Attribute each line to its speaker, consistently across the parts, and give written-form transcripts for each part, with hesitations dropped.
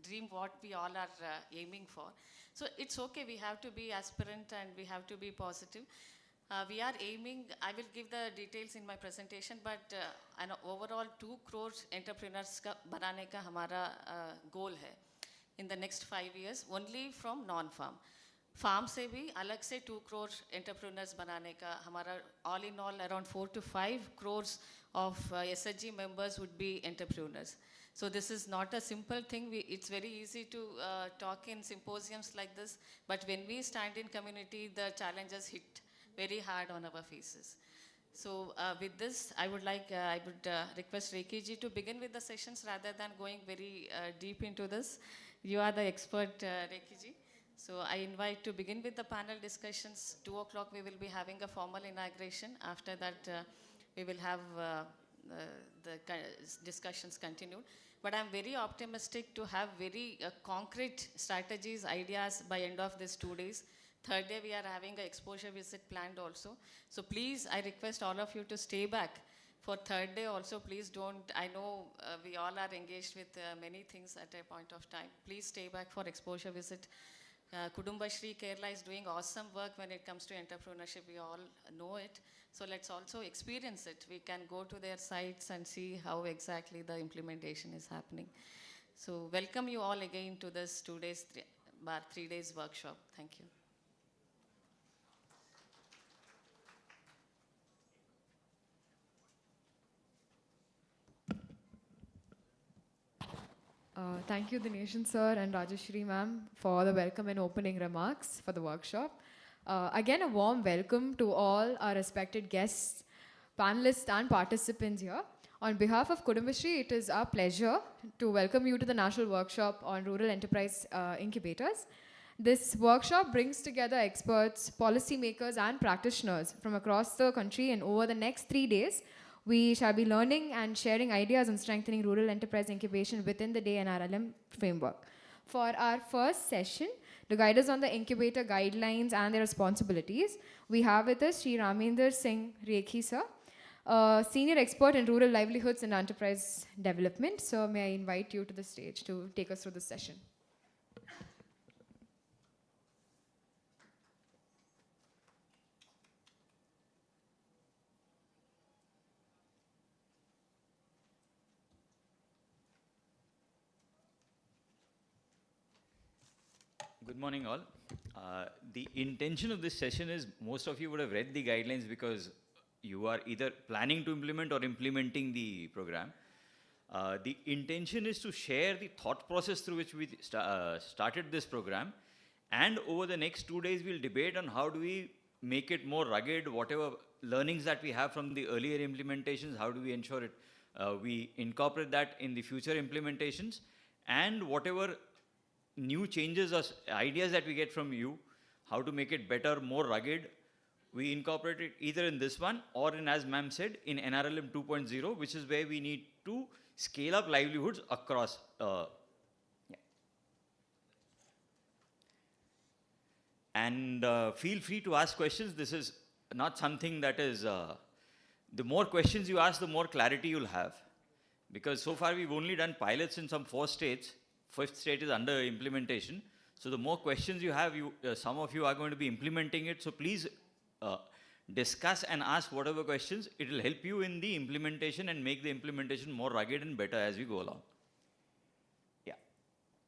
Speaker 1: dream what we all are aiming for. So it's okay, we have to be aspirant and we have to be positive. We are aiming, I will give the details in my presentation, but an overall 2 crore entrepreneurs का बनाने का हमारा goal है in the next 5 years, only from non-farm. Farm से भी अलग से 2 crore entrepreneurs बनाने का हमारा all in all around 4 to 5 crores of SHG members would be entrepreneurs. So this is not a simple thing. It's very easy to talk in symposiums like this, but when we stand in community, the challenges hit very hard on our faces. So with this, I would request Rekhi ji to begin with the sessions rather than going very deep into this. You are the expert, Rekhi ji. So I invite to begin with the panel discussions. 2 o'clock we will be having a formal inauguration. After that, we will have the discussions continued. But I'm very optimistic to have very concrete strategies, ideas by end of these 2 days. Third day, we are having an exposure visit planned also. So please, I request all of you to stay back for third day also. Please don't, I know we all are engaged with many things at a point of time. Please stay back for exposure visit. Kudumbashree, Kerala is doing awesome work when it comes to entrepreneurship. We all know it. So let's also experience it. We can go to their sites and see how exactly the implementation is happening. So welcome you all again to this 2 days, 3 days workshop. Thank you.
Speaker 2: Thank you, Dinesh sir and Rajeshri ma'am, for the welcome and opening remarks for the workshop. Again, a warm welcome to all our respected guests, panelists and participants here. On behalf of Kudumbashree, it is our pleasure to welcome you to the National Workshop on Rural Enterprise Incubators. This workshop brings together experts, policymakers and practitioners from across the country, and over the next 3 days, we shall be learning and sharing ideas on strengthening rural enterprise incubation within the 𝐷&RM framework. For our first session, to guide us on the incubator guidelines and their responsibilities, we have with us Sri Ramendra Singh Rekhi sir, senior expert in rural livelihoods and enterprise development. So may I invite you to the stage to take us through this session.
Speaker 3: Good morning all. The intention of this session is most of you would have read the guidelines because you are either planning to implement or implementing the program. The intention is to share the thought process through which we started this program, and over the next 2 days we'll debate on how do we make it more rugged, whatever learnings that we have from the earlier implementations, how do we ensure it, we incorporate that in the future implementations, and whatever new changes or ideas that we get from you, how to make it better, more rugged, we incorporate it either in this one or in, as ma'am said, in NRLM 2.0, which is where we need to scale up livelihoods across. And feel free to ask questions. This is not something that is, the more questions you ask, the more clarity you'll have. Because so far we've only done pilots in some 4 states. 5th state is under implementation. So the more questions you have, some of you are going to be implementing it. So please discuss and ask whatever questions. It will help you in the implementation and make the implementation more rugged and better as we go along. Yeah.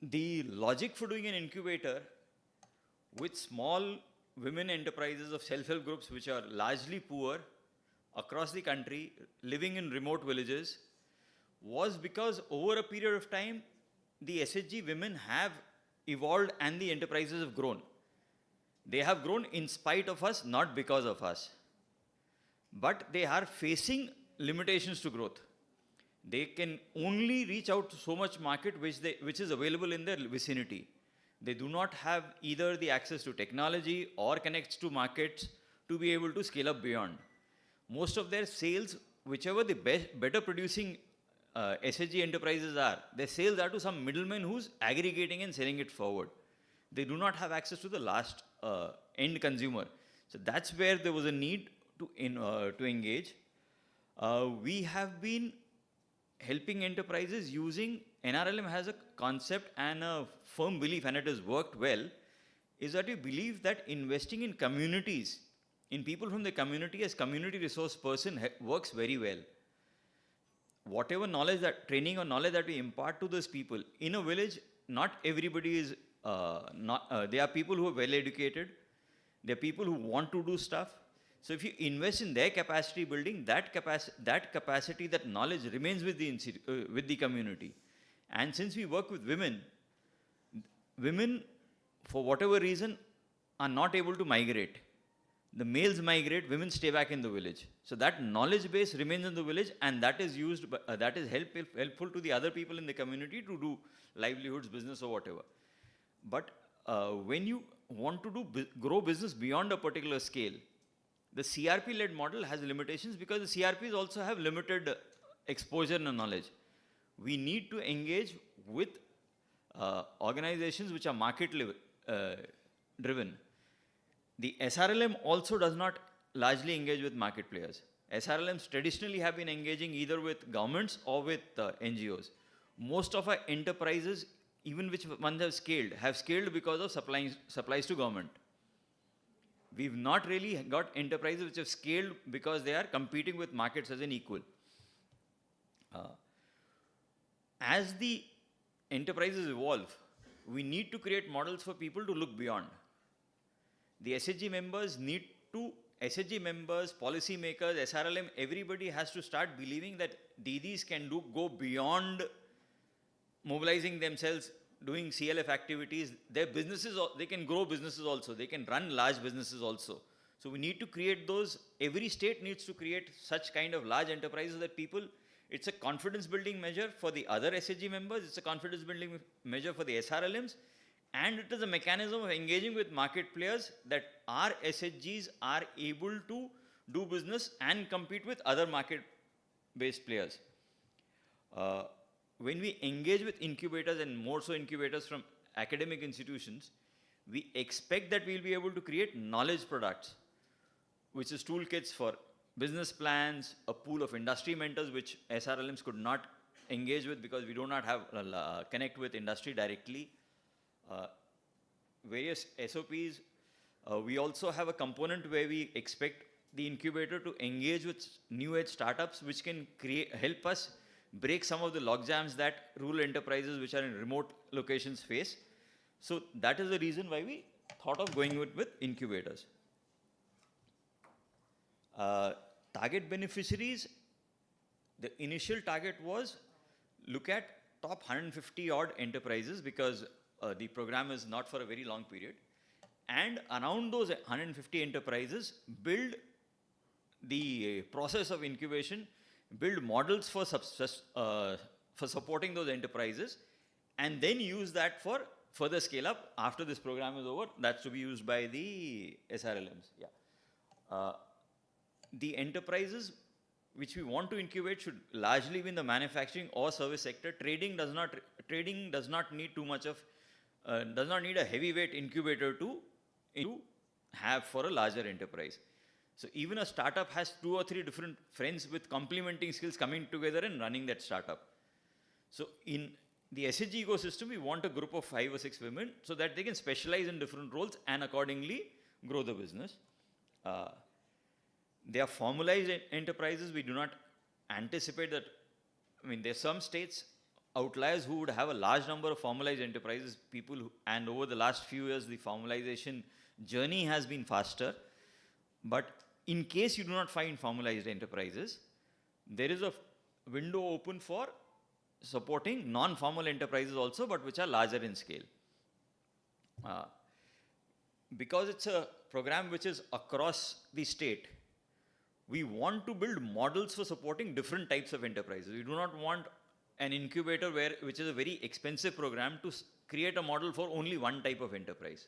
Speaker 3: The logic for doing an incubator with small women enterprises of self-help groups which are largely poor across the country, living in remote villages, was because over a period of time, the SHG women have evolved and the enterprises have grown. They have grown in spite of us, not because of us. But they are facing limitations to growth. They can only reach out to so much market which is available in their vicinity. They do not have either the access to technology or connects to markets to be able to scale up beyond. Most of their sales, whichever the better producing SHG enterprises are, their sales are to some middleman who's aggregating and selling it forward. They do not have access to the last end consumer. So that's where there was a need to engage. We have been helping enterprises using NRLM has a concept and a firm belief, and it has worked well, is that we believe that investing in communities, in people from the community as community resource person works very well. Whatever knowledge that, training or knowledge that we impart to those people, in a village, not everybody is, there are people who are well educated, there are people who want to do stuff. So if you invest in their capacity building, that capacity, that knowledge remains with the community. And since we work with women, for whatever reason, are not able to migrate. The males migrate, women stay back in the village. So that knowledge base remains in the village, and that is used, that is helpful to the other people in the community to do livelihoods, business or whatever. But when you want to grow business beyond a particular scale, the CRP-led model has limitations because the CRPs also have limited exposure and knowledge. We need to engage with organizations which are market driven. The SRLM also does not largely engage with market players. SRLMs traditionally have been engaging either with governments or with NGOs. Most of our enterprises, even which ones have scaled because of supplies to government. We've not really got enterprises which have scaled because they are competing with markets as an equal. As the enterprises evolve, we need to create models for people to look beyond. The SHG members, policy makers, SRLM, everybody has to start believing that DDs can go beyond mobilizing themselves, doing CLF activities. Their businesses, they can grow businesses also. They can run large businesses also. So we need to create those. Every state needs to create such kind of large enterprises that people, it's a confidence building measure for the other SHG members. It's a confidence building measure for the SRLMs. And it is a mechanism of engaging with market players that our SHGs are able to do business and compete with other market-based players. When we engage with incubators, and more so incubators from academic institutions, we expect that we'll be able to create knowledge products, which is toolkits for business plans, a pool of industry mentors, which SRLMs could not engage with because we do not have connect with industry directly. Various SOPs. We also have a component where we expect the incubator to engage with new age startups, which can help us break some of the logjams that rural enterprises which are in remote locations face. So that is the reason why we thought of going with incubators. Target beneficiaries, the initial target was look at top 150 odd enterprises because the program is not for a very long period. And around those 150 enterprises, build the process of incubation, build models for supporting those enterprises, and then use that for further scale up after this program is over. That's to be used by the SRLMs. Yeah. The enterprises which we want to incubate should largely be in the manufacturing or service sector. Trading does not need too much of, does not need a heavyweight incubator to have for a larger enterprise. So even a startup has 2 or 3 different friends with complementing skills coming together and running that startup. So in the SHG ecosystem, we want a group of 5 or 6 women so that they can specialize in different roles and accordingly grow the business. They are formalized enterprises. We do not anticipate that. I mean, there are some states, outliers, who would have a large number of formalized enterprises, and over the last few years, the formalization journey has been faster. But in case you do not find formalized enterprises, there is a window open for supporting non-formal enterprises also, but which are larger in scale. Because it's a program which is across the state, we want to build models for supporting different types of enterprises. We do not want an incubator which is a very expensive program to create a model for only one type of enterprise.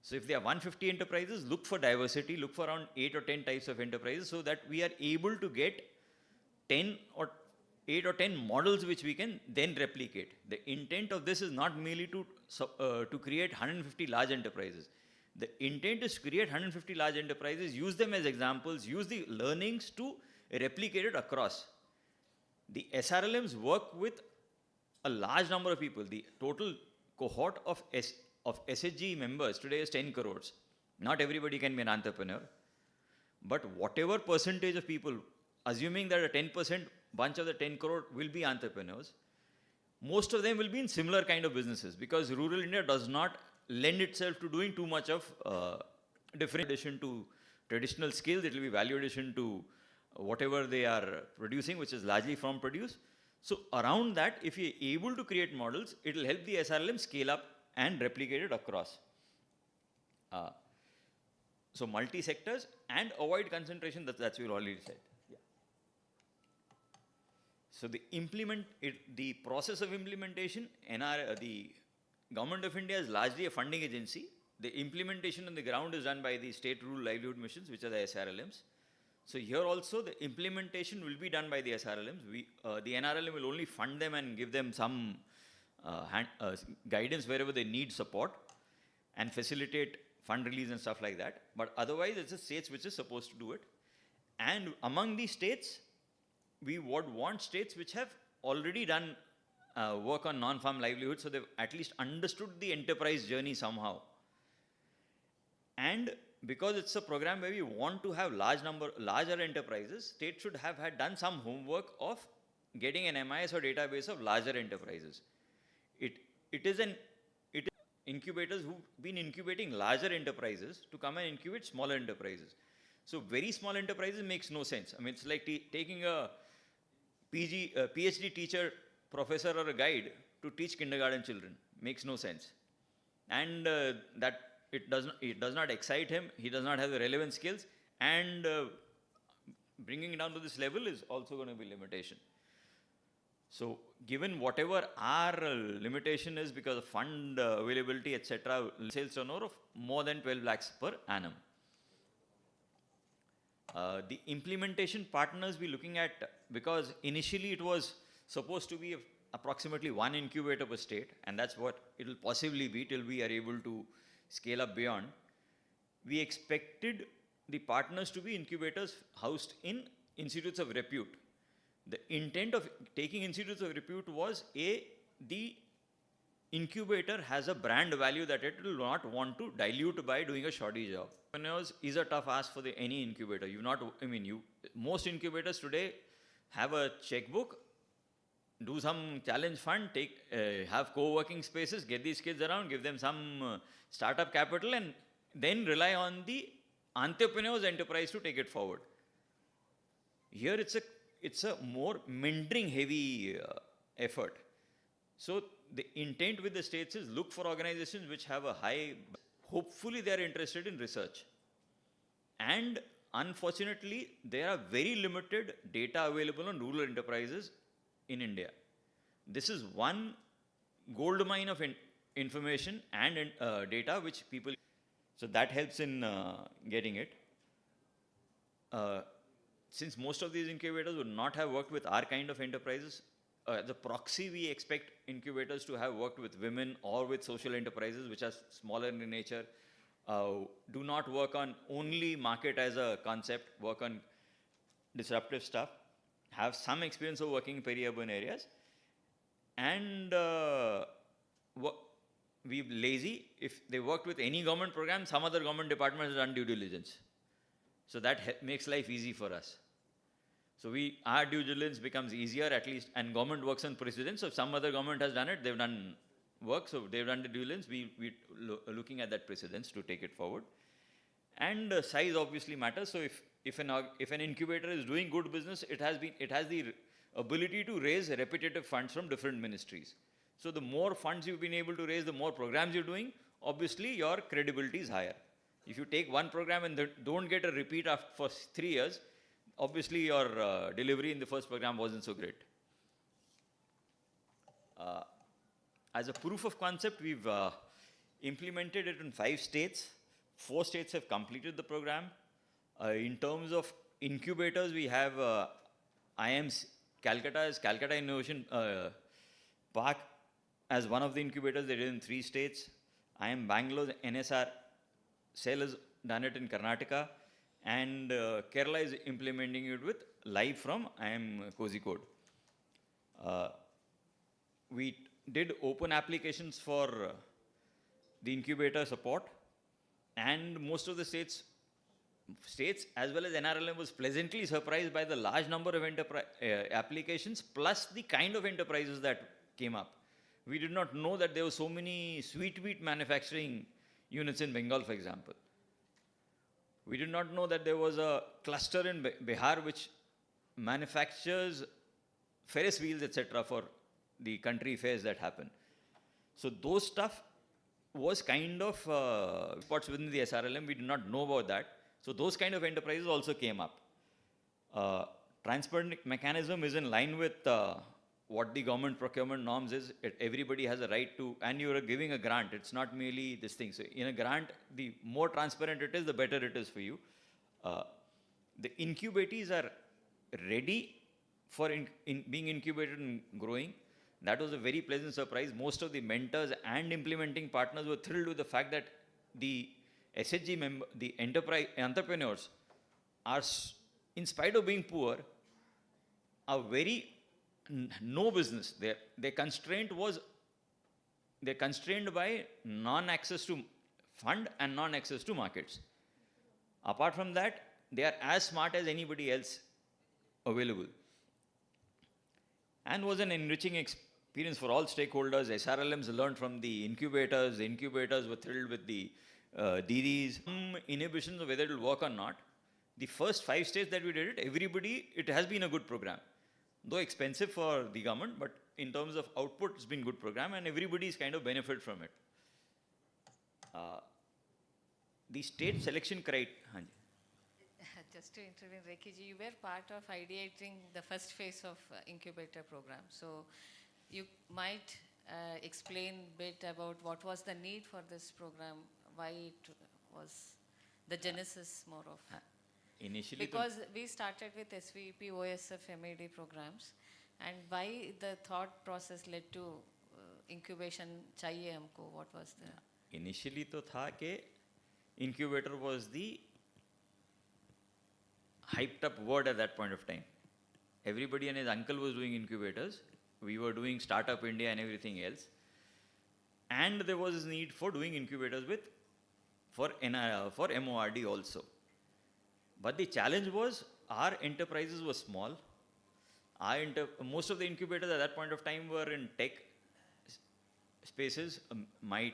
Speaker 3: So if there are 150 enterprises, look for diversity, look for around 8 or 10 types of enterprises so that we are able to get 8 or 10 models which we can then replicate. The intent of this is not merely to create 150 large enterprises. The intent is to create 150 large enterprises, use them as examples, use the learnings to replicate it across. The SRLMs work with a large number of people. The total cohort of SHG members today is 10 crores. Not everybody can be an entrepreneur. But whatever percentage of people, assuming that a 10% bunch of the 10 crore will be entrepreneurs, most of them will be in similar kind of businesses, because rural India does not lend itself to doing too much of different addition to traditional skills. It will be value addition to whatever they are producing, which is largely from produce. So around that, if you're able to create models, it will help the SRLM scale up and replicate it across. So multi-sectors and avoid concentration, that's what we already said. Yeah. So the process of implementation, the Government of India is largely a funding agency. The implementation on the ground is done by the state rural livelihood missions, which are the SRLMs. So here also the implementation will be done by the SRLMs. The NRLM will only fund them and give them some guidance wherever they need support and facilitate fund release and stuff like that. But otherwise, it's the states which is supposed to do it. And among these states, we would want states which have already done work on non-farm livelihood, so they've at least understood the enterprise journey somehow. And because it's a program where we want to have larger enterprises, states should have done some homework of getting an MIS or database of larger enterprises. It is incubators who've been incubating larger enterprises to come and incubate smaller enterprises. So very small enterprises makes no sense. I mean, it's like taking a PhD teacher, professor or a guide to teach kindergarten children. Makes no sense. And that it does not excite him. He does not have the relevant skills. And bringing it down to this level is also going to be limitation. So given whatever our limitation is because of fund availability, etc., sales turnover of more than 12 lakhs per annum. The implementation partners we're looking at, because initially it was supposed to be approximately one incubator per state, and that's what it will possibly be till we are able to scale up beyond. We expected the partners to be incubators housed in institutes of repute. The intent of taking institutes of repute was the incubator has a brand value that it will not want to dilute by doing a shoddy job. Entrepreneurs is a tough ask for any incubator. Most incubators today have a checkbook, do some challenge fund, have co-working spaces, get these kids around, give them some startup capital, and then rely on the entrepreneur's enterprise to take it forward. Here it's a more mentoring heavy effort. So the intent with the states is look for organizations which have a high, hopefully they are interested in research. And unfortunately, there are very limited data available on rural enterprises in India. This is one gold mine of information and data which people, so that helps in getting it. Since most of these incubators would not have worked with our kind of enterprises, the proxy we expect incubators to have worked with women or with social enterprises which are smaller in nature, do not work on only market as a concept, work on disruptive stuff, have some experience of working in peri-urban areas, and we're lazy. If they worked with any government program, some other government department has done due diligence. So that makes life easy for us. So our due diligence becomes easier at least, and government works on precedence. So if some other government has done it, they've done work, so they've done the due diligence. We're looking at that precedence to take it forward. And size obviously matters. So if an incubator is doing good business, it has the ability to raise repetitive funds from different ministries. So the more funds you've been able to raise, the more programs you're doing, obviously your credibility is higher. If you take one program and don't get a repeat for 3 years, obviously your delivery in the first program wasn't so great. As a proof of concept, we've implemented it in 5 states. 4 states have completed the program. In terms of incubators, we have IIM's Calcutta Innovation Park as one of the incubators. They did in 3 states. IIM Bangalore's NSR cell has done it in Karnataka, and Kerala is implementing it with live from IIM Kozhikode. Uh, we did open applications for the incubator support, and most of the states as well as NRLM was pleasantly surprised by the large number of applications plus the kind of enterprises that came up. We did not know that there were so many sweet wheat manufacturing units in Bengal, for example. We did not know that there was a cluster in Bihar which manufactures Ferris wheels, etc., for the country fairs that happen. So those stuff was kind of spots within the SRLM. We did not know about that. So those kind of enterprises also came up. Transparent mechanism is in line with what the government procurement norms is. Everybody has a right to, and you are giving a grant. It's not merely this thing. So in a grant, the more transparent it is, the better it is for you. The incubatees are ready for being incubated and growing. That was a very pleasant surprise. Most of the mentors and implementing partners were thrilled with the fact that the SHG the entrepreneurs are, in spite of being poor, are very no business. Their constraint was, they're constrained by non-access to fund and non-access to markets. Apart from that, they are as smart as anybody else available. And was an enriching experience for all stakeholders. SRLMs learned from the incubators. The incubators were thrilled with the _Ds. Some inhibitions of whether it will work or not. The first 5 states that we did it, everybody, it has been a good program. Though expensive for the government, but in terms of output, it's been a good program and everybody's kind of benefit from it. The state selection criteria.
Speaker 1: Just to intervene, Rekiji, you were part of ideating the first phase of incubator program. So you might explain a bit about what was the need for this program, why it was the genesis more of.
Speaker 3: Initially,
Speaker 1: because we started with SVP, OSF, MAD programs, and why the thought process led to incubation 𝐶𝐚𝐿. What was the?
Speaker 3: Initially, तो था कि incubator was the hyped up word at that point of time. Everybody and his uncle was doing incubators. We were doing Startup India and everything else. And there was this need for doing incubators for MORD also. But the challenge was our enterprises were small. Most of the incubators at that point of time were in tech spaces. My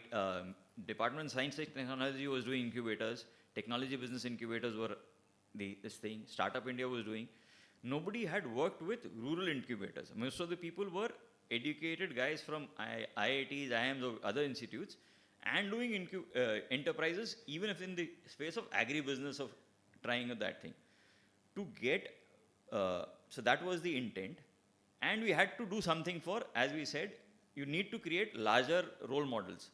Speaker 3: Department of Science and Technology was doing incubators. Technology business incubators were this thing. Startup India was doing. Nobody had worked with rural incubators. Most of the people were educated guys from IITs, IIMs, or other institutes, and doing enterprises, even if in the space of agribusiness, of trying that thing. To get, so that was the intent. And we had to do something for, as we said, you need to create larger role models.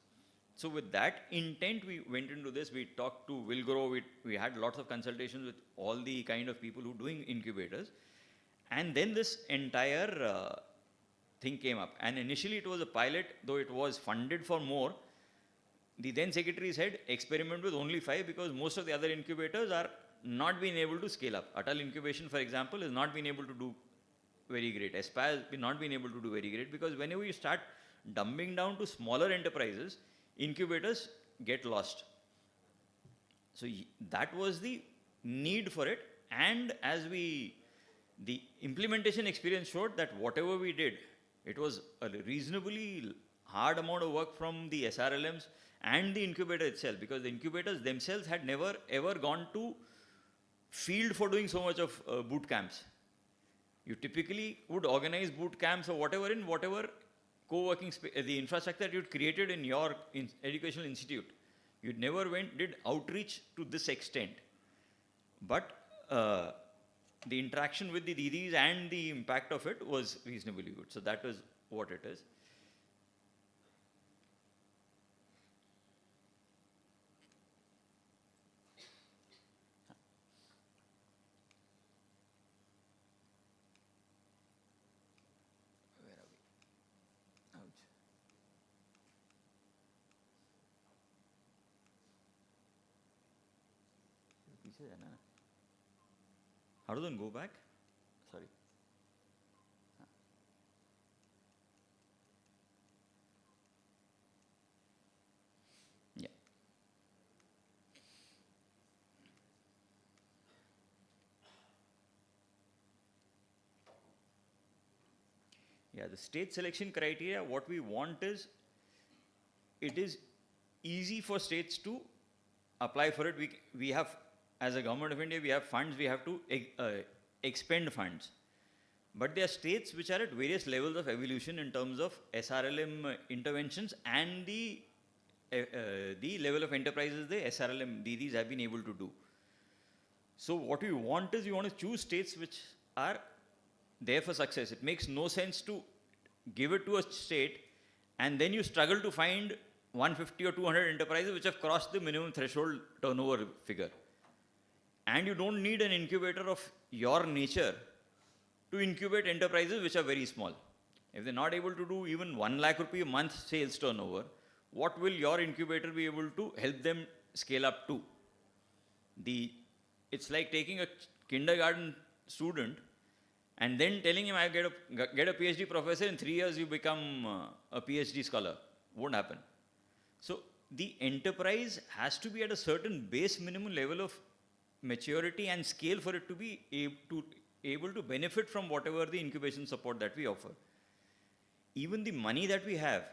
Speaker 3: So with that intent, we went into this. We talked to Will Grow. We had lots of consultations with all the kind of people who are doing incubators. And then this entire thing came up. And initially it was a pilot, though it was funded for more. The then secretary said, experiment with only 5 because most of the other incubators are not being able to scale up. Atal Incubation, for example, has not been able to do very great. Aspire has not been able to do very great because whenever you start dumbing down to smaller enterprises, incubators get lost. So that was the need for it. And as the implementation experience showed that whatever we did, it was a reasonably hard amount of work from the SRLMs and the incubator itself, because the incubators themselves had never ever gone to field for doing so much of boot camps. You typically would organize boot camps or whatever in whatever co-working space, the infrastructure that you'd created in your educational institute. You never did outreach to this extent. But the interaction with the Didis and the impact of it was reasonably good. So that was what it is. How does one go back? Sorry. Yeah, the state selection criteria, what we want is, it is easy for states to apply for it. We have, as a government of India, we have funds, we have to expend funds. But there are states which are at various levels of evolution in terms of SRLM interventions and the level of enterprises the SRLM DDs have been able to do. So what we want is, we want to choose states which are there for success. It makes no sense to give it to a state and then you struggle to find 150 or 200 enterprises which have crossed the minimum threshold turnover figure. And you don't need an incubator of your nature to incubate enterprises which are very small. If they're not able to do even 1 lakh rupee a month sales turnover, what will your incubator be able to help them scale up to? It's like taking a kindergarten student and then telling him, I get a PhD professor, in 3 years you become a PhD scholar. Won't happen. So the enterprise has to be at a certain base minimum level of maturity and scale for it to be able to benefit from whatever the incubation support that we offer. Even the money that we have,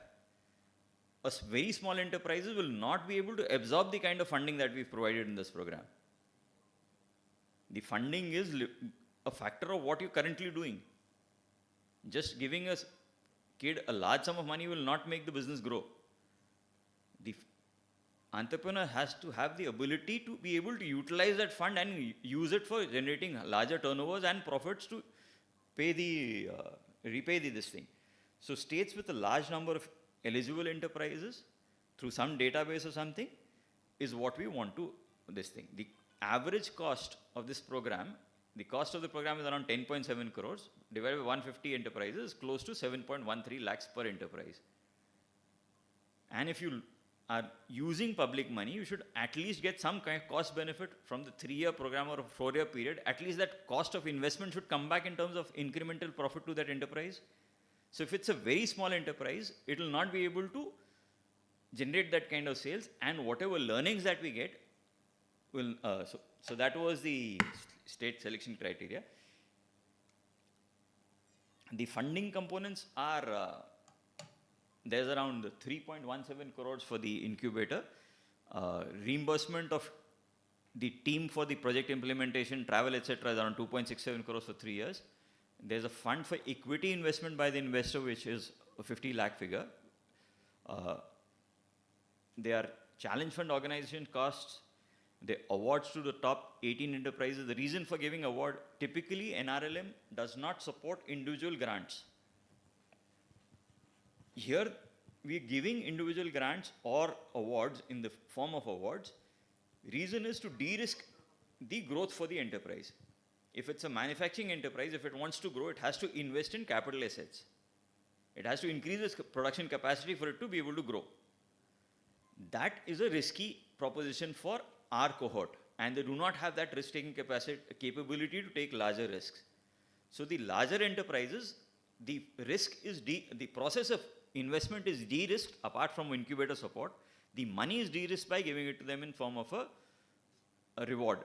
Speaker 3: very small enterprises will not be able to absorb the kind of funding that we've provided in this program. The funding is a factor of what you're currently doing. Just giving a kid a large sum of money will not make the business grow. The entrepreneur has to have the ability to be able to utilize that fund and use it for generating larger turnovers and profits to repay this thing. So states with a large number of eligible enterprises through some database or something is what we want to this thing. The average cost of this program, the cost of the program is around 10.7 crores divided by 150 enterprises, close to 7.13 lakhs per enterprise. And if you are using public money, you should at least get some kind of cost benefit from the 3-year program or a 4-year period. At least that cost of investment should come back in terms of incremental profit to that enterprise. So if it's a very small enterprise, it will not be able to generate that kind of sales, and whatever learnings that we get will, so that was the state selection criteria. The funding components are, there's around 3.17 crores for the incubator, reimbursement of the team for the project implementation, travel, etc. is around 2.67 crores for 3 years. There's a fund for equity investment by the investor, which is a 50 lakh figure. There are challenge fund organization costs, the awards to the top 18 enterprises. The reason for giving award, typically NRLM does not support individual grants. Here, we are giving individual grants or awards in the form of awards. Reason is to de-risk the growth for the enterprise. If it's a manufacturing enterprise, if it wants to grow, it has to invest in capital assets. It has to increase its production capacity for it to be able to grow. That is a risky proposition for our cohort, and they do not have that risk-taking capability to take larger risks. So the larger enterprises, the risk is the process of investment is de-risked apart from incubator support. The money is de-risked by giving it to them in form of a reward.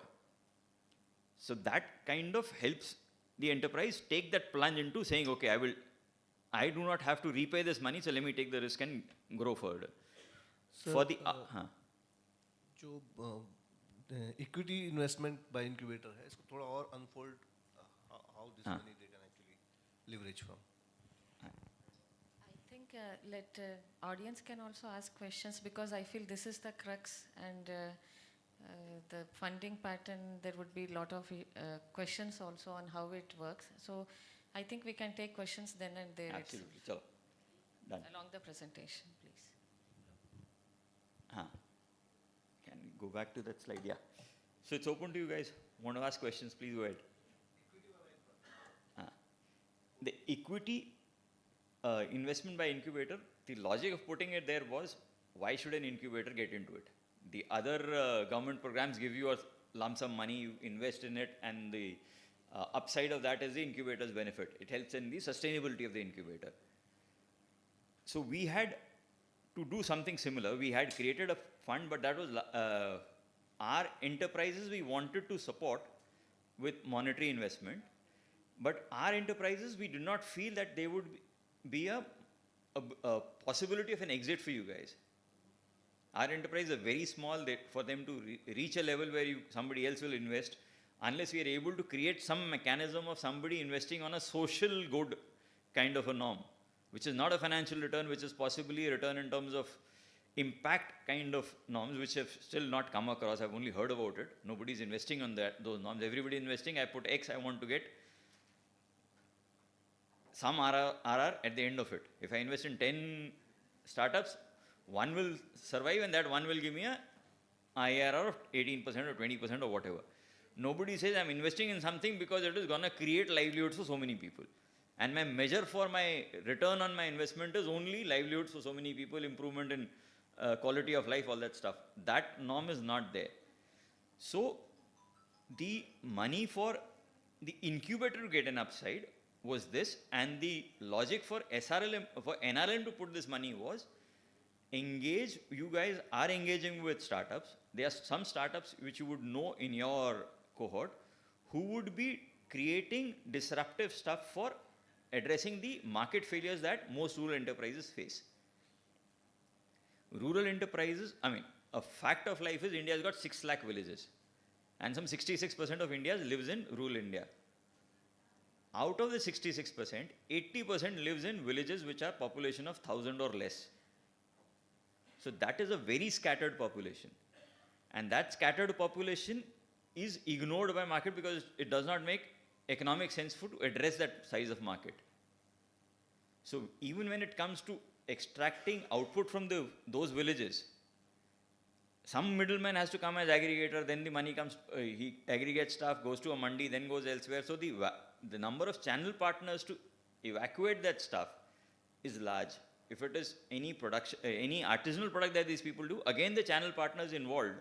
Speaker 3: So that kind of helps the enterprise take that plunge into saying, okay, I do not have to repay this money, so let me take the risk and grow further.
Speaker 4: Sir,
Speaker 3: For the
Speaker 4: जो equity investment by incubator है, इसको थोड़ा और unfold how this money they can actually leverage from.
Speaker 1: I think let audience can also ask questions, because I feel this is the crux, and the funding pattern, there would be a lot of questions also on how it works. So I think we can take questions then and there.
Speaker 3: absolutely, so done.
Speaker 1: Along the presentation, please.
Speaker 3: Can we go back to that slide? Yeah. So it's open to you guys. Want to ask questions? Please go ahead. The equity investment by incubator, the logic of putting it there was, why should an incubator get into it? The other government programs give you a lump sum money, you invest in it, and the upside of that is the incubator's benefit. It helps in the sustainability of the incubator. So we had to do something similar. We had created a fund, but that was our enterprises we wanted to support with monetary investment. But our enterprises, we did not feel that they would be a possibility of an exit for you guys. Our enterprise is very small that for them to reach a level where somebody else will invest, unless we are able to create some mechanism of somebody investing on a social good kind of a norm, which is not a financial return, which is possibly a return in terms of impact kind of norms, which have still not come across. I've only heard about it. Nobody's investing on those norms. Everybody investing, I put X, I want to get some RR at the end of it. If I invest in 10 startups, one will survive and that one will give me a IRR of 18% or 20% or whatever. Nobody says I'm investing in something because it is going to create livelihoods for so many people. And my measure for my return on my investment is only livelihoods for so many people, improvement in quality of life, all that stuff. That norm is not there. So the money for the incubator to get an upside was this, and the logic for SRLM, for NRLM to put this money was engage, you guys are engaging with startups. There are some startups which you would know in your cohort who would be creating disruptive stuff for addressing the market failures that most rural enterprises face. Rural enterprises, I mean, a fact of life is India has got 6 lakh villages and some 66% of India lives in rural India. Out of the 66%, 80% lives in villages which are population of 1,000 or less. So that is a very scattered population. And that scattered population is ignored by market because it does not make economic sense to address that size of market. So even when it comes to extracting output from those villages, some middleman has to come as aggregator, then the money comes, he aggregates stuff, goes to a mandi, then goes elsewhere. So the number of channel partners to evacuate that stuff is large. If it is any production, any artisanal product that these people do, again the channel partners involved,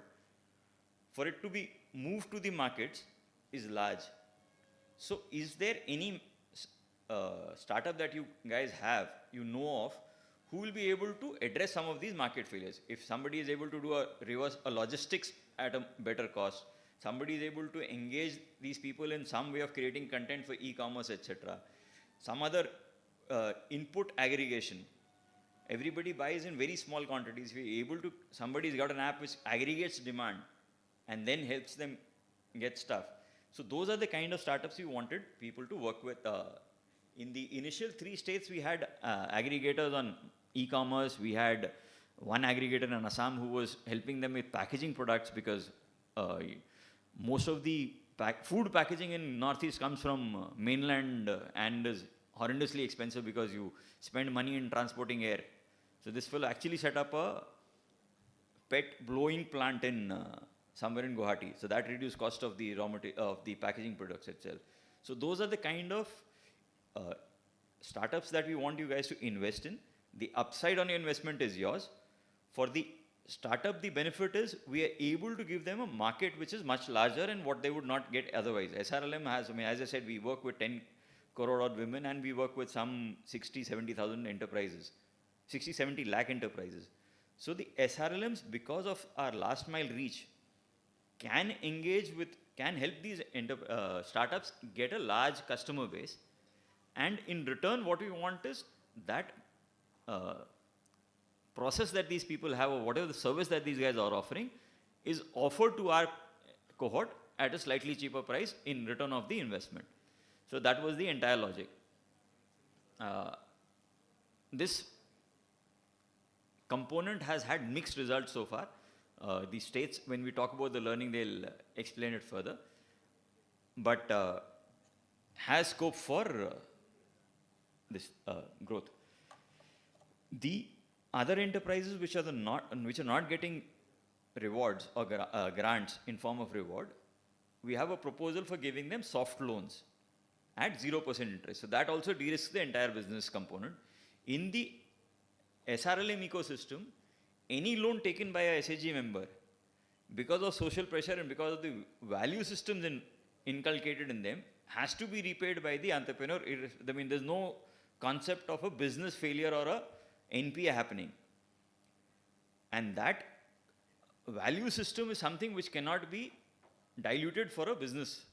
Speaker 3: for it to be moved to the markets is large. So is there any startup that you guys have, you know of, who will be able to address some of these market failures? If somebody is able to do a logistics at a better cost, somebody is able to engage these people in some way of creating content for e-commerce, etc. Some other input aggregation. Everybody buys in very small quantities. If you're able to, somebody's got an app which aggregates demand and then helps them get stuff. So those are the kind of startups we wanted people to work with. In the initial 3 states, we had aggregators on e-commerce. We had one aggregator in Assam who was helping them with packaging products because most of the food packaging in Northeast comes from mainland and is horrendously expensive because you spend money in transporting air. So this fellow actually set up a pet blowing plant in somewhere in Guwahati. So that reduced cost of the raw material, of the packaging products itself. So those are the kind of startups that we want you guys to invest in. The upside on your investment is yours. For the startup, the benefit is we are able to give them a market which is much larger and what they would not get otherwise. SRLM has, I mean, as I said, we work with 10 crore odd women and we work with some 60-70,000 enterprises, 60-70 lakh enterprises. So the SRLMs, because of our last mile reach, can engage with, can help these startups get a large customer base. And in return, what we want is that process that these people have or whatever the service that these guys are offering is offered to our cohort at a slightly cheaper price in return of the investment. So that was the entire logic. This component has had mixed results so far. The states, when we talk about the learning, they'll explain it further. But has scope for this growth. The other enterprises which are not getting rewards or grants in form of reward, we have a proposal for giving them soft loans at 0% interest. So that also de-risks the entire business component. In the SRLM ecosystem, any loan taken by a SAG member, because of social pressure and because of the value systems inculcated in them, has to be repaid by the entrepreneur. I mean, there's no concept of a business failure or a NPA happening. And that value system is something which cannot be diluted for a business.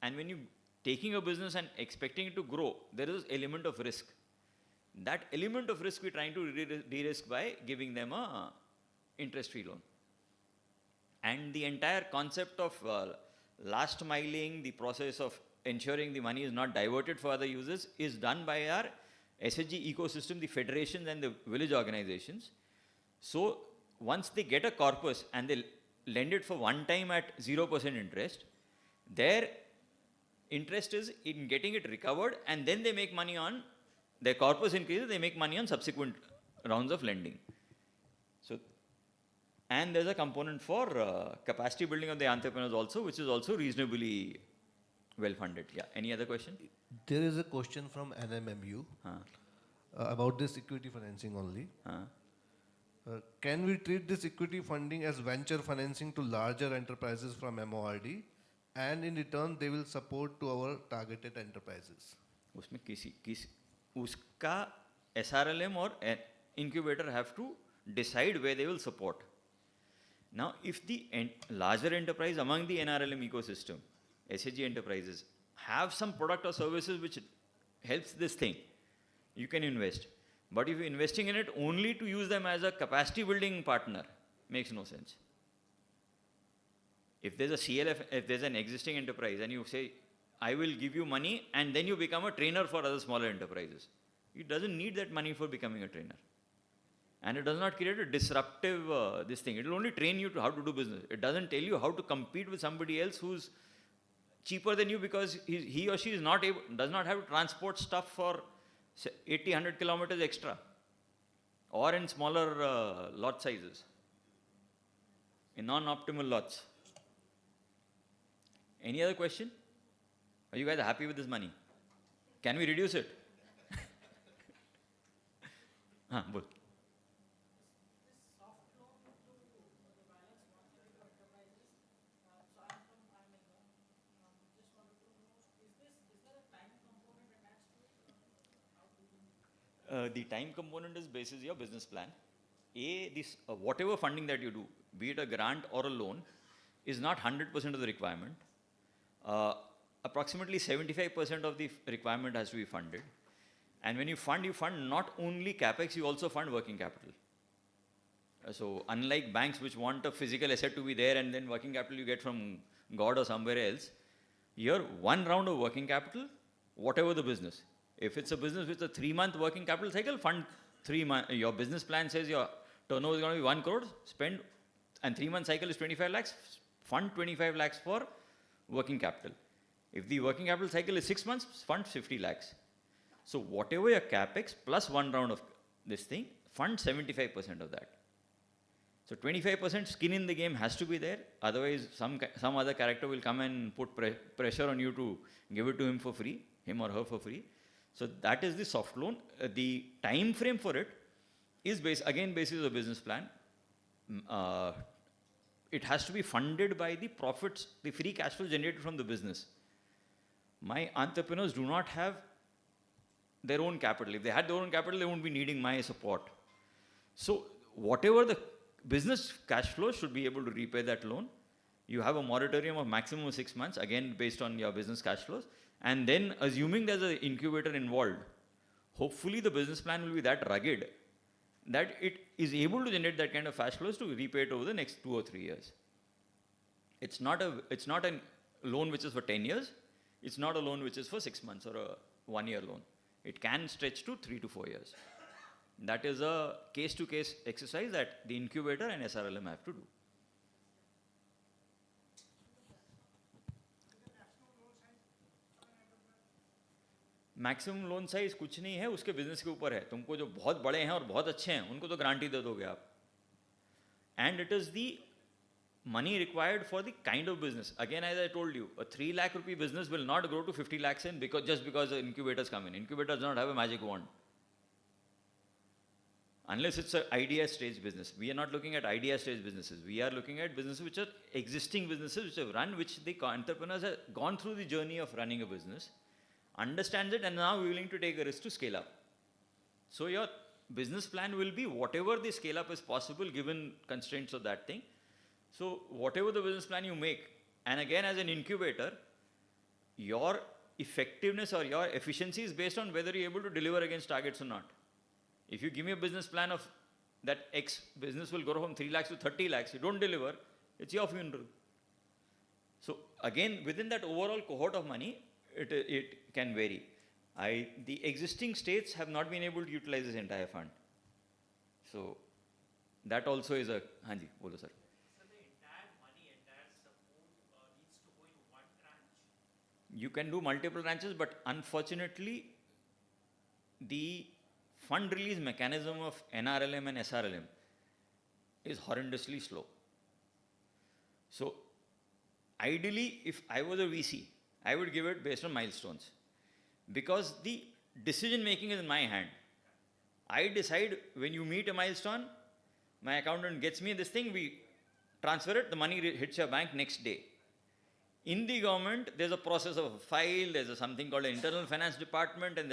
Speaker 3: And when you taking a business and expecting it to grow, there is element of risk. That element of risk we're trying to de-risk by giving them a interest-free loan. And the entire concept of last miling, the process of ensuring the money is not diverted for other users, is done by our SHG ecosystem, the federations and the village organizations. So once they get a corpus and they lend it for one time at 0% interest, their interest is in getting it recovered, and then they make money on, their corpus increases, they make money on subsequent rounds of lending. So, and there's a component for capacity building of the entrepreneurs also, which is also reasonably well funded. Yeah, any other question?
Speaker 4: There is a question from NMMU about this equity financing only. Can we treat this equity funding as venture financing to larger enterprises from MORD, and in return they will support to our targeted enterprises?
Speaker 3: उसमें उसका SRLM or incubator have to decide where they will support. Now, if the larger enterprise among the NRLM ecosystem, SHG enterprises, have some product or services which helps this thing, you can invest. But if you're investing in it only to use them as a capacity building partner, makes no sense. If there's a CLF, if there's an existing enterprise and you say, I will give you money, and then you become a trainer for other smaller enterprises, it doesn't need that money for becoming a trainer. And it does not create a disruptive this thing. It will only train you to how to do business. It doesn't tell you how to compete with somebody else who's cheaper than you because he or she is not able, does not have to transport stuff for 80, 100 kilometers extra, or in smaller lot sizes, in non-optimal lots. Any other question? Are you guys happy with this money? Can we reduce it? Bol. The time component is basis your business plan. This whatever funding that you do, be it a grant or a loan, is not 100% of the requirement. Approximately 75% of the requirement has to be funded. And when you fund not only capex, you also fund working capital. So unlike banks which want a physical asset to be there and then working capital you get from God or somewhere else, here one round of working capital, whatever the business. If it's a business with a 3-month working capital cycle, fund 3 months. Your business plan says your turnover is going to be 1 crore, spend, and 3-month cycle is 25 lakhs, fund 25 lakhs for working capital. If the working capital cycle is 6 months, fund 50 lakhs. So whatever your capex plus one round of this thing, fund 75% of that. So 25% skin in the game has to be there. Otherwise, some other character will come and put pressure on you to give it to him for free, him or her for free. So that is the soft loan. The time frame for it is basis of business plan. It has to be funded by the profits, the free cash flow generated from the business. My entrepreneurs do not have their own capital. If they had their own capital, they won't be needing my support. So whatever the business cash flow should be able to repay that loan. You have a moratorium of maximum 6 months, again based on your business cash flows. And then assuming there's an incubator involved, hopefully the business plan will be that rugged that it is able to generate that kind of cash flows to repay it over the next 2 or 3 years. It's not a loan which is for 10 years. It's not a loan which is for 6 months or a 1-year loan. It can stretch to 3 to 4 years. That is a case-to-case exercise that the incubator and SRLM have to do. Maximum loan size कुछ नहीं है, उसके business के ऊपर है. तुमको जो बहुत बड़े हैं और बहुत अच्छे हैं उनको तो गारंटी दे दोगे आप. And it is the money required for the kind of business. Again, as I told you, a 3 lakh rupee business will not grow to 50 lakhs in just because the incubators come in. Incubators do not have a magic wand. Unless it's an idea stage business. We are not looking at idea stage businesses. We are looking at businesses which are existing businesses which have run, which the entrepreneurs have gone through the journey of running a business, understands it, and now willing to take a risk to scale up. So your business plan will be whatever the scale up is possible given constraints of that thing. So whatever the business plan you make, and again as an incubator, your effectiveness or your efficiency is based on whether you're able to deliver against targets or not. If you give me a business plan of that X business will grow from 3 lakhs to 30 lakhs, you don't deliver, it's your funeral. So again, within that overall cohort of money, it can vary. The existing states have not been able to utilize this entire fund. So that also is a, Hanji, bolo sir.
Speaker 5: So the entire money, entire support needs to go in one tranche?
Speaker 3: You can do multiple tranches, but unfortunately, the fund release mechanism of NRLM and SRLM is horrendously slow. So ideally, if I was a VC, I would give it based on milestones, because the decision making is in my hand. I decide when you meet a milestone, my accountant gets me this thing, we transfer it, the money hits your bank next day. In the government, there's a process of a file, there's something called an internal finance department, and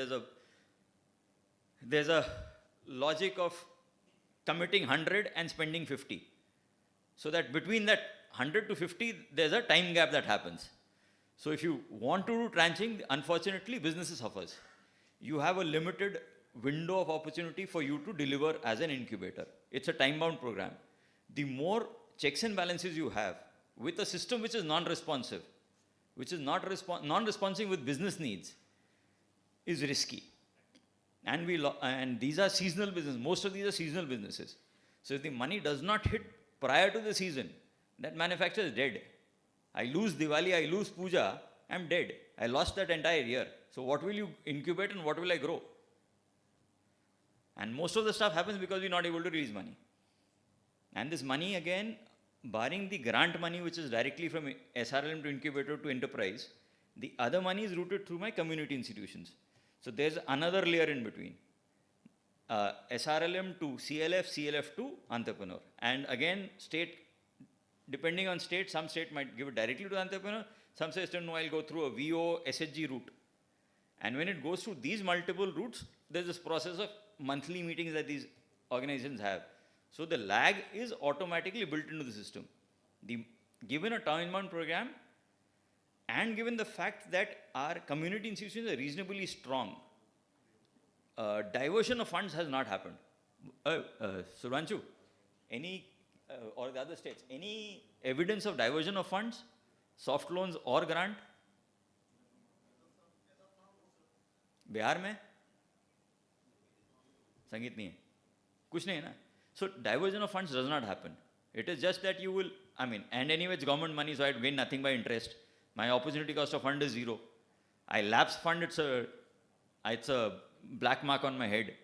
Speaker 3: there's a logic of committing 100 and spending 50. So that between that 100 to 50, there's a time gap that happens. So if you want to do tranching, unfortunately, business suffers. You have a limited window of opportunity for you to deliver as an incubator. It's a time-bound program. The more checks and balances you have with a system which is non-responsive, which is non-responsive with business needs, is risky. And these are seasonal businesses. Most of these are seasonal businesses. So if the money does not hit prior to the season, that manufacturer is dead. I lose Diwali, I lose Puja, I'm dead. I lost that entire year. So what will you incubate and what will I grow? And most of the stuff happens because we're not able to release money. And this money again, barring the grant money which is directly from SRLM to incubator to enterprise, the other money is routed through my community institutions. So there's another layer in between. SRLM to CLF, CLF to entrepreneur. And again, state, depending on state, some state might give it directly to entrepreneur, some states don't know, I'll go through a VO, SHG route. And when it goes through these multiple routes, there's this process of monthly meetings that these organizations have. So the lag is automatically built into the system. Given a time-bound program, and given the fact that our community institutions are reasonably strong, diversion of funds has not happened. Survanchu, or the other states, any evidence of diversion of funds, soft loans or grant? Bihar में संगीत नहीं है, कुछ नहीं है ना. So diversion of funds does not happen. It is just that you will, and anyway it's government money, so I gain nothing by interest. My opportunity cost of fund is 0. I lapse fund, it's a black mark on my head.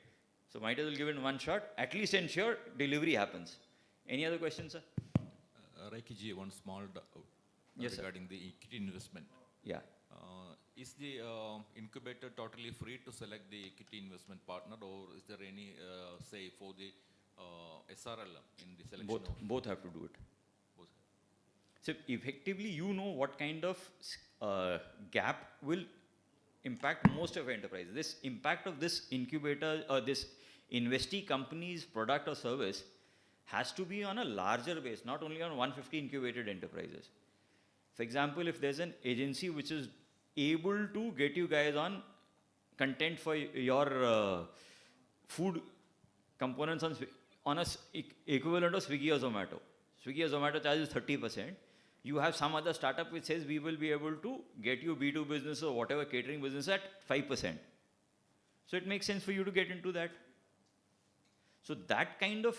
Speaker 3: So might as well give it one shot, at least ensure delivery happens. Any other questions, sir?
Speaker 6: Raikiji, one small
Speaker 3: Yes,
Speaker 6: regarding the equity investment.
Speaker 3: Yeah.
Speaker 6: Is the incubator totally free to select the equity investment partner, or is there any say for the SRL in the selection?
Speaker 3: Both have to do it.
Speaker 6: Both.
Speaker 3: So effectively, you know what kind of gap will impact most of your enterprise. This impact of this incubator or this investee company's product or service has to be on a larger base, not only on 150 incubated enterprises. For example, if there's an agency which is able to get you guys on content for your food components on a equivalent of Swiggy or Zomato. Swiggy or Zomato charges 30%. You have some other startup which says we will be able to get you B2 business or whatever catering business at 5%. So it makes sense for you to get into that. So that kind of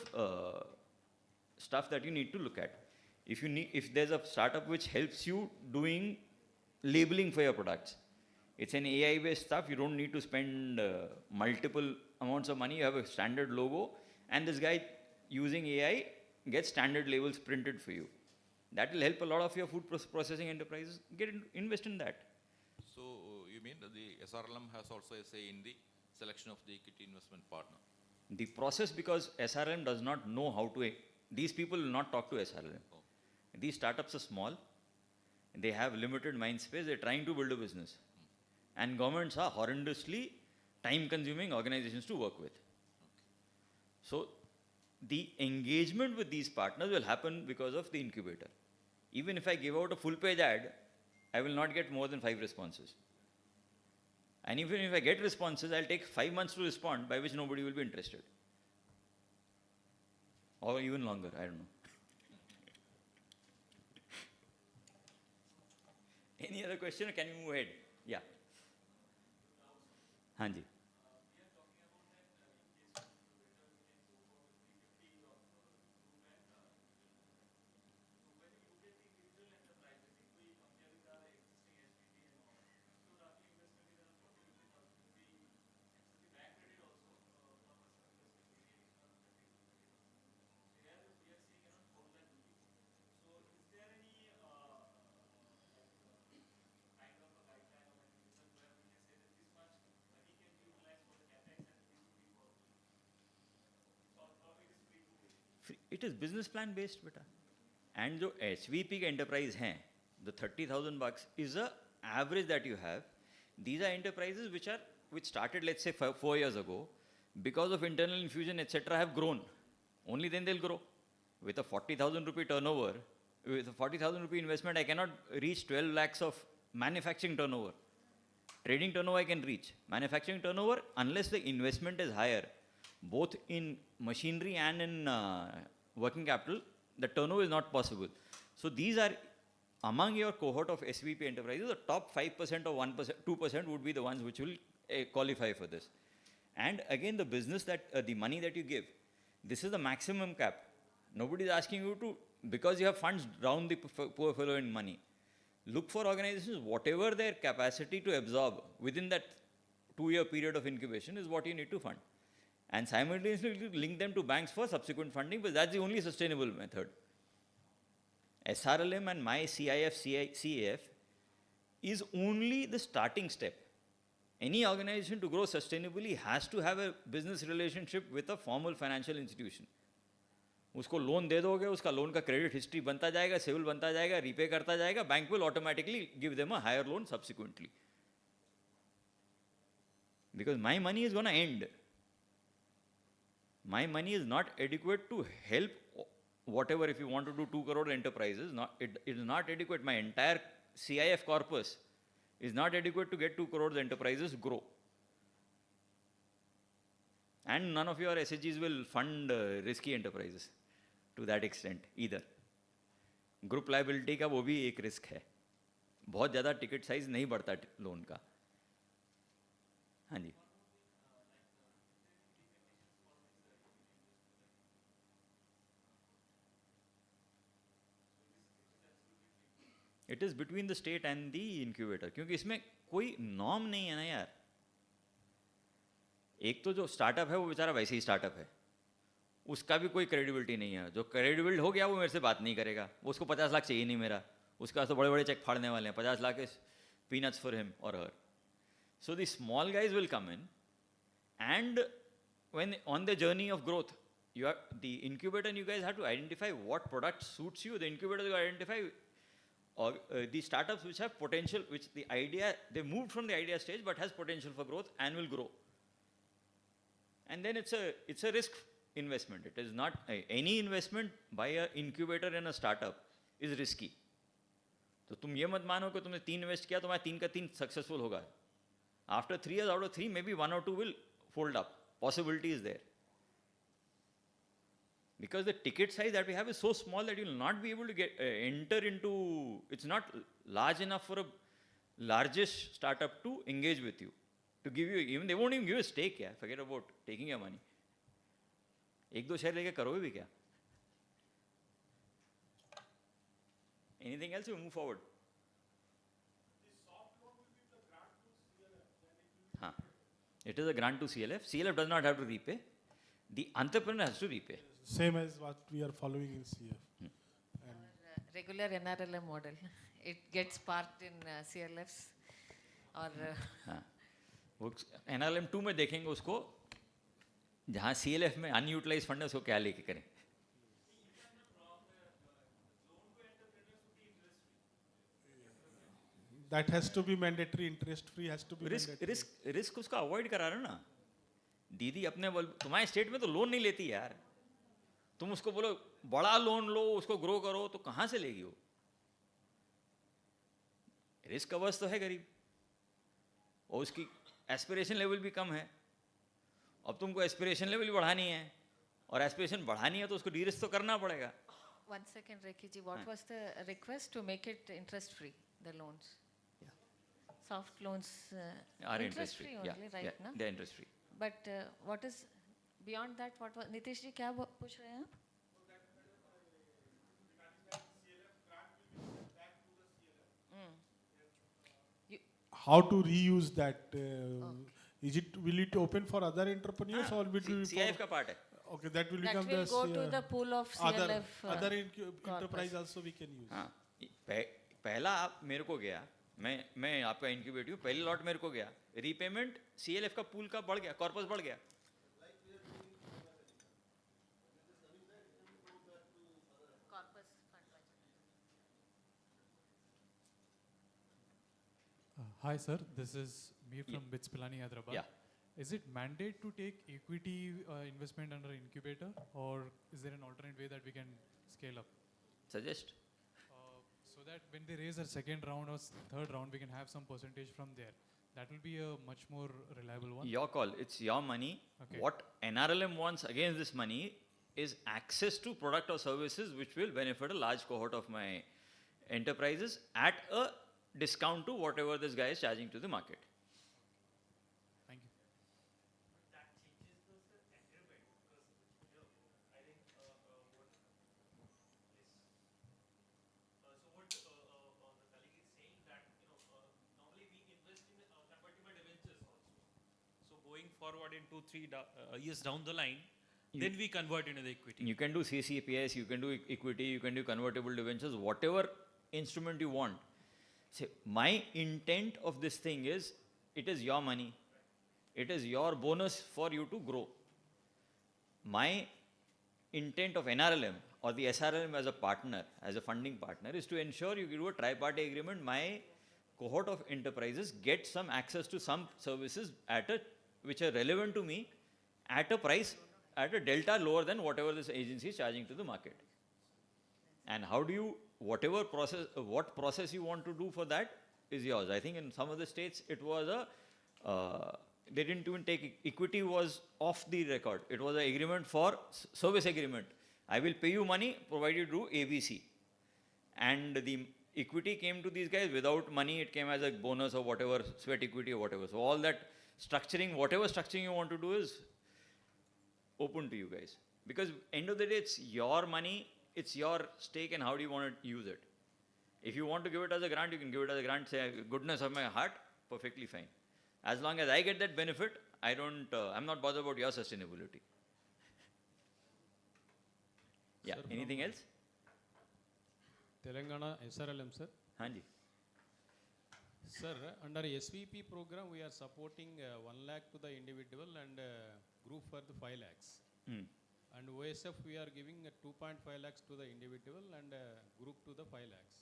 Speaker 3: stuff that you need to look at. If there's a startup which helps you doing labeling for your products, it's an AI-based stuff. You don't need to spend multiple amounts of money. You have a standard logo, and this guy using AI gets standard labels printed for you. That will help a lot of your food processing enterprises invest in that.
Speaker 6: So you mean that the SRLM has also a say in the selection of the equity investment partner?
Speaker 3: The process, because SRLM does not know how to, these people will not talk to SRLM.
Speaker 6: Oh.
Speaker 3: These startups are small, they have limited mind space, they're trying to build a business. And governments are horrendously time-consuming organizations to work with. So the engagement with these partners will happen because of the incubator. Even if I give out a full-page ad, I will not get more than 5 responses. And even if I get responses, I'll take 5 months to respond, by which nobody will be interested. Or even longer, I don't know. Any other question, or can you move ahead? Yeah. Hanji. It is business plan based, beta. And जो SVP का enterprise हैं, the $30,000 is a average that you have. These are enterprises which started, let's say, 4 years ago, because of internal infusion, etc., have grown. Only then they'll grow. With a 40,000 rupee turnover, with a 40,000 rupee investment, I cannot reach 12 lakhs of manufacturing turnover. Trading turnover I can reach. Manufacturing turnover, unless the investment is higher, both in machinery and in working capital, the turnover is not possible. So these are among your cohort of SVP enterprises, the top 5% or 1%, 2% would be the ones which will qualify for this. And again, the business that, the money that you give, this is the maximum cap. Nobody is asking you to, because you have funds, drown the poor fellow in money. Look for organizations, whatever their capacity to absorb within that 2-year period of incubation is what you need to fund. And simultaneously link them to banks for subsequent funding, but that's the only sustainable method. SRLM and my CIF is only the starting step. Any organization to grow sustainably has to have a business relationship with a formal financial institution. उसको loan दे दोगे, उसका loan का credit history बनता जाएगा, civil बनता जाएगा, repay करता जाएगा, bank will automatically give them a higher loan subsequently. Because my money is going to end. My money is not adequate to help whatever, if you want to do 2 crore enterprises, it is not adequate. My entire CIF corpus is not adequate to get 2 crore enterprises grow. And none of your SHGs will fund risky enterprises to that extent either. Group liability का वो भी एक risk है. बहुत ज़्यादा ticket size नहीं बढ़ता loan का. हाँ जी. It is between the state and the incubator. क्योंकि इसमें कोई norm नहीं है ना यार. एक तो जो स्टार्टअप है वो बेचारा वैसे ही स्टार्टअप है, उसका भी कोई क्रेडिबिलिटी नहीं है. जो क्रेडिबल हो गया वो मेरे से बात नहीं करेगा, वो उसको 50 लाख चाहिए नहीं मेरा, उसका तो बड़े बड़े चेक फाड़ने वाले हैं, 50 lakh is peanuts for him or her. So the small guys will come in, and when on the journey of growth, you have the incubator and you guys have to identify what product suits you. The incubator will identify or the startups which have potential, which the idea, they moved from the idea stage but has potential for growth and will grow. And then it's a risk investment. It is not any investment by an incubator in a startup is risky. तो तुम ये मत मानो कि तुमने 3 invest किया, तुम्हारा 3 का 3 सक्सेसफुल होगा. After 3 years, out of 3, maybe 1 or 2 will fold up. Possibility is there. Because the ticket size that we have is so small that you will not be able to get enter into. It's not large enough for a largest startup to engage with you. To give you, even they won't even give you a stake. Yeah, forget about taking your money. 1-2 share लेके करोगे भी क्या? Anything else? We move forward. हाँ, it is a grant to CLF. CLF does not have to repay. The entrepreneur has to repay.
Speaker 7: Same as what we are following in CF.
Speaker 1: Regular NRLM model. It gets parked in CLFs or.
Speaker 3: हाँ, वो NRLM 2 में देखेंगे उसको, जहाँ CLF में unutilise fund है उसको क्या लेके करें.
Speaker 7: That has to be mandatory, interest free has to be mandatory.
Speaker 3: Risk उसका अवॉइड करा रहा ना. दीदी अपने तुम्हारे स्टेट में तो लोन नहीं लेती यार. तुम उसको बोलो बड़ा लोन लो, उसको ग्रो करो, तो कहाँ से लेगी वो? रिस्क अवर्स तो है गरीब, और उसकी एस्पिरेशन लेवल भी कम है. अब तुमको एस्पिरेशन लेवल बढ़ानी है और एस्पिरेशन बढ़ानी है तो उसको डी-रिस्क तो करना पड़ेगा.
Speaker 1: 1 second, Rekhi ji. What was the request to make it interest free, the loans? Soft loans
Speaker 3: Are interest free.
Speaker 1: only,
Speaker 3: Yeah,
Speaker 1: right?
Speaker 3: yeah,
Speaker 1: Na?
Speaker 3: they're interest free.
Speaker 1: But what is beyond that? What was Nitish ji? क्या पूछ रहे हैं आप?
Speaker 7: How to reuse that? Will it open for other entrepreneurs or will it be
Speaker 3: CIF
Speaker 7: for,
Speaker 3: का part है.
Speaker 7: okay, that will
Speaker 1: That
Speaker 7: become
Speaker 1: will
Speaker 7: the
Speaker 1: go to the pool of
Speaker 7: other
Speaker 1: CLF.
Speaker 7: other
Speaker 1: corpus.
Speaker 7: enterprise also we can use.
Speaker 3: हाँ, पहला आप मेरे को गया, मैं आपका इंक्यूबेटिव, पहले लॉट मेरे को गया, रीपेमेंट CLF का पूल का बढ़ गया, कॉर्पस बढ़ गया.
Speaker 1: Corpus fund budget.
Speaker 8: Hi sir, this is me from BITS Pilani, Hyderabad.
Speaker 3: Yeah.
Speaker 8: Is it mandate to take equity investment under incubator, or is there an alternate way that we can scale up?
Speaker 3: Suggest.
Speaker 8: So that when they raise a second round or third round, we can have some percentage from there. That will be a much more reliable one.
Speaker 3: Your call. It's your money.
Speaker 8: Okay.
Speaker 3: What NRLM wants against this money is access to product or services which will benefit a large cohort of my enterprises at a discount to whatever this guy is charging to the market.
Speaker 8: Thank you.
Speaker 5: That changes the agreement because, you know, I think what yes. So what the colleague is saying that, you know, normally we invest in convertible debentures also. So going forward in 2-3 years down the line, then we convert into the equity.
Speaker 3: You can do CCPS, you can do equity, you can do convertible debentures, whatever instrument you want. See, my intent of this thing is, it is your money. It is your bonus for you to grow. My intent of NRLM or the SRLM as a partner, as a funding partner, is to ensure you do a tri-party agreement. My cohort of enterprises get some access to some services which are relevant to me at a price, at a delta lower than whatever this agency is charging to the market. And how do you, what process you want to do for that is yours. I think in some of the states it was they didn't even take equity, was off the record. It was an agreement for service agreement. I will pay you money provided you do ABC. And the equity came to these guys without money, it came as a bonus or whatever, sweat equity or whatever. So all that structuring, whatever structuring you want to do is open to you guys. Because end of the day, it's your money, it's your stake, and how do you want to use it. If you want to give it as a grant, you can give it as a grant, say, goodness of my heart, perfectly fine. As long as I get that benefit, I'm not bothered about your sustainability. Yeah,
Speaker 9: Sir,
Speaker 3: anything else?
Speaker 9: Telangana SRLM, sir.
Speaker 3: Hanji.
Speaker 9: Sir, under SVP program, we are supporting 1 lakh to the individual and group for the 5 lakhs. And OSF, we are giving 2.5 lakhs to the individual and group to the 5 lakhs.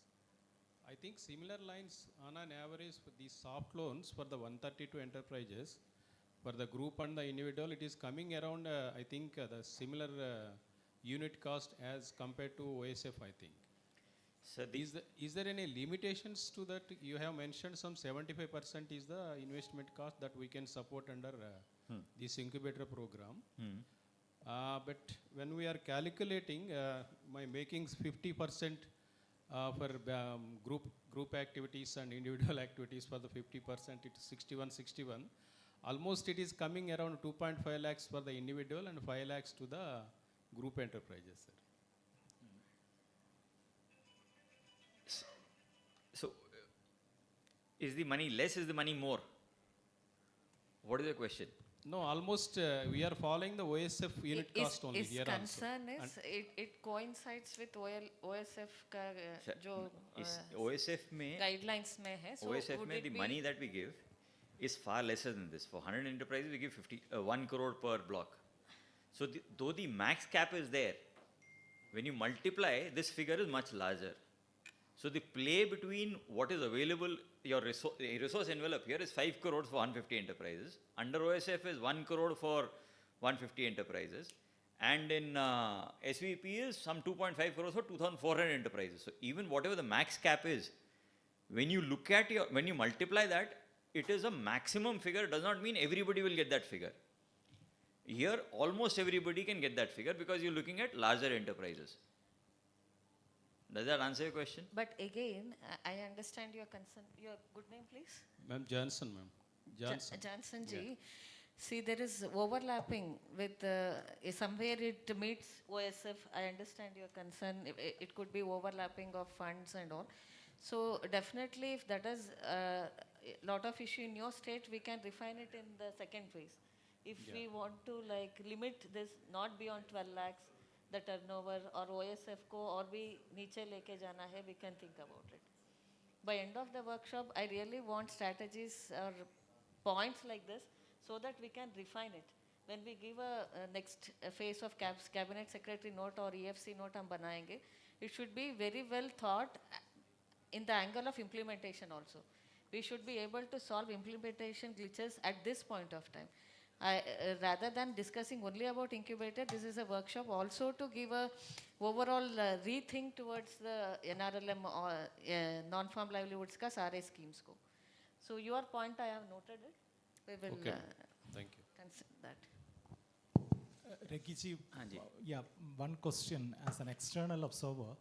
Speaker 9: I think similar lines on an average for these soft loans for the 132 enterprises, for the group and the individual, it is coming around, I think, the similar unit cost as compared to OSF, I think.
Speaker 3: So
Speaker 9: Is there any limitations to that? You have mentioned some 75% is the investment cost that we can support under this incubator program. But when we are calculating, my makings 50% for group activities and individual activities for the 50%, it is 61. Almost it is coming around 2.5 lakhs for the individual and 5 lakhs to the group enterprises, sir.
Speaker 3: So, is the money less, is the money more? What is the question?
Speaker 9: No, almost we are following the OSF unit cost only
Speaker 1: His
Speaker 9: here
Speaker 1: concern
Speaker 9: also.
Speaker 1: is it coincides with OSF का जो
Speaker 3: OSF में,
Speaker 1: guidelines में है. So
Speaker 3: OSF
Speaker 1: would
Speaker 3: में
Speaker 1: it
Speaker 3: the
Speaker 1: be
Speaker 3: money that we give is far lesser than this. For 100 enterprises, we give 1 crore per block. So though the max cap is there, when you multiply, this figure is much larger. So the play between what is available, your resource envelope here is 5 crores for 150 enterprises. Under OSF is 1 crore for 150 enterprises. And in SVP is some 2.5 crores for 2,400 enterprises. So even whatever the max cap is, when you look at when you multiply that, it is a maximum figure does not mean everybody will get that figure. Here, almost everybody can get that figure because you're looking at larger enterprises. Does that answer your question?
Speaker 1: But again, I understand your concern. Your good name, please?
Speaker 9: Ma'am, Johnson, ma'am. Johnson.
Speaker 1: Johnson ji. See, there is overlapping with somewhere it meets OSF. I understand your concern. It could be overlapping of funds and all. So definitely, if that is a lot of issue in your state, we can refine it in the second phase. If we want to like limit this not beyond 12 lakhs, the turnover or OSF को और भी नीचे लेके जाना है, we can think about it. By end of the workshop, I really want strategies or points like this so that we can refine it. When we give a next phase of cabinet secretary note or EFC note हम बनाएंगे, it should be very well thought in the angle of implementation also. We should be able to solve implementation glitches at this point of time. Rather than discussing only about incubator, this is a workshop also to give a overall rethink towards the NRLM or non-farm livelihoods ka सारे schemes को. So your point I have noted it. We will
Speaker 9: Okay. Thank you.
Speaker 1: consider that.
Speaker 10: Rekiji,
Speaker 3: Hanji.
Speaker 10: yeah, one question as an external observer.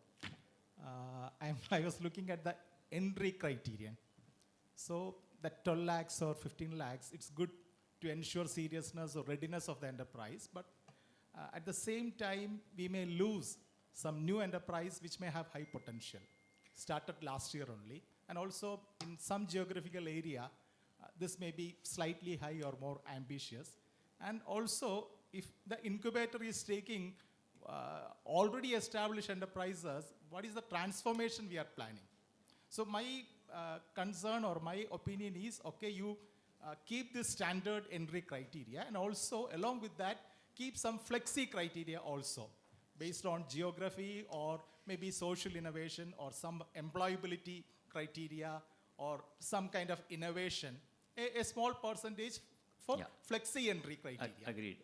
Speaker 10: I was looking at the entry criterion. So that 12 lakhs or 15 lakhs, it's good to ensure seriousness or readiness of the enterprise, but at the same time, we may lose some new enterprise which may have high potential, started last year only, and also in some geographical area, this may be slightly high or more ambitious. And also, if the incubator is taking already established enterprises, what is the transformation we are planning? So my concern or my opinion is, okay, you keep this standard entry criteria, and also along with that, keep some flexi criteria also, based on geography or maybe social innovation or some employability criteria or some kind of innovation, a small percentage for flexi entry criteria.
Speaker 3: Agreed.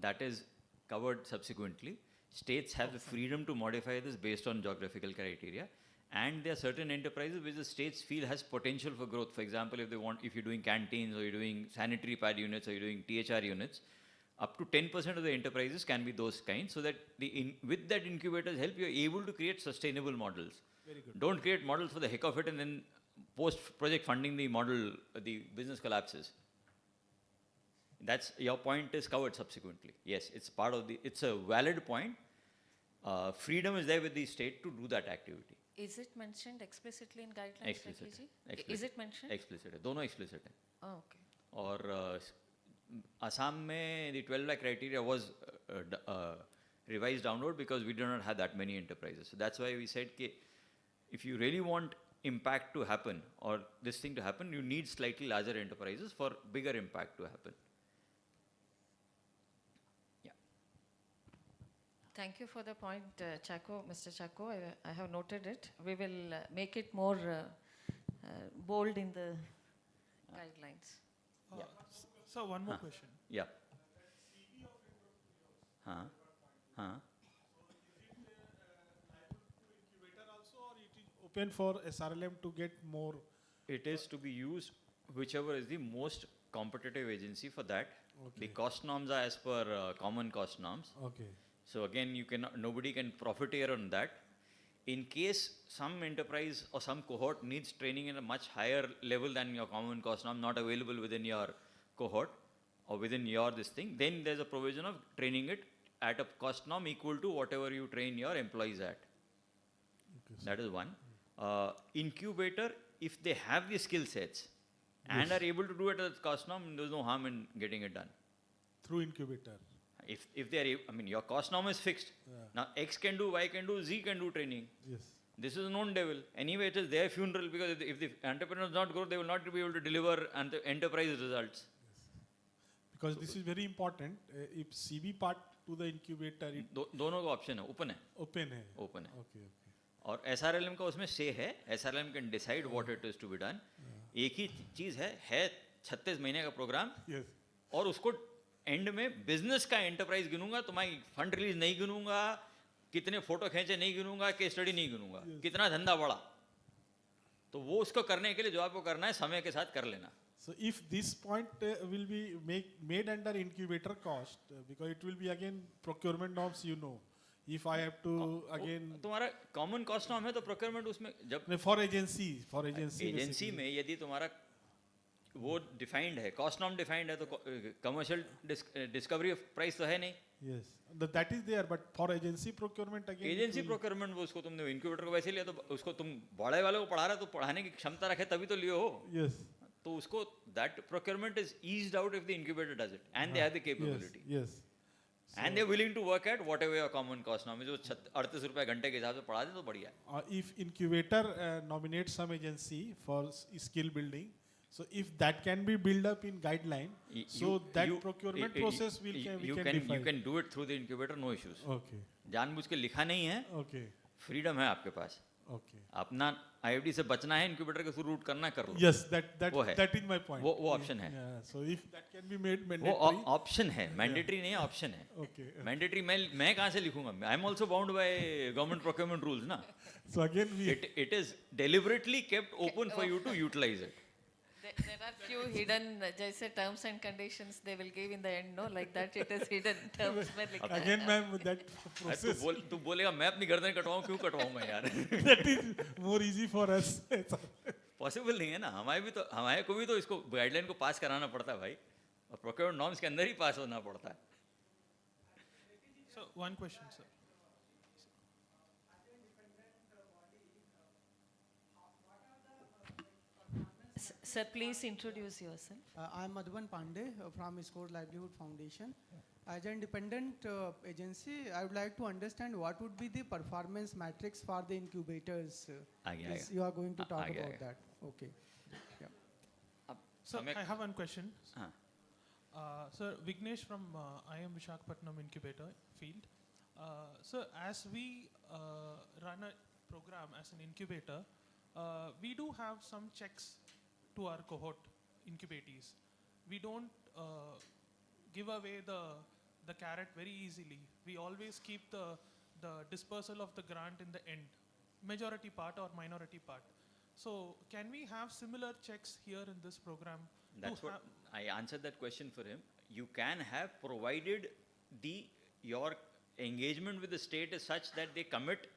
Speaker 3: That is covered subsequently. States have the freedom to modify this based on geographical criteria. And there are certain enterprises which the states feel has potential for growth. For example, if you're doing canteens or you're doing sanitary pad units or you're doing THR units, up to 10% of the enterprises can be those kinds, so that with that incubator's help, you're able to create sustainable models.
Speaker 10: Very good.
Speaker 3: Don't create models for the heck of it and then post-project funding the model, the business collapses. That's, your point is covered subsequently. Yes, it's part of it's a valid point. Freedom is there with the state to do that activity.
Speaker 1: Is it mentioned explicitly in guidelines?
Speaker 3: Explicit.
Speaker 1: Rekhi ji?
Speaker 3: Explicit.
Speaker 1: Is it mentioned?
Speaker 3: Explicit है, दोनों explicit है.
Speaker 1: Oh, okay.
Speaker 3: और Assam में the 12 lakh criteria was revised downward because we do not have that many enterprises. So that's why we said that if you really want impact to happen or this thing to happen, you need slightly larger enterprises for bigger impact to happen.
Speaker 1: Thank you for the point, Mr. Chacko. I have noted it. We will make it more bold in the guidelines.
Speaker 7: So one more question.
Speaker 3: Yeah.
Speaker 7: Incubator also, or it is open for SRLM to get more?
Speaker 3: It is to be used whichever is the most competitive agency for that.
Speaker 7: Okay.
Speaker 3: The cost norms are as per common cost norms.
Speaker 7: Okay.
Speaker 3: So again, nobody can profiteer on that. In case some enterprise or some cohort needs training in a much higher level than your common cost norm, not available within your cohort or within your this thing, then there's a provision of training it at a cost norm equal to whatever you train your employees at.
Speaker 7: Okay,
Speaker 3: That is one. Incubator, if they have the skill sets and are able to do it at cost norm, there's no harm in getting it done.
Speaker 7: through incubator.
Speaker 3: If they are, your cost norm is fixed.
Speaker 7: Yeah.
Speaker 3: Now X can do, Y can do, Z can do training.
Speaker 7: Yes.
Speaker 3: This is a known devil. Anyway, it is their funeral, because if the entrepreneurs not grow, they will not be able to deliver enterprise results.
Speaker 7: Because this is very important. If CV part to the incubator, it
Speaker 3: दोनों का option है, open है.
Speaker 7: open है.
Speaker 3: Open है.
Speaker 7: Okay, okay.
Speaker 3: और SRLM का उसमें say है. SRLM can decide what it is to be done. एक ही चीज है 36 महीने का प्रोग्राम.
Speaker 7: Yes.
Speaker 3: और उसको एंड में बिजनेस का एंटरप्राइज गिनूंगा, तुम्हारी फंड रिलीज नहीं गिनूंगा, कितने फोटो खींचे नहीं गिनूंगा, केस स्टडी नहीं गिनूंगा, कितना धंधा बढ़ा. तो वो उसको करने के लिए जो आपको करना है समय के साथ कर लेना.
Speaker 7: So if this point will be made under incubator cost, because it will be again procurement norms, you know. If I have to again
Speaker 3: तुम्हारा कॉमन कॉस्ट नॉर्म है तो प्रोक्योरमेंट उसमें जब
Speaker 7: for agency
Speaker 3: एजेंसी
Speaker 7: basically.
Speaker 3: में यदि तुम्हारा वो defined है, कॉस्ट नॉर्म डिफाइंड है, तो कमर्शियल डिस्कवरी ऑफ प्राइस तो है नहीं.
Speaker 7: Yes, that is there, but for agency procurement again.
Speaker 3: Agency procurement वो उसको तुमने इंक्यूबेटर को वैसे लिया तो उसको तुम बड़े वाले को पढ़ा रहे हो तो पढ़ाने की क्षमता रखे तभी तो लियो हो.
Speaker 7: Yes.
Speaker 3: तो उसको that procurement is eased out if the incubator does it and they have the capability
Speaker 7: Yes.
Speaker 3: And they are willing to work at whatever your common cost norm है. जो 38 रुपए घंटे के हिसाब से पढ़ा दे तो बढ़िया है.
Speaker 7: If incubator nominates some agency for skill building, so if that can be built up in guideline, so that procurement process we can define.
Speaker 3: You can do it through the incubator, no issues.
Speaker 7: Okay.
Speaker 3: जानबूझ के लिखा नहीं है.
Speaker 7: Okay.
Speaker 3: Freedom है आपके पास.
Speaker 7: Okay.
Speaker 3: अपना IFD से बचना है, इंक्यूबेटर के थ्रू रूट करना कर लो.
Speaker 7: Yes, that
Speaker 3: वो है.
Speaker 7: that is my point.
Speaker 3: वो ऑप्शन है.
Speaker 7: Yeah, so if that can be made
Speaker 3: वो
Speaker 7: mandatory.
Speaker 3: ऑप्शन है, मैंडेटरी नहीं है, ऑप्शन है.
Speaker 7: Okay.
Speaker 3: मैंडेटरी मैं कहाँ से लिखूंगा? I am also bound by government procurement rules ना.
Speaker 7: So again we.
Speaker 3: It is deliberately kept open for you to utilize it.
Speaker 1: There are few hidden, जैसे terms and conditions they will give in the end, no? Like that it is hidden terms में लिखा है.
Speaker 7: Again, ma'am, that process.
Speaker 3: तू बोलेगा मैं अपनी गर्दन कटवाऊं, क्यों कटवाऊंगा यार?
Speaker 7: That is more easy for us.
Speaker 3: Possible नहीं है ना. हमारे को भी तो इसको गाइडलाइन को पास कराना पड़ता है भाई, और प्रोक्योरमेंट नॉर्म्स के अंदर ही पास होना पड़ता है.
Speaker 11: So one question, sir.
Speaker 1: Sir, please introduce yourself.
Speaker 12: I am Madhuban Pandey from Score Livelihood Foundation. As an independent agency, I would like to understand what would be the performance metrics for the incubators. Yes, you are going to talk about that. Okay. Yeah.
Speaker 11: So I have one question.
Speaker 3: हाँ.
Speaker 11: Sir, Vignesh from IIM Visakhapatnam Incubator field. So as we run a program as an incubator, we do have some checks to our cohort incubatees. We don't give away the carrot very easily. We always keep the dispersal of the grant in the end, majority part or minority part. So can we have similar checks here in this program?
Speaker 3: That's what I answered that question for him. You can have, provided your engagement with the state is such that they commit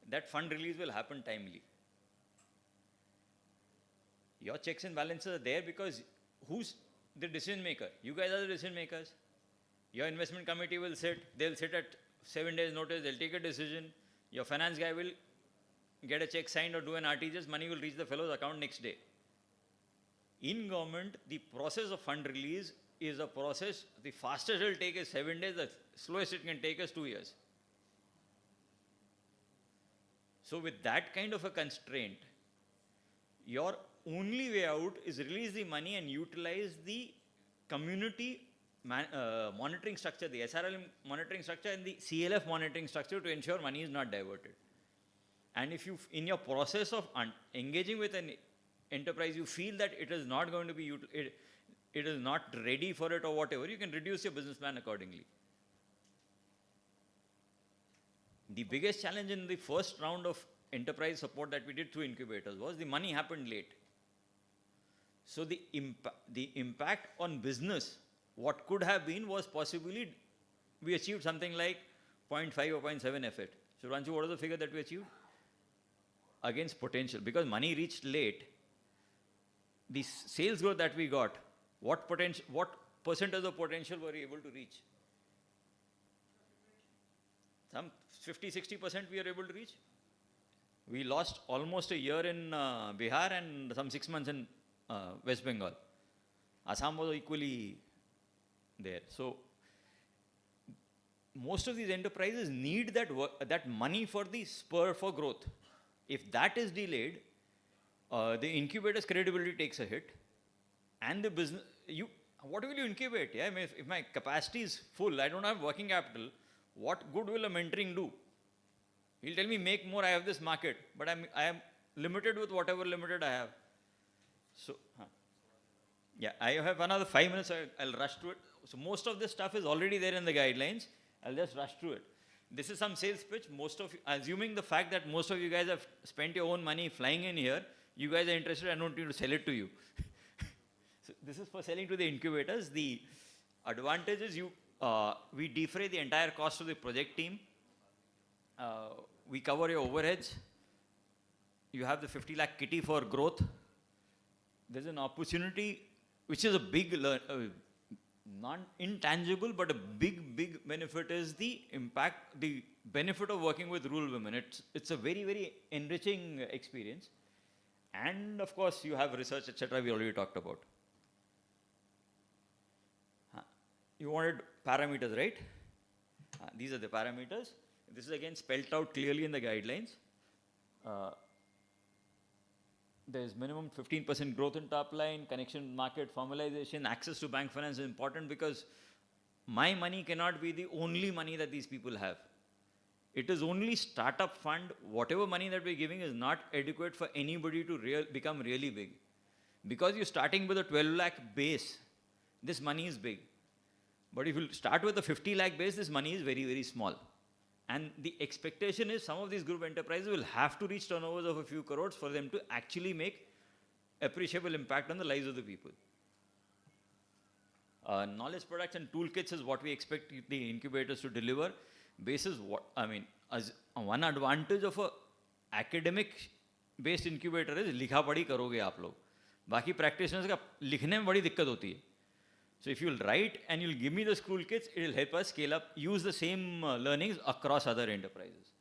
Speaker 3: that fund release will happen timely. Your checks and balances are there because who's the decision maker? You guys are the decision makers. Your investment committee will they'll sit at 7 days notice, they'll take a decision. Your finance guy will get a check signed or do an RTGS, money will reach the fellow's account next day. In government, the process of fund release is a process, the fastest it will take is 7 days, the slowest it can take is 2 years. So with that kind of a constraint, your only way out is release the money and utilize the community monitoring structure, the SRL monitoring structure and the CLF monitoring structure to ensure money is not diverted. And if you, in your process of engaging with an enterprise, you feel that it is not going to be, it is not ready for it or whatever, you can reduce your business plan accordingly. The biggest challenge in the first round of enterprise support that we did through incubators was the money happened late. So the impact on business, what could have been was possibly, we achieved something like 0.5 or 0.7 effort. So Ranju, what was the figure that we achieved? Against potential, because money reached late, the sales growth that we got, what percentage of potential were we able to reach? Some 50-60% we are able to reach. We lost almost a year in Bihar and some 6 months in West Bengal. Assam was equally there. So most of these enterprises need that money for the spur for growth. If that is delayed, the incubator's credibility takes a hit, and the business, what will you incubate? Yeah? I mean, if my capacity is full, I don't have working capital, what good will a mentoring do? He'll tell me, make more, I have this market, but I am limited with whatever limited I have. So, yeah, I have another 5 minutes, I'll rush through it. So most of this stuff is already there in the guidelines. I'll just rush through it. This is some sales pitch. Most of you, assuming the fact that most of you guys have spent your own money flying in here, you guys are interested, I don't need to sell it to you. this is for selling to the incubators. The advantage is we defray the entire cost of the project team. We cover your overheads. You have the 50 lakh kitty for growth. There's an opportunity which is a big, not intangible, but a big benefit is the impact, the benefit of working with rural women. It's a very enriching experience. And of course, you have research, etc. we already talked about. You wanted parameters, right? These are the parameters. This is again spelled out clearly in the guidelines. There's minimum 15% growth in top line, connection market, formalization, access to bank finance is important because my money cannot be the only money that these people have. It is only startup fund. Whatever money that we're giving is not adequate for anybody to become really big. Because you're starting with a 12 lakh base, this money is big. But if you start with a 50 lakh base, this money is very small. And the expectation is some of these group enterprises will have to reach turnovers of a few crores for them to actually make appreciable impact on the lives of the people. Knowledge products and toolkits is what we expect the incubators to deliver. Basis what, I mean, as one advantage of a academic based incubator is लिखा पढ़ी करोगे आप लोग. बाकी practitioners का लिखने में बड़ी दिक्कत होती है. So if you'll write and you'll give me the school kits, it will help us scale up, use the same learnings across other enterprises.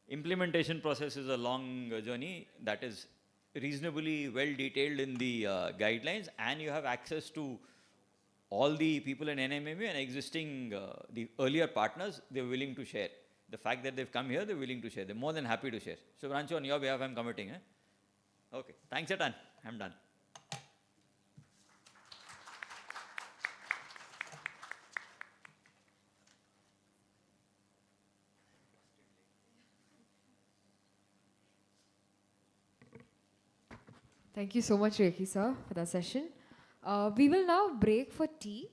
Speaker 3: Implementation process is a long journey that is reasonably well detailed in the guidelines, and you have access to all the people in NMMU and existing, the earlier partners, they're willing to share. The fact that they've come here, they're willing to share. They're more than happy to share. So Rancho, on your behalf, I'm committing. Okay, thanks a ton. I'm done.
Speaker 2: Thank you so much, Rekhi sir, for that session. We will now break for tea.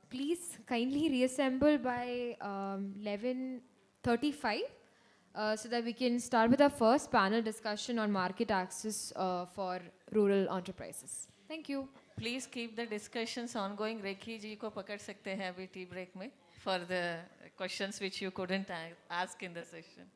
Speaker 2: Please kindly reassemble by 11:35 so that we can start with our first panel discussion on market access for rural enterprises. Thank you.
Speaker 1: Please keep the discussions ongoing. Rekhi ji ko pakad sakte hain abhi tea break mein for the questions which you couldn't ask in the session.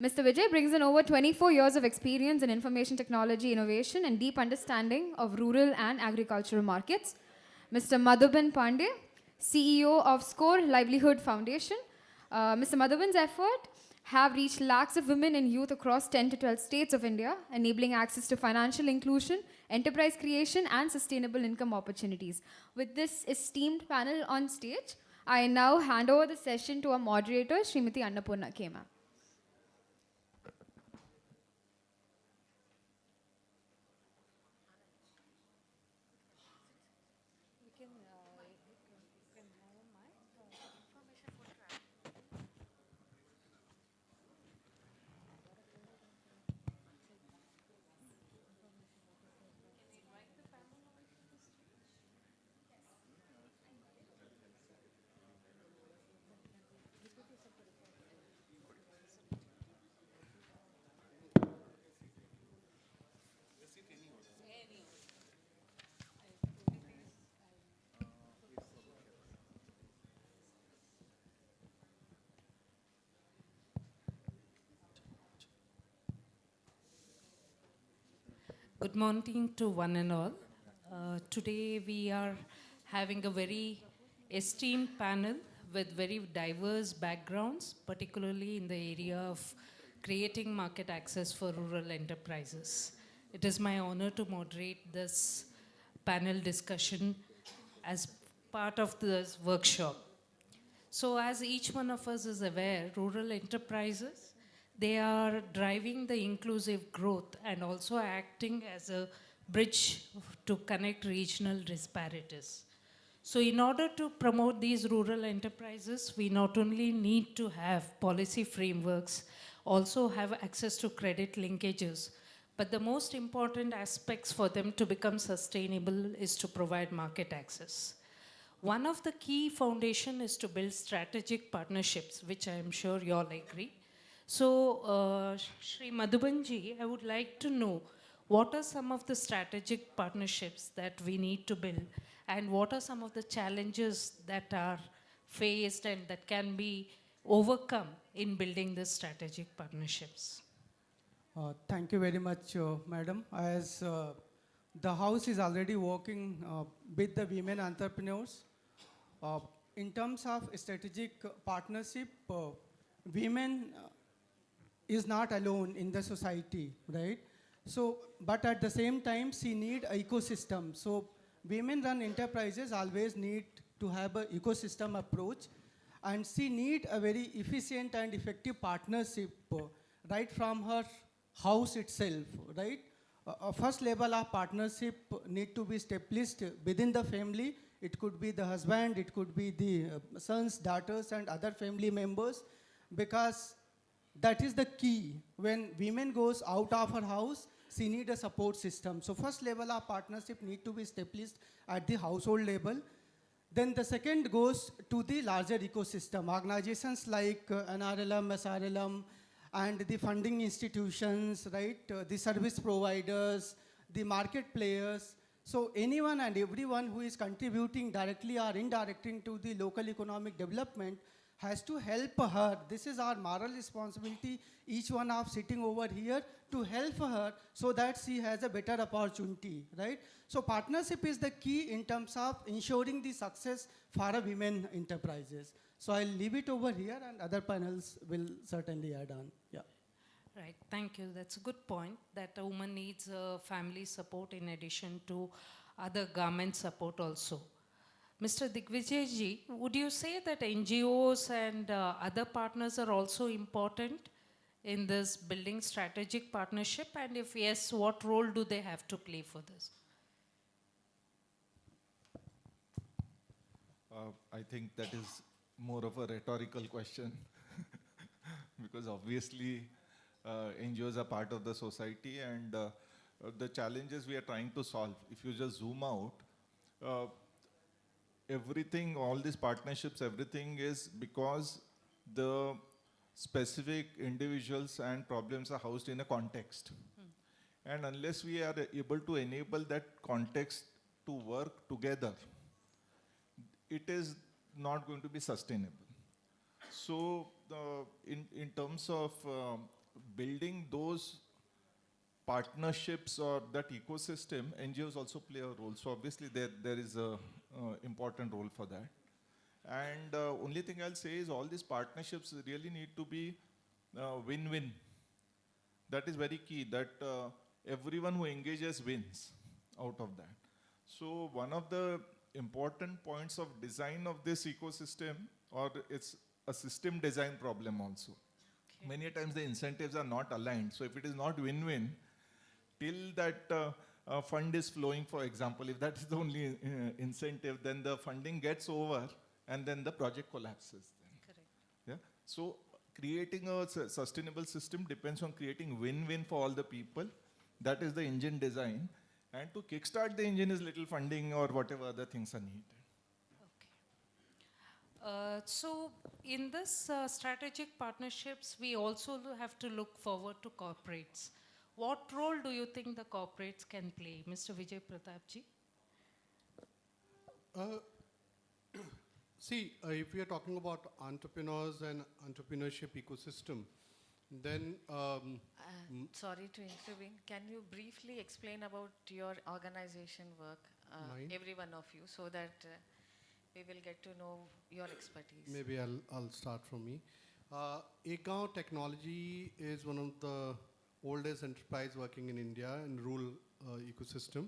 Speaker 2: Mr. Vijay brings in over 24 years of experience in information technology innovation and deep understanding of rural and agricultural markets. Mr. Madhuban Pandey, CEO of SCORE Livelihood Foundation. Mr. Madhuban's effort have reached lakhs of women and youth across 10 to 12 states of India, enabling access to financial inclusion, enterprise creation, and sustainable income opportunities. With this esteemed panel on stage, I now hand over the session to our moderator, Srimati Annapurna K. Ma'am.
Speaker 13: Good morning to one and all. Today we are having a very esteemed panel with very diverse backgrounds, particularly in the area of creating market access for rural enterprises. It is my honor to moderate this panel discussion as part of this workshop. So as each one of us is aware, rural enterprises, they are driving the inclusive growth and also acting as a bridge to connect regional disparities. So in order to promote these rural enterprises, we not only need to have policy frameworks, also have access to credit linkages, but the most important aspects for them to become sustainable is to provide market access. One of the key foundation is to build strategic partnerships, which I am sure you all agree. So, Shri Madhubanji, I would like to know what are some of the strategic partnerships that we need to build, and what are some of the challenges that are faced and that can be overcome in building the strategic partnerships?
Speaker 12: Thank you very much, madam. As the house is already working with the women entrepreneurs, in terms of strategic partnership, women is not alone in the society, right? So, but at the same time, she need an ecosystem. So, women-run enterprises always need to have an ecosystem approach, and she need a very efficient and effective partnership right from her house itself, right? A first level of partnership need to be established within the family. It could be the husband, it could be the sons, daughters, and other family members, because that is the key. When women goes out of her house, she need a support system. So first level of partnership need to be established at the household level. Then the second goes to the larger ecosystem. Organizations like NRLM, SRLM, and the funding institutions, right? The service providers, the market players. So anyone and everyone who is contributing directly or indirectly to the local economic development has to help her. This is our moral responsibility, each one of sitting over here, to help her so that she has a better opportunity, right? So partnership is the key in terms of ensuring the success for a women enterprises. So I'll leave it over here, and other panels will certainly add on. Yeah.
Speaker 13: Right, thank you. That's a good point, that a woman needs family support in addition to other government support also. Mr. Digvijayji, would you say that NGOs and other partners are also important in this building strategic partnership? And if yes, what role do they have to play for this?
Speaker 14: I think that is more of a rhetorical question because obviously NGOs are part of the society, and the challenges we are trying to solve, if you just zoom out, everything, all these partnerships, everything is because the specific individuals and problems are housed in a context. And unless we are able to enable that context to work together, it is not going to be sustainable. So in terms of building those partnerships or that ecosystem, NGOs also play a role. So obviously there is a important role for that. And only thing I'll say is all these partnerships really need to be win-win. That is very key, that everyone who engages wins out of that. So one of the important points of design of this ecosystem, or it's a system design problem also. Okay. Many times the incentives are not aligned. So if it is not win-win, till that fund is flowing, for example, if that is the only incentive, then the funding gets over and then the project collapses. Then.
Speaker 13: Correct.
Speaker 14: Yeah? So creating a sustainable system depends on creating win-win for all the people. That is the engine design. And to kickstart the engine is little funding or whatever other things are needed.
Speaker 13: So in this strategic partnerships, we also have to look forward to corporates. What role do you think the corporates can play? Mr. Vijay Pratapji?
Speaker 15: See, if we are talking about entrepreneurs and entrepreneurship ecosystem, then
Speaker 1: sorry to intervene. Can you briefly explain about your organization work, every one of you, so that we will get to know your expertise?
Speaker 15: Maybe I'll start from me. 𝐸𝐴 Technology is one of the oldest enterprise working in India in rural ecosystem.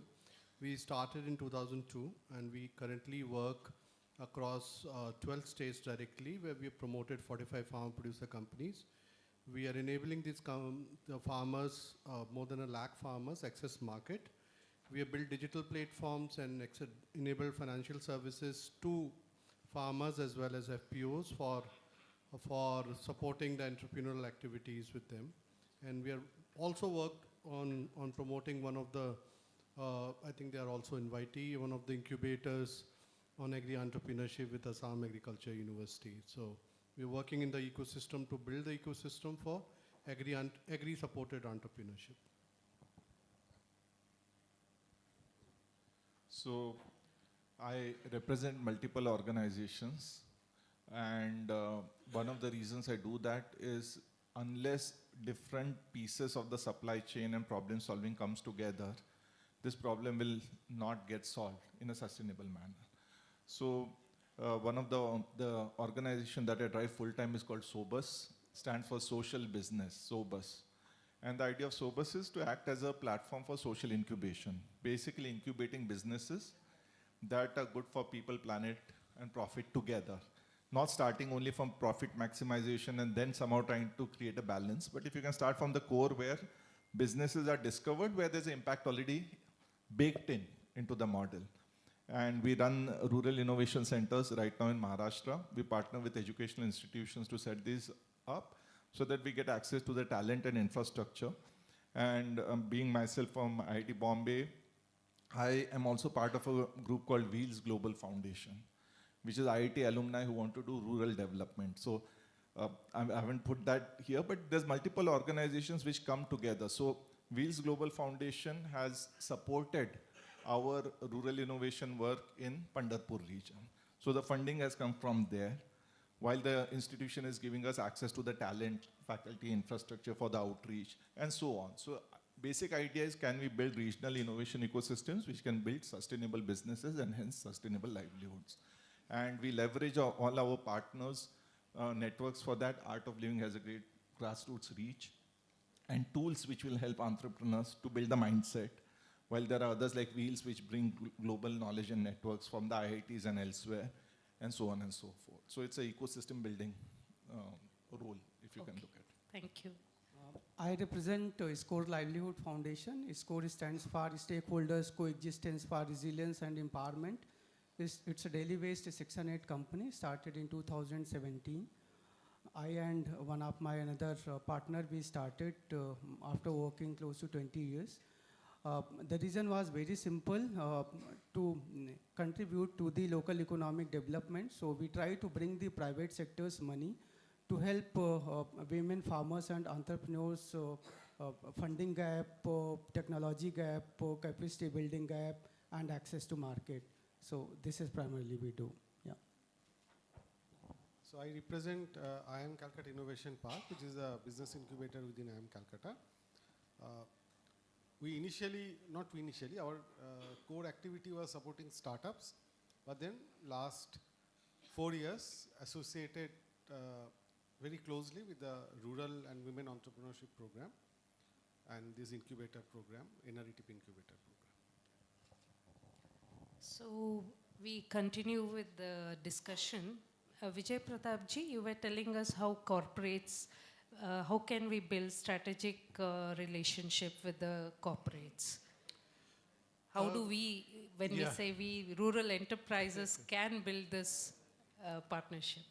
Speaker 15: We started in 2002 and we currently work across 12 states directly, where we have promoted 45 farm producer companies. We are enabling these the farmers, more than 1 lakh farmers, access market. We have built digital platforms and enabled financial services to farmers as well as FPOs for supporting the entrepreneurial activities with them. And we are also worked on promoting one of the, I think they are also invitee, one of the incubators on agri-entrepreneurship with Assam Agriculture University. So we're working in the ecosystem to build the ecosystem for agri-supported entrepreneurship.
Speaker 14: So I represent multiple organizations, and one of the reasons I do that is unless different pieces of the supply chain and problem solving comes together, this problem will not get solved in a sustainable manner. So one of the organization that I drive full-time is called SOBUS, stands for Social Business, SOBUS. And the idea of SOBUS is to act as a platform for social incubation, basically incubating businesses that are good for people, planet, and profit together. Not starting only from profit maximization and then somehow trying to create a balance, but if you can start from the core where businesses are discovered, where there's an impact already baked into the model. And we run rural innovation centers right now in Maharashtra. We partner with educational institutions to set these up so that we get access to the talent and infrastructure. And being myself from IIT Bombay, I am also part of a group called Wheels Global Foundation, which is IIT alumni who want to do rural development. So I haven't put that here, but there's multiple organizations which come together. So Wheels Global Foundation has supported our rural innovation work in Pandharpur region. So the funding has come from there, while the institution is giving us access to the talent, faculty, infrastructure for the outreach, and so on. So basic idea is, can we build regional innovation ecosystems which can build sustainable businesses and hence sustainable livelihoods? And we leverage all our partners' networks for that. Art of Living has a great grassroots reach and tools which will help entrepreneurs to build the mindset, while there are others like Wheels which bring global knowledge and networks from the IITs and elsewhere, and so on and so forth. So it's an ecosystem building role, if you can look at it.
Speaker 13: Thank you.
Speaker 12: I represent 𝐶 Livelihood Foundation. 𝐶 stands for Stakeholders Coexistence for Resilience and Empowerment. It's a Delhi-based Section 8 company, started in 2017. I and one of my another partner, we started after working close to 20 years. The reason was very simple, to contribute to the local economic development. So we try to bring the private sector's money to help women farmers and entrepreneurs, funding gap, technology gap, capacity building gap, and access to market. So this is primarily we do. Yeah.
Speaker 15: So I represent IIM Calcutta Innovation Park, which is a business incubator within IIM Calcutta. Our core activity was supporting startups, but then last 4 years associated very closely with the Rural and Women Entrepreneurship Program and this incubator program, NRETP incubator program.
Speaker 13: So we continue with the discussion. Vijay Pratap ji, you were telling us how corporates, how can we build strategic relationship with the corporates? How do we, when we say we rural enterprises can build this partnership?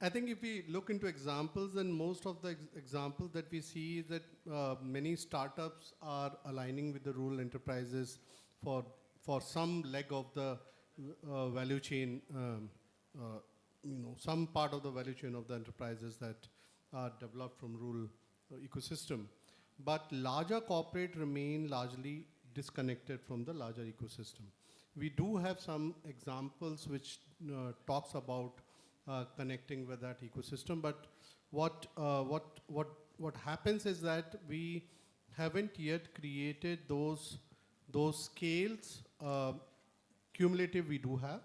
Speaker 15: I think if we look into examples, then most of the examples that we see is that many startups are aligning with the rural enterprises for some leg of the value chain, some part of the value chain of the enterprises that are developed from rural ecosystem. But larger corporate remain largely disconnected from the larger ecosystem. We do have some examples which talks about connecting with that ecosystem, but what happens is that we haven't yet created those scales. Cumulative we do have,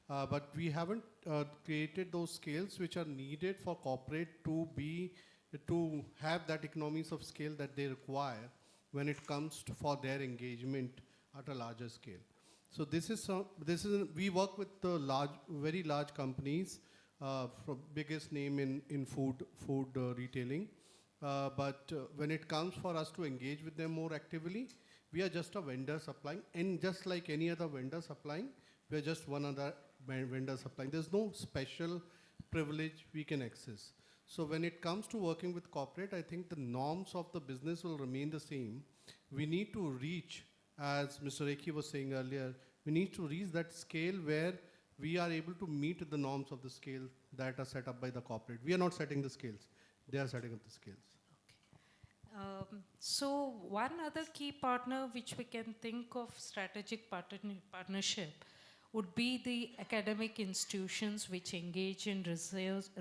Speaker 15: but we haven't created those scales which are needed for corporate to have that economies of scale that they require when it comes for their engagement at a larger scale. So we work with the very large companies, from biggest name in food retailing. But when it comes for us to engage with them more actively, we are just a vendor supplying, and just like any other vendor supplying, we are just one other vendor supplying. There's no special privilege we can access. So when it comes to working with corporate, I think the norms of the business will remain the same. We need to reach, as Mr. Rekhi was saying earlier, we need to reach that scale where we are able to meet the norms of the scale that are set up by the corporate. We are not setting the scales. They are setting up the scales.
Speaker 13: So one other key partner which we can think of strategic partnership would be the academic institutions which engage in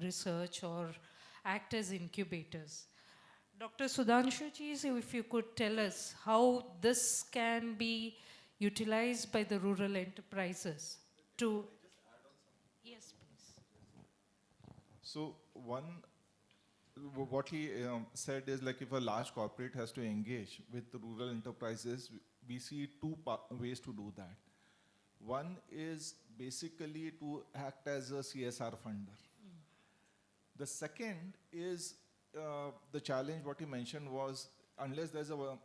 Speaker 13: research or act as incubators. Dr. Sudhanshu ji, if you could tell us how this can be utilized by the rural enterprises to... Yes, please.
Speaker 14: So what he said is, like, if a large corporate has to engage with the rural enterprises, we see two ways to do that. One is basically to act as a CSR funder. The second is the challenge what he mentioned was, unless there's a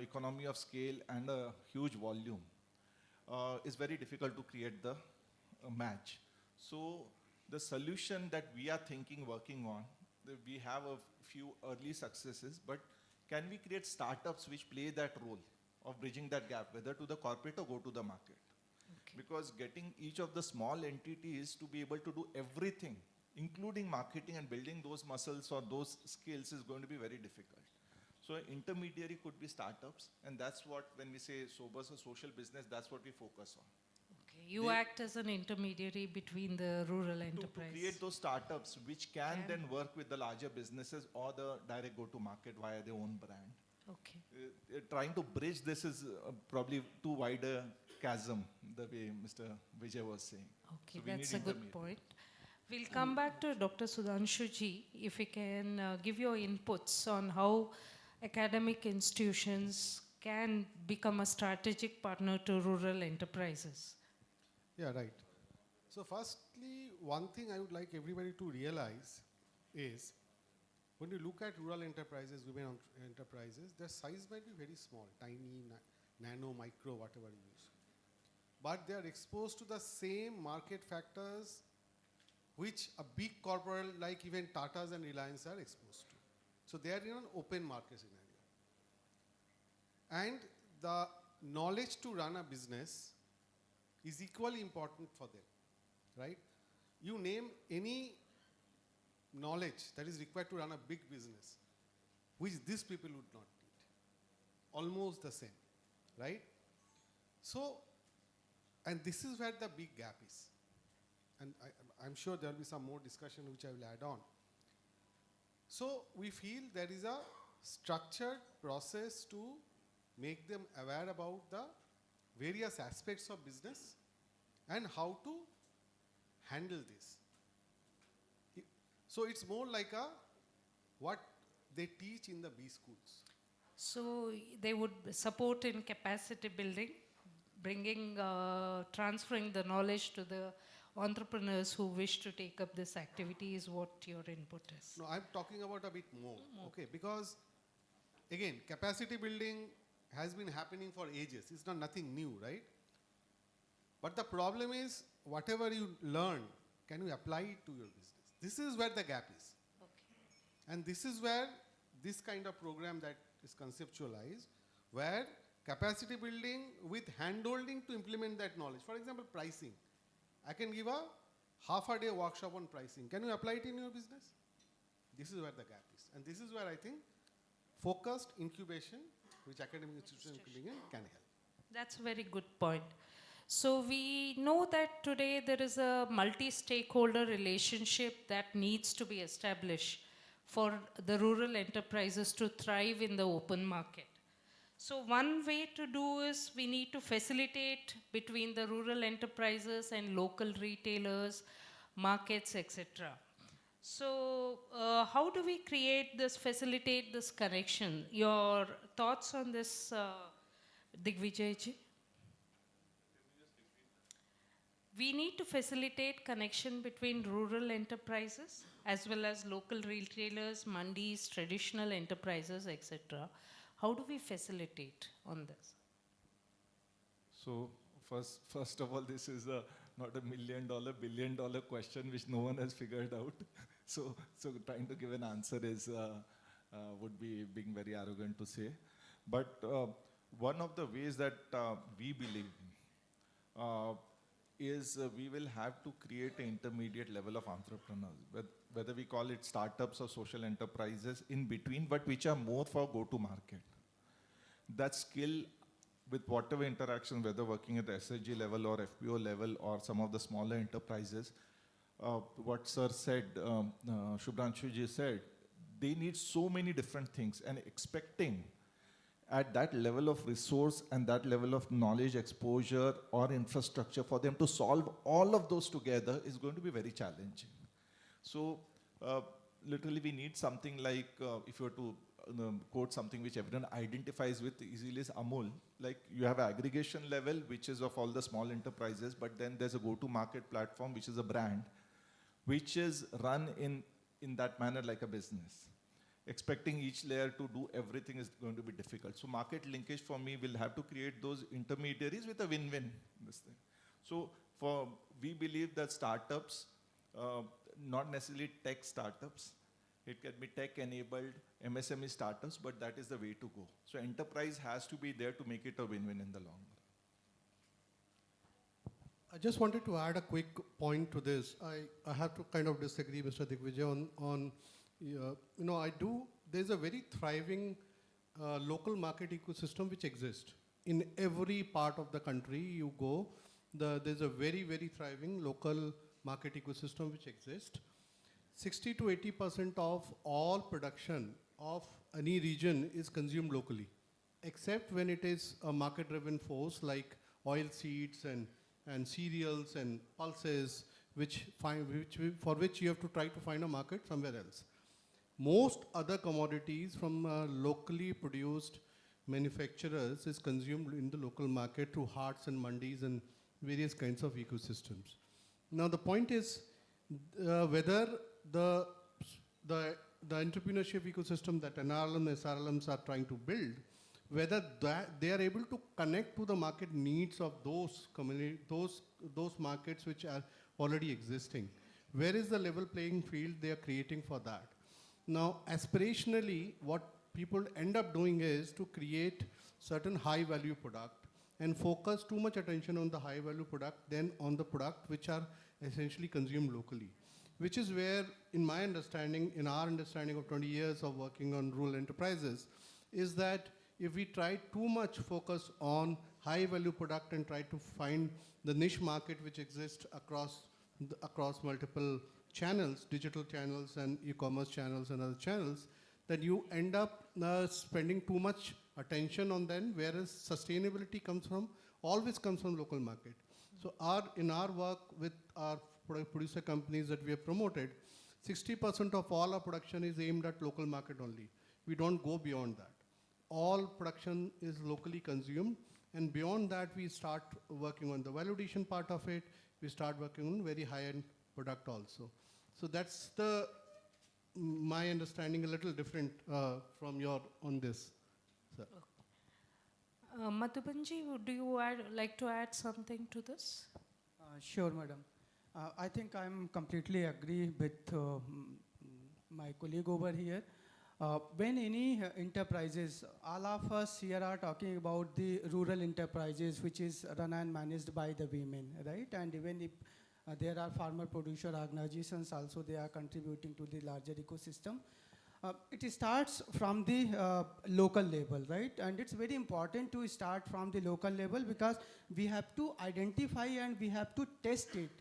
Speaker 14: economy of scale and a huge volume, it's very difficult to create the match. So the solution that we are working on, we have a few early successes, but can we create startups which play that role of bridging that gap, whether to the corporate or go to the market? Okay. Because getting each of the small entities to be able to do everything, including marketing and building those muscles or those skills, is going to be very difficult. So an intermediary could be startups, and that's what, when we say SOBUS or social business, that's what we focus on.
Speaker 13: Okay. You act as an intermediary between the rural enterprise.
Speaker 14: To create those startups which can then work with the larger businesses or the direct go-to-market via their own brand.
Speaker 13: Okay.
Speaker 14: Trying to bridge this is probably too wide a chasm, the way Mr. Vijay was saying.
Speaker 13: Okay, so that's a good point. We'll come back to Dr. Sudhanshu ji, if you can give your inputs on how academic institutions can become a strategic partner to rural enterprises.
Speaker 15: Yeah, right. So firstly, one thing I would like everybody to realize is, when you look at rural enterprises, women enterprises, their size might be very small, tiny, nano, micro, whatever you use. But they are exposed to the same market factors which a big corporate like even Tatas and Reliance are exposed to. So they are in an open market scenario. And the knowledge to run a business is equally important for them, right? You name any knowledge that is required to run a big business, which these people would not need. Almost the same, right? So, and this is where the big gap is. and I'm sure there will be some more discussion which I will add on. So we feel there is a structured process to make them aware about the various aspects of business and how to handle this. So it's more like what they teach in the B schools.
Speaker 13: So they would support in capacity building, bringing, transferring the knowledge to the entrepreneurs who wish to take up this activity is what your input is.
Speaker 15: No, I'm talking about a bit more, okay, because again, capacity building has been happening for ages. It's not nothing new, right? But the problem is, whatever you learn, can you apply it to your business? This is where the gap is. Okay. And this is where this kind of program that is conceptualized, where capacity building with hand-holding to implement that knowledge. For example, pricing. I can give a half-a-day workshop on pricing. Can you apply it in your business? This is where the gap is. And this is where I think focused incubation, which academic institutions can help.
Speaker 13: That's a very good point. So we know that today there is a multi-stakeholder relationship that needs to be established for the rural enterprises to thrive in the open market. So one way to do is we need to facilitate between the rural enterprises and local retailers, markets, etc. So how do we create this, facilitate this connection? Your thoughts on this, 𝐷𝐿𝐺𝐵𝐺? We need to facilitate connection between rural enterprises as well as local retailers, mandis, traditional enterprises, etc. How do we facilitate on this?
Speaker 14: So first of all, this is not a $1 million, billion-dollar question which no one has figured out. So trying to give an answer is would be being very arrogant to say. But one of the ways that we believe is we will have to create an intermediate level of entrepreneurs, whether we call it startups or social enterprises in between, but which are more for go-to-market. That skill with whatever interaction, whether working at the SSG level or FPO level or some of the smaller enterprises, what Sir said, Shubhranshuji said, they need so many different things, and expecting at that level of resource and that level of knowledge, exposure or infrastructure for them to solve all of those together is going to be very challenging. So literally we need something like, if you were to quote something which everyone identifies with easily, is Amul. Like you have an aggregation level which is of all the small enterprises, but then there's a go-to-market platform which is a brand, which is run in that manner like a business. Expecting each layer to do everything is going to be difficult. So market linkage for me will have to create those intermediaries with a win-win. So we believe that startups, not necessarily tech startups, it can be tech-enabled MSME startups, but that is the way to go. So enterprise has to be there to make it a win-win in the long run.
Speaker 15: I just wanted to add a quick point to this. I have to kind of disagree, Mr. 𝐷𝐿𝐺𝐵𝐺, on there's a very thriving local market ecosystem which exists. In every part of the country you go, there's a very, very thriving local market ecosystem which exists. 60 to 80% of all production of any region is consumed locally, except when it is a market-driven force like oil seeds and cereals and pulses, for which you have to try to find a market somewhere else. Most other commodities from locally produced manufacturers is consumed in the local market through haats and mandis and various kinds of ecosystems. Now the point is whether the entrepreneurship ecosystem that NRLM and SRLMs are trying to build, whether they are able to connect to the market needs of those those markets which are already existing. Where is the level playing field they are creating for that? Now, aspirationally, what people end up doing is to create certain high-value product and focus too much attention on the high-value product than on the product which are essentially consumed locally, which is where, in my understanding, in our understanding of 20 years of working on rural enterprises, is that if we try too much focus on high-value product and try to find the niche market which exists across across multiple channels, digital channels and e-commerce channels and other channels, then you end up spending too much attention on them, whereas sustainability always comes from local market. So in our work with our producer companies that we have promoted, 60% of all our production is aimed at local market only. We don't go beyond that. All production is locally consumed, and beyond that we start working on the validation part of it. We start working on very high-end product also. So that's my understanding, a little different from your on this. Sir.
Speaker 13: Madhubanji, would you like to add something to this?
Speaker 12: Sure, madam. I think I'm completely agree with my colleague over here. When any enterprises, all of us here are talking about the rural enterprises, which is run and managed by the women, right? And even if there are farmer producer organizations also, they are contributing to the larger ecosystem. It starts from the local level, right? And it's very important to start from the local level, because we have to identify and we have to test it,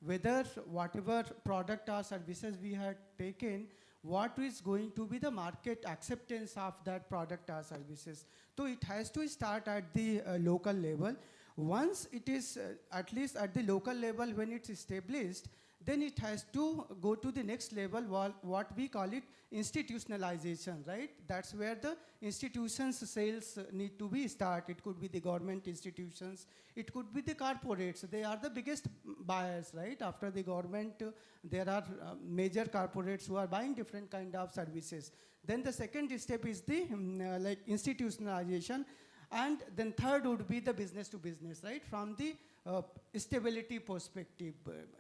Speaker 12: whether whatever product or services we have taken, what is going to be the market acceptance of that product or services. So it has to start at the local level. Once it is at least at the local level, when it's established, then it has to go to the next level, what we call it institutionalization, right? That's where the institutions' sales need to be started. It could be the government institutions, it could be the corporates. They are the biggest buyers, right? After the government, there are major corporates who are buying different kind of services. Then the second step is the like institutionalization. And then third would be the business to business, right? From the stability perspective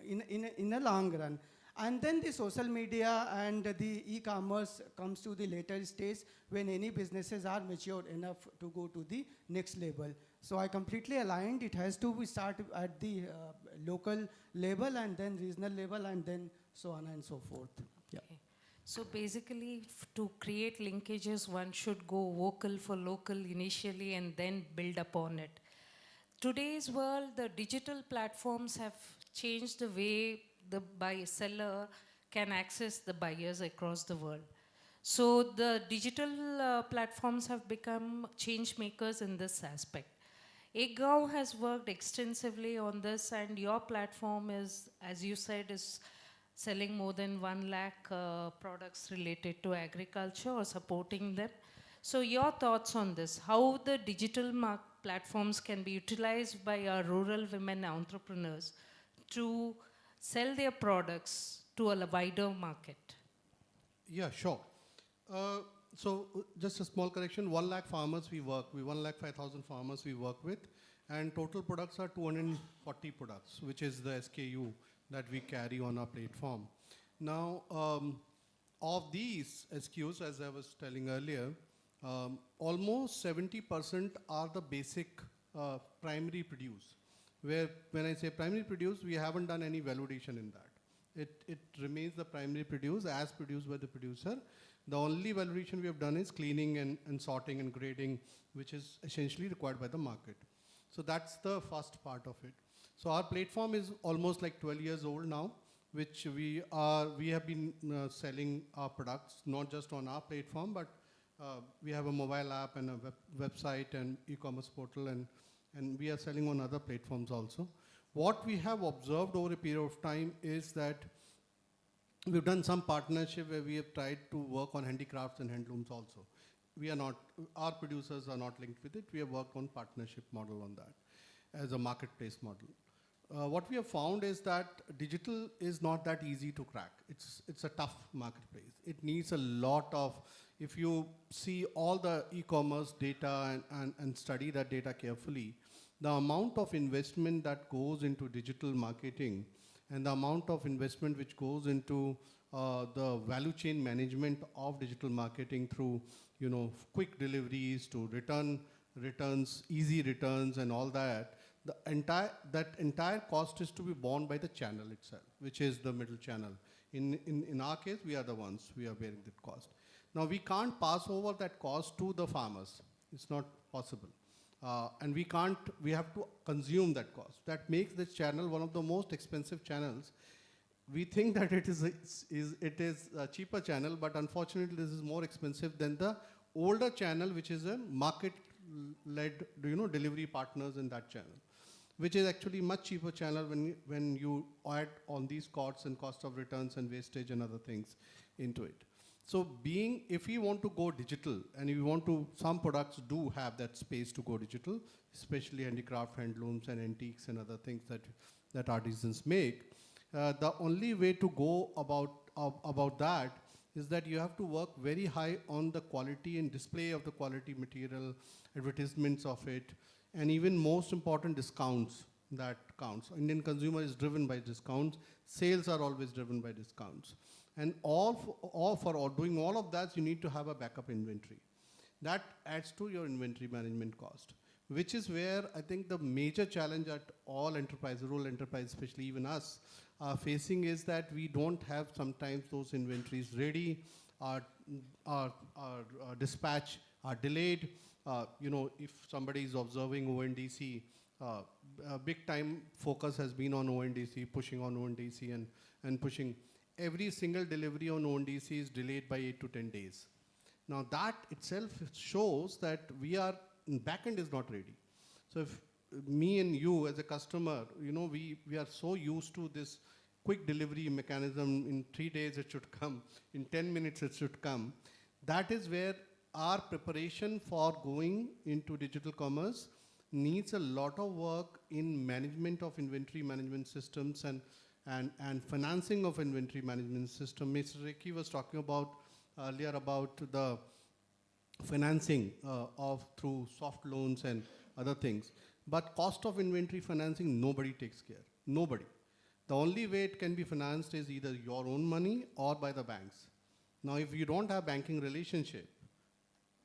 Speaker 12: in a long run. And then the social media and the e-commerce comes to the later stage, when any businesses are mature enough to go to the next level. So I completely aligned. It has to be start at the local level, and then regional level, and then so on and so forth. Yeah.
Speaker 13: Okay. So basically, to create linkages, one should go vocal for local initially and then build upon it. Today's world, the digital platforms have changed the way the seller can access the buyers across the world. So the digital platforms have become change makers in this aspect. 𝐸𝐺𝐻 has worked extensively on this, and your platform is, as you said, is selling more than 1 lakh products related to agriculture or supporting them. So your thoughts on this, how the digital platforms can be utilized by our rural women entrepreneurs to sell their products to a wider market?
Speaker 15: Yeah, sure. So just a small correction, 1 lakh farmers we work with, 1,05,000 farmers we work with, and total products are 240 products, which is the SKU that we carry on our platform. Now, of these SKUs, as I was telling earlier, almost 70% are the basic primary produce. Where when I say primary produce, we haven't done any validation in that. It remains the primary produce as produced by the producer. The only validation we have done is cleaning and sorting and grading, which is essentially required by the market. So that's the first part of it. So our platform is almost like 12 years old now, which we have been selling our products, not just on our platform, but we have a mobile app and a website and e-commerce portal, and we are selling on other platforms also. What we have observed over a period of time is that we've done some partnership where we have tried to work on handicrafts and handlooms also. We are not, our producers are not linked with it. We have worked on partnership model on that as a marketplace model. What we have found is that digital is not that easy to crack. It's a tough marketplace. It needs a lot of, if you see all the e-commerce data and study that data carefully, the amount of investment that goes into digital marketing and the amount of investment which goes into the value chain management of digital marketing through, quick deliveries to returns, easy returns and all that, that entire cost is to be borne by the channel itself, which is the middle channel. In our case, we are the ones, we are bearing that cost. Now, we can't pass over that cost to the farmers. It's not possible. And we have to consume that cost. That makes this channel one of the most expensive channels. We think that it is a cheaper channel, but unfortunately this is more expensive than the older channel, which is a market-led, delivery partners in that channel, which is actually much cheaper channel when you add on these costs and cost of returns and wastage and other things into it. So if we want to go digital, and if we want to, some products do have that space to go digital, especially handicraft, handlooms, and antiques and other things that artisans make. The only way to go about that is that you have to work very high on the quality and display of the quality material, advertisements of it, and even most important, discounts. That counts. Indian consumer is driven by discounts. Sales are always driven by discounts. And for doing all of that, you need to have a backup inventory. That adds to your inventory management cost, which is where I think the major challenge that all enterprise, rural enterprise, especially even us, are facing is that we don't have sometimes those inventories ready, our dispatch are delayed. If somebody is observing ONDC, a big time focus has been on ONDC, pushing on ONDC and pushing. Every single delivery on ONDC is delayed by 8 to 10 days. Now that itself shows that backend is not ready. So if me and you as a customer, we are so used to this quick delivery mechanism, in 3 days it should come, in 10 minutes it should come. That is where our preparation for going into digital commerce needs a lot of work in management of inventory management systems and financing of inventory management system. Mr. Rekhi was talking about earlier about the financing through soft loans and other things. But cost of inventory financing, nobody takes care. Nobody. The only way it can be financed is either your own money or by the banks. Now, if you don't have banking relationship,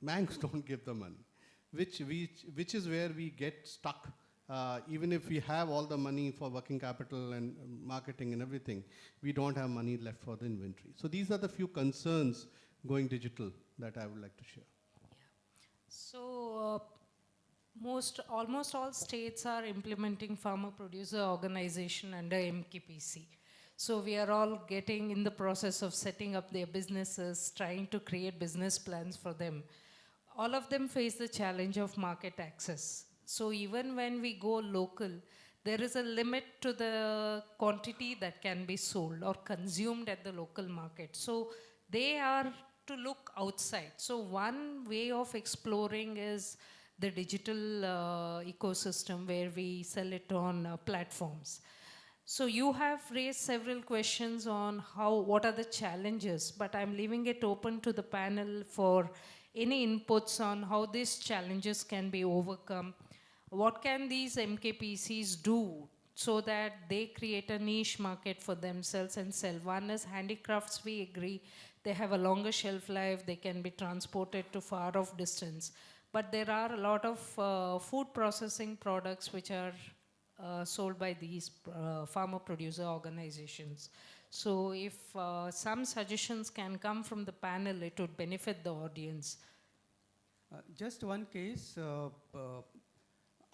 Speaker 15: banks don't give the money, which is where we get stuck. Even if we have all the money for working capital and marketing and everything, we don't have money left for the inventory. So these are the few concerns going digital that I would like to share.
Speaker 13: Yeah. So almost all states are implementing farmer producer organization under MKPC. So we are all getting in the process of setting up their businesses, trying to create business plans for them. All of them face the challenge of market access. So even when we go local, there is a limit to the quantity that can be sold or consumed at the local market. So they are to look outside. So one way of exploring is the digital ecosystem where we sell it on platforms. So you have raised several questions on what are the challenges, but I'm leaving it open to the panel for any inputs on how these challenges can be overcome. What can these MKPCs do so that they create a niche market for themselves and sell? One is handicrafts, we agree. They have a longer shelf life. They can be transported to far off distance. But there are a lot of food processing products which are sold by these farmer producer organizations. So if some suggestions can come from the panel, it would benefit the audience.
Speaker 12: Just one case.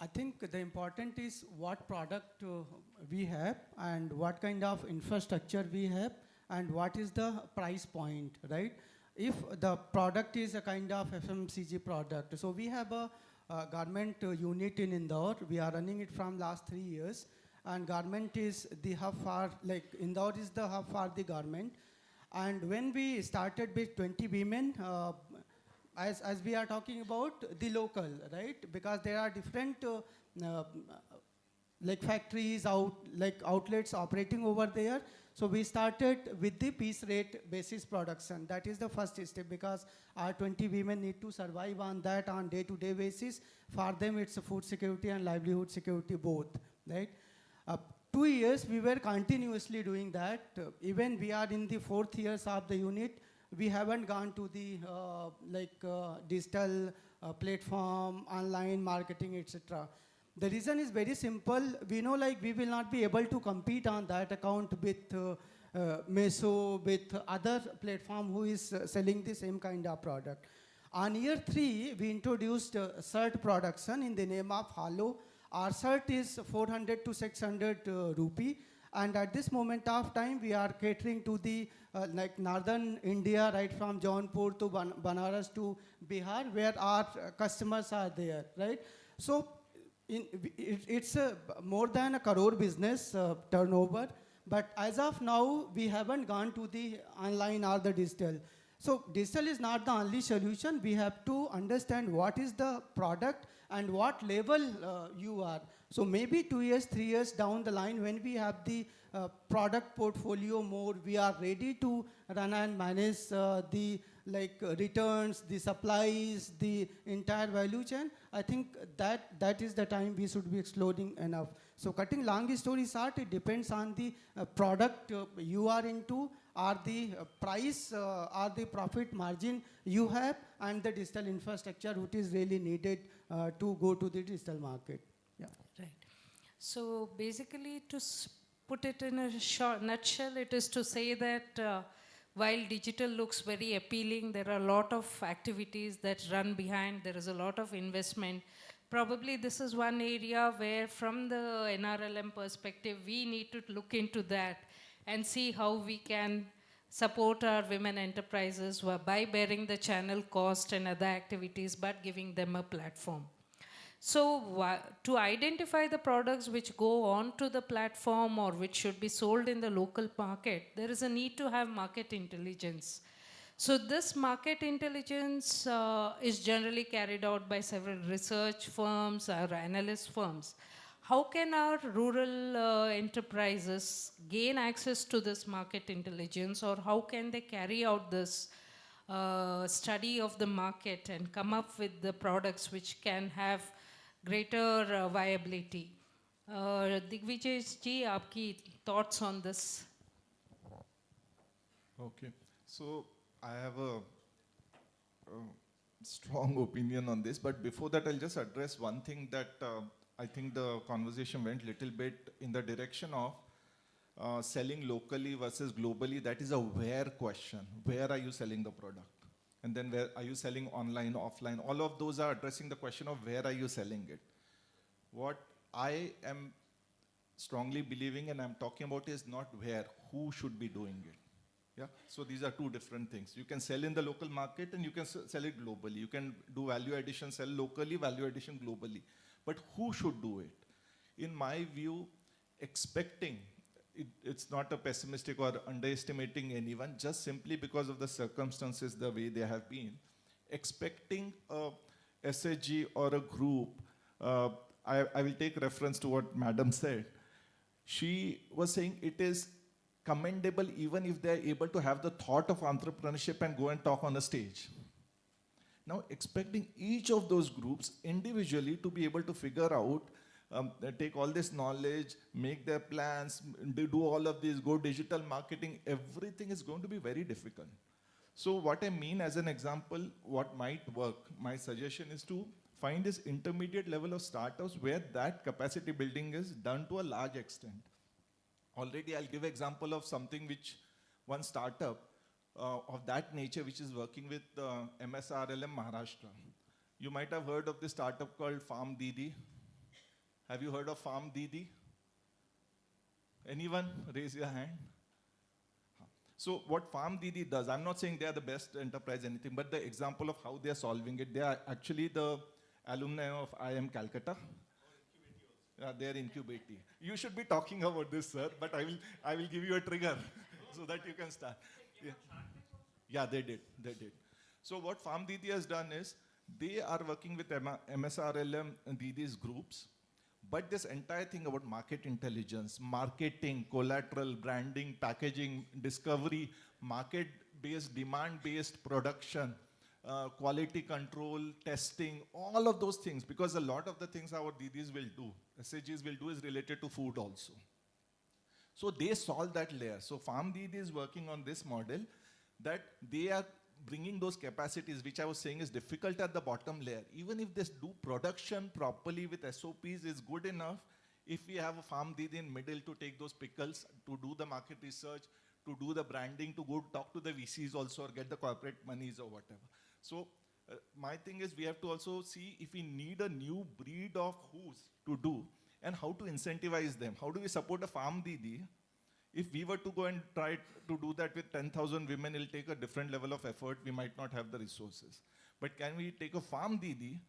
Speaker 12: I think the important is what product we have and what kind of infrastructure we have and what is the price point, right? If the product is a kind of FMCG product, so we have a garment unit in Indore. We are running it from last 3 years, and garment is the hub for, Indore is the hub for the garment. And when we started with 20 women, as we are talking about the local, right? Because there are different factories, outlets operating over there. So we started with the piece rate basis production. That is the first step, because our 20 women need to survive on that on day-to-day basis. For them, it's a food security and livelihood security both, right? 2 years, we were continuously doing that. Even we are in the 4th years of the unit, we haven't gone to the digital platform, online marketing, etc. The reason is very simple. We know we will not be able to compete on that account with Meso, with other platform who is selling the same kind of product. On year 3, we introduced cert production in the name of Halo. Our cert is 400 to 600 rupee. And at this moment of time, we are catering to the like northern India, right from Jaunpur to Banaras to Bihar, where our customers are there, right? So it's more than a crore business turnover. But as of now, we haven't gone to the online or the digital. So digital is not the only solution. We have to understand what is the product and what level you are. So maybe 2 years, 3 years down the line, when we have the product portfolio more, we are ready to run and manage the returns, the supplies, the entire value chain. I think that is the time we should be exploring enough. So cutting long story short, it depends on the product you are into, or the price or the profit margin you have, and the digital infrastructure which is really needed to go to the digital market. Yeah.
Speaker 13: Right. So basically, to put it in a short nutshell, it is to say that while digital looks very appealing, there are a lot of activities that run behind, there is a lot of investment. Probably this is one area where from the NRLM perspective, we need to look into that and see how we can support our women enterprises by bearing the channel cost and other activities, but giving them a platform. So to identify the products which go onto the platform or which should be sold in the local market, there is a need to have market intelligence. So this market intelligence is generally carried out by several research firms or analyst firms. How can our rural enterprises gain access to this market intelligence, or how can they carry out this study of the market and come up with the products which can have greater viability? 𝐍𝐵𝐺𝐻 ji, aapki thoughts on this?
Speaker 14: Okay, so I have a strong opinion on this, but before that I'll just address one thing that I think the conversation went a little bit in the direction of selling locally versus globally. That is a where question. Where are you selling the product? And then where are you selling online, offline? All of those are addressing the question of where are you selling it. What I am strongly believing and I'm talking about is not where, who should be doing it. Yeah, so these are two different things. You can sell in the local market and you can sell it globally. You can do value addition, sell locally, value addition globally. But who should do it? In my view, expecting, it's not a pessimistic or underestimating anyone, just simply because of the circumstances the way they have been. Expecting a SHG or a group, I will take reference to what Madam said. She was saying it is commendable even if they're able to have the thought of entrepreneurship and go and talk on a stage. Now, expecting each of those groups individually to be able to figure out, take all this knowledge, make their plans, do all of this, go digital marketing, everything is going to be very difficult. So what I mean as an example, what might work, my suggestion is to find this intermediate level of startups where that capacity building is done to a large extent. Already I'll give example of something which one startup of that nature which is working with MSRLM Maharashtra. You might have heard of this startup called Farm Didi. Have you heard of Farm Didi? Anyone? Raise your hand. So what Farm Didi does, I'm not saying they are the best enterprise anything, but the example of how they are solving it, they are actually the alumni of IIM Calcutta. They are Incubator. You should be talking about this, sir, but I will give you a trigger so that you can start. Yeah, they did. So what Farm Didi has done is, they are working with MSRLM and Didi's groups, but this entire thing about market intelligence, marketing, collateral, branding, packaging, discovery, market-based, demand-based production, quality control, testing, all of those things, because a lot of the things our Didis will do, SHGs will do, is related to food also. So they solve that layer. So Farm Didi is working on this model that they are bringing those capacities, which I was saying is difficult at the bottom layer. Even if they do production properly with SOPs is good enough, if we have a Farm Didi in middle to take those pickles, to do the market research, to do the branding, to go talk to the VCs also or get the corporate monies or whatever. So My thing is we have to also see if we need a new breed of who's to do and how to incentivize them. How do we support a farm didi? If we were to go and try to do that with 10,000 women, it'll take a different level of effort. We might not have the resources. But can we take a farm didi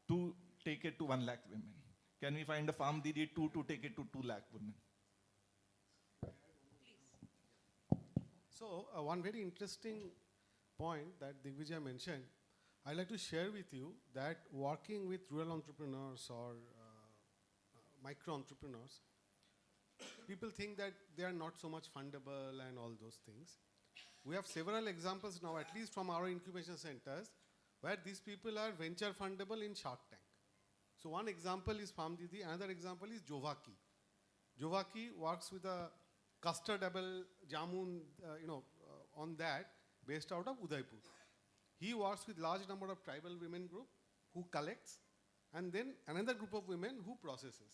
Speaker 14: to take it to 1 lakh women? Can we find a farm didi to take it to 2 lakh women?
Speaker 15: So one very interesting point that Digvijay mentioned, I'd like to share with you that working with rural entrepreneurs or micro entrepreneurs, people think that they are not so much fundable and all those things. We have several examples now, at least from our incubation centers, where these people are venture fundable in Shark Tank. So one example is Farm Didi, another example is Jovaki. Jovaki works with a custardable jamun, on that, based out of Udaipur. He works with large number of tribal women group who collects, and then another group of women who processes.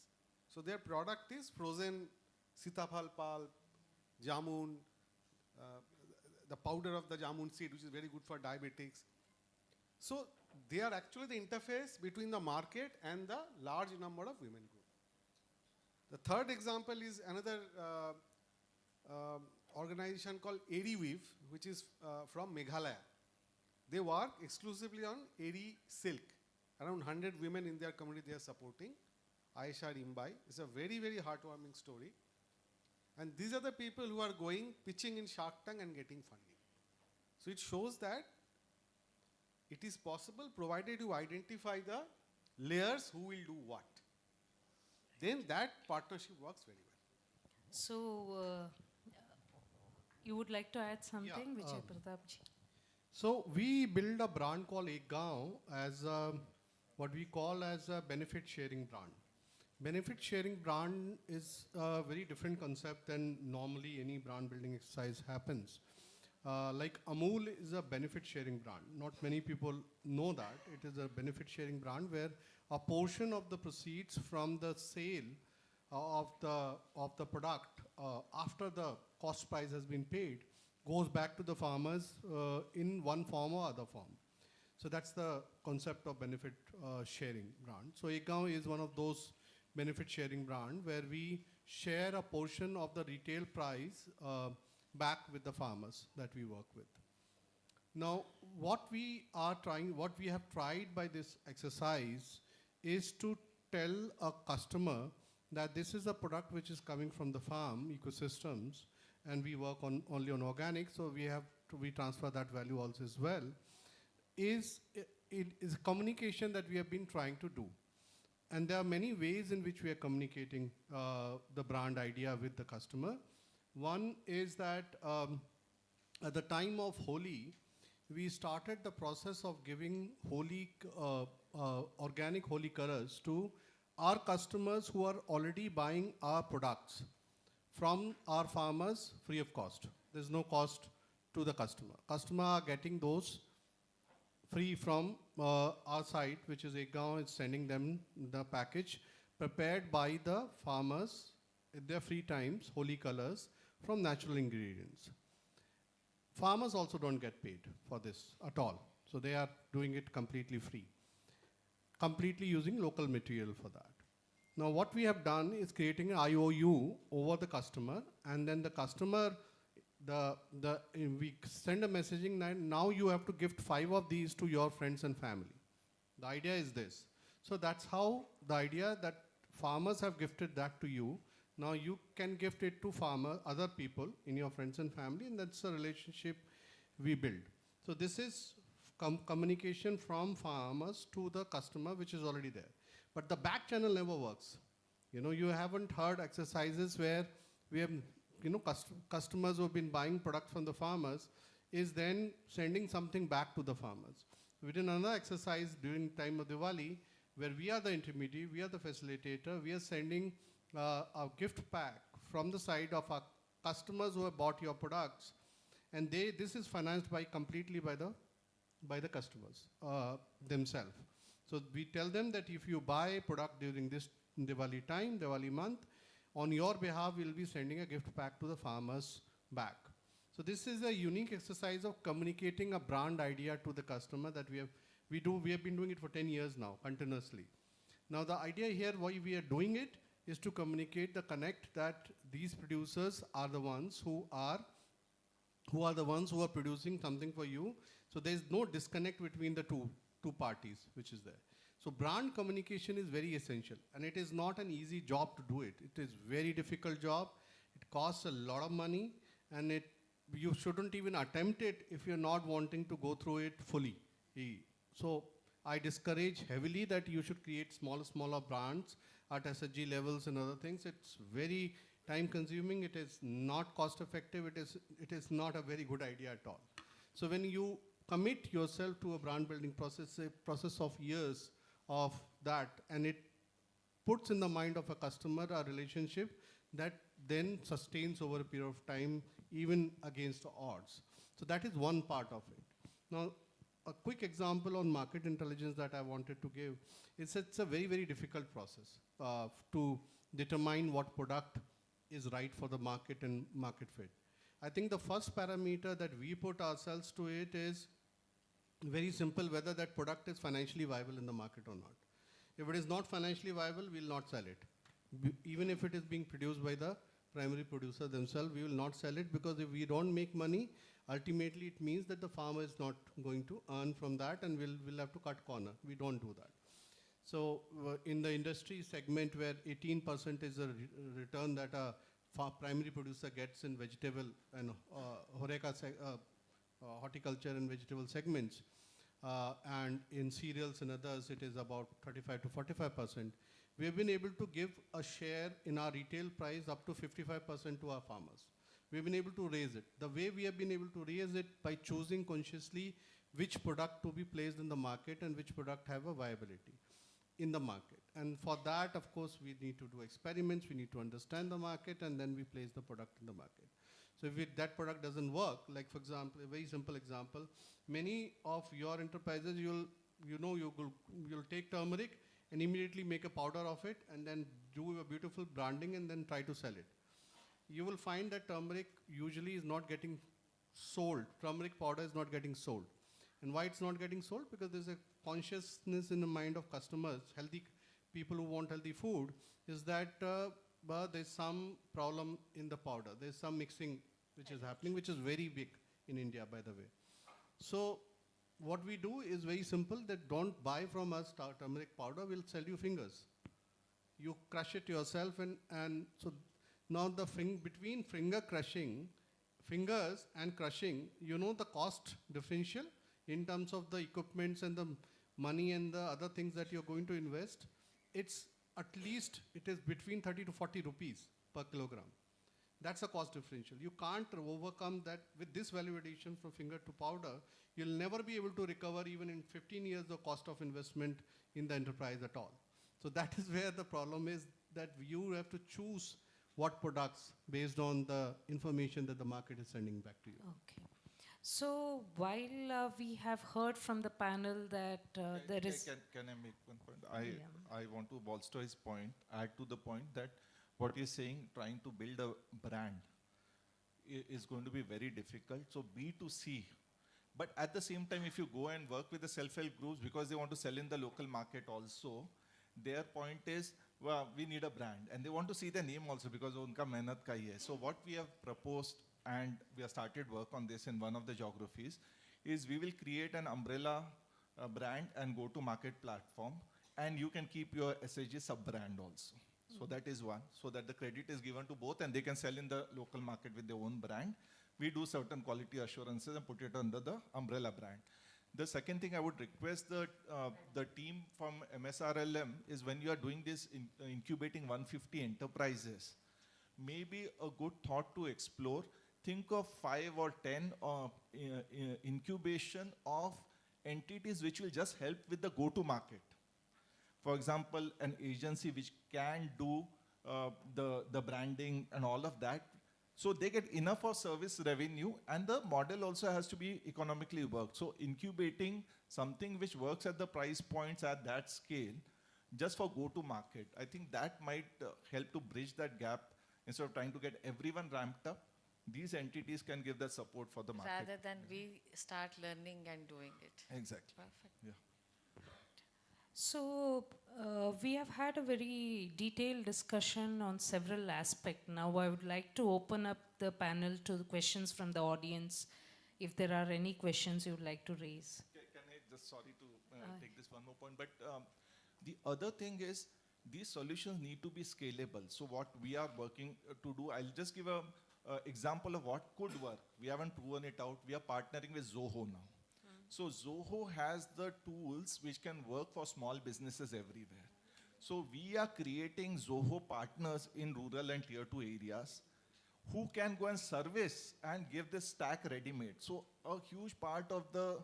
Speaker 15: So their product is frozen sitafal pulp, jamun, the powder of the jamun seed, which is very good for diabetics. So they are actually the interface between the market and the large number of women group. The third example is another organization called 𝐸𝐸, which is from Meghalaya. They work exclusively on 𝐸𝐸 silk. Around 100 women in their community they are supporting. Aisha Rimbai. It's a very, very heartwarming story. And these are the people who are going, pitching in Shark Tank and getting funding. So it shows that it is possible provided you identify the layers who will do what. Then that partnership works very well.
Speaker 13: So, you would like to add something, Vijay Pratapji?
Speaker 15: So we build a brand called 𝐸𝐸 as what we call as a benefit sharing brand. Benefit sharing brand is a very different concept than normally any brand building exercise happens. Like Amul is a benefit sharing brand. Not many people know that. It is a benefit sharing brand where a portion of the proceeds from the sale of the product after the cost price has been paid goes back to the farmers in one form or other form. So that's the concept of benefit sharing brand. So 𝐸𝐸 is one of those benefit sharing brand where we share a portion of the retail price back with the farmers that we work with. Now, what we have tried by this exercise is to tell a customer that this is a product which is coming from the farm ecosystems, and we work only on organic, so we transfer that value also as well. It is communication that we have been trying to do. And there are many ways in which we are communicating the brand idea with the customer. One is that at the time of Holi, we started the process of giving organic Holi colors to our customers who are already buying our products from our farmers free of cost. There's no cost to the customer. Customer are getting those free from our site, which is 𝐸𝐸 is sending them the package prepared by the farmers in their free times, Holi colors from natural ingredients. Farmers also don't get paid for this at all. So they are doing it completely free, completely using local material for that. Now what we have done is creating an IOU over the customer, and then the customer, we send a messaging that now you have to gift 5 of these to your friends and family. The idea is this. So that's how the idea that farmers have gifted that to you. Now you can gift it to other people in your friends and family, and that's a relationship we build. So this is communication from farmers to the customer, which is already there. But the back channel never works. You haven't heard exercises where we have, customers who have been buying products from the farmers is then sending something back to the farmers. We did another exercise during time of Diwali where we are the intermediary, we are the facilitator, we are sending a gift pack from the side of our customers who have bought your products, and this is financed completely by the customers themselves. So we tell them that if you buy a product during this Diwali time, Diwali month, on your behalf we'll be sending a gift pack to the farmers back. So this is a unique exercise of communicating a brand idea to the customer that We have been doing it for 10 years now, continuously. Now the idea here why we are doing it is to communicate the connect that these producers are the ones who are producing something for you. So there is no disconnect between the two parties which is there. So brand communication is very essential, and it is not an easy job to do it. It is very difficult job. It costs a lot of money, and you shouldn't even attempt it if you're not wanting to go through it fully. So I discourage heavily that you should create smaller brands at SHG levels and other things. It's very time consuming. It is not cost effective. It is not a very good idea at all. So when you commit yourself to a brand building process, a process of years of that, and it puts in the mind of a customer a relationship that then sustains over a period of time, even against the odds. So that is one part of it. Now, a quick example on market intelligence that I wanted to give is it's a very, very difficult process to determine what product is right for the market and market fit. I think the first parameter that we put ourselves to it is very simple, whether that product is financially viable in the market or not. If it is not financially viable, we will not sell it. Even if it is being produced by the primary producer themselves, we will not sell it, because if we don't make money, ultimately it means that the farmer is not going to earn from that, and we'll have to cut corner. We don't do that. So in the industry segment where 18% is a return that a primary producer gets in vegetable and horticulture and vegetable segments, and in cereals and others it is about 35 to 45%. We have been able to give a share in our retail price up to 55% to our farmers. We've been able to raise it. The way we have been able to raise it by choosing consciously which product to be placed in the market and which product have a viability in the market. And for that, of course, we need to do experiments, we need to understand the market, and then we place the product in the market. So if that product doesn't work, like for example, a very simple example, many of your enterprises, you'll take turmeric and immediately make a powder of it and then do a beautiful branding and then try to sell it. You will find that turmeric usually is not getting sold. Turmeric powder is not getting sold. And why it's not getting sold? Because there's a consciousness in the mind of customers, healthy people who want healthy food, is that there's some problem in the powder. There's some mixing which is happening, which is very big in India, by the way. So what we do is very simple, that don't buy from us turmeric powder, we'll sell you fingers. You crush it yourself, and so now the between fingers and crushing, the cost differential in terms of the equipments and the money and the other things that you're going to invest, it's at least, it is between 30 to 40 rupees per kilogram. That's a cost differential. You can't overcome that with this value addition from finger to powder. You'll never be able to recover even in 15 years the cost of investment in the enterprise at all. So that is where the problem is, that you have to choose what products based on the information that the market is sending back to you.
Speaker 13: Okay. So while we have heard from the panel that there is...
Speaker 14: Can I make one point? I want to bolster his point, add to the point that what you're saying, trying to build a brand is going to be very difficult. So B2C. But at the same time, if you go and work with the self-help groups, because they want to sell in the local market also, their point is, well, we need a brand. And they want to see the name also, because unka mehnat ka hi hai. So what we have proposed, and we have started work on this in one of the geographies, is we will create an umbrella brand and go-to-market platform, and you can keep your SHG sub-brand also. So that is one, so that the credit is given to both and they can sell in the local market with their own brand. We do certain quality assurances and put it under the umbrella brand. The second thing I would request the team from MSRLM is, when you are doing this incubating 150 enterprises, maybe a good thought to explore, think of 5 or 10 incubation of entities which will just help with the go-to-market. For example, an agency which can do the branding and all of that. So they get enough of service revenue, and the model also has to be economically worked. So incubating something which works at the price points at that scale, just for go-to-market, I think that might help to bridge that gap. Instead of trying to get everyone ramped up, these entities can give that support for the market.
Speaker 1: Rather than we start learning and doing it.
Speaker 14: Exactly.
Speaker 1: Perfect.
Speaker 14: Yeah.
Speaker 13: So, we have had a very detailed discussion on several aspects. Now, I would like to open up the panel to the questions from the audience. If there are any questions you would like to raise.
Speaker 14: Can I just, sorry to take this one more point, but the other thing is these solutions need to be scalable. So what we are working to do, I'll just give a example of what could work. We haven't proven it out. We are partnering with Zoho now. So Zoho has the tools which can work for small businesses everywhere. So we are creating Zoho partners in rural and tier 2 areas who can go and service and give this stack ready-made. So a huge part of the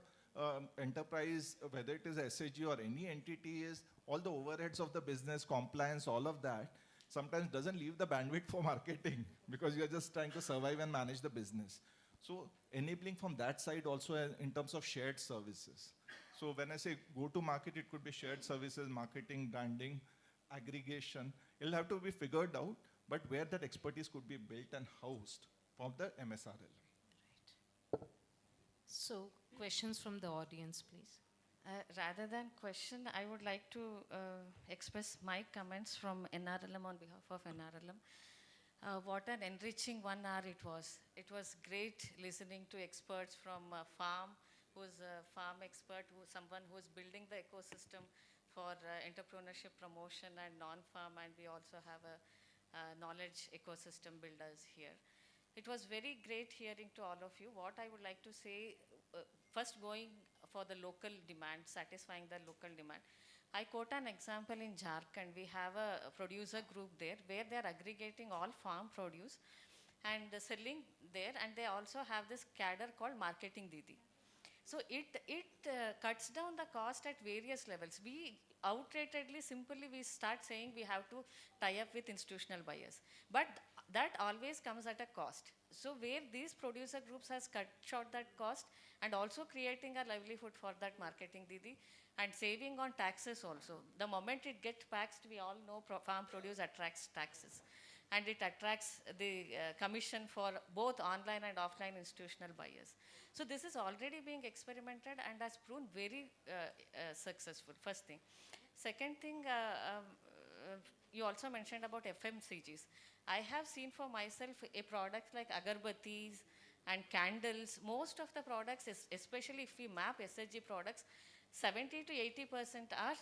Speaker 14: enterprise, whether it is SAG or any entity, is all the overheads of the business, compliance, all of that, sometimes doesn't leave the bandwidth for marketing because you're just trying to survive and manage the business. So enabling from that side also in terms of shared services. So when I say go to market, it could be shared services, marketing, branding, aggregation. It'll have to be figured out, but where that expertise could be built and housed from the MSRL.
Speaker 13: Right. So questions from the audience, please.
Speaker 1: Rather than question, I would like to express my comments from NRLM on behalf of NRLM. What an enriching 1 hour it was. It was great listening to experts from farm, who's a farm expert, someone who's building the ecosystem for entrepreneurship promotion and non-farm, and we also have a knowledge ecosystem builders here. It was very great hearing to all of you. What I would like to say, first going for the local demand, satisfying the local demand. I quote an example in 𝐍𝐴𝐿. We have a producer group there where they are aggregating all farm produce and selling there, and they also have this cadre called Marketing Didi. So it cuts down the cost at various levels. We outratedly, simply we start saying we have to tie up with institutional buyers. But that always comes at a cost. So where these producer groups has cut short that cost and also creating a livelihood for that Marketing Didi and saving on taxes also. The moment it gets taxed, we all know farm produce attracts taxes. And it attracts the commission for both online and offline institutional buyers. So this is already being experimented and has proven very successful, first thing. Second thing, you also mentioned about FMCGs. I have seen for myself a product like agarbattis and candles. Most of the products, especially if we map SSG products, 70 to 80% are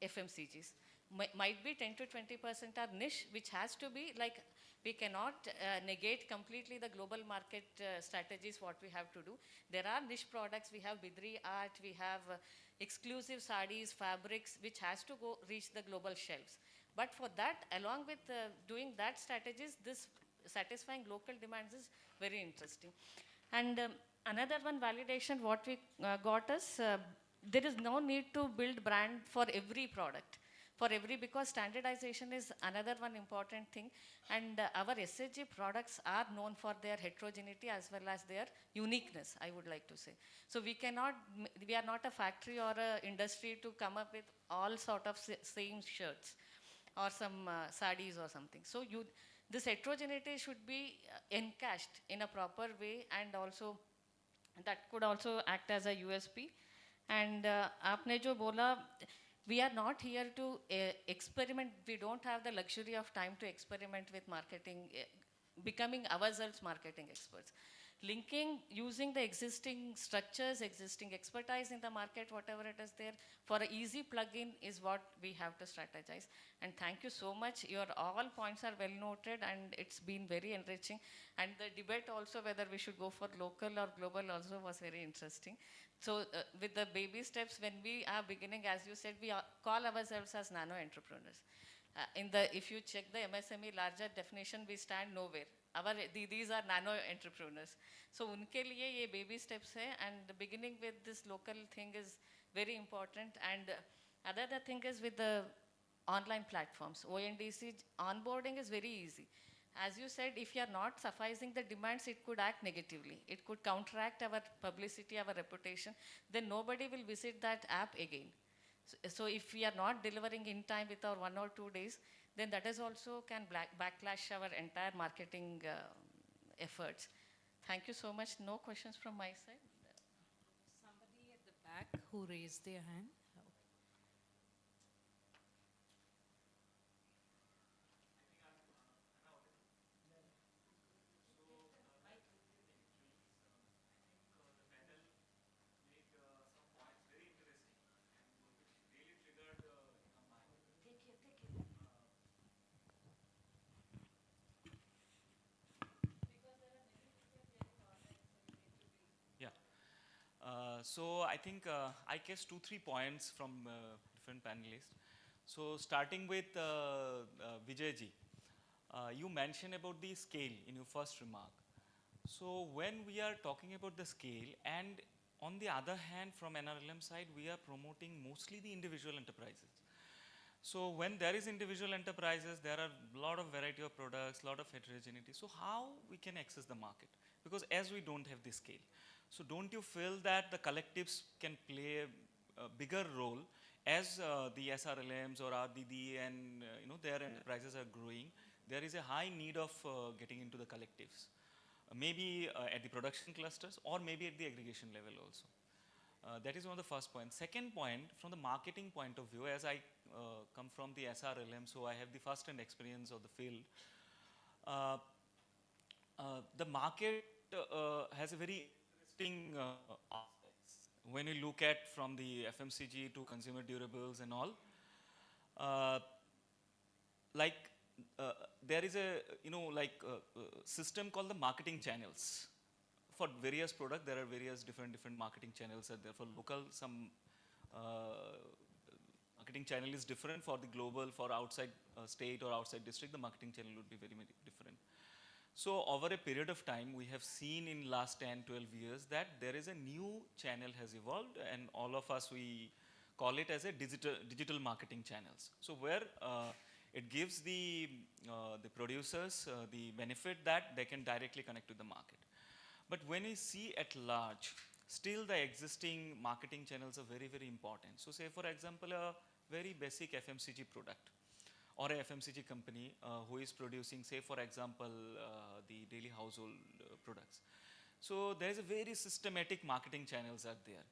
Speaker 1: FMCGs. Might be 10 to 20% are niche, which has to be like, we cannot negate completely the global market strategies, what we have to do. There are niche products, we have Bidri art, we have exclusive sarees, fabrics, which has to go reach the global shelves. But for that, along with doing that strategies, this satisfying local demands is very interesting. And another one validation what we got is, there is no need to build brand for every product. Because standardization is another one important thing, and our SSG products are known for their heterogeneity as well as their uniqueness, I would like to say. So we are not a factory or a industry to come up with all sort of same shirts or some sarees or something. So this heterogeneity should be encashed in a proper way, and also that could also act as a USP. And aapne jo bola, we are not here to experiment. We don't have the luxury of time to experiment with marketing, becoming ourselves marketing experts. Linking, using the existing structures, existing expertise in the market, whatever it is there, for an easy plug-in is what we have to strategize. And thank you so much. Your all points are well noted, and it's been very enriching. And the debate also, whether we should go for local or global, also was very interesting. So with the baby steps, when we are beginning, as you said, we call ourselves as nano entrepreneurs. If you check the MSME larger definition, we stand nowhere. These are nano entrepreneurs. So unke liye ye baby steps hai, and beginning with this local thing is very important. And another thing is with the online platforms. ONDC onboarding is very easy. As you said, if you are not sufficing the demands, it could act negatively. It could counteract our publicity, our reputation. Then nobody will visit that app again. So if we are not delivering in time with our 1 or 2 days, then that is also can backlash our entire marketing efforts. Thank you so much. No questions from my side.
Speaker 13: Somebody at the back who raised their hand.
Speaker 16: So I think I guess 2-3 points from different panelists. So starting with Vijay ji, you mentioned about the scale in your first remark. So when we are talking about the scale, and on the other hand from NRLM side, we are promoting mostly the individual enterprises. So when there is individual enterprises, there are a lot of variety of products, lot of heterogeneity. So how we can access the market? Because as we don't have the scale. So don't you feel that the collectives can play a bigger role as the SRLMs or RDD and their enterprises are growing? There is a high need of getting into the collectives. Maybe at the production clusters or maybe at the aggregation level also. That is one of the first points. Second point, from the marketing point of view, as I come from the SRLM, so I have the first-hand experience of the field. The market has a very interesting aspects. When you look at from the FMCG to consumer durables and all, there is a system called the marketing channels. For various products, there are various different marketing channels. Are there for local, some marketing channel is different. For the global, for outside state or outside district, the marketing channel would be very, very different. So over a period of time, we have seen in last 10, 12 years that there is a new channel has evolved, and all of us, we call it as a digital marketing channels. So where it gives the producers the benefit that they can directly connect to the market. But when we see at large, still the existing marketing channels are very, very important. So say for example, a very basic FMCG product or a FMCG company who is producing, say for example, the daily household products. So there is a very systematic marketing channels are there.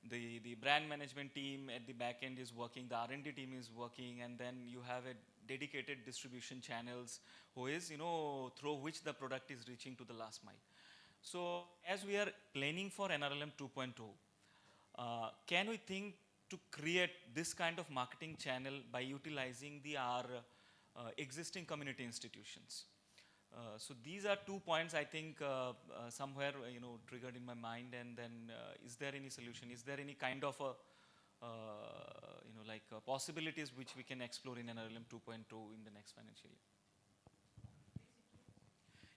Speaker 16: The brand management team at the back end is working, the R&D team is working, and then you have a dedicated distribution channels who is, through which the product is reaching to the last mile. So as we are planning for NRLM 2.0, can we think to create this kind of marketing channel by utilizing our existing community institutions? So these are 2 points I think somewhere triggered in my mind, and then is there any solution? Is there any kind of possibilities which we can explore in NRLM 2.0 in the next financial year?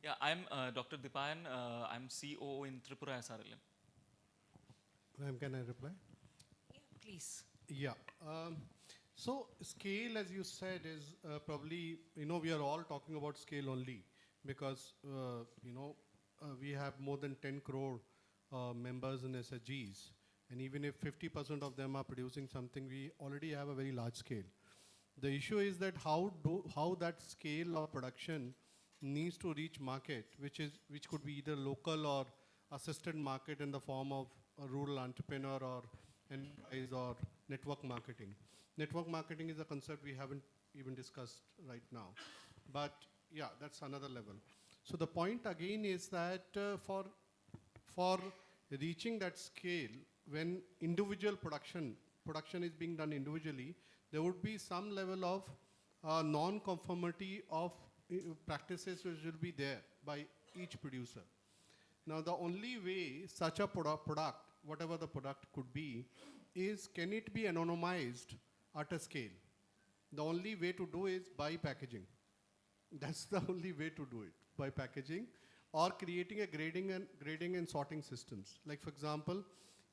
Speaker 16: Yeah, I'm Dr. Dipayan. I'm COO in Tripura SRLM.
Speaker 15: Ma'am, can I reply?
Speaker 13: Yeah, please.
Speaker 15: Yeah. So scale, as you said, is probably, we are all talking about scale only because, we have more than 10 crore members in SHGs. And even if 50% of them are producing something, we already have a very large scale. The issue is that how that scale of production needs to reach market, which could be either local or assisted market in the form of a rural entrepreneur or enterprise or network marketing. Network marketing is a concept we haven't even discussed right now. But yeah, that's another level. So the point again is that for reaching that scale, when individual production is being done individually, there would be some level of non-conformity of practices which will be there by each producer. Now the only way such a product, whatever the product could be, is can it be anonymized at a scale? The only way to do is by packaging. That's the only way to do it, by packaging or creating a grading and sorting systems. Like for example,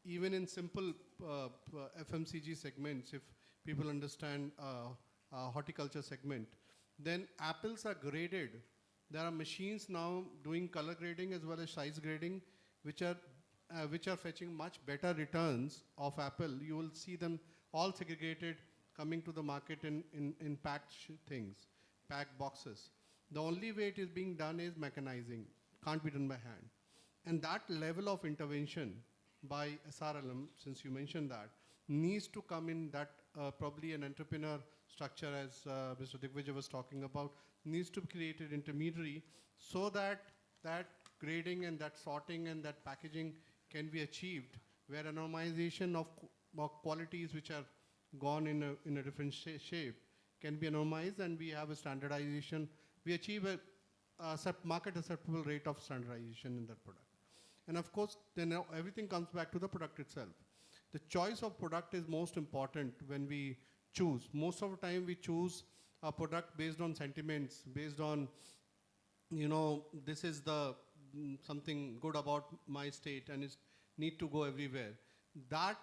Speaker 15: even in simple FMCG segments, if people understand horticulture segment, then apples are graded. There are machines now doing color grading as well as size grading, which are fetching much better returns of apple. You will see them all segregated coming to the market in packed things, packed boxes. The only way it is being done is mechanizing. Can't be done by hand. And that level of intervention by SRLM, since you mentioned that, needs to come in that probably an entrepreneur structure, as Mr. Digvijay was talking about, needs to create an intermediary so that that grading and that sorting and that packaging can be achieved, where anonymization of qualities which are gone in a different shape can be anonymized, and we have a standardization. We achieve a market acceptable rate of standardization in that product. And of course, then everything comes back to the product itself. The choice of product is most important when we choose. Most of the time we choose a product based on sentiments, based on, this is the something good about my state and it need to go everywhere. That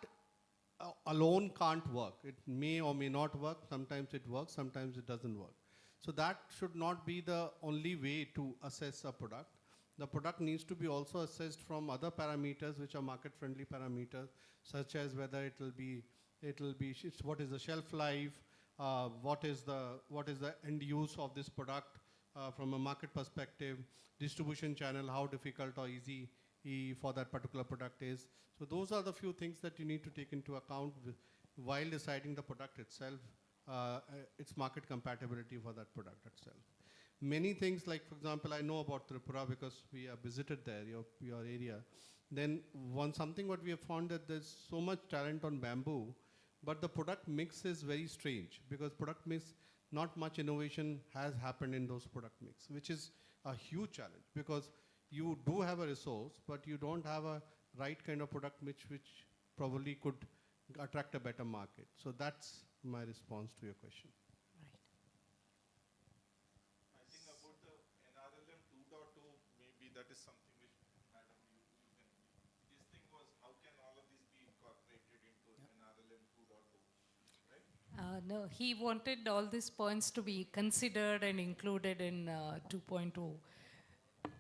Speaker 15: alone can't work. It may or may not work. Sometimes it works, sometimes it doesn't work. So that should not be the only way to assess a product. The product needs to be also assessed from other parameters which are market-friendly parameters, such as whether what is the shelf life, what is the end use of this product from a market perspective, distribution channel, how difficult or easy for that particular product is. So those are the few things that you need to take into account while deciding the product itself, its market compatibility for that product itself. Many things, like for example, I know about Tripura because we have visited there, your area. Then something what we have found that there's so much talent on bamboo, but the product mix is very strange because product mix, not much innovation has happened in those product mix, which is a huge challenge because you do have a resource, but you don't have a right kind of product which probably could attract a better market. So that's my response to your question.
Speaker 14: I think about the NRLM 2.0, maybe that is something which, Madam, you can. This thing was, how can all of this be incorporated into NRLM 2.0, right?
Speaker 13: No, he wanted all these points to be considered and included in 2.0.
Speaker 1: That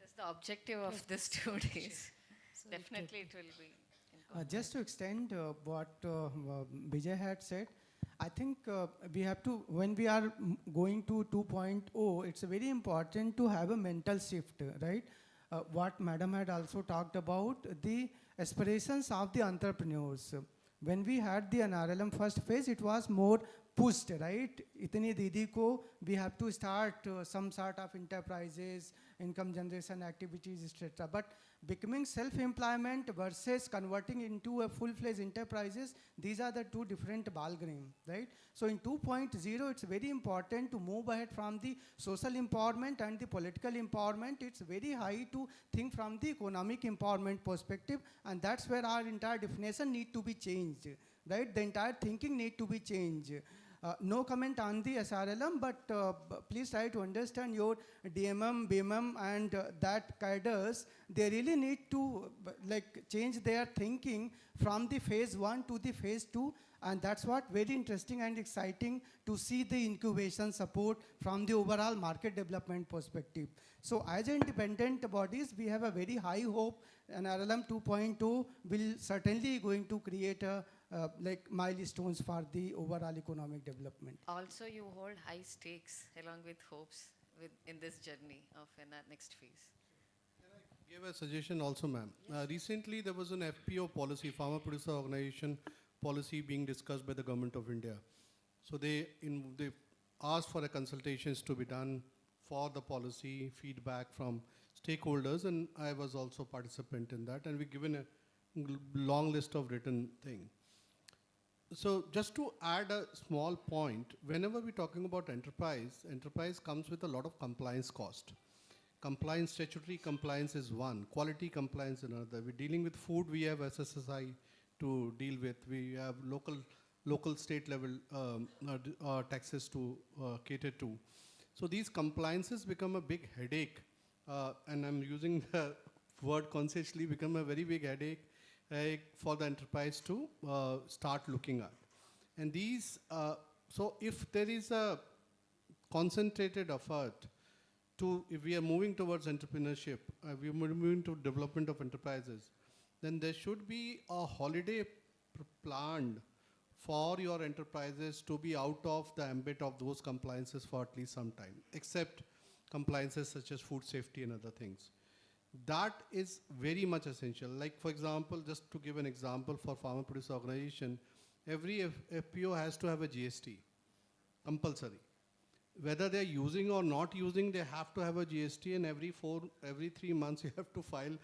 Speaker 1: is the objective of this 2 days. So definitely it will be.
Speaker 12: Just to extend what Vijay had said, I think we have to, when we are going to 2.0, it's very important to have a mental shift, right? What Madam had also talked about, the aspirations of the entrepreneurs. When we had the NRLM first phase, it was more pushed, right? Itni didi ko, we have to start some sort of enterprises, income generation activities, etc. But becoming self-employment versus converting into a full-fledged enterprises, these are the two different ballgame, right? So in 2.0, it's very important to move ahead from the social empowerment and the political empowerment. It's very high to think from the economic empowerment perspective, and that's where our entire definition need to be changed, right? The entire thinking need to be changed. No comment on the SRLM, but please try to understand your DMM, BMM, and that cadres, they really need to change their thinking from the phase 1 to the phase 2, and that's what very interesting and exciting to see the incubation support from the overall market development perspective. So as independent bodies, we have a very high hope, and RLM 2.2 will certainly going to create a milestones for the overall economic development.
Speaker 1: Also, you hold high stakes along with hopes in this journey of next phase.
Speaker 15: Can I give a suggestion also, ma'am? Yes. Recently, there was an FPO policy, Farmer Producer Organization policy being discussed by the Government of India. So they asked for a consultations to be done for the policy, feedback from stakeholders, and I was also participant in that, and we given a long list of written thing. So just to add a small point, whenever we're talking about enterprise comes with a lot of compliance cost. Compliance, statutory compliance is one, quality compliance another. We're dealing with food, we have SSSI to deal with. We have local state level taxes to cater to. So these compliances become a big headache, and I'm using the word consciously, become a very big headache for the enterprise to start looking at. And these, so if there is a concentrated effort if we are moving towards entrepreneurship, we are moving to development of enterprises, then there should be a holiday planned for your enterprises to be out of the ambit of those compliances for at least some time, except compliances such as food safety and other things. That is very much essential. Like for example, just to give an example for Farmer Producer Organization, every FPO has to have a GST, compulsory. Whether they're using or not using, they have to have a GST, and every 3 months you have to file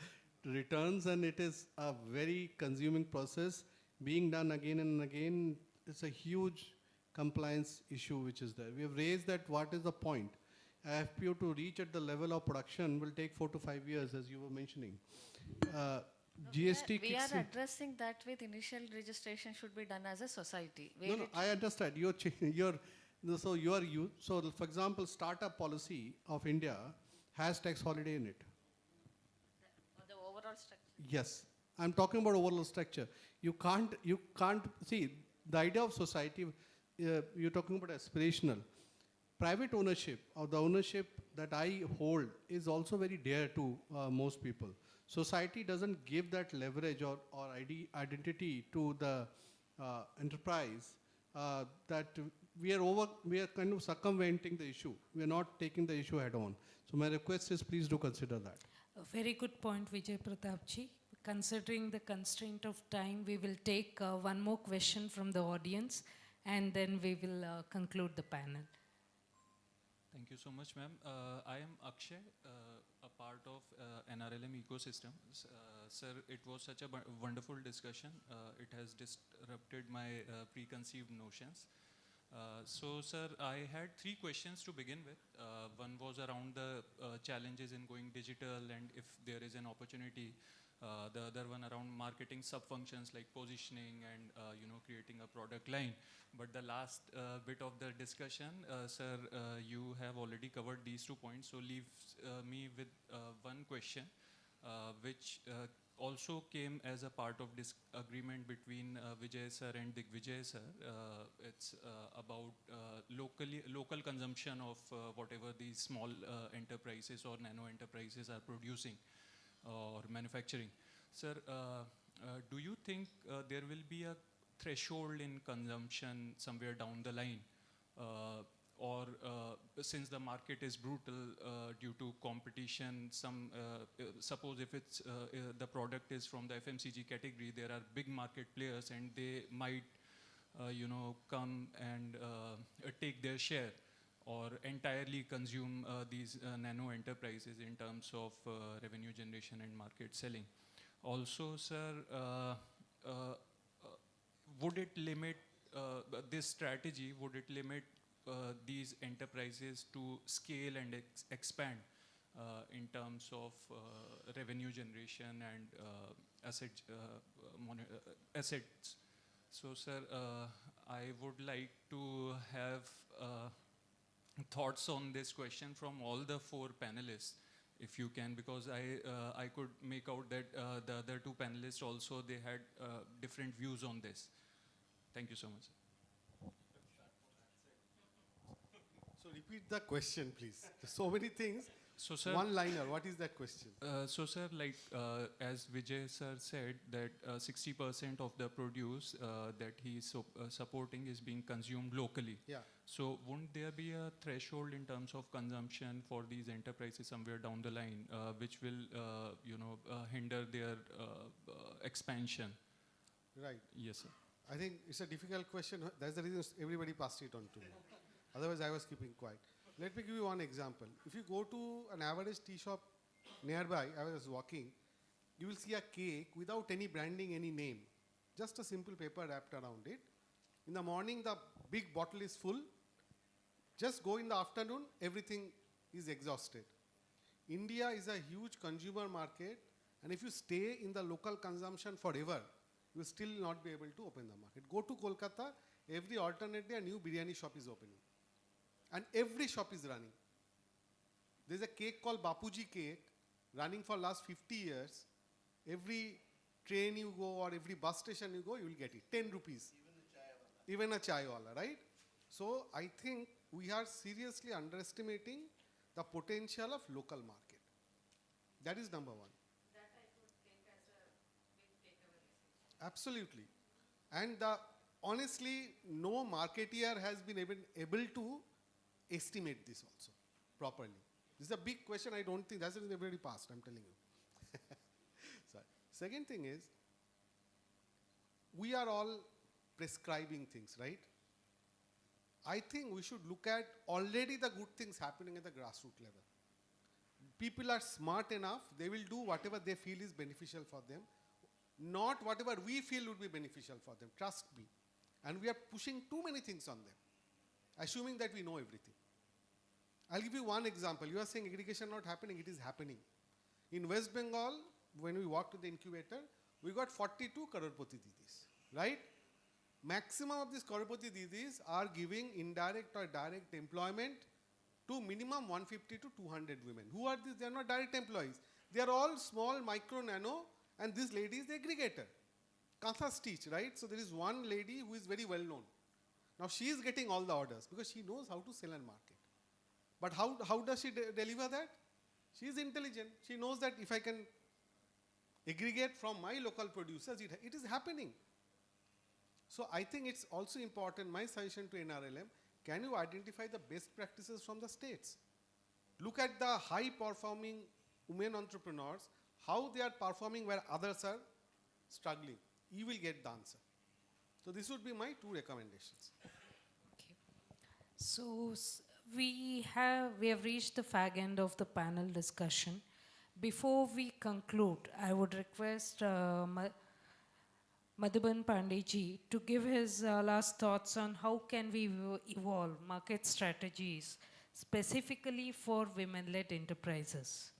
Speaker 15: returns, and it is a very consuming process being done again and again. It's a huge compliance issue which is there. We have raised that what is the point? FPO to reach at the level of production will take 4 to 5 years, as you were mentioning. GST
Speaker 1: We
Speaker 15: kicks
Speaker 1: are
Speaker 15: in.
Speaker 1: addressing that with initial registration should be done as a society.
Speaker 15: No, I understand. So for example, startup policy of India has tax holiday in it.
Speaker 1: The overall structure.
Speaker 15: Yes, I'm talking about overall structure. You can't see the idea of society. You're talking about aspirational. Private ownership, or the ownership that I hold, is also very dear to most people. Society doesn't give that leverage or identity to the enterprise that we are kind of circumventing the issue. We are not taking the issue head on. So my request is please do consider that.
Speaker 13: A very good point, Vijay Pratapji. Considering the constraint of time, we will take one more question from the audience and then we will conclude the panel.
Speaker 5: Thank you so much, ma'am. I am Akshay, a part of NRLM ecosystem. Sir, it was such a wonderful discussion. It has disrupted my preconceived notions. So, sir, I had 3 questions to begin with. One was around the challenges in going digital and if there is an opportunity. The other one around marketing sub-functions like positioning and creating a product line. But the last bit of the discussion, sir, you have already covered these 2 points. So leaves me with one question, which also came as a part of disagreement between Vijay sir and Digvijay sir. It's about local consumption of whatever these small enterprises or nano enterprises are producing or manufacturing. Sir, do you think there will be a threshold in consumption somewhere down the line? Or since the market is brutal due to competition, suppose if it's the product is from the FMCG category, there are big market players and they might come and take their share or entirely consume these nano enterprises in terms of revenue generation and market selling. Also, sir, would it limit this strategy, would it limit these enterprises to scale and expand in terms of revenue generation and assets? So, sir, I would like to have thoughts on this question from all the 4 panelists, if you can, because I could make out that the other 2 panelists also, they had different views on this. Thank you so much.
Speaker 15: So repeat the question, please. There's so many things.
Speaker 5: So, sir,
Speaker 15: one liner, what is that question?
Speaker 5: So, sir, like as Vijay sir said, that 60% of the produce that he is supporting is being consumed locally.
Speaker 15: Yeah.
Speaker 5: So, won't there be a threshold in terms of consumption for these enterprises somewhere down the line, which will, hinder their expansion?
Speaker 15: Right.
Speaker 5: Yes, sir.
Speaker 15: I think it's a difficult question. That's the reason everybody passed it on to me. Otherwise, I was keeping quiet. Let me give you one example. If you go to an average tea shop nearby, I was walking, you will see a cake without any branding, any name. Just a simple paper wrapped around it. In the morning, the big bottle is full. Just go in the afternoon, everything is exhausted. India is a huge consumer market, and if you stay in the local consumption forever, you will still not be able to open the market. Go to Kolkata, every alternate day a new biryani shop is opening. And every shop is running. There's a cake called Bapuji cake, running for last 50 years. Every train you go or every bus station you go, you will get it. 10 rupees. Even a chai wala, right? So I think we are seriously underestimating the potential of local market. That is number 1.
Speaker 1: That I could take as a big takeaway.
Speaker 15: Absolutely. And honestly, no marketeer has been able to estimate this also properly. This is a big question. I don't think that's everybody passed, I'm telling you. Sorry. Second thing is, we are all prescribing things, right? I think we should look at already the good things happening at the grassroots level. People are smart enough, they will do whatever they feel is beneficial for them, not whatever we feel would be beneficial for them, trust me. And we are pushing too many things on them, assuming that we know everything. I'll give you one example. You are saying aggregation not happening, it is happening. In West Bengal, when we walked to the incubator, we got 42 crorepati didis, right? Maximum of these crorepati didis are giving indirect or direct employment to minimum 150 to 200 women. Who are these? They are not direct employees. They are all small, micro, nano, and this lady is the aggregator. Kantha stitch, right? So there is one lady who is very well known. Now she is getting all the orders because she knows how to sell and market. But how does she deliver that? She is intelligent. She knows that if I can aggregate from my local producers, it is happening. So I think it's also important, my suggestion to NRLM, can you identify the best practices from the states? Look at the high performing women entrepreneurs, how they are performing where others are struggling. You will get the answer. So this would be my 2 recommendations.
Speaker 13: Okay. So we have reached the fag end of the panel discussion. Before we conclude, I would request Madhuban Pandeyji to give his last thoughts on how can we evolve market strategies specifically for women-led enterprises.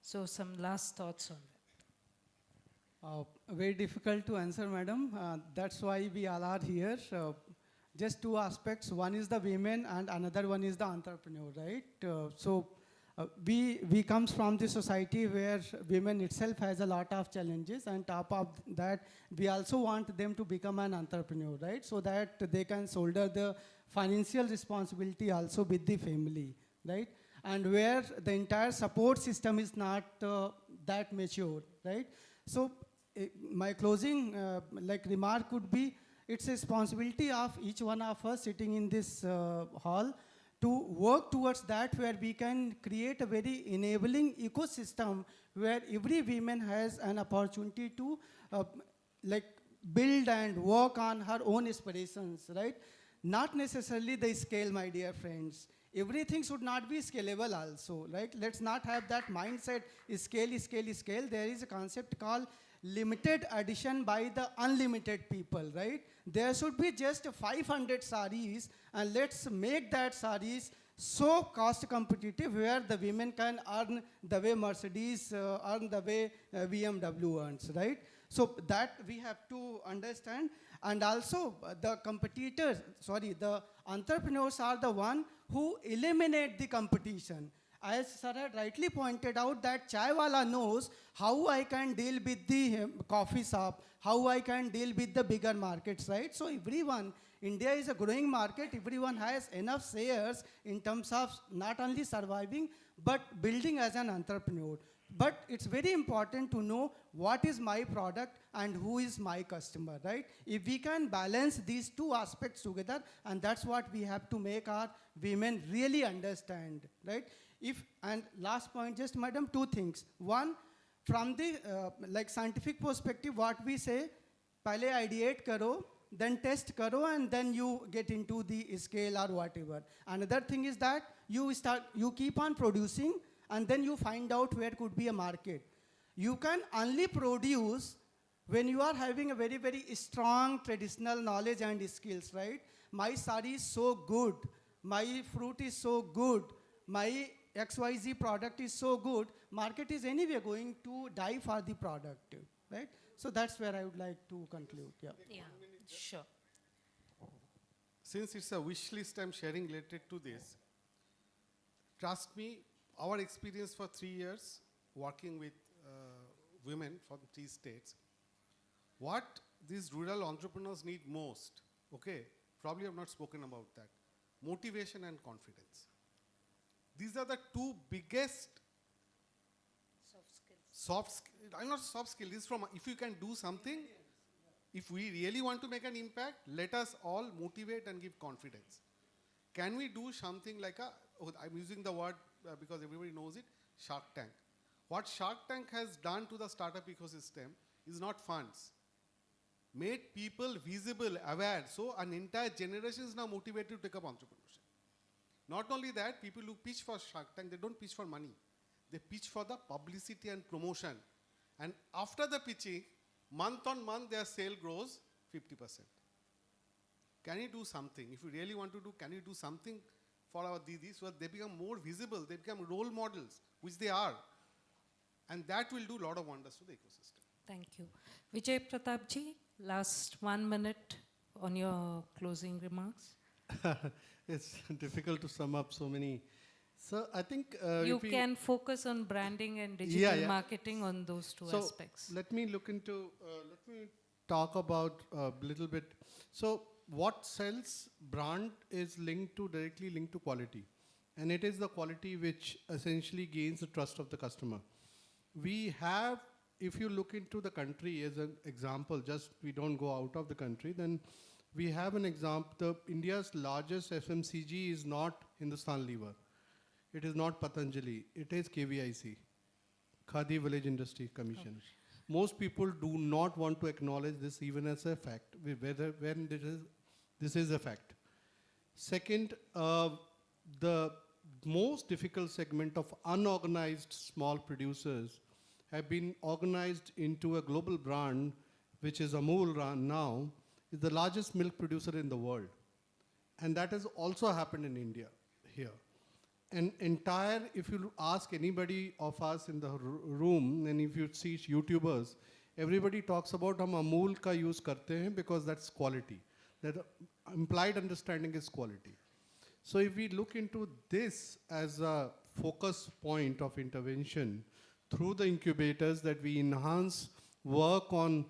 Speaker 13: So some last thoughts on that.
Speaker 12: Very difficult to answer, madam. That's why we all are here. Just 2 aspects. One is the women and another one is the entrepreneur, right? We comes from the society where women itself has a lot of challenges, and top of that, we also want them to become an entrepreneur, right? So that they can shoulder the financial responsibility also with the family, right? And where the entire support system is not that mature, right? So my closing remark would be, it's a responsibility of each one of us sitting in this hall to work towards that, where we can create a very enabling ecosystem where every woman has an opportunity to build and work on her own aspirations, right? Not necessarily the scale, my dear friends. Everything should not be scalable also, right? Let's not have that mindset, scale, scale, scale. There is a concept called limited addition by the unlimited people, right? There should be just 500 sarees, and let's make that sarees so cost competitive where the women can earn the way Mercedes earn the way BMW earns, right? So that we have to understand. And also the competitors, the entrepreneurs are the one who eliminate the competition. As sir had rightly pointed out, that chaiwala knows how I can deal with the coffee shop, how I can deal with the bigger markets, right? So everyone, India is a growing market, everyone has enough shares in terms of not only surviving, but building as an entrepreneur. But it's very important to know what is my product and who is my customer, right? If we can balance these 2 aspects together, and that's what we have to make our women really understand, right? And last point, just madam, 2 things. One, from the scientific perspective, what we say, pehle ideate karo, then test karo, and then you get into the scale or whatever. Another thing is that you keep on producing, and then you find out where could be a market. You can only produce when you are having a very, very strong traditional knowledge and skills, right? My sari is so good, my fruit is so good, my XYZ product is so good, market is anyway going to die for the product, right? So that's where I would like to conclude,
Speaker 13: Yeah, sure.
Speaker 15: Since it's a wish list I'm sharing related to this, trust me, our experience for 3 years working with women from 3 states, what these rural entrepreneurs need most, okay, probably I've not spoken about that, motivation and confidence. These are the 2 biggest soft skills. I'm not soft skills, this is from, if you can do something, if we really want to make an impact, let us all motivate and give confidence. Can we do something like I'm using the word because everybody knows it, Shark Tank. What Shark Tank has done to the startup ecosystem is not funds. Made people visible, aware, so an entire generation is now motivated to take up entrepreneurship. Not only that, people who pitch for Shark Tank, they don't pitch for money. They pitch for the publicity and promotion. And after the pitching, month on month, their sale grows 50%. Can you do something? If you really want to do, can you do something for our Didis so that they become more visible, they become role models, which they are. And that will do a lot of wonders to the ecosystem.
Speaker 13: Thank you. Vijay Pratapji, last 1 minute on your closing remarks.
Speaker 15: It's difficult to sum up so many. So I think
Speaker 13: you can focus on branding and digital marketing on those two aspects.
Speaker 15: Let me look into, let me talk about a little bit. So what sells brand is directly linked to quality. And it is the quality which essentially gains the trust of the customer. We have, if you look into the country as an example, just we don't go out of the country, then we have an example. India's largest FMCG is not Hindustan Lever. It is not Patanjali. It is KVIC, Khadi Village Industry Commission. Most people do not want to acknowledge this even as a fact, when this is a fact. Second, the most difficult segment of unorganized small producers have been organized into a global brand, which is Amul now, is the largest milk producer in the world. And that has also happened in India here. An entire, if you ask anybody of us in the room, and if you see YouTubers, everybody talks about hum Amul ka use karte hain because that's quality. That implied understanding is quality. So if we look into this as a focus point of intervention through the incubators, that we enhance work on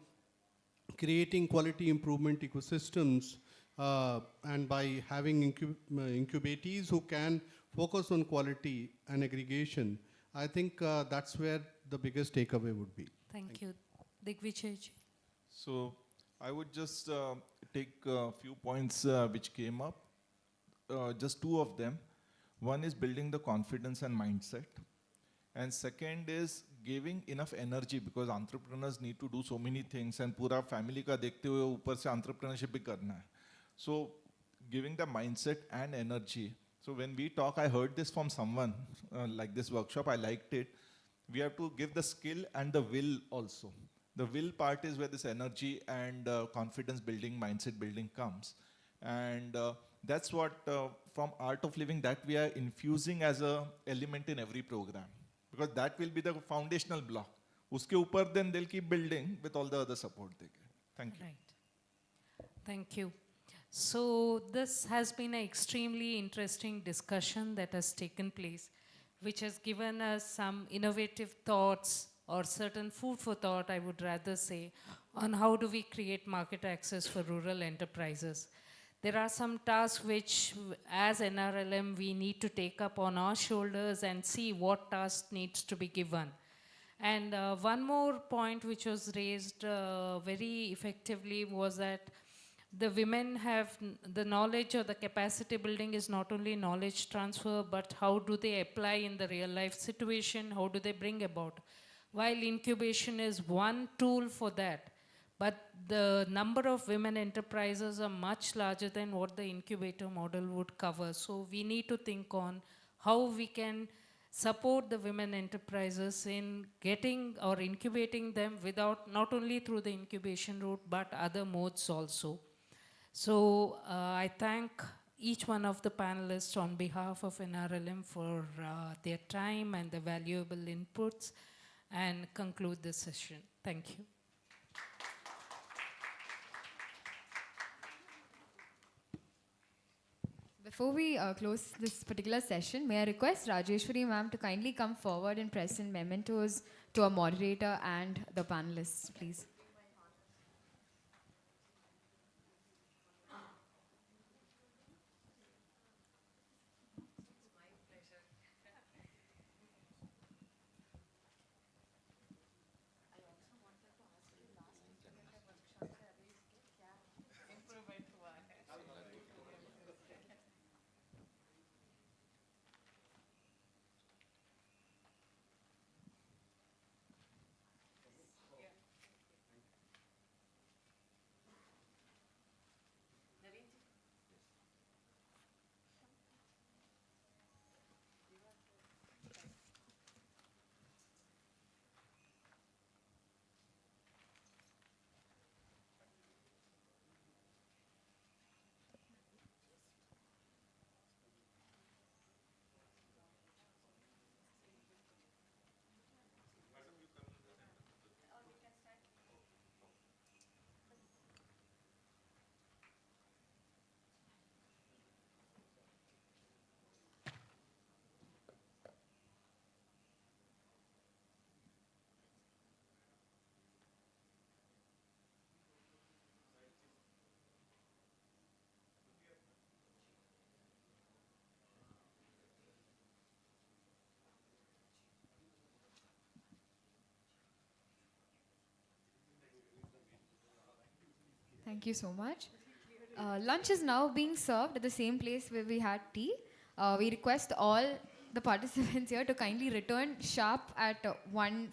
Speaker 15: creating quality improvement ecosystems, and by having incubatees who can focus on quality and aggregation, I think that's where the biggest takeaway would be.
Speaker 13: Thank you. Digvijay.
Speaker 14: So I would just take a few points which came up, just two of them. One is building the confidence and mindset. And second is giving enough energy, because entrepreneurs need to do so many things and pura family ka dekhte hue upar se entrepreneurship bhi karna hai. So giving the mindset and energy. So when we talk, I heard this from someone, like this workshop, I liked it. We have to give the skill and the will also. The will part is where this energy and confidence building, mindset building comes. And that's what, from Art of Living, that we are infusing as an element in every program. Because that will be the foundational block. Uske upar then they'll keep building with all the other support they get. Thank you.
Speaker 13: Right. Thank you. So this has been an extremely interesting discussion that has taken place, which has given us some innovative thoughts, or certain food for thought, I would rather say, on how do we create market access for rural enterprises. There are some tasks which, as NRLM, we need to take up on our shoulders and see what task needs to be given. And one more point which was raised very effectively was that the women have the knowledge, or the capacity building is not only knowledge transfer, but how do they apply in the real life situation, how do they bring about. While incubation is one tool for that, but the number of women enterprises are much larger than what the incubator model would cover. So we need to think on how we can support the women enterprises in getting or incubating them without, not only through the incubation route, but other modes also. So I thank each one of the panelists on behalf of NRLM for their time and the valuable inputs, and conclude this session. Thank you.
Speaker 2: Before we close this particular session, may I request Rajeshwari ma'am to kindly come forward and present mementos to our moderator and the panelists, please. Thank you so much. Lunch is now being served at the same place where we had tea. We request all the participants here to kindly return sharp at 1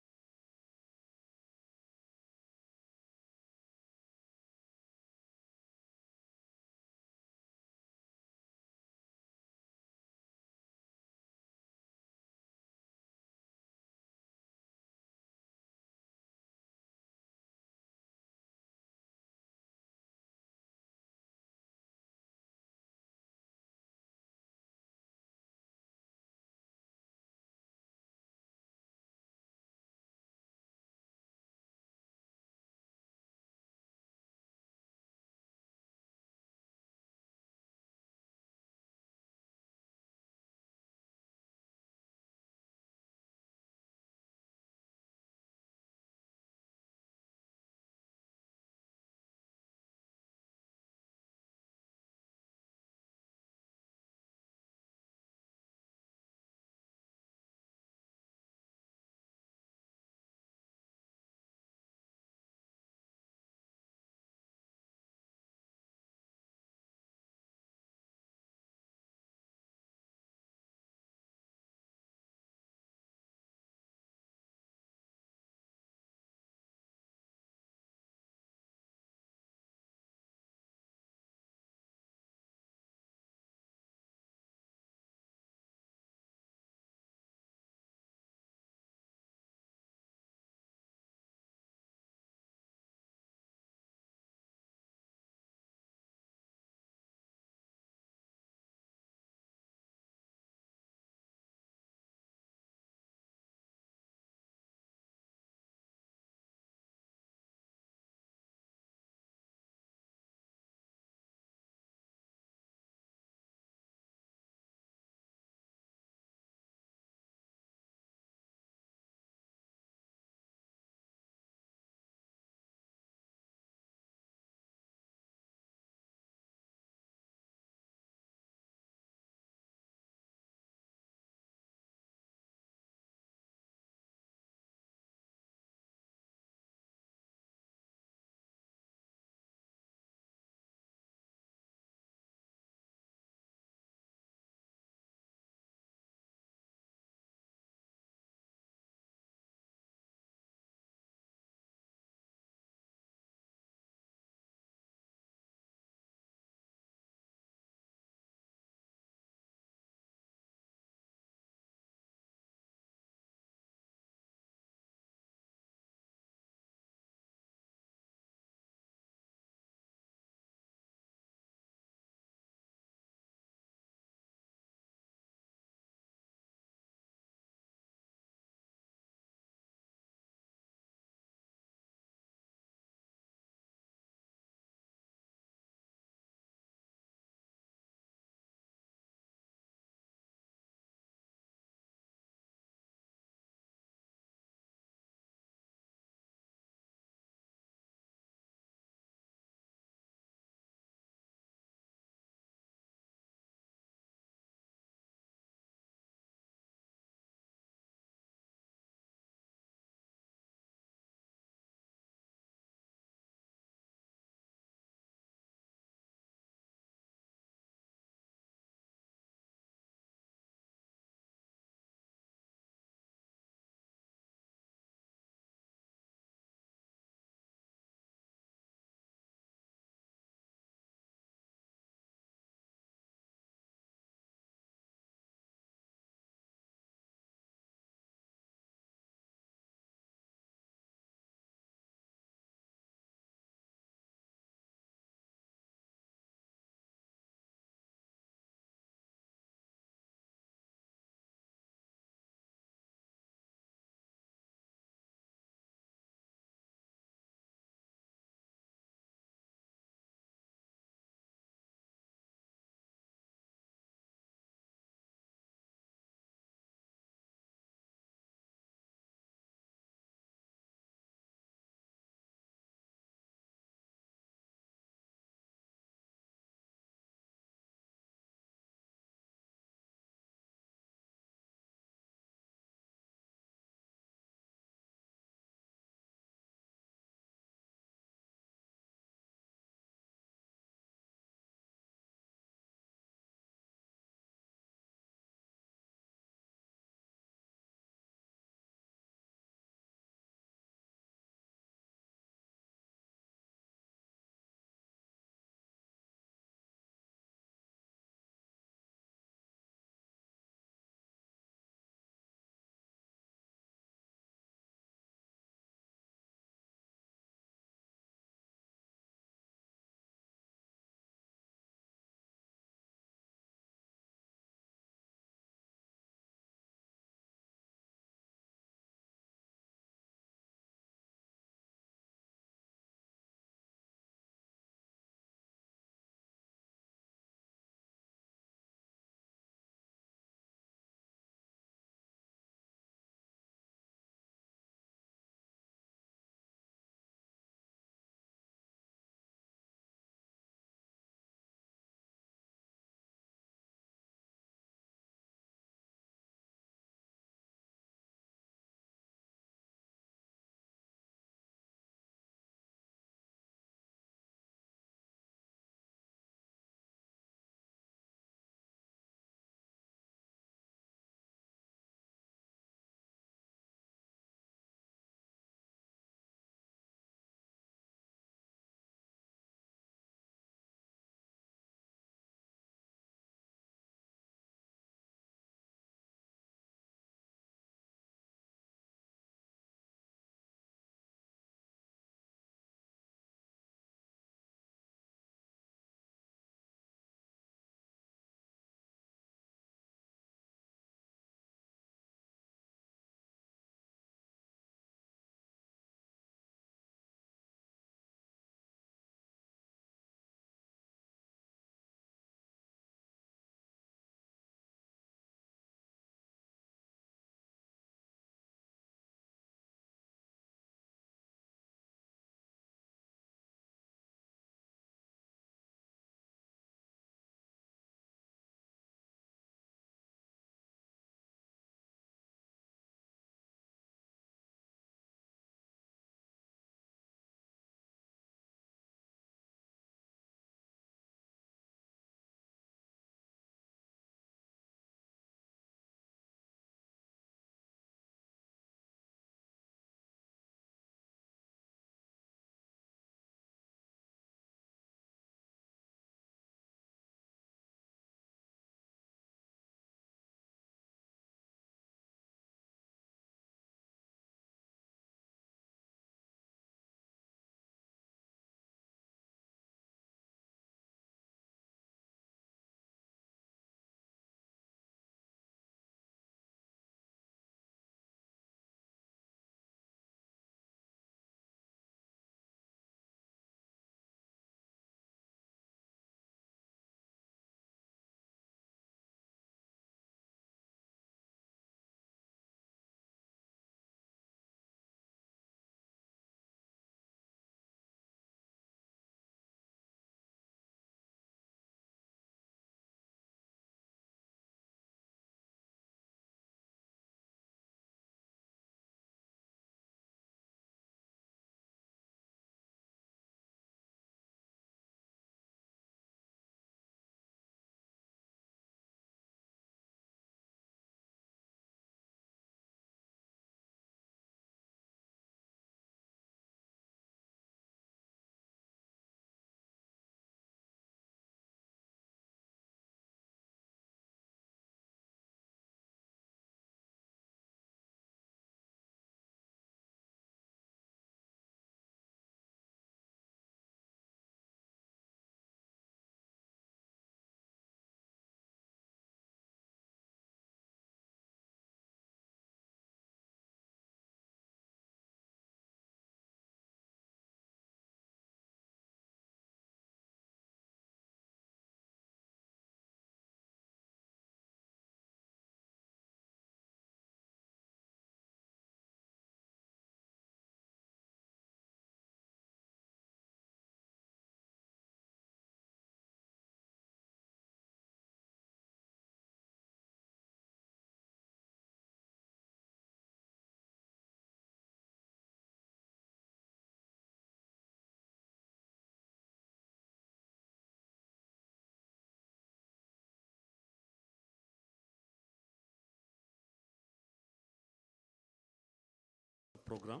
Speaker 17: program.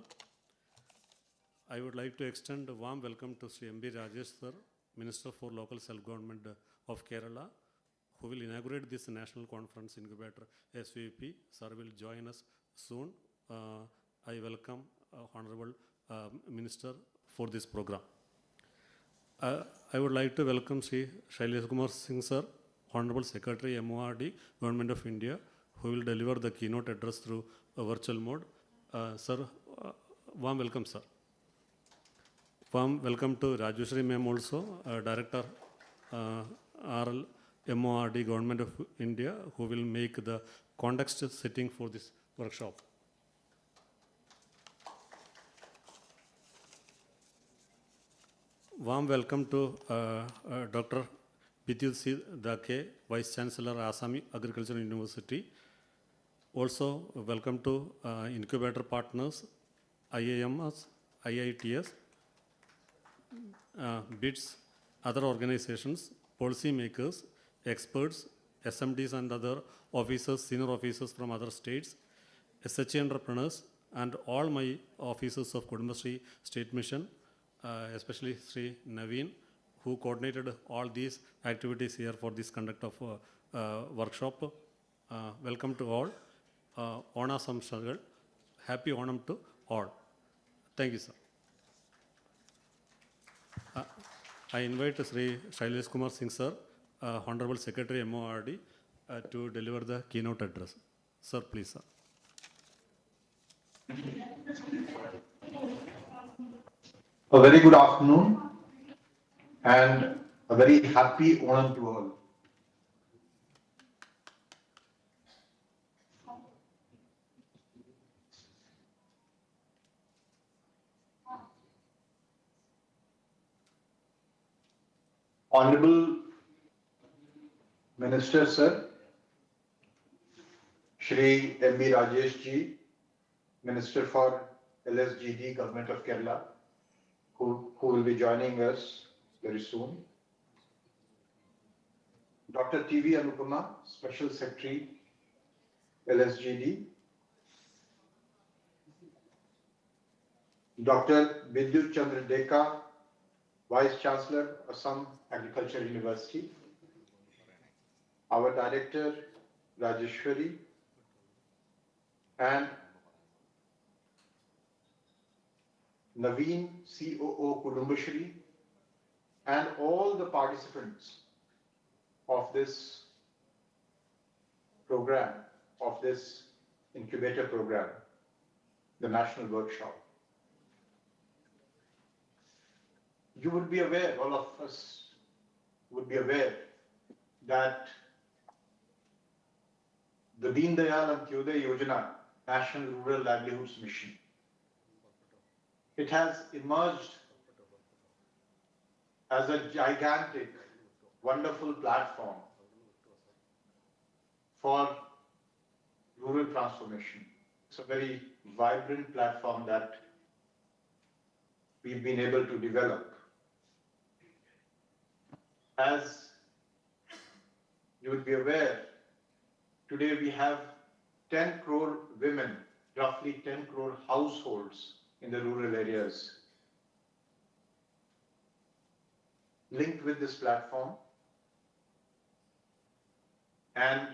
Speaker 17: I would like to extend a warm welcome to Sri M.B. Rajesh sir, Minister for Local Self-Government of Kerala, who will inaugurate this National Conference Incubator SVP. Sir will join us soon. I welcome Honorable Minister for this program. I would like to welcome Sri 𝐶𝐚𝐿 Singh sir, Honorable Secretary MORD, Government of India, who will deliver the keynote address through a virtual mode. Sir, warm welcome, sir. Warm welcome to Rajeshri ma'am also, Director R.L.E, MORD, Government of India, who will make the context setting for this workshop. Warm welcome to Dr. 𝐵𝐵𝐷𝐾, Vice Chancellor, Assam Agricultural University. Also, welcome to incubator partners, IIMs, IITs, BITs, other organizations, policy makers, experts, SMDs and other officers, senior officers from other states, SHA entrepreneurs, and all my officers of Kudumbashree State Mission, especially Sri Naveen, who coordinated all these activities here for this conduct of workshop. Welcome to all. Ona Samsagal. Happy Onam to all. Thank you, sir. I invite Sri 𝐶𝐚𝐿 Singh sir, Honorable Secretary MORD, to deliver the keynote address. Sir, please, sir.
Speaker 18: A very good afternoon and a very happy Onam to all. Honorable Minister Sir, Shri M.B. Rajesh ji, Minister for LSGD, Government of Kerala, who will be joining us very soon. Dr. T.V. Anupama, Special Secretary, LSGD. Dr. Bidyu Chandra Deka, Vice Chancellor, Assam Agricultural University. Our Director, Rajeshwari, and Naveen, COO, Kudumbashree, and all the participants of this program, of this incubator program, the national workshop. You would be aware, all of us would be aware, that the �Deendayal Antyodaya Yojana, National Rural Livelihoods Mission, it has emerged as a gigantic, wonderful platform for rural transformation. It's a very vibrant platform that we've been able to develop. As you would be aware, today we have 10 crore women, roughly 10 crore households in the rural areas linked with this platform, and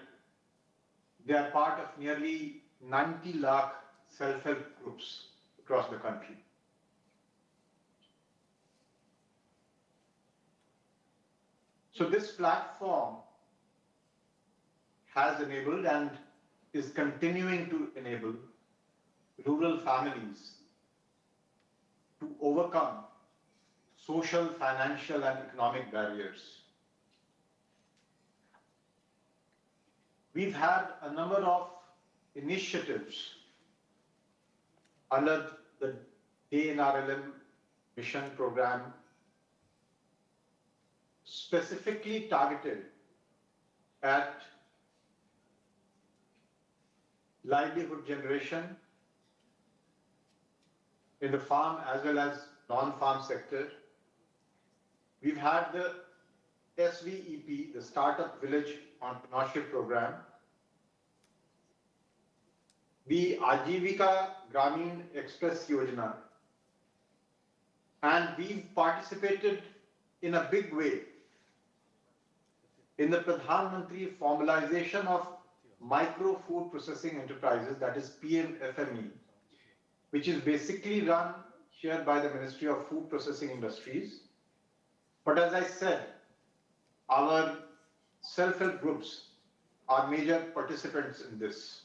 Speaker 18: they are part of nearly 90 lakh self-help groups across the country. So this platform has enabled and is continuing to enable rural families to overcome social, financial, and economic barriers. We've had a number of initiatives under the 𝐷𝐻𝐿M mission program, specifically targeted at livelihood generation in the farm as well as non-farm sector. We've had the SVEP, the Startup Village Entrepreneurship Program, the 𝐼𝐨𝐫𝐤𝐬𝐡𝐨𝐑 Gramin Express Yojana, and we've participated in a big way in the Pradhan Mantri formalization of micro food processing enterprises, that is PMFME, which is basically run here by the Ministry of Food Processing Industries. But as I said, our self-help groups are major participants in this.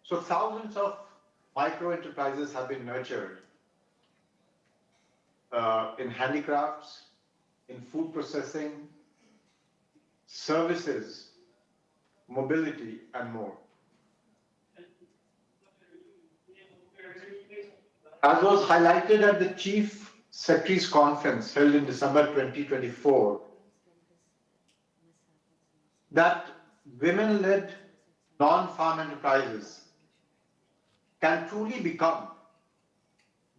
Speaker 18: So thousands of micro enterprises have been nurtured in handicrafts, in food processing, services, mobility, and more. As was highlighted at the Chief Secretary's Conference held in December 2024, that women-led non-farm enterprises can truly become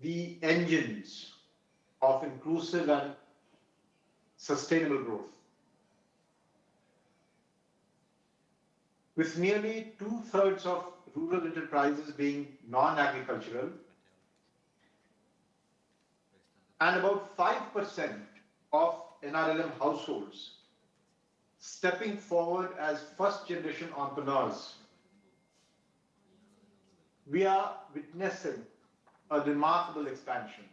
Speaker 18: the engines of inclusive and sustainable growth. With nearly 2/3 of rural enterprises being non-agricultural and about 5% of NRLM households stepping forward as first-generation entrepreneurs, we are witnessing a remarkable expansion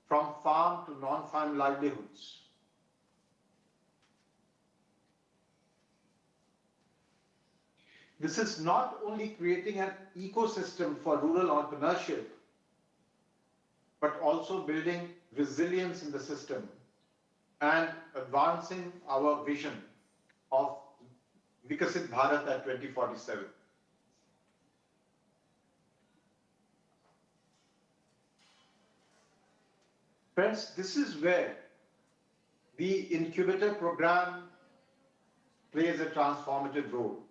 Speaker 18: from farm to non-farm livelihoods. This is not only creating an ecosystem for rural entrepreneurship, but also building resilience in the system and advancing our vision of Vikasit Bharat at 2047. Friends, this is where the Incubator program plays a transformative role.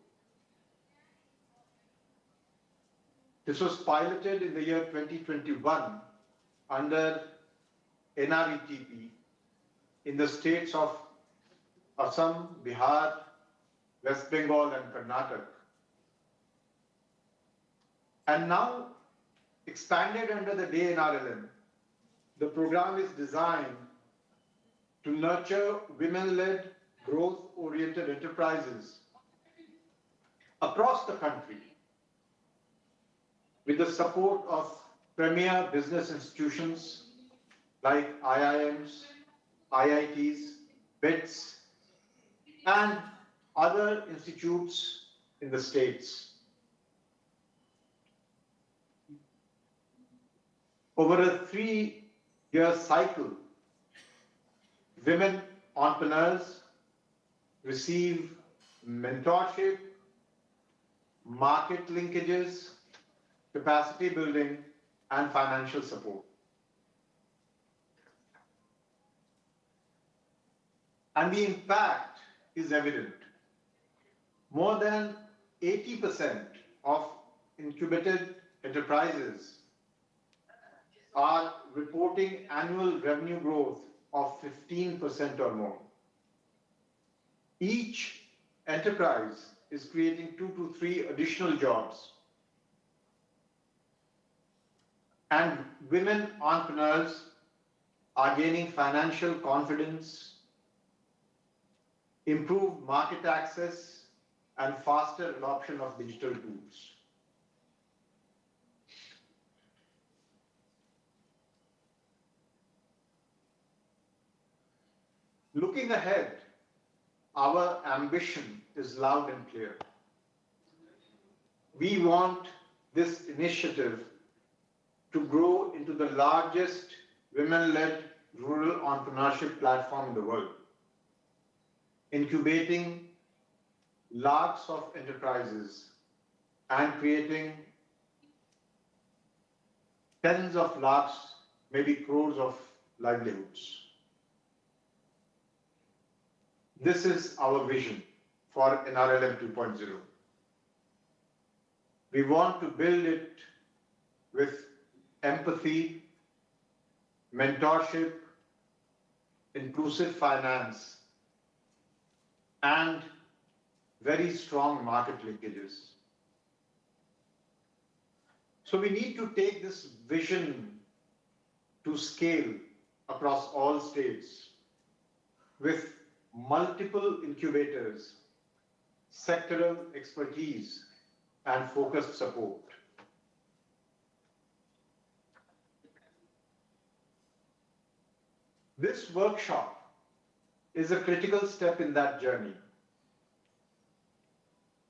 Speaker 18: This was piloted in the year 2021 under NRETP in the states of Assam, Bihar, West Bengal, and Karnataka. And now expanded under the day NRLM, the program is designed to nurture women-led, growth-oriented enterprises across the country with the support of premier business institutions like IIMs, IITs, BITS, and other institutes in the states. Over a 3-year cycle, women entrepreneurs receive mentorship, market linkages, capacity building, and financial support. And the impact is evident. More than 80% of incubated enterprises are reporting annual revenue growth of 15% or more. Each enterprise is creating 2 to 3 additional jobs. And women entrepreneurs are gaining financial confidence, improved market access, and faster adoption of digital tools. Looking ahead, our ambition is loud and clear. We want this initiative to grow into the largest women-led rural entrepreneurship platform in the world, incubating lakhs of enterprises and creating tens of lakhs, maybe crores of livelihoods. This is our vision for NRLM 2.0. We want to build it with empathy, mentorship, inclusive finance, and very strong market linkages. So we need to take this vision to scale across all states with multiple incubators, sectoral expertise, and focused support. This workshop is a critical step in that journey.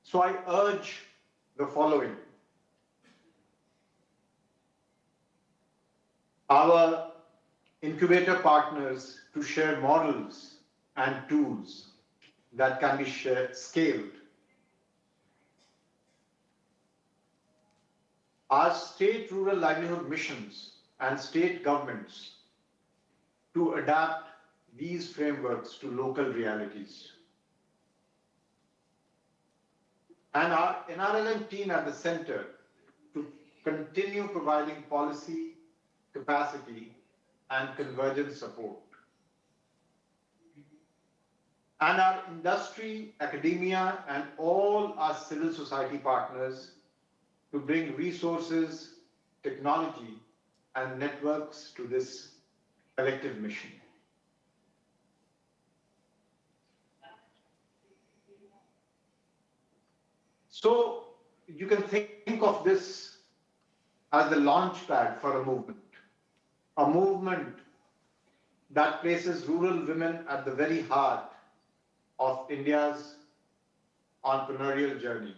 Speaker 18: So I urge the following. Our incubator partners to share models and tools that can be scaled. Our state rural livelihood missions and state governments to adapt these frameworks to local realities. And our NRLM team at the center to continue providing policy, capacity, and convergence support. And our industry, academia, and all our civil society partners to bring resources, technology, and networks to this collective mission. So you can think of this as the launch pad for a movement that places rural women at the very heart of India's entrepreneurial journey.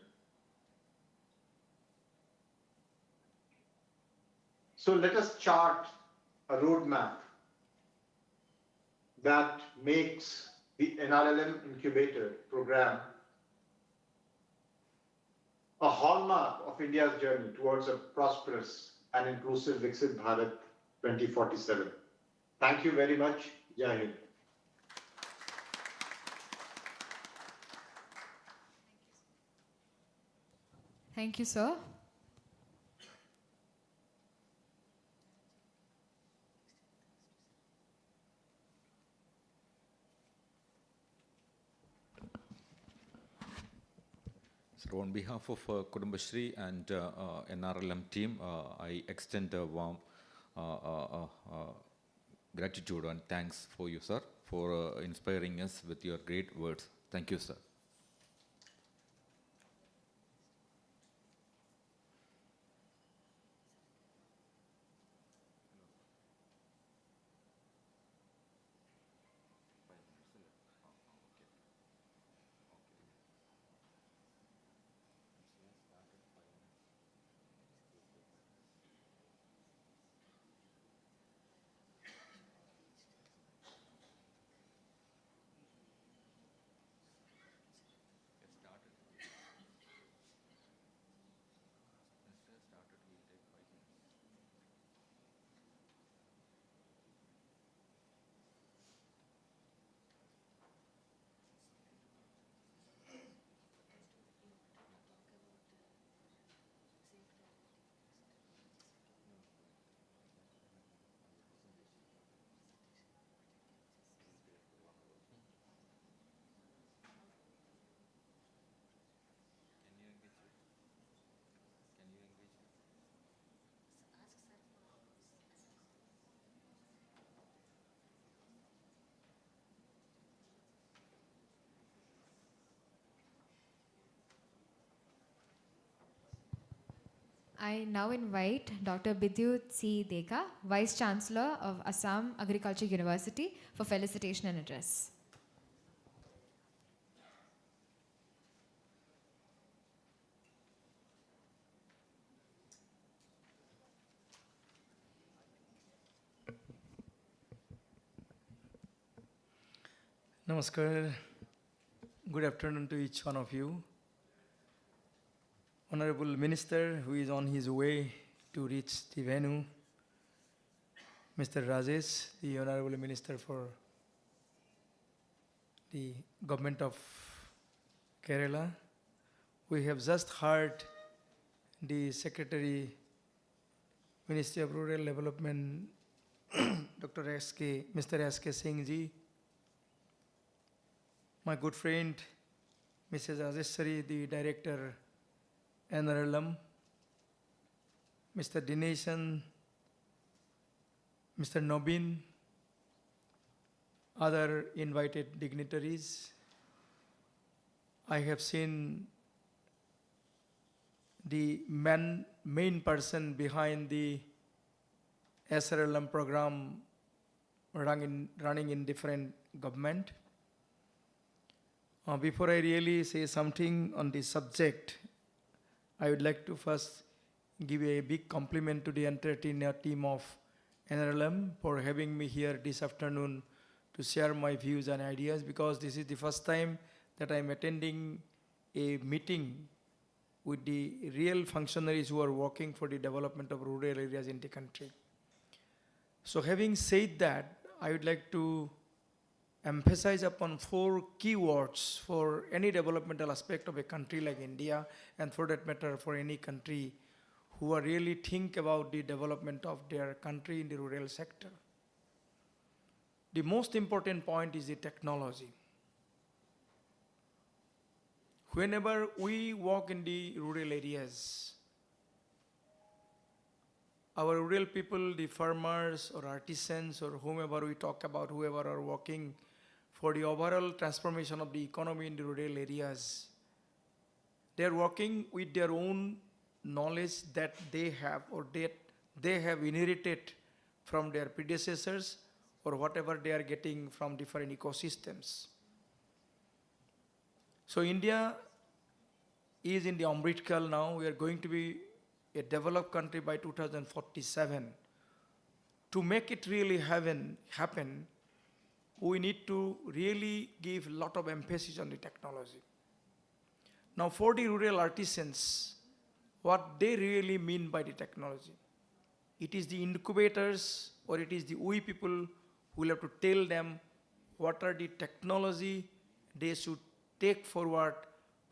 Speaker 18: So let us chart a roadmap that makes the NRLM Incubator program a hallmark of India's journey towards a prosperous and inclusive Viksit Bharat 2047. Thank you very much. Jai Hind.
Speaker 2: Thank you, sir.
Speaker 6: So on behalf of Kudumbashree and NRLM team, I extend a warm gratitude and thanks for you, sir, for inspiring us with your great words. Thank you, sir.
Speaker 2: I now invite Dr. 𝐶𝐚𝐿𝐴, Vice Chancellor of Assam Agriculture University, for felicitation and address.
Speaker 19: Namaskar. Good afternoon to each one of you. Honorable Minister, who is on his way to reach the venue, Mr. Rajesh, the Honorable Minister for the Government of Kerala. We have just heard the Secretary, Ministry of Rural Development, Mr. 𝐭𝐚𝐥, my good friend, Mrs. Rajeshwari, the Director, NRLM, Mr. Dineshan, Mr. Nobin, other invited dignitaries. I have seen the main person behind the SRLM program running in different government. Before I really say something on this subject, I would like to first give a big compliment to the entire team of NRLM for having me here this afternoon to share my views and ideas, because this is the first time that I'm attending a meeting with the real functionaries who are working for the development of rural areas in the country. So having said that, I would like to emphasize upon 4 key words for any developmental aspect of a country like India, and for that matter for any country who are really think about the development of their country in the rural sector. The most important point is the technology. Whenever we walk in the rural areas, our rural people, the farmers or artisans or whomever we talk about, whoever are working for the overall transformation of the economy in the rural areas, they are working with their own knowledge that they have or that they have inherited from their predecessors or whatever they are getting from different ecosystems. So India is in the Amrit Kal now. We are going to be a developed country by 2047. To make it really happen, we need to really give a lot of emphasis on the technology. Now for the rural artisans, what they really mean by the technology, it is the incubators or it is the we people who will have to tell them what are the technology they should take forward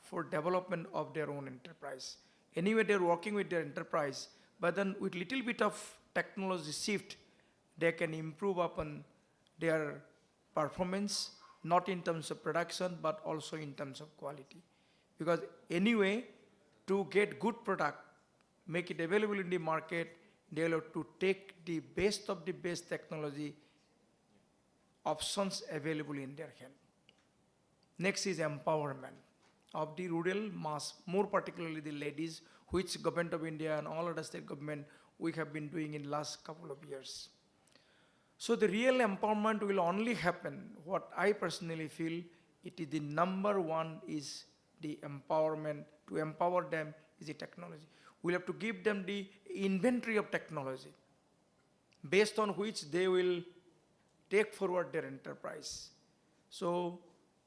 Speaker 19: for development of their own enterprise. Anyway, they're working with their enterprise, but then with little bit of technology shift, they can improve upon their performance, not in terms of production, but also in terms of quality. Because anyway, to get good product, make it available in the market, they will have to take the best of the best technology options available in their hand. Next is empowerment of the rural mass, more particularly the ladies, which Government of India and all other state government we have been doing in last couple of years. So the real empowerment will only happen, what I personally feel, it is the number one is the empowerment. To empower them is the technology. We'll have to give them the inventory of technology based on which they will take forward their enterprise. So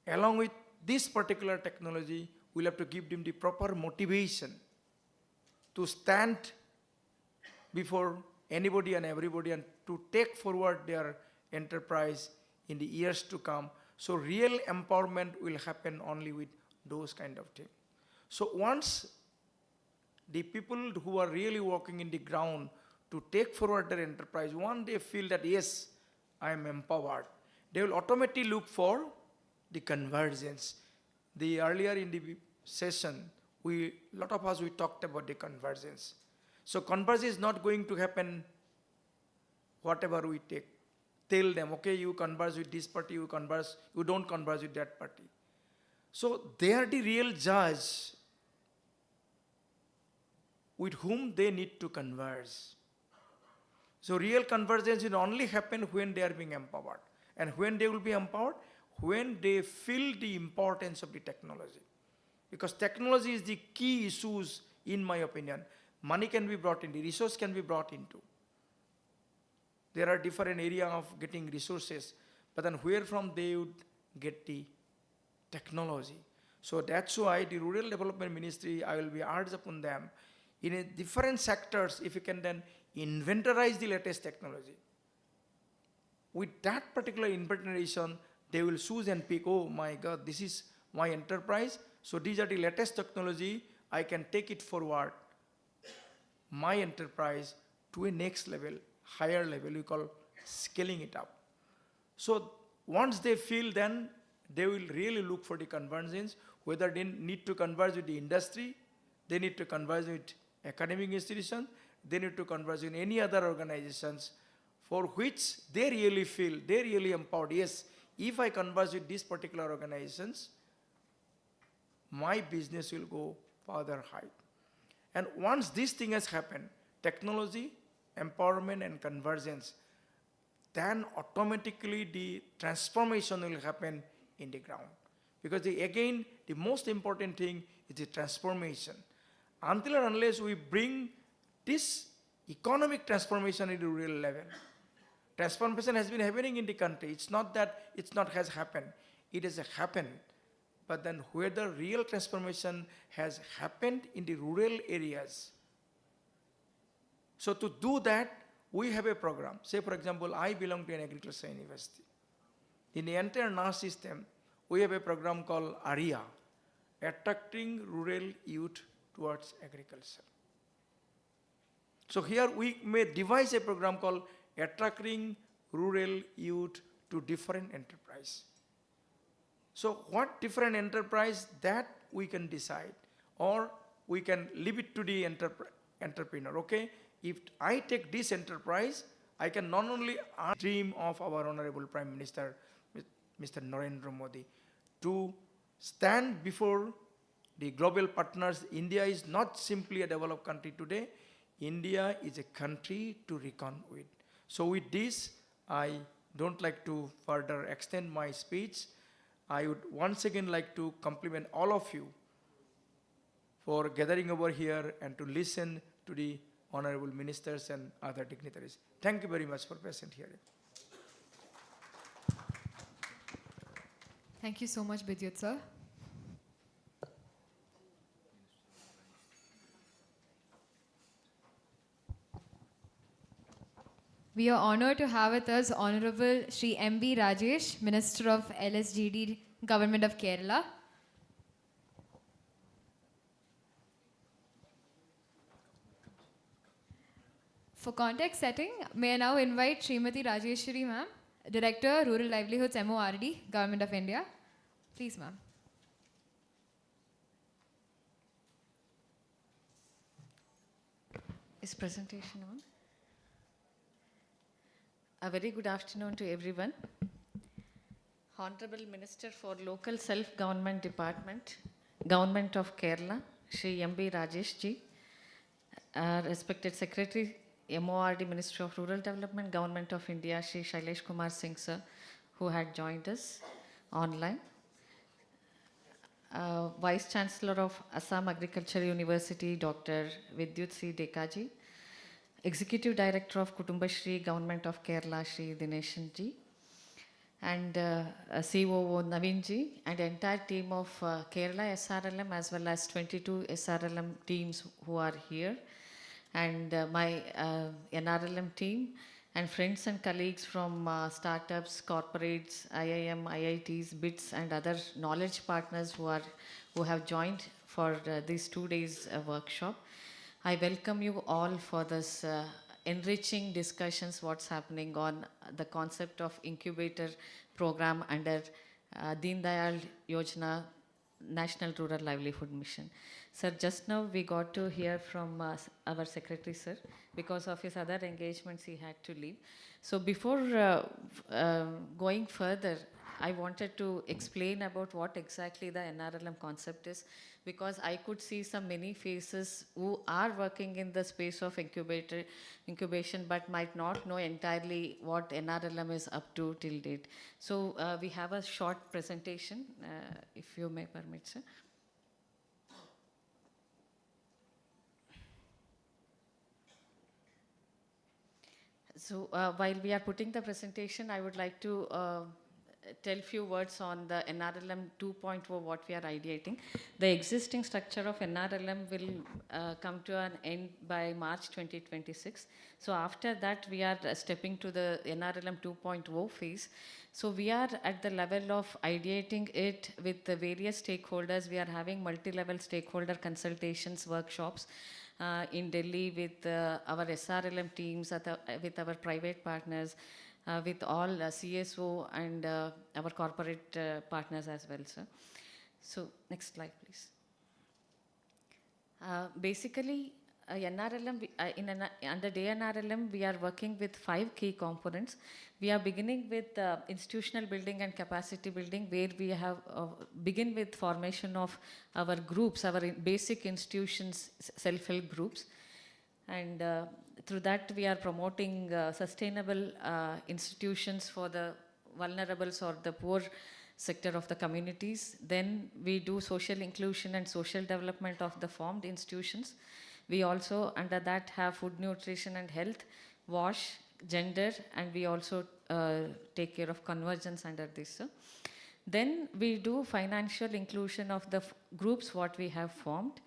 Speaker 19: along with this particular technology, we'll have to give them the proper motivation to stand before anybody and everybody and to take forward their enterprise in the years to come. So real empowerment will happen only with those kind of things. So once the people who are really working in the ground to take forward their enterprise, once they feel that yes, I am empowered, they will automatically look for the convergence. The earlier in the session, lot of us, we talked about the convergence. So convergence is not going to happen whatever we take. Tell them, okay, you converge with this party, you don't converge with that party. So they are the real judge with whom they need to converge. So real convergence will only happen when they are being empowered. And when they will be empowered? When they feel the importance of the technology. Because technology is the key issues, in my opinion. Money can be brought in, the resource can be brought into. There are different areas of getting resources, but then where from they would get the technology. So that's why the Rural Development Ministry, I will be urged upon them, in a different sectors, if you can then inventorize the latest technology. With that particular inventorization, they will choose and pick, oh my God, this is my enterprise, so these are the latest technology, I can take it forward, my enterprise, to a next level, higher level, we call scaling it up. So once they feel, then they will really look for the convergence, whether they need to converge with the industry, they need to converge with academic institutions, they need to converge in any other organizations for which they really feel, they really empowered. Yes, if I converge with these particular organizations, my business will go further high. And once this thing has happened, technology, empowerment and convergence, then automatically the transformation will happen in the ground. Because again, the most important thing is the transformation. Until and unless we bring this economic transformation at the rural level, transformation has been happening in the country. It's not that it's not has happened. It has happened. But then whether real transformation has happened in the rural areas. So to do that, we have a program. Say for example, I belong to an agriculture university. In the entire NAS system, we have a program called ARIA, Attracting Rural Youth Towards Agriculture. So here we may devise a program called Attracting Rural Youth to Different Enterprise. So what different enterprise that we can decide, or we can leave it to the entrepreneur, okay? If I take this enterprise, I can not only dream of our Honorable Prime Minister, Mr. Narendra Modi, to stand before the global partners. India is not simply a developed country today. India is a country to reckon with. So with this, I don't like to further extend my speech. I would once again like to compliment all of you for gathering over here and to listen to the honorable ministers and other dignitaries. Thank you very much for patient hearing.
Speaker 2: Thank you so much, Bidyut sir. We are honored to have with us Honorable Shri M.B. Rajesh, Minister of LSGD, Government of Kerala. For context setting, may I now invite Srimati Rajeshwari ma'am, Director, Rural Livelihoods MORD, Government of India. Please, ma'am.
Speaker 1: Is presentation on? A very good afternoon to everyone. Honorable Minister for Local Self-Government Department, Government of Kerala, Shri M.B. Rajesh ji, respected Secretary, MORD, Minister of Rural Development, Government of India, Shri Shailesh Kumar Singh sir, who had joined us online. Vice Chancellor of Assam Agriculture University, Dr. Vidyut C. Dekaji, Executive Director of Kudumbashree, Government of Kerala, Shri Dineshan ji, and COO Naveen ji, and entire team of Kerala SRLM as well as 22 SRLM teams who are here, and my NRLM team, and friends and colleagues from startups, corporates, IIM, IITs, BITS, and other knowledge partners who have joined for these 2 days workshop. I welcome you all for this enriching discussions, what's happening on the concept of incubator program under Deen Dayal Yojana National Rural Livelihood Mission. Sir, just now we got to hear from our secretary, sir. Because of his other engagements, he had to leave. So before going further, I wanted to explain about what exactly the NRLM concept is, because I could see some many faces who are working in the space of incubation, but might not know entirely what NRLM is up to till date. So we have a short presentation, if you may permit, sir. So while we are putting the presentation, I would like to tell few words on the NRLM 2.0, what we are ideating. The existing structure of NRLM will come to an end by March 2026. So after that, we are stepping to the NRLM 2.0 phase. So we are at the level of ideating it with the various stakeholders. We are having multi-level stakeholder consultations, workshops in Delhi with our SRLM teams, with our private partners, with all CSO and our corporate partners as well, sir. So next slide, please. Basically, NRLM, under NRLM, we are working with 5 key components. We are beginning with institutional building and capacity building, where we have begin with formation of our groups, our basic institutions, self-help groups. And through that, we are promoting sustainable institutions for the vulnerables or the poor sector of the communities. Then we do social inclusion and social development of the formed institutions. We also, under that, have food, nutrition and health, WASH, gender, and we also take care of convergence under this. Then we do financial inclusion of the groups what we have formed,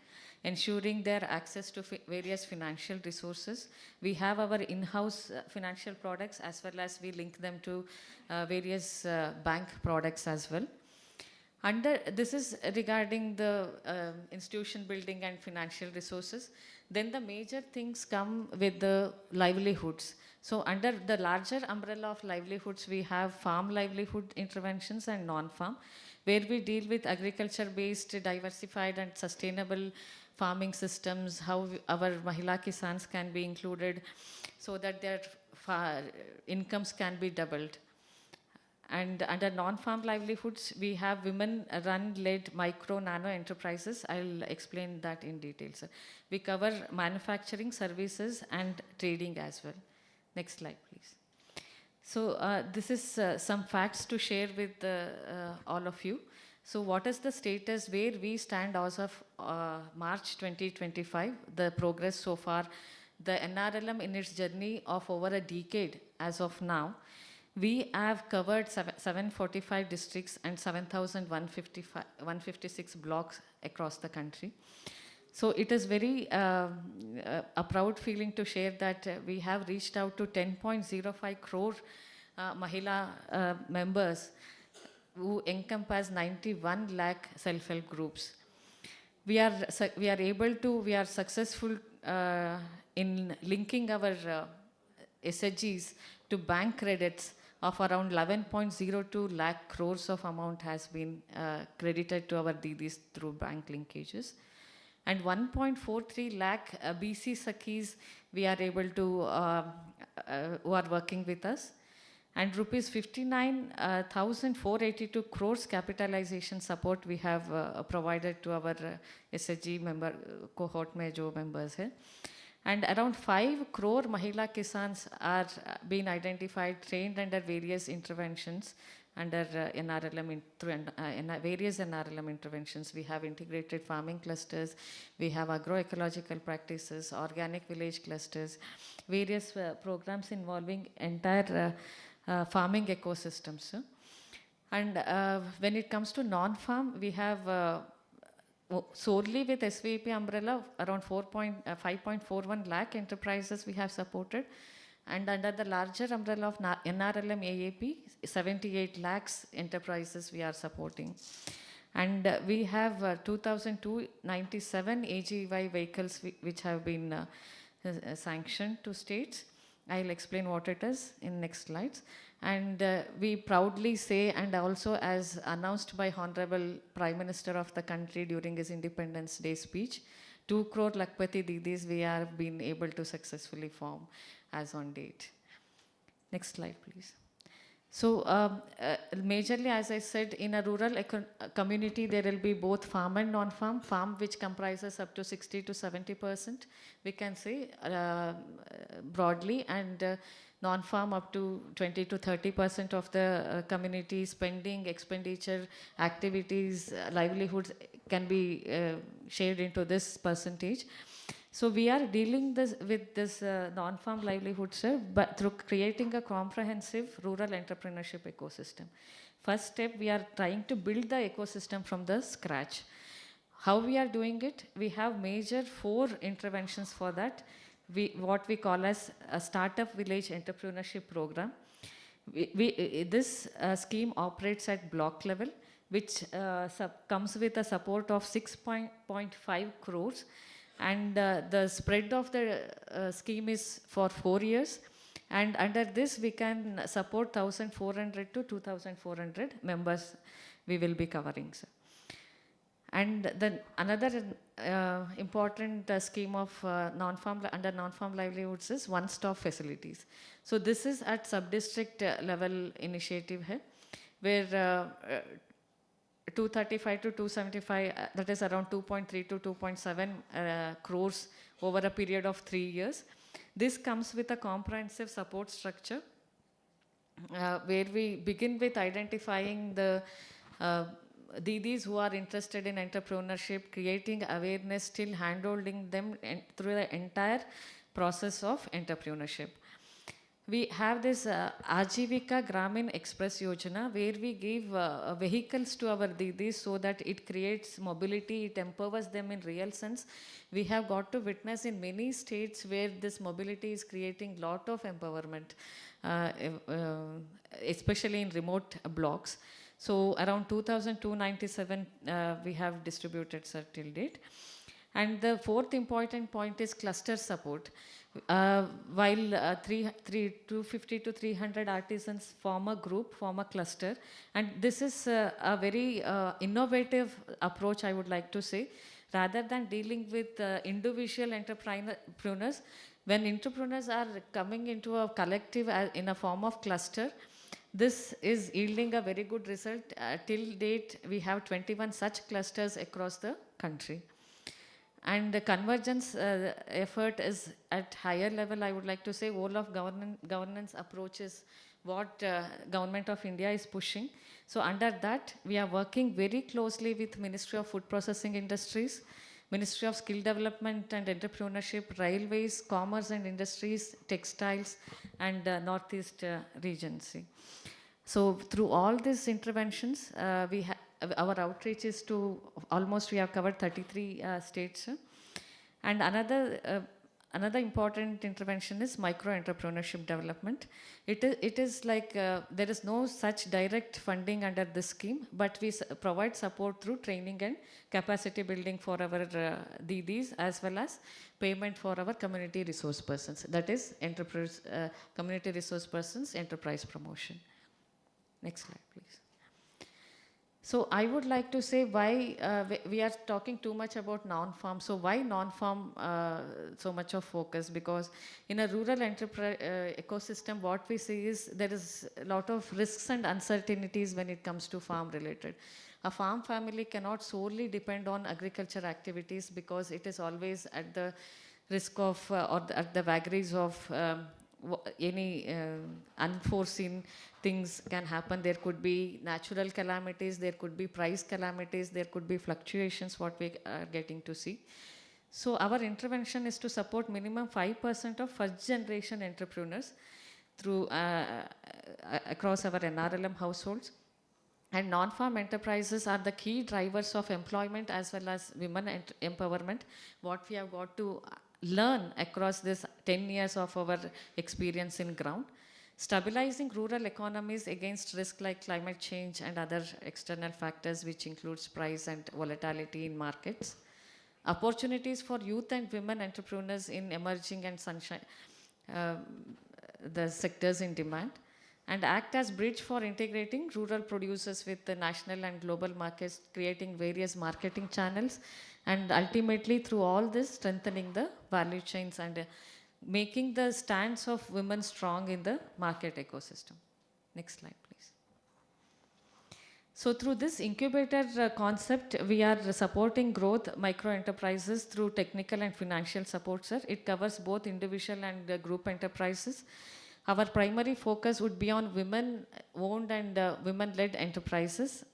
Speaker 1: ensuring their access to various financial resources. We have our in-house financial products, as well as we link them to various bank products as well. This is regarding the institution building and financial resources. Then the major things come with the livelihoods. So under the larger umbrella of livelihoods, we have farm livelihood interventions and non-farm, where we deal with agriculture-based, diversified and sustainable farming systems, how our Mahila Kisans can be included so that their incomes can be doubled. And under non-farm livelihoods, we have women-run-led micro-nano enterprises. I'll explain that in detail, sir. We cover manufacturing, services, and trading as well. Next slide, please. So this is some facts to share with all of you. So what is the status where we stand as of March 2025, the progress so far, the NRLM in its journey of over a decade as of now. We have covered 745 districts and 7,156 blocks across the country. So it is very a proud feeling to share that we have reached out to 10.05 crore Mahila members who encompass 91 lakh self-help groups. We are successful in linking our SHGs to bank credits of around 11.02 lakh crores of amount has been credited to our Didis through bank linkages. And 1.43 lakh BC Sakhis we are able to, who are working with us. And rupees 59,482 crores capitalization support we have provided to our SHG member cohort mein jo members hai. And around 5 crore Mahila Kisans are being identified, trained under various interventions under NRLM, various NRLM interventions. We have integrated farming clusters, we have agroecological practices, organic village clusters, various programs involving entire farming ecosystems. And when it comes to non-farm, we have solely with SVP umbrella, around 5.41 lakh enterprises we have supported. And under the larger umbrella of NRLM AAP, 78 lakhs enterprises we are supporting. And we have 2,297 AGY vehicles which have been sanctioned to states. I'll explain what it is in next slides. And we proudly say, and also as announced by Honorable Prime Minister of the country during his Independence Day speech, 2 crore Lakpati Didis we have been able to successfully form as on date. Next slide, please. So majorly, as I said, in a rural community, there will be both farm and non-farm. Farm, which comprises up to 60 to 70%, we can say broadly, and non-farm up to 20 to 30% of the community spending, expenditure, activities, livelihoods can be shared into this percentage. So we are dealing with this non-farm livelihood, sir, but through creating a comprehensive rural entrepreneurship ecosystem. First step, we are trying to build the ecosystem from the scratch. How we are doing it? We have major 4 interventions for that. What we call as a startup village entrepreneurship program. This scheme operates at block level, which comes with a support of 6.5 crores. And the spread of the scheme is for 4 years. And under this, we can support 1,400 to 2,400 members we will be covering, sir. And then another important scheme of under non-farm livelihoods is one-stop facilities. So this is at sub-district level initiative hai, where 235 to 275, that is around 2.3 to 2.7 crores over a period of 3 years. This comes with a comprehensive support structure where we begin with identifying the Didis who are interested in entrepreneurship, creating awareness, till handholding them through the entire process of entrepreneurship. We have this 𝐼𝐺𝐵𝐾 Gramin Express Yojana, where we give vehicles to our Didis so that it creates mobility, it empowers them in real sense. We have got to witness in many states where this mobility is creating lot of empowerment, especially in remote blocks. So around 2,297 we have distributed, sir, till date. And the fourth important point is cluster support. While 250 to 300 artisans form a group, form a cluster, and this is a very innovative approach, I would like to say. Rather than dealing with individual entrepreneurs, when entrepreneurs are coming into a collective in a form of cluster, this is yielding a very good result. Till date, we have 21 such clusters across the country. And the convergence effort is at higher level, I would like to say. Whole of governance approach is what Government of India is pushing. So under that, we are working very closely with Ministry of Food Processing Industries, Ministry of Skill Development and Entrepreneurship, Railways, Commerce and Industries, Textiles, and Northeast Regency. So through all these interventions, our outreach is to almost, we have covered 33 states. And another important intervention is micro-entrepreneurship development. It is like there is no such direct funding under this scheme, but we provide support through training and capacity building for our Didis, as well as payment for our community resource persons. That is community resource persons enterprise promotion. Next slide, please. So I would like to say why we are talking too much about non-farm. So why non-farm so much of focus? Because in a rural ecosystem, what we see is there is a lot of risks and uncertainties when it comes to farm related. A farm family cannot solely depend on agriculture activities because it is always at the risk of or at the vagaries of any unforeseen things can happen. There could be natural calamities, there could be price calamities, there could be fluctuations, what we are getting to see. So our intervention is to support minimum 5% of first generation entrepreneurs through across our NRLM households. And non-farm enterprises are the key drivers of employment as well as women empowerment. What we have got to learn across this 10 years of our experience in ground. Stabilizing rural economies against risk like climate change and other external factors, which includes price and volatility in markets. Opportunities for youth and women entrepreneurs in emerging and sunshine, the sectors in demand. And act as bridge for integrating rural producers with the national and global markets, creating various marketing channels, and ultimately through all this strengthening the value chains and making the stance of women strong in the market ecosystem. Next slide, please. So through this incubator concept, we are supporting growth micro enterprises through technical and financial support, sir. It covers both individual and group enterprises. Our primary focus would be on women-owned and women-led enterprises,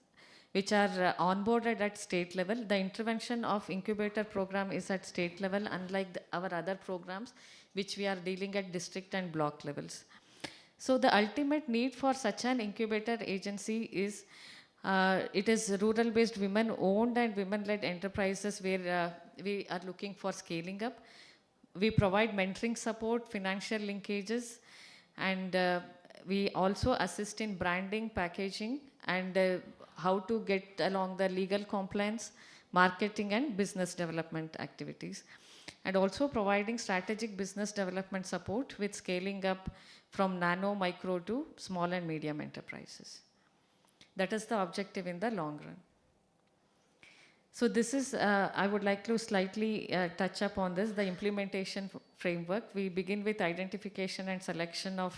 Speaker 1: which are onboarded at state level. The intervention of incubator program is at state level, unlike our other programs, which we are dealing at district and block levels. So the ultimate need for such an incubator agency is, it is rural-based women-owned and women-led enterprises where we are looking for scaling up. We provide mentoring support, financial linkages, and we also assist in branding, packaging, and how to get along the legal compliance, marketing and business development activities. And also providing strategic business development support with scaling up from nano, micro to small and medium enterprises. That is the objective in the long run. So this is, I would like to slightly touch upon this, the implementation framework. We begin with identification and selection of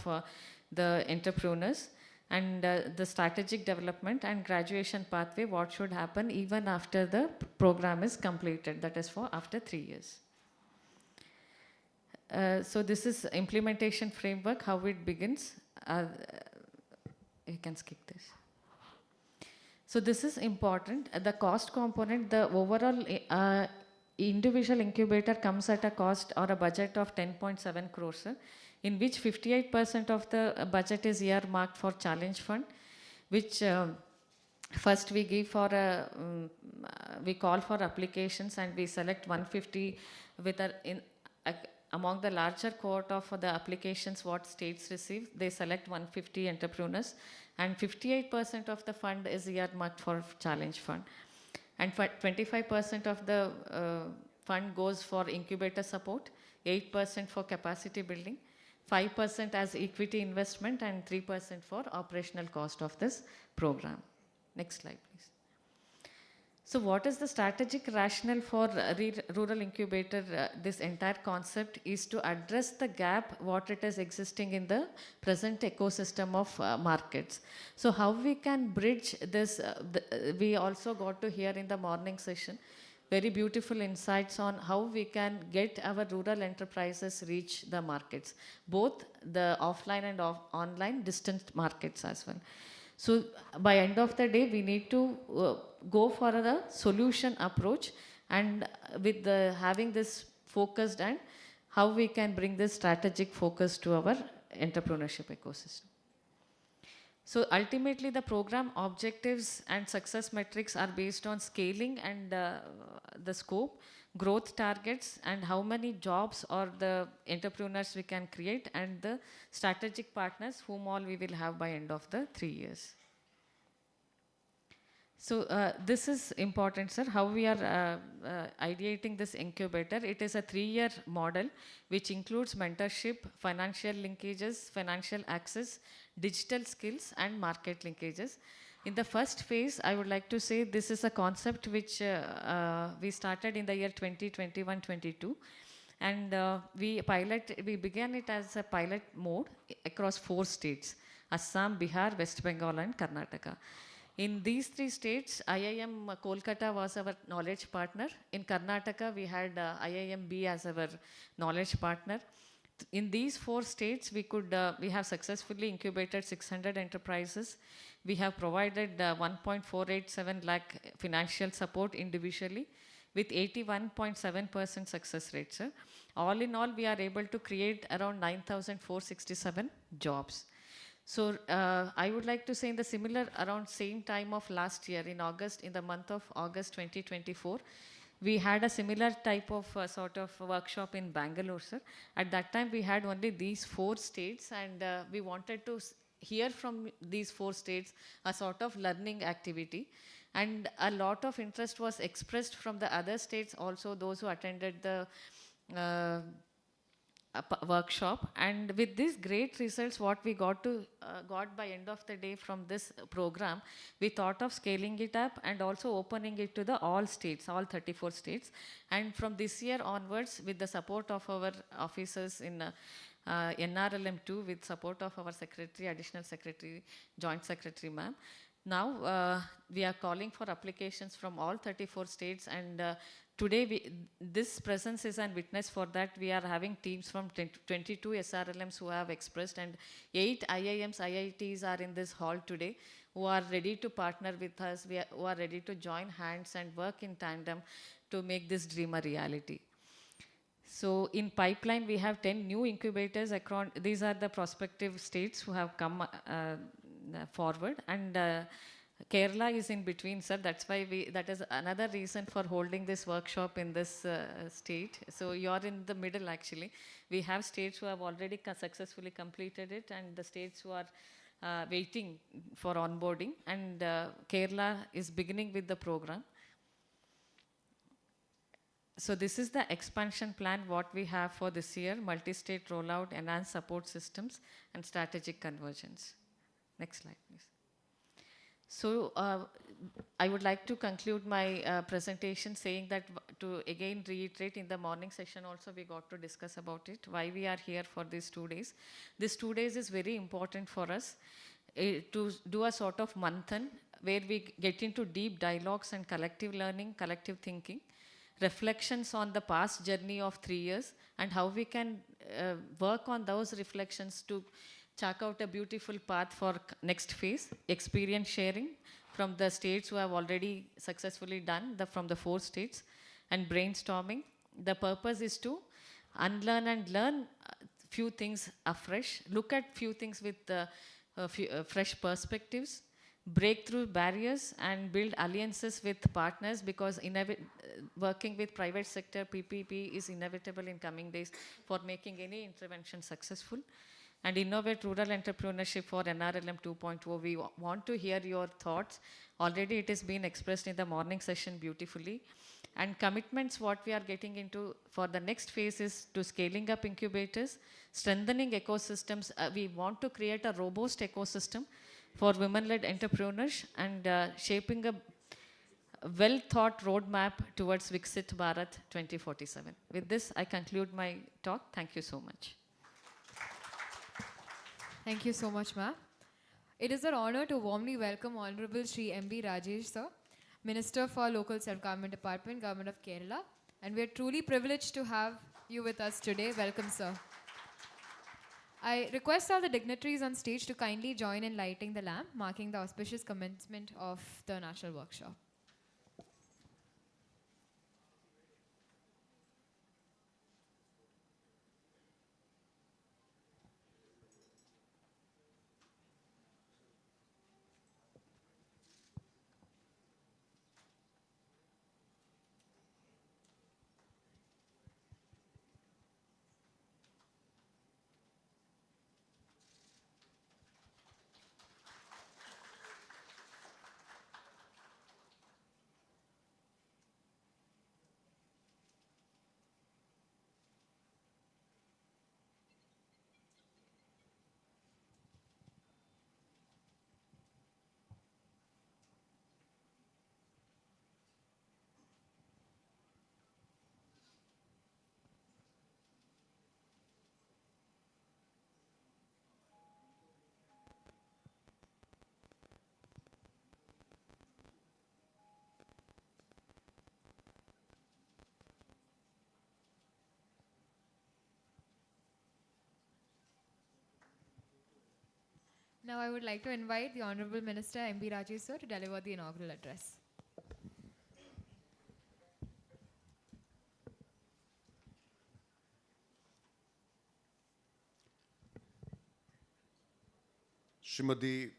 Speaker 1: the entrepreneurs, and the strategic development and graduation pathway, what should happen even after the program is completed, that is for after 3 years. So this is implementation framework, how it begins. You can skip this. So this is important. The cost component, the overall individual incubator comes at a cost or a budget of 10.7 crores, in which 58% of the budget is earmarked for challenge fund, which first we give for we call for applications and we select 150 with among the larger cohort of the applications what states receive, they select 150 entrepreneurs, and 58% of the fund is earmarked for challenge fund. And 25% of the fund goes for incubator support, 8% for capacity building, 5% as equity investment, and 3% for operational cost of this program. Next slide, please. So what is the strategic rationale for rural incubator? This entire concept is to address the gap what it is existing in the present ecosystem of markets. So how we can bridge this, we also got to hear in the morning session, very beautiful insights on how we can get our rural enterprises reach the markets, both the offline and online distant markets as well. So by end of the day, we need to go for a solution approach, and with having this focused and how we can bring this strategic focus to our entrepreneurship ecosystem. So ultimately the program objectives and success metrics are based on scaling and the scope, growth targets, and how many jobs or the entrepreneurs we can create, and the strategic partners whom all we will have by end of the 3 years. So this is important, sir, how we are ideating this incubator. It is a 3-year model which includes mentorship, financial linkages, financial access, digital skills, and market linkages. In the first phase, I would like to say this is a concept which we started in the year 2021-22, and we began it as a pilot mode across 4 states: Assam, Bihar, West Bengal, and Karnataka. In these 3 states, IIM Kolkata was our knowledge partner. In Karnataka, we had IIMB as our knowledge partner. In these 4 states, we have successfully incubated 600 enterprises. We have provided 1.487 lakh financial support individually with 81.7% success rate, sir. All in all, we are able to create around 9,467 jobs. So I would like to say in the similar, around same time of last year, in the month of August 2024, we had a similar type of sort of workshop in Bangalore, sir. At that time, we had only these 4 states, and we wanted to hear from these 4 states a sort of learning activity. And a lot of interest was expressed from the other states also, those who attended the workshop. And with these great results, what we got by end of the day from this program, we thought of scaling it up and also opening it to the all states, all 34 states. And from this year onwards, with the support of our officers in NRLM 2, with support of our secretary, additional secretary, joint secretary ma'am, now we are calling for applications from all 34 states, and today this presence is a witness for that. We are having teams from 22 SRLMs who have expressed, and 8 IIMs, IITs are in this hall today, who are ready to partner with us, who are ready to join hands and work in tandem to make this dream a reality. So in pipeline, we have 10 new incubators across. These are the prospective states who have come forward, and Kerala is in between, sir. That's why that is another reason for holding this workshop in this state. So you're in the middle, actually. We have states who have already successfully completed it, and the states who are waiting for onboarding, and Kerala is beginning with the program. So this is the expansion plan what we have for this year: multi-state rollout, enhanced support systems, and strategic convergence. Next slide, please. So I would like to conclude my presentation saying that to again reiterate, in the morning session also we got to discuss about it, why we are here for these 2 days. These 2 days is very important for us to do a sort of manthan where we get into deep dialogues and collective learning, collective thinking, reflections on the past journey of 3 years and how we can work on those reflections to chalk out a beautiful path for next phase, experience sharing from the states who have already successfully done, from the 4 states, and brainstorming. The purpose is to unlearn and learn few things afresh, look at few things with fresh perspectives, break through barriers and build alliances with partners, because working with private sector PPP is inevitable in coming days for making any intervention successful. And innovate rural entrepreneurship for NRLM 2.0. We want to hear your thoughts. Already it has been expressed in the morning session beautifully. And commitments, what we are getting into for the next phase is to scaling up incubators, strengthening ecosystems. We want to create a robust ecosystem for women-led entrepreneurs and shaping a well-thought roadmap towards Viksit Bharat 2047. With this, I conclude my talk. Thank you so much.
Speaker 2: Thank you so much, ma'am. It is an honor to warmly welcome Honorable Shri M.B. Rajesh, sir, Minister for Local Self-Government Department, Government of Kerala. And we are truly privileged to have you with us today. Welcome, sir. I request all the dignitaries on stage to kindly join in lighting the lamp, marking the auspicious commencement of the national workshop. Now I would like to invite the Honorable Minister M.B. Rajesh, sir, to deliver the inaugural address.
Speaker 20: Srimati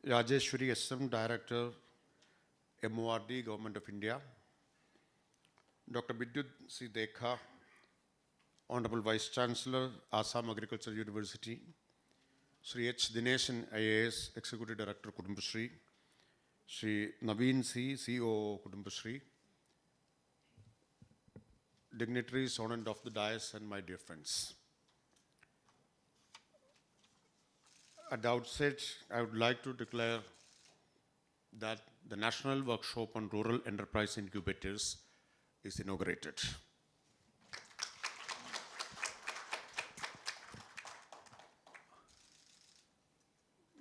Speaker 20: Rajeshwari SM, Director, MORD, Government of India. Dr. Vidyut Dekha, Honorable Vice Chancellor, Assam Agricultural University. Shri H. Dineshan, IAS, Executive Director, Kudumbashree. Shri Naveen C., CEO, Kudumbashree. Dignitaries on and off the dais, and my dear friends. At the outset, I would like to declare that the National Workshop on Rural Enterprise Incubators is inaugurated.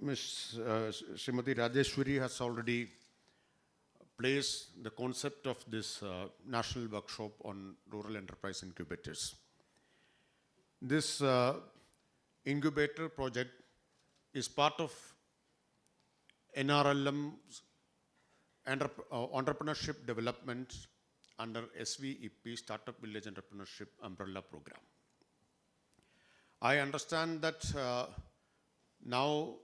Speaker 20: Srimati Rajeshwari has already placed the concept of this National Workshop on Rural Enterprise Incubators. This incubator project is part of NRLM's entrepreneurship development under SVEP, Startup Village Entrepreneurship Umbrella Program. I understand that now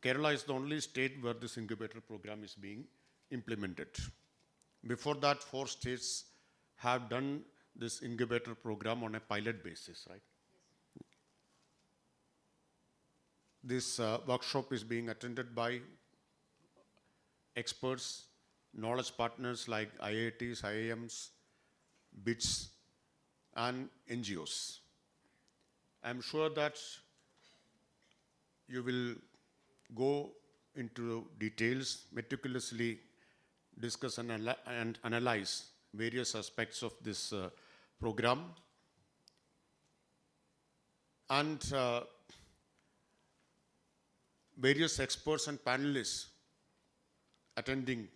Speaker 20: Kerala is the only state where this incubator program is being implemented. Before that, 4 states have done this incubator program on a pilot basis, right? Yes. This workshop is being attended by experts, knowledge partners like IITs, IIMs, BITs, and NGOs. I'm sure that you will go into details, meticulously discuss and analyze various aspects of this program. And various experts and panelists attending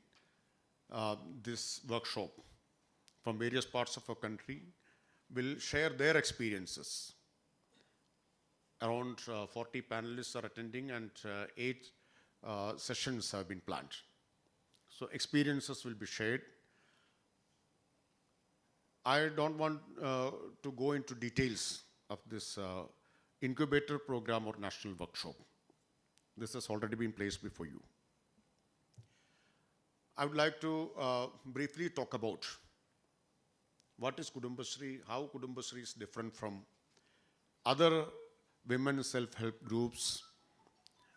Speaker 20: this workshop from various parts of our country will share their experiences. Around 40 panelists are attending, and 8 sessions have been planned. So experiences will be shared. I don't want to go into details of this incubator program or national workshop. This has already been placed before you. I would like to briefly talk about what is Kudumbashree, how Kudumbashree is different from other women self-help groups,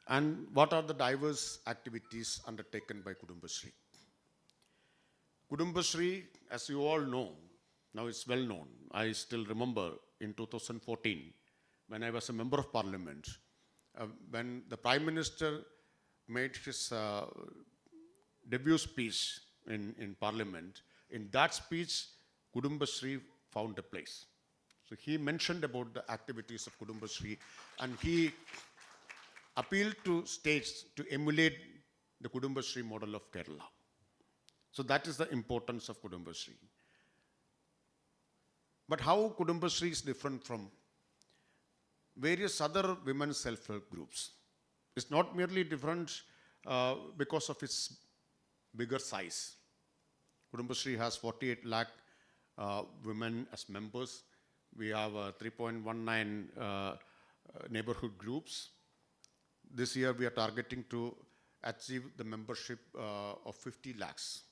Speaker 20: and what are the diverse activities undertaken by Kudumbashree. Kudumbashree, as you all know, now it's well known. I still remember in 2014, when I was a member of parliament, when the Prime Minister made his debut speech in parliament, in that speech, Kudumbashree found a place. So he mentioned about the activities of Kudumbashree, and he appealed to states to emulate the Kudumbashree model of Kerala. So that is the importance of Kudumbashree. But how Kudumbashree is different from various other women's self-help groups? It's not merely different because of its bigger size. Kudumbashree has 48 lakh women as members. We have 3.19 neighborhood groups. This year we are targeting to achieve the membership of 50 lakhs.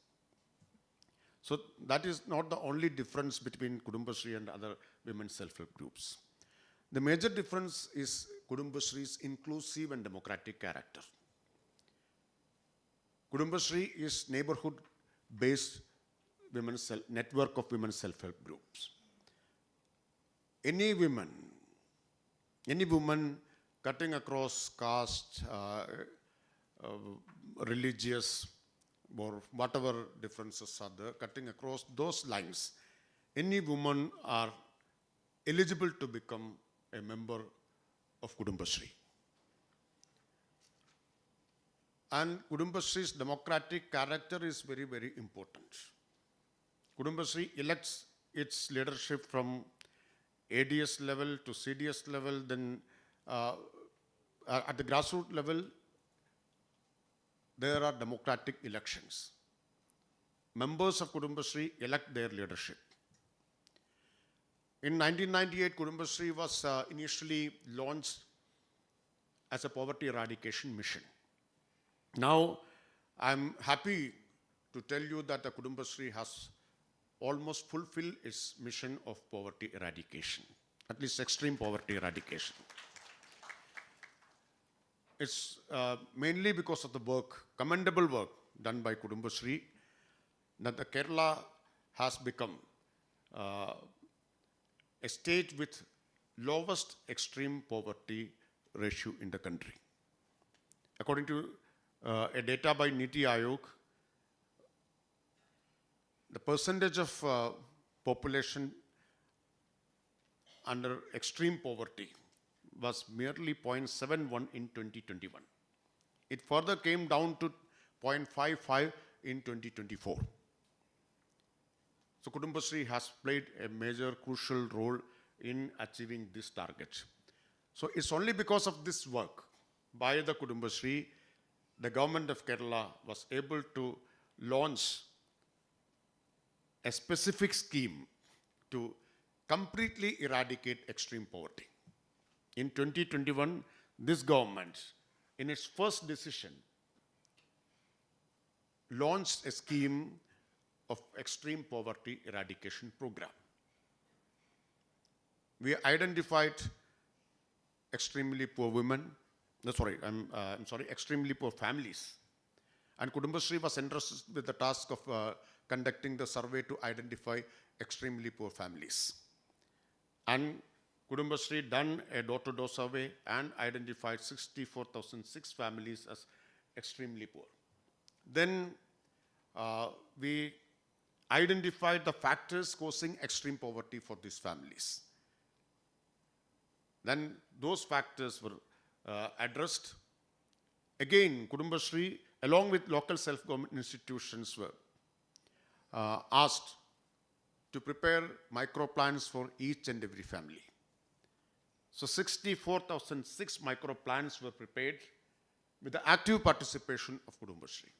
Speaker 20: So that is not the only difference between Kudumbashree and other women's self-help groups. The major difference is Kudumbashree's inclusive and democratic character. Kudumbashree is neighborhood-based network of women's self-help groups. Any woman cutting across caste, religious, or whatever differences are there, cutting across those lines, any woman are eligible to become a member of Kudumbashree. And Kudumbashree's democratic character is very, very important. Kudumbashree elects its leadership from ADS level to CDS level, then at the grassroots level, there are democratic elections. Members of Kudumbashree elect their leadership. In 1998, Kudumbashree was initially launched as a poverty eradication mission. Now, I'm happy to tell you that the Kudumbashree has almost fulfilled its mission of poverty eradication, at least extreme poverty eradication. It's mainly because of the work, commendable work done by Kudumbashree, that the Kerala has become a state with lowest extreme poverty ratio in the country. According to a data by NITI Aayog, the percentage of population under extreme poverty was merely 0.71 in 2021. It further came down to 0.55 in 2024. So Kudumbashree has played a major crucial role in achieving this target. So it's only because of this work by the Kudumbashree, the government of Kerala was able to launch a specific scheme to completely eradicate extreme poverty. In 2021, this government, in its first decision, launched a scheme of extreme poverty eradication program. We identified extremely poor women, extremely poor families. And Kudumbashree was entrusted with the task of conducting the survey to identify extremely poor families. And Kudumbashree done a door-to-door survey and identified 64,006 families as extremely poor. Then we identified the factors causing extreme poverty for these families. Then those factors were addressed. Again, Kudumbashree, along with local self-government institutions, were asked to prepare micro plans for each and every family. So 64,006 micro plans were prepared with the active participation of Kudumbashree.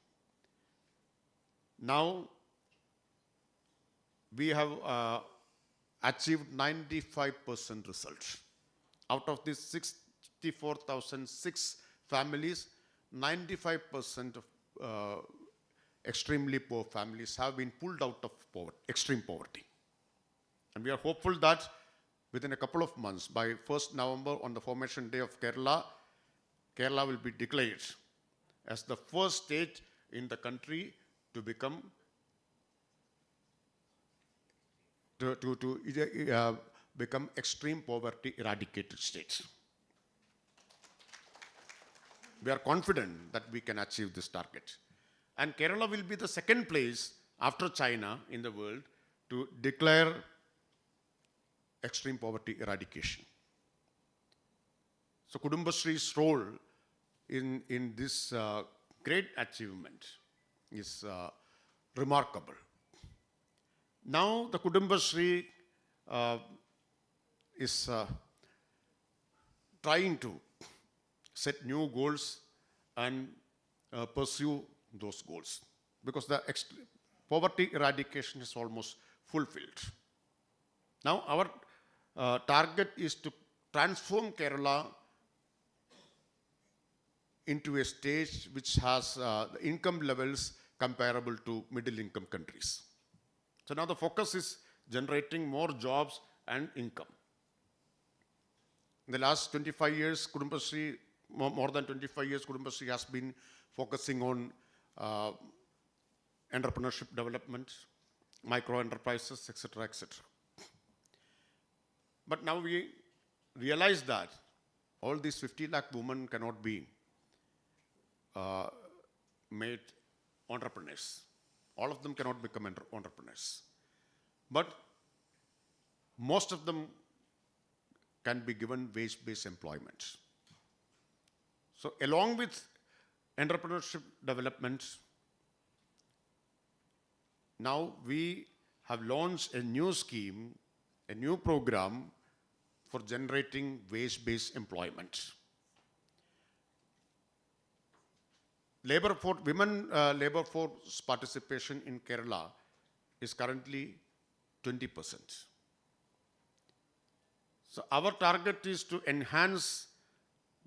Speaker 20: Now, we have achieved 95% results. Out of these 64,006 families, 95% of extremely poor families have been pulled out of poverty, extreme poverty. And we are hopeful that within a couple of months, by 1st November on the formation day of Kerala, Kerala will be declared as the first state in the country to become become extreme poverty eradicated state. We are confident that we can achieve this target. And Kerala will be the second place after China in the world to declare extreme poverty eradication. So Kudumbashree's role in this great achievement is remarkable. Now the Kudumbashree is trying to set new goals and pursue those goals, because the poverty eradication is almost fulfilled. Now our target is to transform Kerala into a state which has the income levels comparable to middle income countries. So now the focus is generating more jobs and income. In the last 25 years, Kudumbashree, more than 25 years, Kudumbashree has been focusing on entrepreneurship development, micro enterprises, etc., etc. But now we realize that all these 50 lakh women cannot be made entrepreneurs. All of them cannot become entrepreneurs. But most of them can be given wage-based employment. So along with entrepreneurship development, now we have launched a new scheme, a new program for generating wage-based employment. Women labor force participation in Kerala is currently 20%. So our target is to enhance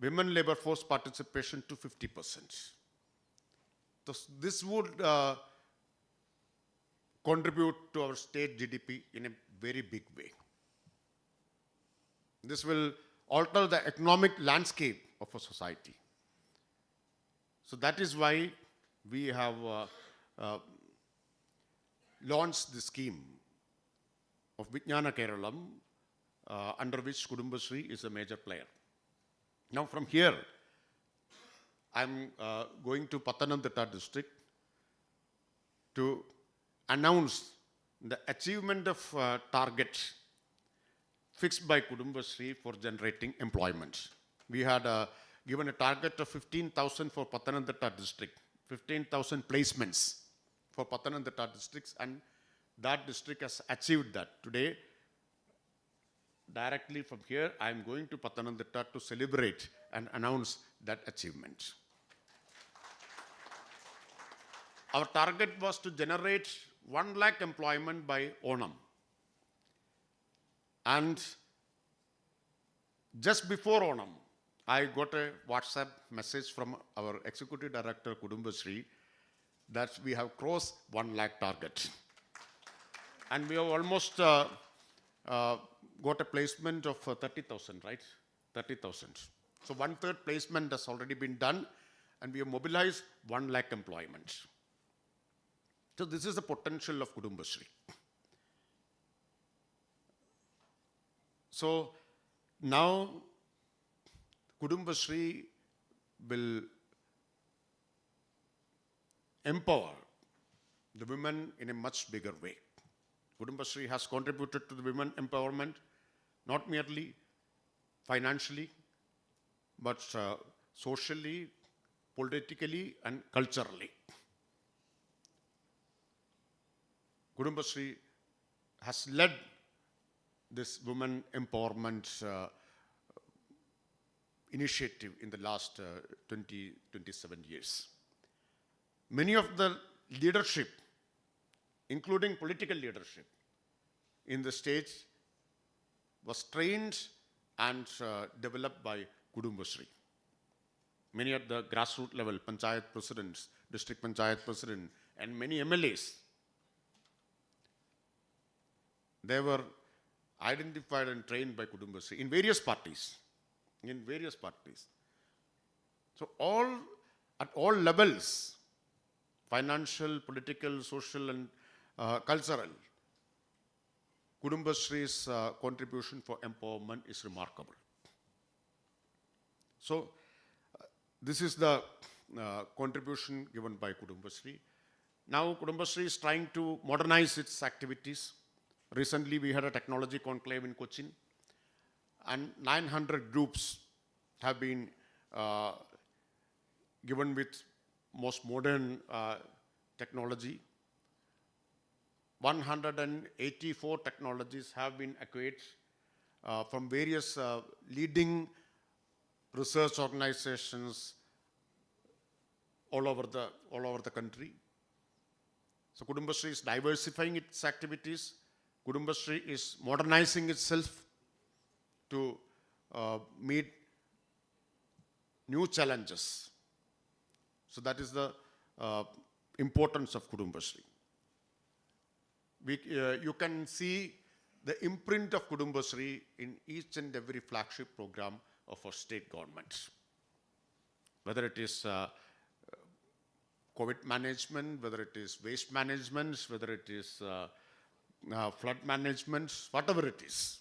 Speaker 20: women labor force participation to 50%. So this would contribute to our state GDP in a very big way. This will alter the economic landscape of a society. So that is why we have launched the scheme of Vijnana Keralam, under which Kudumbashree is a major player. Now from here, I'm going to Pathanamthitta district to announce the achievement of target fixed by Kudumbashree for generating employment. We had given a target of 15,000 for Pathanamthitta district, 15,000 placements for Pathanamthitta districts, and that district has achieved that. Today, directly from here, I am going to Pathanamthitta to celebrate and announce that achievement. Our target was to generate 1 lakh employment by Onam. And just before Onam, I got a WhatsApp message from our Executive Director, Kudumbashree, that we have crossed 1 lakh target. And we have almost got a placement of 30,000, right? 30,000. So 1/3 placement has already been done, and we have mobilized 1 lakh employment. So this is the potential of Kudumbashree. So now Kudumbashree will empower the women in a much bigger way. Kudumbashree has contributed to the women empowerment, not merely financially, but socially, politically, and culturally. Kudumbashree has led this women empowerment initiative in the last 27 years. Many of the leadership, including political leadership, in the state was trained and developed by Kudumbashree. Many at the grassroots level, panchayat presidents, district panchayat president, and many MLAs, they were identified and trained by Kudumbashree in various parties. So at all levels, financial, political, social, and cultural, Kudumbashree's contribution for empowerment is remarkable. So this is the contribution given by Kudumbashree. Now Kudumbashree is trying to modernize its activities. Recently we had a technology conclave in Cochin, and 900 groups have been given with most modern technology. 184 technologies have been acquired from various leading research organizations all over the country. So Kudumbashree is diversifying its activities. Kudumbashree is modernizing itself to meet new challenges. So that is the importance of Kudumbashree. You can see the imprint of Kudumbashree in each and every flagship program of our state government. Whether it is COVID management, whether it is waste management, whether it is flood management, whatever it is.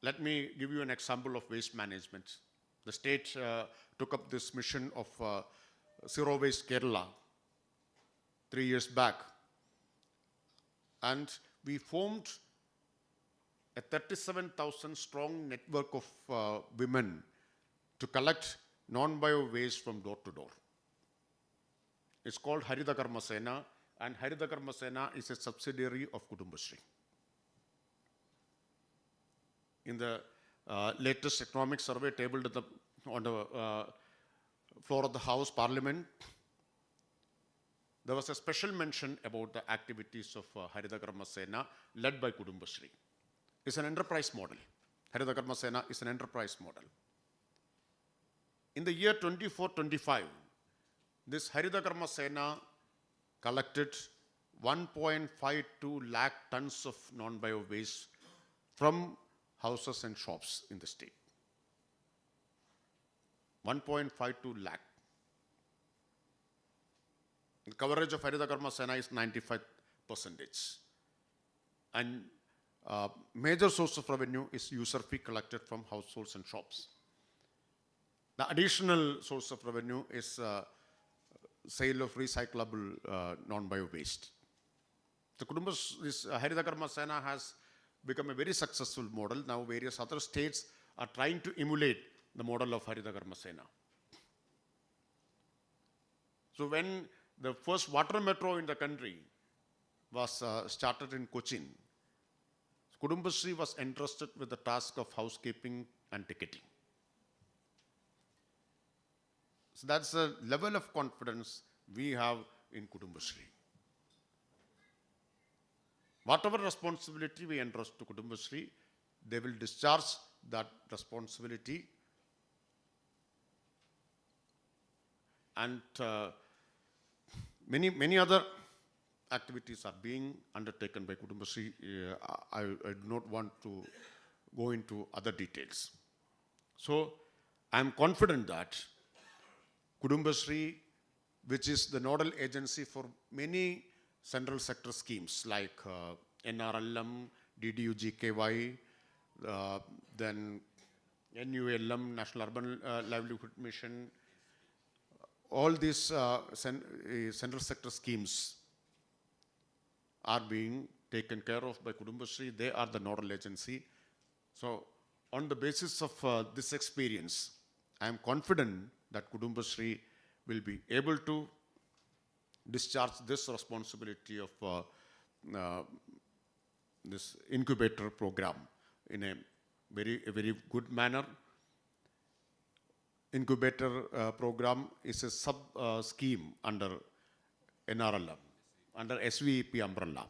Speaker 20: Let me give you an example of waste management. The state took up this mission of Zero Waste Kerala 3 years back, and we formed a 37,000 strong network of women to collect non-bio waste from door to door. It's called Haritha Karma Sena, and Haritha Karma Sena is a subsidiary of Kudumbashree. In the latest economic survey tabled on the floor of the House Parliament, there was a special mention about the activities of Haritha Karma Sena led by Kudumbashree. It's an enterprise model. Haritha Karma Sena is an enterprise model. In the year 24-25, this Haritha Karma Sena collected 1.52 lakh tons of non-bio waste from houses and shops in the state. 1.52 lakh. The coverage of Haritha Karma Sena is 95%. And major source of revenue is user fee collected from households and shops. The additional source of revenue is sale of recyclable non-bio waste. The Haritha Karma Sena has become a very successful model. Now various other states are trying to emulate the model of Haritha Karma Sena. So when the first water metro in the country was started in Cochin, Kudumbashree was entrusted with the task of housekeeping and ticketing. So that's the level of confidence we have in Kudumbashree. Whatever responsibility we entrust to Kudumbashree, they will discharge that responsibility. And many other activities are being undertaken by Kudumbashree. I do not want to go into other details. So I am confident that Kudumbashree, which is the nodal agency for many central sector schemes like NRLM, DDU-GKY, then NULM, National Urban Livelihood Mission, all these central sector schemes are being taken care of by Kudumbashree. They are the nodal agency. So on the basis of this experience, I am confident that Kudumbashree will be able to discharge this responsibility of this incubator program in a very good manner. Incubator program is a sub scheme under NRLM, under SVEP umbrella.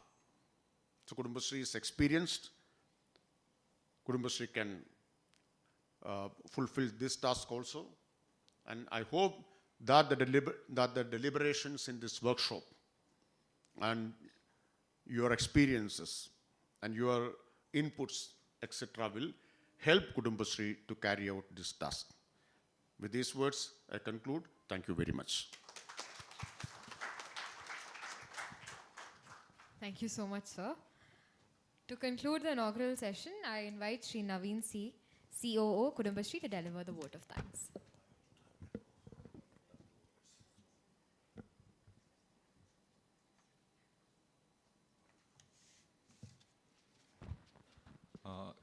Speaker 20: So Kudumbashree is experienced. Kudumbashree can fulfill this task also. And I hope that the deliberations in this workshop and your experiences and your inputs, etc., will help Kudumbashree to carry out this task. With these words, I conclude. Thank you very much.
Speaker 2: Thank you so much, sir. To conclude the inaugural session, I invite Sri Naveen C., COO, Kudumbashree, to deliver the vote of thanks.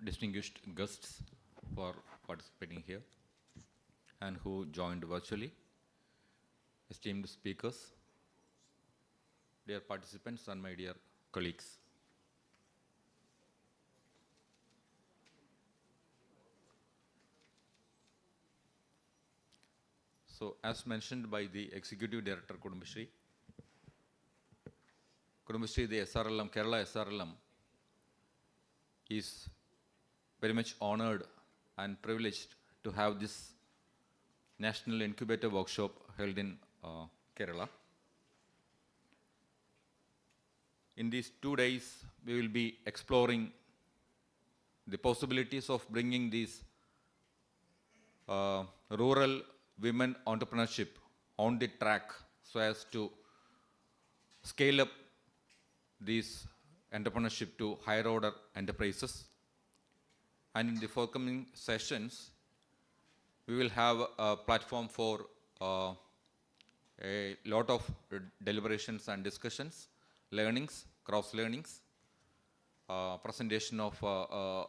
Speaker 6: Distinguished guests for participating here and who joined virtually, esteemed speakers, dear participants and my dear colleagues. So as mentioned by the Executive Director Kudumbashree, the SRLM, Kerala SRLM is very much honored and privileged to have this National Incubator Workshop held in Kerala. In these 2 days, we will be exploring the possibilities of bringing these rural women entrepreneurship on the track so as to scale up these entrepreneurship to higher order enterprises. And in the forthcoming sessions, we will have a platform for a lot of deliberations and discussions, learnings, cross-learnings, presentation of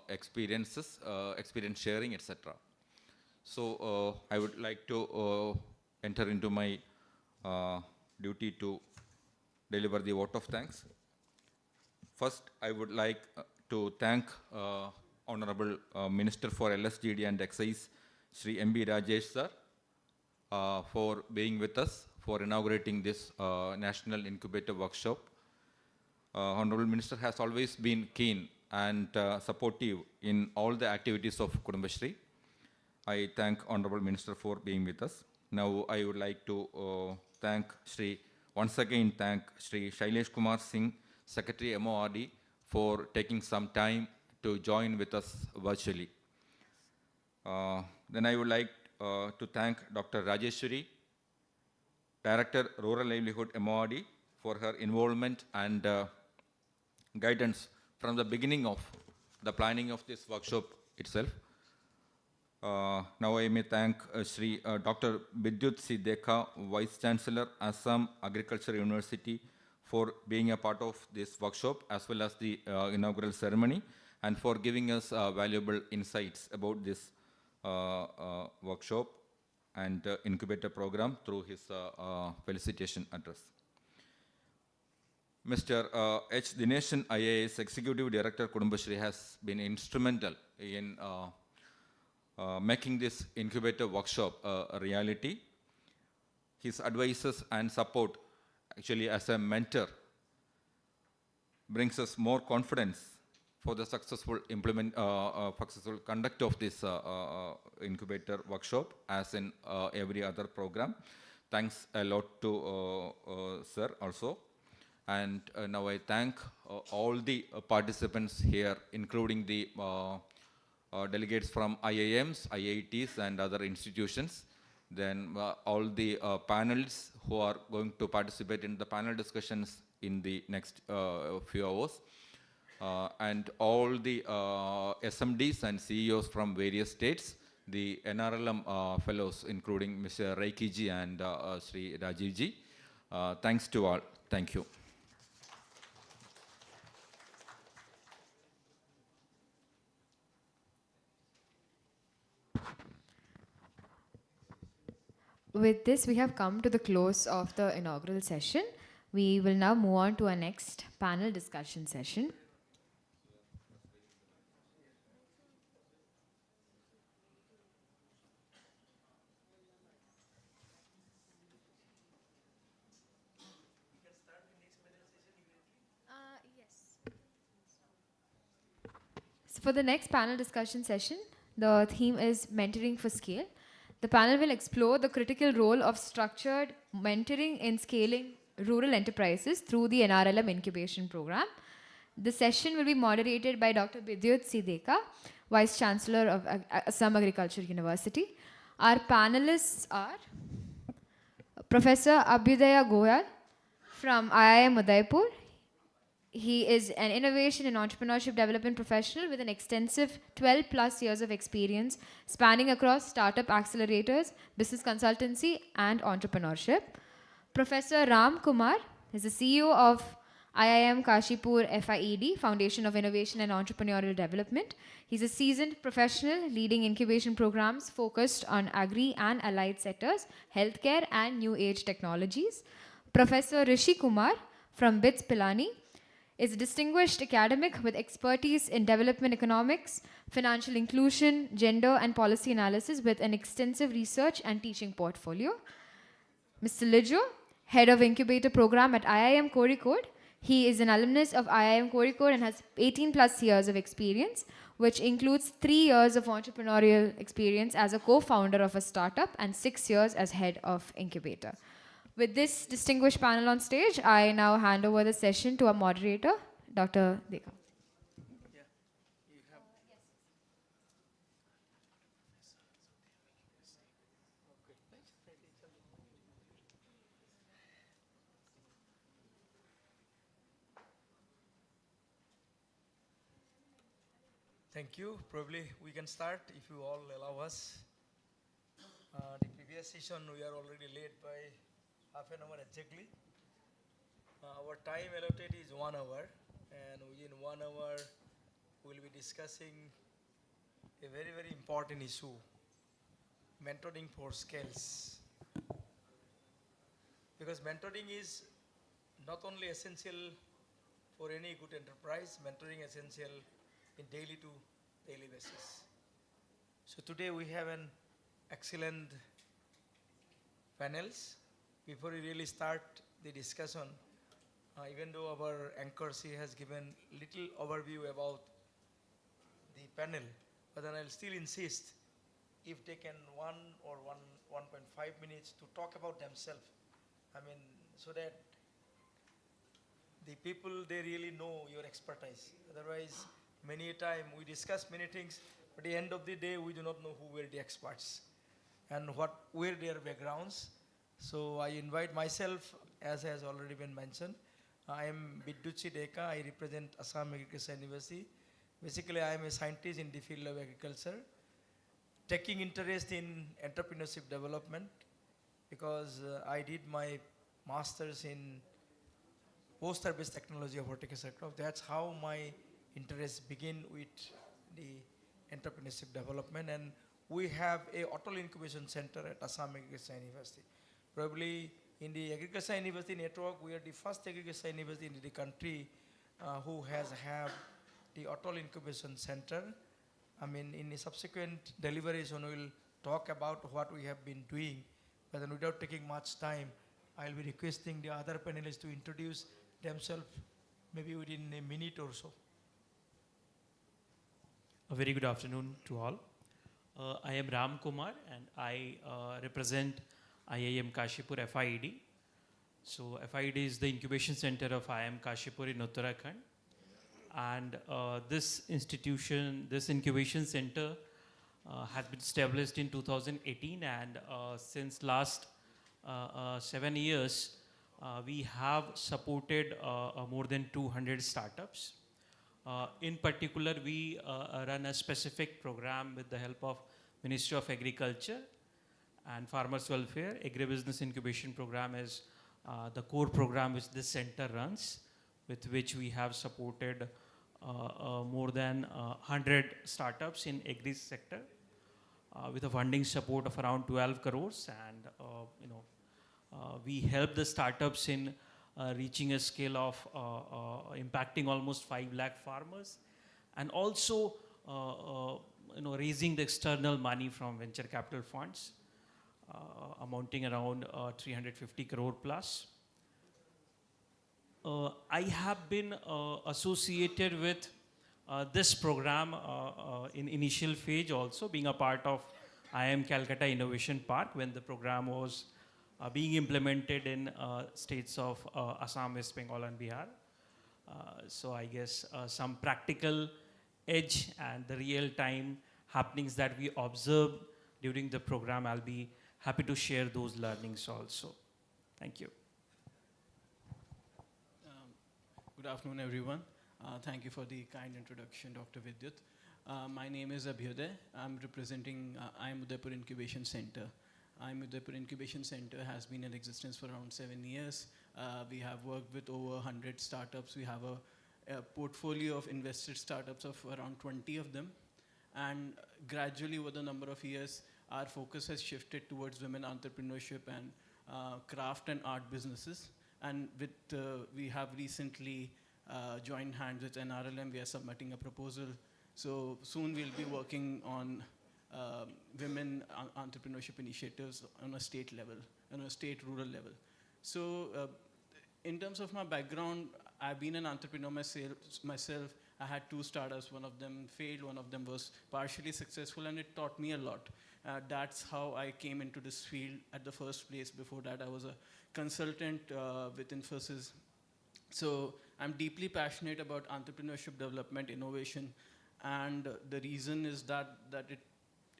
Speaker 6: experiences, experience sharing, etc. So I would like to enter into my duty to deliver the vote of thanks. First, I would like to thank Honorable Minister for LSGD and Excise, Sri M.B. Rajesh sir, for being with us, for inaugurating this National Incubator Workshop. Honorable Minister has always been keen and supportive in all the activities of Kudumbashree. I thank Honorable Minister for being with us. Now I would like to once again thank Sri Shailesh Kumar Singh, Secretary MORD, for taking some time to join with us virtually. Then I would like to thank Dr. Rajeshwari, Director Rural Livelihood MORD, for her involvement and guidance from the beginning of the planning of this workshop itself. Now I may thank Sri Dr. Bidyut C. Dekha, Vice Chancellor, Assam Agriculture University, for being a part of this workshop as well as the inaugural ceremony, and for giving us valuable insights about this workshop and incubator program through his felicitation address. Mr. H. Dineshan, IAS Executive Director Kudumbashree, has been instrumental in making this incubator workshop a reality. His advices and support, actually as a mentor, brings us more confidence for the successful successful conduct of this incubator workshop, as in every other program. Thanks a lot to sir also. And now I thank all the participants here, including the delegates from IIMs, IITs and other institutions. Then all the panels who are going to participate in the panel discussions in the next few hours. And all the SMDs and CEOs from various states, the NRLM fellows, including Mr. Reiki and Sri Rajiv ji. Thanks to all. Thank you.
Speaker 2: With this, we have come to the close of the inaugural session. We will now move on to our next panel discussion session. So for the next panel discussion session, the theme is Mentoring for Scale. The panel will explore the critical role of structured mentoring in scaling rural enterprises through the NRLM incubation program. The session will be moderated by Dr. 𝐍𝐚𝐿𝐴, Vice Chancellor of Assam Agriculture University. Our panelists are Professor Abhyudaya Goyal from IIM Udaipur. He is an innovation and entrepreneurship development professional with an extensive 12 plus years of experience spanning across startup accelerators, business consultancy, and entrepreneurship. Professor Ram Kumar is the CEO of IIM Kashipur FIED, Foundation of Innovation and Entrepreneurial Development. He's a seasoned professional leading incubation programs focused on agri and allied sectors, healthcare, and new age technologies. Professor Rishi Kumar from BITS Pilani is a distinguished academic with expertise in development economics, financial inclusion, gender, and policy analysis with an extensive research and teaching portfolio. Mr. Lijo, Head of Incubator Program at IIM Kozhikode. He is an alumnus of IIM Kozhikode and has 18 plus years of experience, which includes 3 years of entrepreneurial experience as a co-founder of a startup and 6 years as head of Incubator. With this distinguished panel on stage, I now hand over the session to our moderator, Dr. 𝐶𝐚𝐭𝐢𝐨.
Speaker 19: Thank you. Probably we can start if you all allow us. The previous session we are already late by half an hour exactly. Our time allotted is 1 hour, and within 1 hour we will be discussing a very, very important issue, mentoring for scales. Because mentoring is not only essential for any good enterprise, mentoring essential in daily to daily basis. So today we have an excellent panels. Before we really start the discussion, even though our anchor she has given little overview about the panel, but then I'll still insist if they can 1 or 1.5 minutes to talk about themselves. I mean, so that the people, they really know your expertise. Otherwise, many a time we discuss many things, but at the end of the day, we do not know who were the experts and what were their backgrounds. So I invite myself, as has already been mentioned. I am Bidduchi Deka. I represent Assam Agriculture University. Basically, I am a scientist in the field of agriculture, taking interest in entrepreneurship development because I did my master's in post-harvest technology of horticulture. That's how my interest began with the entrepreneurship development, and we have a Auto Incubation Center at Assam Agriculture University. Probably in the Agriculture University network, we are the first agriculture university in the country who has the Auto Incubation Center. I mean, in the subsequent deliberation, we will talk about what we have been doing, but then without taking much time, I will be requesting the other panelists to introduce themselves maybe within a minute or so.
Speaker 5: A very good afternoon to all. I am Ram Kumar and I represent IIM Kashipur FIED. So FIED is the incubation center of IIM Kashipur in Uttarakhand. And this institution, this incubation center has been established in 2018, and since last 7 years, we have supported more than 200 startups. In particular, we run a specific program with the help of Ministry of Agriculture and Farmers Welfare. Agribusiness Incubation Program is the core program which this center runs, with which we have supported more than 100 startups in agri sector with a funding support of around 12 crores. And we help the startups in reaching a scale of impacting almost 5 lakh farmers, and also raising the external money from venture capital funds amounting around 350 crore plus. I have been associated with this program in initial phase also, being a part of IIM Calcutta Innovation Park when the program was being implemented in states of Assam, West Bengal and Bihar. So I guess some practical edge and the real-time happenings that we observe during the program, I'll be happy to share those learnings also. Thank you.
Speaker 21: Good afternoon, everyone. Thank you for the kind introduction, Dr. Vidyut. My name is 𝐸𝐴. I'm representing 𝐼.Udaipur Incubation Center. 𝐼.Udaipur Incubation Center has been in existence for around 7 years. We have worked with over 100 startups. We have a portfolio of invested startups of around 20 of them. And gradually over the number of years, our focus has shifted towards women entrepreneurship and craft and art businesses. And with we have recently joined hands with 𝑁RLM. We are submitting a proposal. So soon we'll be working on women entrepreneurship initiatives on a state level, on a state rural level. So in terms of my background, I've been an entrepreneur myself. I had 2 startups. One of them failed, one of them was partially successful, and it taught me a lot. That's how I came into this field at the first place. Before that, I was a consultant with Infosys. So I'm deeply passionate about entrepreneurship development, innovation, and the reason is that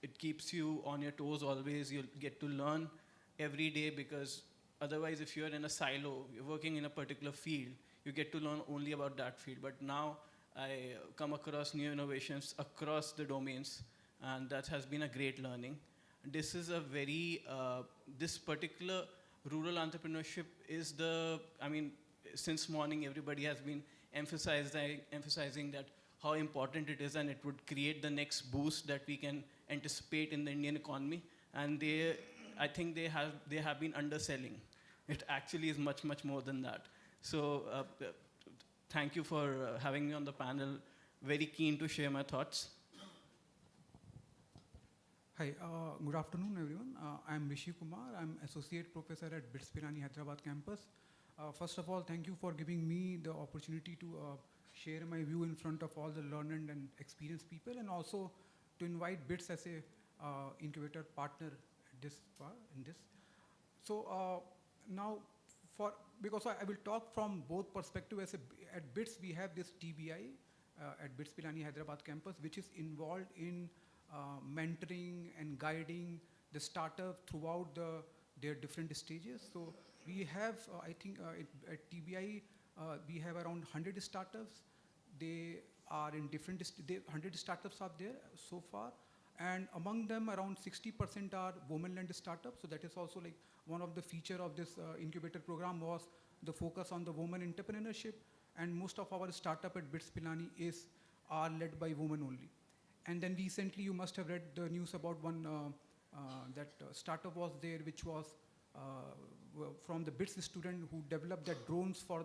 Speaker 21: it keeps you on your toes always. You'll get to learn every day, because otherwise if you're in a silo, you're working in a particular field, you get to learn only about that field. But now I come across new innovations across the domains, and that has been a great learning. This is a very, this particular rural entrepreneurship is since morning everybody has been emphasizing that how important it is, and it would create the next boost that we can anticipate in the Indian economy. And I think they have been underselling. It actually is much, much more than that. So thank you for having me on the panel. Very keen to share my thoughts.
Speaker 22: Hi, good afternoon, everyone. I'm Rishi Kumar. I'm Associate Professor at BITS Pilani Hyderabad campus. First of all, thank you for giving me the opportunity to share my view in front of all the learned and experienced people, and also to invite BITS as a incubator partner in this. So now, because I will talk from both perspectives. At BITS, we have this TBI at BITS Pilani Hyderabad campus, which is involved in mentoring and guiding the startup throughout their different stages. So we have, I think at TBI, we have around 100 startups. They are in different, 100 startups are there so far. And among them, around 60% are women-led startups. So that is also like one of the feature of this incubator program was the focus on the women entrepreneurship. And most of our startup at BITS Pilani are led by women only. And then recently, you must have read the news about one that startup was there, which was from the BITS student who developed the drones for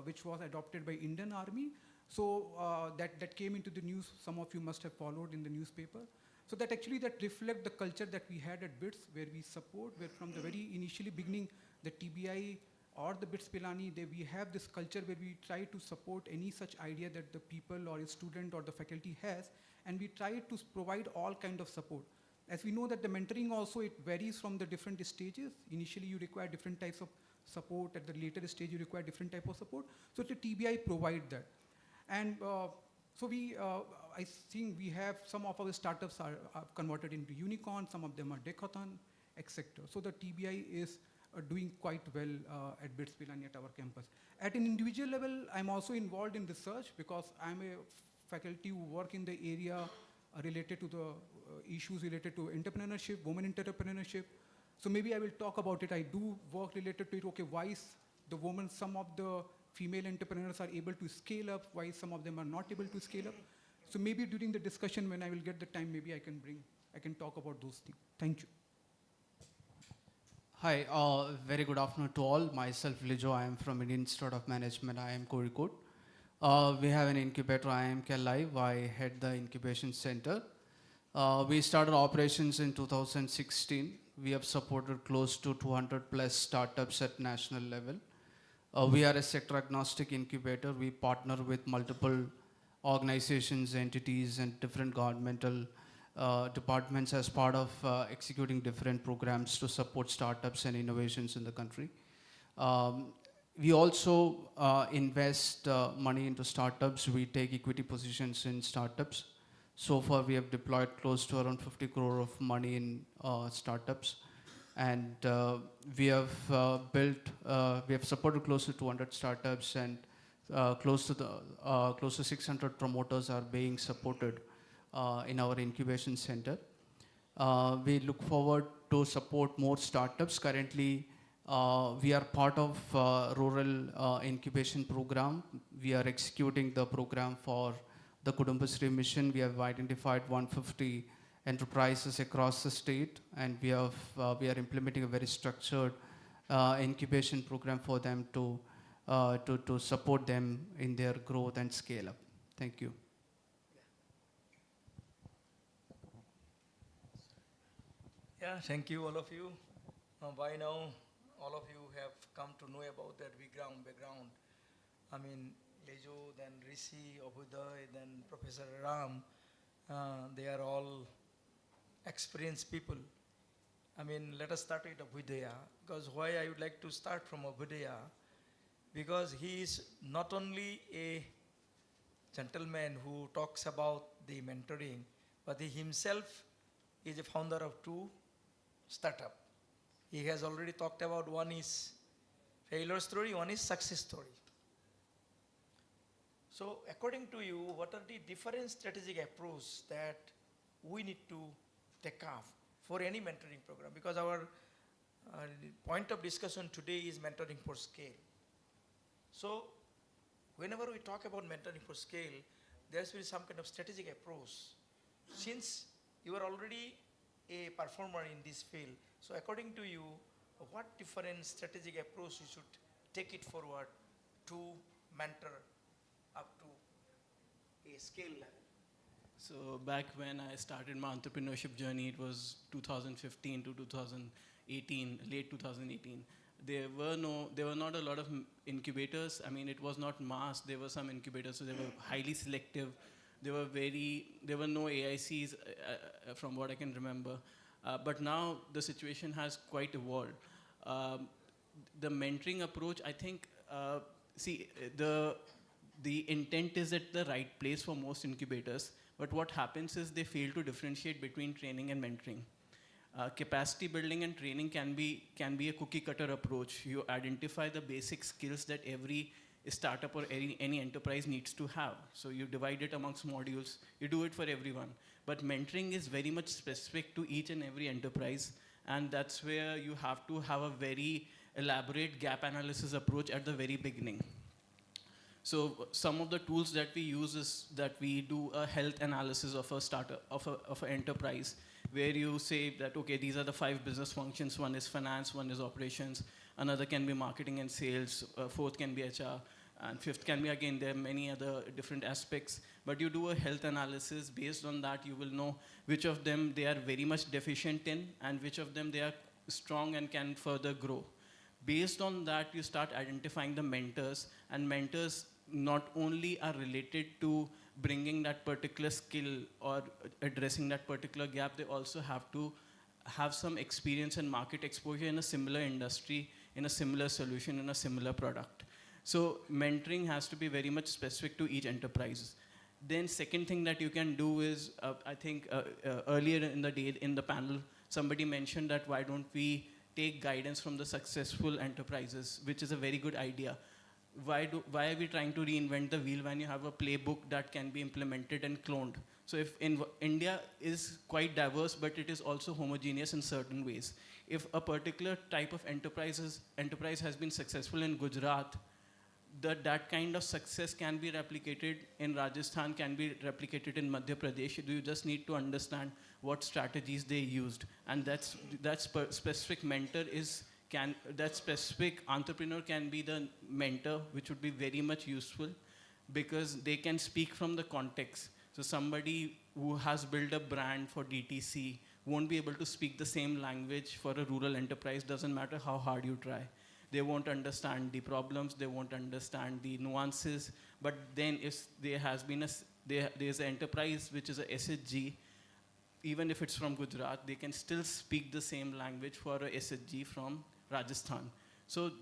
Speaker 22: which was adopted by Indian Army. So that came into the news. Some of you must have followed in the newspaper. So that actually reflect the culture that we had at BITS, where we support, where from the very initially beginning, the TBI or the BITS Pilani, we have this culture where we try to support any such idea that the people or a student or the faculty has, and we try to provide all kind of support. As we know that the mentoring also, it varies from the different stages. Initially, you require different types of support. At the later stage, you require different type of support. So the TBI provide that. And so I think we have some of our startups are converted into unicorn, some of them are decathlon, etc. So the TBI is doing quite well at BITS Pilani at our campus. At an individual level, I'm also involved in research because I'm a faculty who work in the area related to the issues related to entrepreneurship, women entrepreneurship. So maybe I will talk about it. I do work related to it. Okay, why is the women, some of the female entrepreneurs are able to scale up, why some of them are not able to scale up. So maybe during the discussion, when I will get the time, maybe I can talk about those things. Thank you.
Speaker 4: Hi, very good afternoon to all. Myself, Lijo, I am from Indian Institute of Management, 𝐼𝐴M We have an incubator, 𝐼𝐴M Live. I head the incubation center. We started operations in 2016. We have supported close to 200 plus startups at national level. We are a sector agnostic incubator. We partner with multiple organizations, entities, and different governmental departments as part of executing different programs to support startups and innovations in the country. We also invest money into startups. We take equity positions in startups. So far, we have deployed close to around 50 crore of money in startups. And we have supported close to 200 startups, and close to 600 promoters are being supported in our incubation center. We look forward to support more startups. Currently, we are part of rural incubation program. We are executing the program for the Kudumbashree mission. We have identified 150 enterprises across the state, and we are implementing a very structured incubation program for them to support them in their growth and scale up. Thank you.
Speaker 19: Yeah, thank you, all of you. By now, all of you have come to know about that background. I mean, Lejo, then Rishi, Abhyuday, then Professor Ram, they are all experienced people. I mean, let us start with Abhyuday, because why I would like to start from Abhyuday, because he is not only a gentleman who talks about the mentoring, but he himself is a founder of 2 startups. He has already talked about, one is failure story, one is success story. So according to you, what are the different strategic approach that we need to take up for any mentoring program? Because our point of discussion today is mentoring for scale. So whenever we talk about mentoring for scale, there has to be some kind of strategic approach. Since you are already a performer in this field, so according to you, what different strategic approach you should take it forward to mentor up to a scale level?
Speaker 21: So back when I started my entrepreneurship journey, it was 2015 to 2018, late 2018. There were not a lot of incubators. I mean, it was not mass. There were some incubators, so they were highly selective. There were no AICs from what I can remember. But now the situation has quite evolved. The mentoring approach, I think, the intent is at the right place for most incubators, but what happens is they fail to differentiate between training and mentoring. Capacity building and training can be a cookie cutter approach. You identify the basic skills that every startup or any enterprise needs to have. So you divide it amongst modules, you do it for everyone. But mentoring is very much specific to each and every enterprise, and that's where you have to have a very elaborate gap analysis approach at the very beginning. So some of the tools that we use is that we do a health analysis of a startup, of an enterprise, where you say that, okay, these are the 5 business functions. One is finance, one is operations, another can be marketing and sales, 4th can be HR, and 5th can be, again, there are many other different aspects. But you do a health analysis. Based on that, you will know which of them they are very much deficient in and which of them they are strong and can further grow. Based on that, you start identifying the mentors, and mentors not only are related to bringing that particular skill or addressing that particular gap, they also have to have some experience and market exposure in a similar industry, in a similar solution, in a similar product. So mentoring has to be very much specific to each enterprise. Then second thing that you can do is, I think earlier in the day, in the panel, somebody mentioned that why don't we take guidance from the successful enterprises, which is a very good idea. why are we trying to reinvent the wheel when you have a playbook that can be implemented and cloned? So if India is quite diverse, but it is also homogeneous in certain ways. If a particular type of enterprise has been successful in Gujarat, that kind of success can be replicated in Rajasthan, can be replicated in Madhya Pradesh. You just need to understand what strategies they used. And that specific mentor that specific entrepreneur can be the mentor, which would be very much useful because they can speak from the context. So somebody who has built a brand for DTC won't be able to speak the same language for a rural enterprise, doesn't matter how hard you try. They won't understand the problems, they won't understand the nuances, but then if there has been there's an enterprise which is a SHG, even if it's from Gujarat, they can still speak the same language for a SHG from Rajasthan. So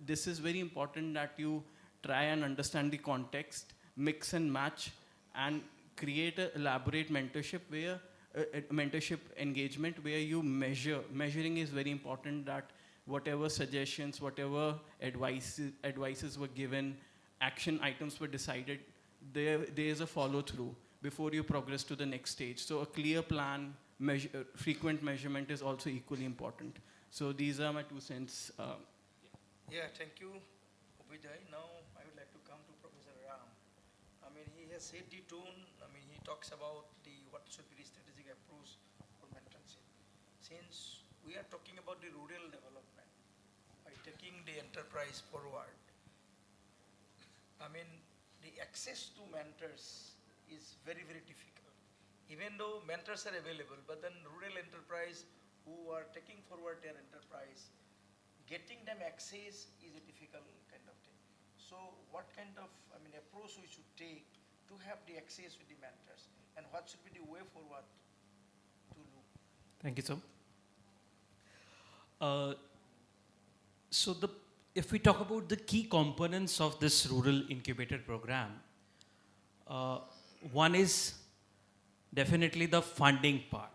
Speaker 21: this is very important that you try and understand the context, mix and match, and create an elaborate mentorship mentorship engagement where you measure. Measuring is very important, that whatever suggestions, whatever advices were given, action items were decided, there is a follow-through before you progress to the next stage. So a clear plan, frequent measurement is also equally important. So these are my 2 cents.
Speaker 19: Yeah, thank you, Vijay. Now I would like to come to Professor Ram. I mean, he has set the tone. I mean, he talks about what should be the strategic approach for mentorship. Since we are talking about the rural development, by taking the enterprise forward, I mean, the access to mentors is very, very difficult. Even though mentors are available, but then rural enterprise who are taking forward their enterprise, getting them access is a difficult kind of thing. So what kind of, approach we should take to have the access with the mentors, and what should be the way forward to look?
Speaker 5: Thank you, sir. If we talk about the key components of this rural incubator program, one is definitely the funding part,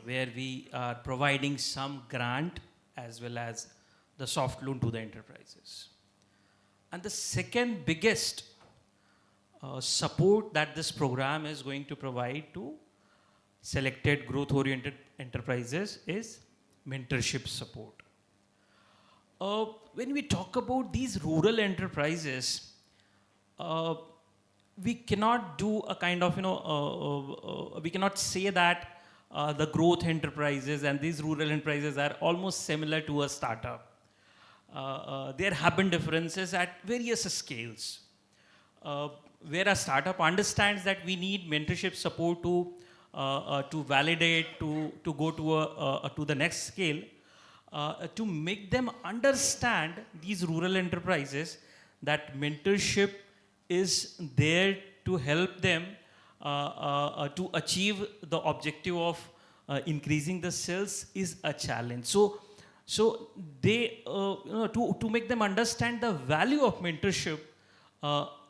Speaker 5: where we are providing some grant as well as the soft loan to the enterprises. And the second biggest support that this program is going to provide to selected growth-oriented enterprises is mentorship support. When we talk about these rural enterprises, we cannot do a kind of, we cannot say that the growth enterprises and these rural enterprises are almost similar to a startup. There have been differences at various scales. Where a startup understands that we need mentorship support to validate, to go to the next scale, to make them understand, these rural enterprises, that mentorship is there to help them to achieve the objective of increasing the sales is a challenge. So they, to make them understand the value of mentorship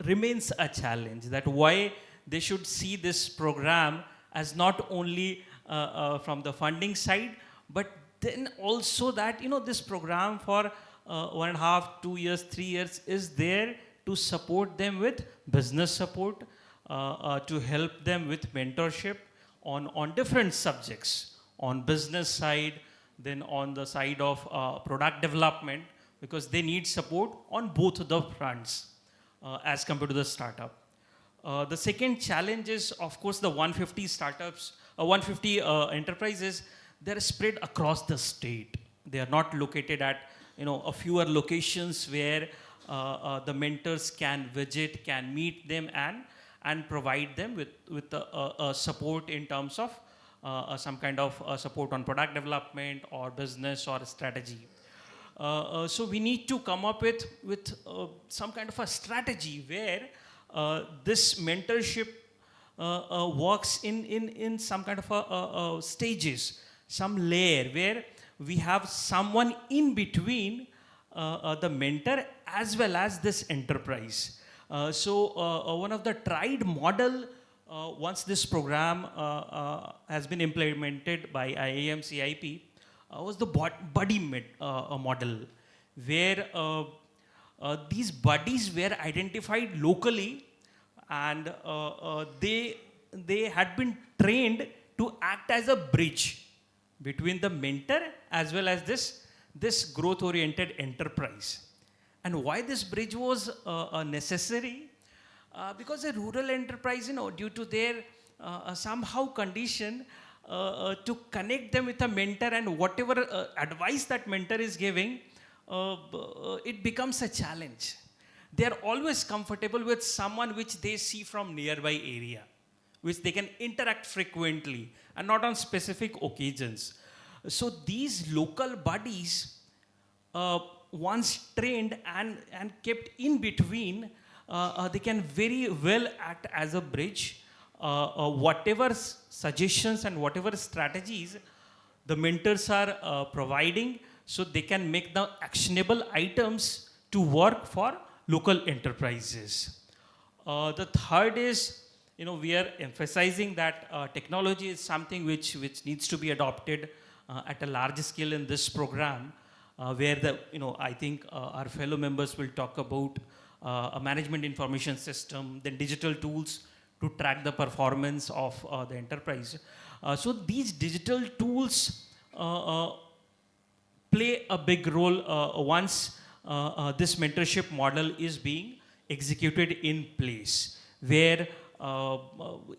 Speaker 5: remains a challenge. That why they should see this program as not only from the funding side, but then also that this program for 1.5, 2 years, 3 years is there to support them with business support, to help them with mentorship on different subjects, on business side, then on the side of product development, because they need support on both the fronts as compared to the startup. The second challenge is, of course, the 150 startups, 150 enterprises. They're spread across the state. They are not located at a fewer locations where the mentors can visit, can meet them, and provide them with support in terms of some kind of support on product development or business or strategy. So we need to come up with some kind of a strategy where this mentorship works in some kind of stages, some layer where we have someone in between the mentor as well as this enterprise. So one of the tried model, once this program has been implemented by IIM CIP, was the buddy model, where these buddies were identified locally, and they had been trained to act as a bridge between the mentor as well as this growth-oriented enterprise. And why this bridge was necessary? Because a rural enterprise, due to their somehow condition to connect them with a mentor, and whatever advice that mentor is giving, it becomes a challenge. They are always comfortable with someone which they see from nearby area, which they can interact frequently and not on specific occasions. So these local buddies, once trained and kept in between, they can very well act as a bridge. Whatever suggestions and whatever strategies the mentors are providing, so they can make the actionable items to work for local enterprises. The third is, we are emphasizing that technology is something which needs to be adopted at a large scale in this program, where I think our fellow members will talk about a management information system, then digital tools to track the performance of the enterprise. So these digital tools play a big role once this mentorship model is being executed in place, where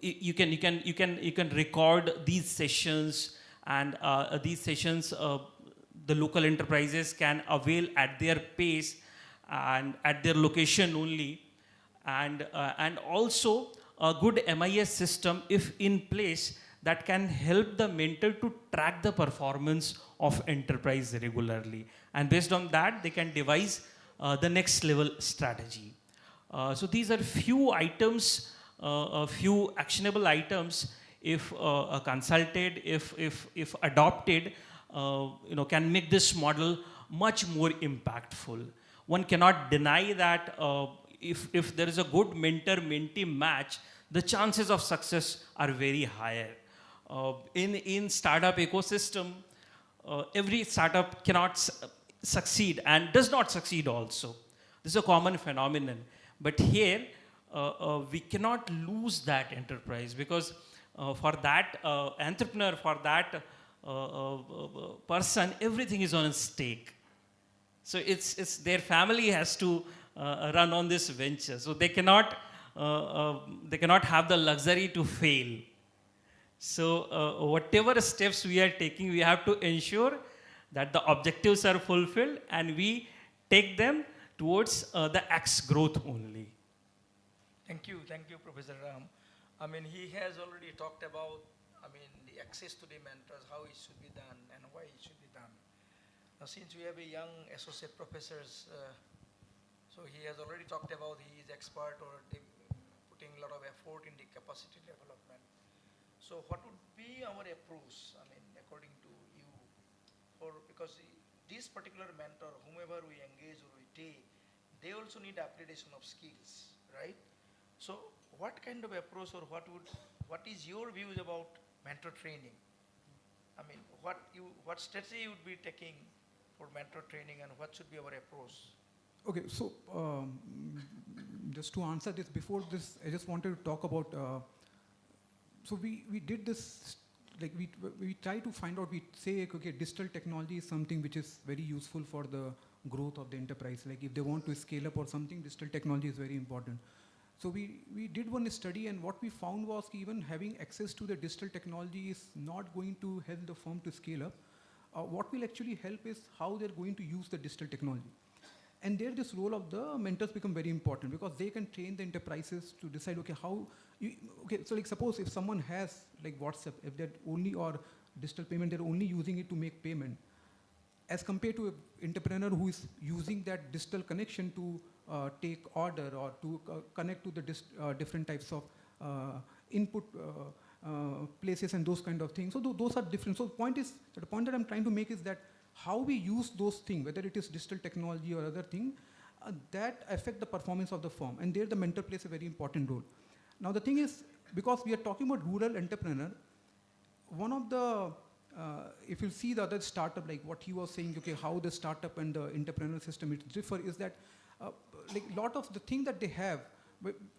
Speaker 5: you can record these sessions, and these sessions the local enterprises can avail at their pace and at their location only, and also a good MIS system, if in place, that can help the mentor to track the performance of enterprise regularly. And based on that, they can devise the next level strategy. So these are few items, a few actionable items, if consulted, if adopted, can make this model much more impactful. One cannot deny that if there is a good mentor-mentee match, the chances of success are very higher. In startup ecosystem, every startup cannot succeed and does not succeed also. This is a common phenomenon. But here, we cannot lose that enterprise, because for that entrepreneur, for that person, everything is on a stake. So it's their family has to run on this venture. So they cannot have the luxury to fail. So whatever steps we are taking, we have to ensure that the objectives are fulfilled and we take them towards the X growth only.
Speaker 19: Thank you, Professor Ram. I mean, he has already talked about, the access to the mentors, how it should be done and why it should be done. Now, since we have a young associate professors, so he has already talked about he is expert or putting a lot of effort in the capacity development. So what would be our approach, according to you, because this particular mentor, whomever we engage or we take, they also need upgradation of skills, right? So what kind of approach, or what is your views about mentor training? What strategy you would be taking for mentor training, and what should be our approach?
Speaker 22: Okay, so just to answer this, before this, I just wanted to talk about, so we did this, like we try to find out, we say, okay, digital technology is something which is very useful for the growth of the enterprise. Like if they want to scale up or something, digital technology is very important. So we did one study, and what we found was even having access to the digital technology is not going to help the firm to scale up. What will actually help is how they're going to use the digital technology. And there this role of the mentors become very important, because they can train the enterprises to decide, okay, so like suppose if someone has like WhatsApp, if they're only, or digital payment, they're only using it to make payment, as compared to an entrepreneur who is using that digital connection to take order or to connect to the different types of input places and those kind of things. So those are different. So the point that I'm trying to make is that how we use those things, whether it is digital technology or other thing, that affect the performance of the firm. And there the mentor plays a very important role. Now the thing is, because we are talking about rural entrepreneur, one of the, if you see the other startup, like what he was saying, okay, how the startup and the entrepreneurial system is differ, is that like lot of the thing that they have,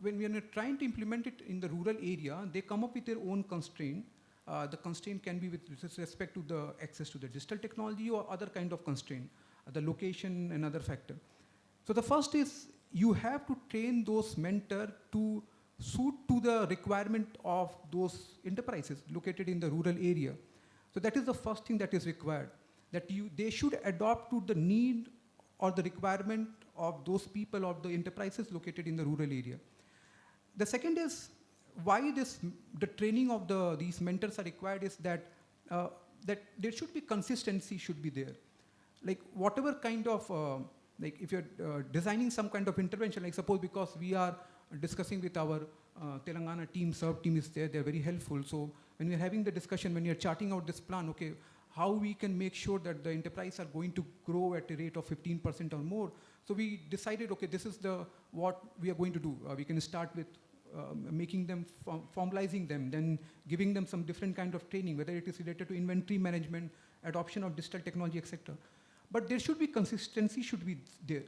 Speaker 22: when we are trying to implement it in the rural area, they come up with their own constraint. The constraint can be with respect to the access to the digital technology or other kind of constraint, the location and other factor. So the first is you have to train those mentors to suit to the requirement of those enterprises located in the rural area. So that is the first thing that is required, that they should adopt to the need or the requirement of those people or the enterprises located in the rural area. The second is why the training of these mentors are required is that that there should be consistency should be there. Like whatever kind of like if you're designing some kind of intervention, like suppose because we are discussing with our Telangana team, SERV team is there, they're very helpful. So when we're having the discussion, when you're charting out this plan, okay, how we can make sure that the enterprise are going to grow at a rate of 15% or more. So we decided, okay, this is what we are going to do. We can start with making them, formalizing them, then giving them some different kind of training, whether it is related to inventory management, adoption of digital technology, etc. But there should be consistency should be there.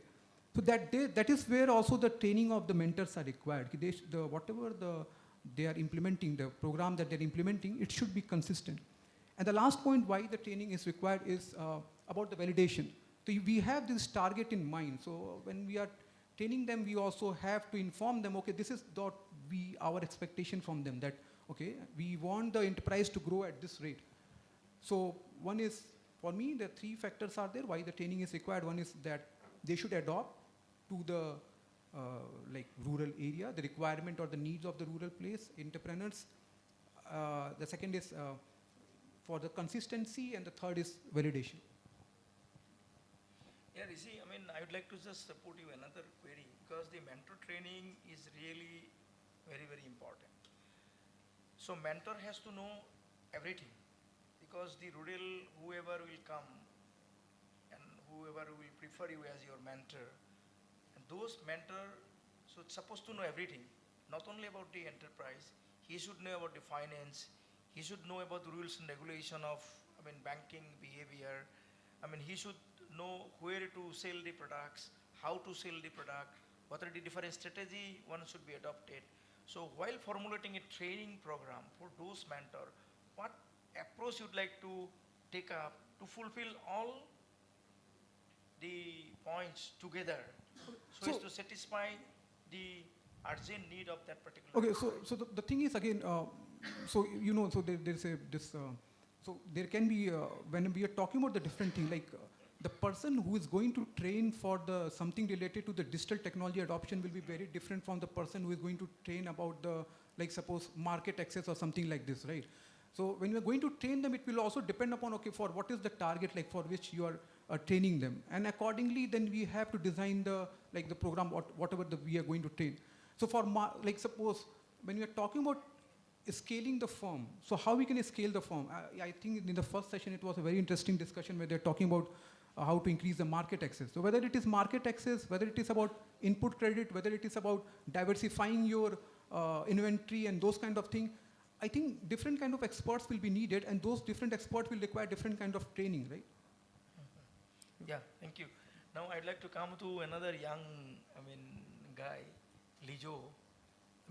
Speaker 22: So that is where also the training of the mentors are required. Whatever they are implementing, the program that they're implementing, it should be consistent. And the last point why the training is required is about the validation. So we have this target in mind. So when we are training them, we also have to inform them, okay, this is our expectation from them, that, okay, we want the enterprise to grow at this rate. So one is, for me, the three factors are there why the training is required. One is that they should adopt to the like rural area, the requirement or the needs of the rural place, entrepreneurs. The second is for the consistency, and the third is validation.
Speaker 19: Yeah, Rishi, I mean, I would like to just put you another query, because the mentor training is really very, very important. So mentor has to know everything, because the rural, whoever will come and whoever will prefer you as your mentor, and those mentor, so it's supposed to know everything, not only about the enterprise, he should know about the finance, he should know about the rules and regulation of, I mean, banking behavior. I mean, he should know where to sell the products, how to sell the product, what are the different strategy one should be adopted. So while formulating a training program for those mentors, what approach you'd like to take up to fulfill all the points together so as to satisfy the urgent need of that particular
Speaker 22: Okay, so the thing is again, so you know, so there's so there can be, when we are talking about the different thing, like the person who is going to train for something related to the digital technology adoption will be very different from the person who is going to train about like suppose market access or something like this, right? So when you are going to train them, it will also depend upon, okay, for what is the target like for which you are training them. And accordingly, then we have to design the program, whatever we are going to train. So for like suppose when we are talking about scaling the firm, so how we can scale the firm? I think in the first session, it was a very interesting discussion where they're talking about how to increase the market access. So whether it is market access, whether it is about input credit, whether it is about diversifying your inventory and those kind of things, I think different kind of experts will be needed, and those different experts will require different kind of training, right?
Speaker 19: Yeah, thank you. Now I'd like to come to another young, guy, 𝐿𝐸𝐿.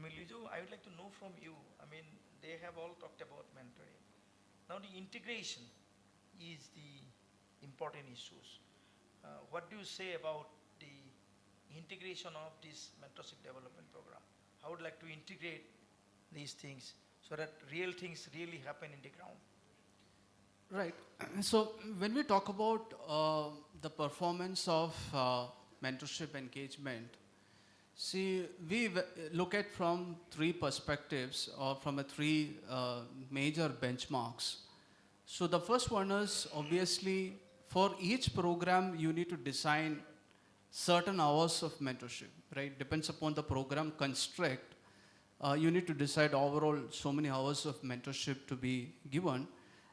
Speaker 19: 𝐿𝐸𝐿, I would like to know from you, they have all talked about mentoring. Now the integration is the important issues. What do you say about the integration of this mentorship development program? I would like to integrate these things so that real things really happen in the ground.
Speaker 4: Right. So when we talk about the performance of mentorship engagement, see, we look at from three perspectives or from three major benchmarks. So the first one is obviously for each program you need to design certain hours of mentorship, right? Depends upon the program construct. You need to decide overall so many hours of mentorship to be given,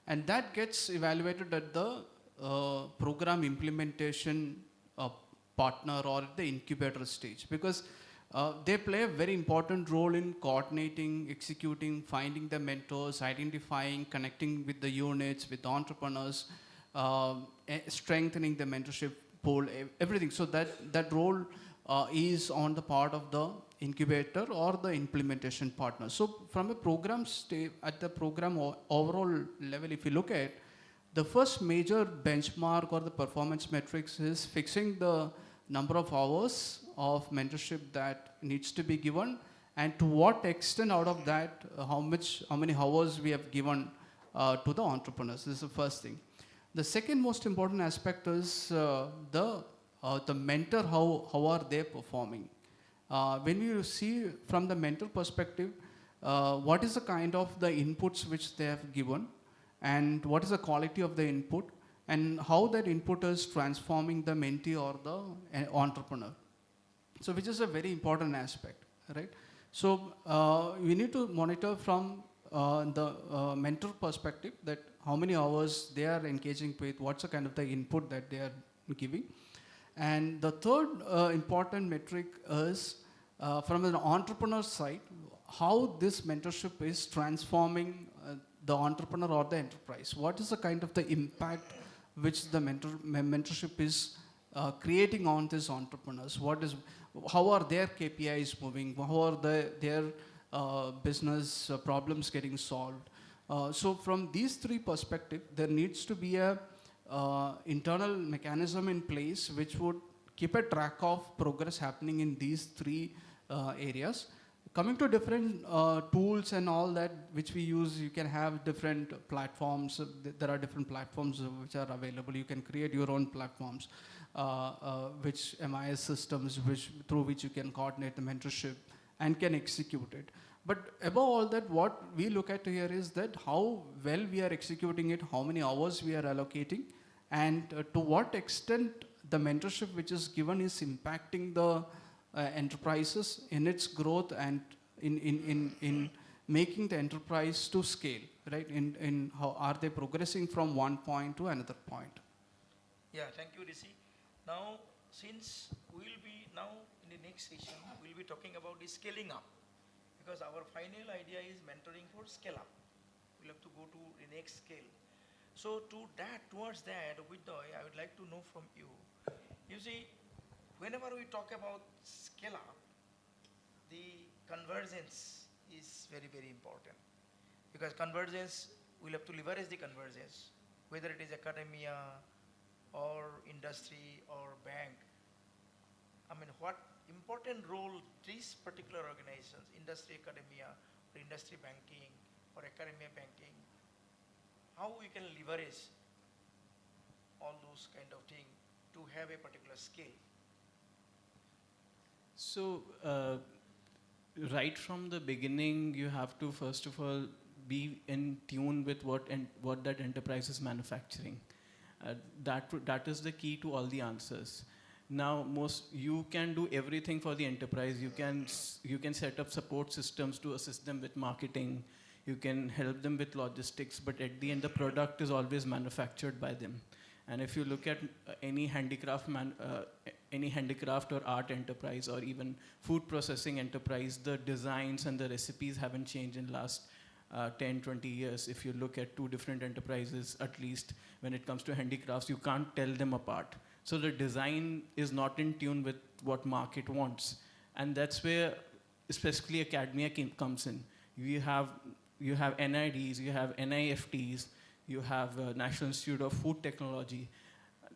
Speaker 4: and that gets evaluated at the program implementation partner or at the incubator stage, because they play a very important role in coordinating, executing, finding the mentors, identifying, connecting with the units, with the entrepreneurs, strengthening the mentorship pool, everything. So that role is on the part of the incubator or the implementation partner. So from a program at the program overall level, if you look at, the first major benchmark or the performance metrics is fixing the number of hours of mentorship that needs to be given, and to what extent out of that, how many hours we have given to the entrepreneurs. This is the first thing. The second most important aspect is the mentor, how are they performing? When you see from the mentor perspective, what is the kind of the inputs which they have given, and what is the quality of the input, and how that input is transforming the mentee or the entrepreneur. So which is a very important aspect, right? So we need to monitor from the mentor perspective that how many hours they are engaging with, what's the kind of the input that they are giving. And the third important metric is from an entrepreneur side, how this mentorship is transforming the entrepreneur or the enterprise. What is the kind of the impact which the mentorship is creating on these entrepreneurs? How are their KPIs moving? How are their business problems getting solved? So from these three perspectives, there needs to be a internal mechanism in place which would keep a track of progress happening in these three areas. Coming to different tools and all that which we use, you can have different platforms. There are different platforms which are available. You can create your own platforms, which MIS systems through which you can coordinate the mentorship and can execute it. But above all that, what we look at here is that how well we are executing it, how many hours we are allocating, and to what extent the mentorship which is given is impacting the enterprises in its growth and in making the enterprise to scale, right? In how are they progressing from one point to another point.
Speaker 19: Yeah, thank you, Rishi. Now, since we'll be now in the next session, we'll be talking about the scaling up, because our final idea is mentoring for scale up. We'll have to go to the next scale. So towards that, Vidoy, I would like to know from you. You see, whenever we talk about scale up, the convergence is very, very important. Because convergence, we'll have to leverage the convergence, whether it is academia or industry or bank. I mean, what important role these particular organizations, industry academia, or industry banking, or academia banking, how we can leverage all those kind of things to have a particular scale.
Speaker 11: So, right from the beginning, you have to first of all be in tune with what that enterprise is manufacturing. That is the key to all the answers. Now, you can do everything for the enterprise. You can set up support systems to assist them with marketing. You can help them with logistics, but at the end, the product is always manufactured by them. And if you look at any handicraft or art enterprise or even food processing enterprise, the designs and the recipes haven't changed in the last 10, 20 years. If you look at two different enterprises, at least when it comes to handicrafts, you can't tell them apart. So the design is not in tune with what market wants. And that's where specifically academia comes in. You have NIDs, you have NIFTs, you have National Institute of Food Technology.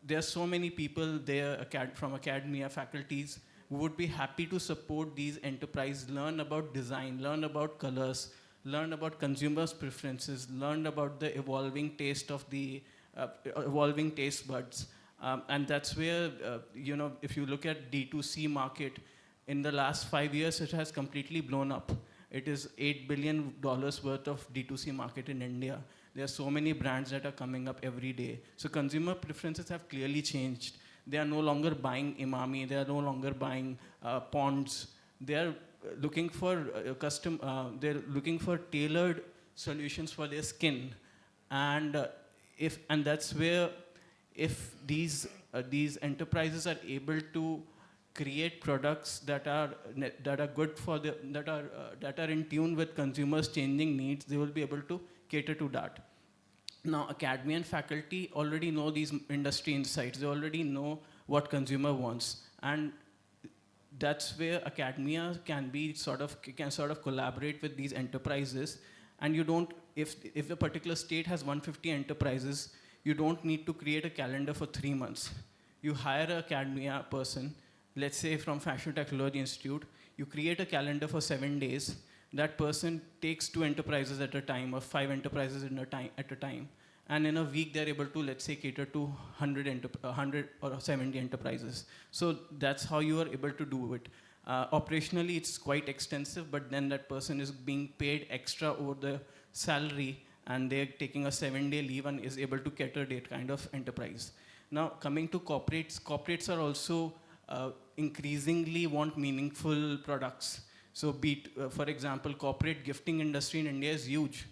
Speaker 11: There are so many people there from academia, faculties, who would be happy to support these enterprises, learn about design, learn about colors, learn about consumers' preferences, learn about the evolving taste of the evolving taste buds. And that's where, if you look at D2C market, in the last 5 years, it has completely blown up. It is $8 billion worth of D2C market in India. There are so many brands that are coming up every day. So consumer preferences have clearly changed. They are no longer buying Imami. They are no longer buying Ponds. They are looking for they're looking for tailored solutions for their skin. And that's where, if these enterprises are able to create products that are good for that are in tune with consumers' changing needs, they will be able to cater to that. Now, academia and faculty already know these industry insights. They already know what consumer wants, and
Speaker 21: that's where academia can sort of collaborate with these enterprises, and you don't, if a particular state has 150 enterprises, you don't need to create a calendar for 3 months. You hire an academia person, let's say from Fashion Technology Institute, you create a calendar for 7 days. That person takes 2 enterprises at a time or 5 enterprises at a time. And in a week, they're able to, let's say, cater to 100 or 70 enterprises. So that's how you are able to do it. Operationally, it's quite extensive, but then that person is being paid extra over the salary, and they're taking a 7-day leave and is able to cater that kind of enterprise. Now, coming to corporates are also increasingly want meaningful products. So for example, corporate gifting industry in India is huge.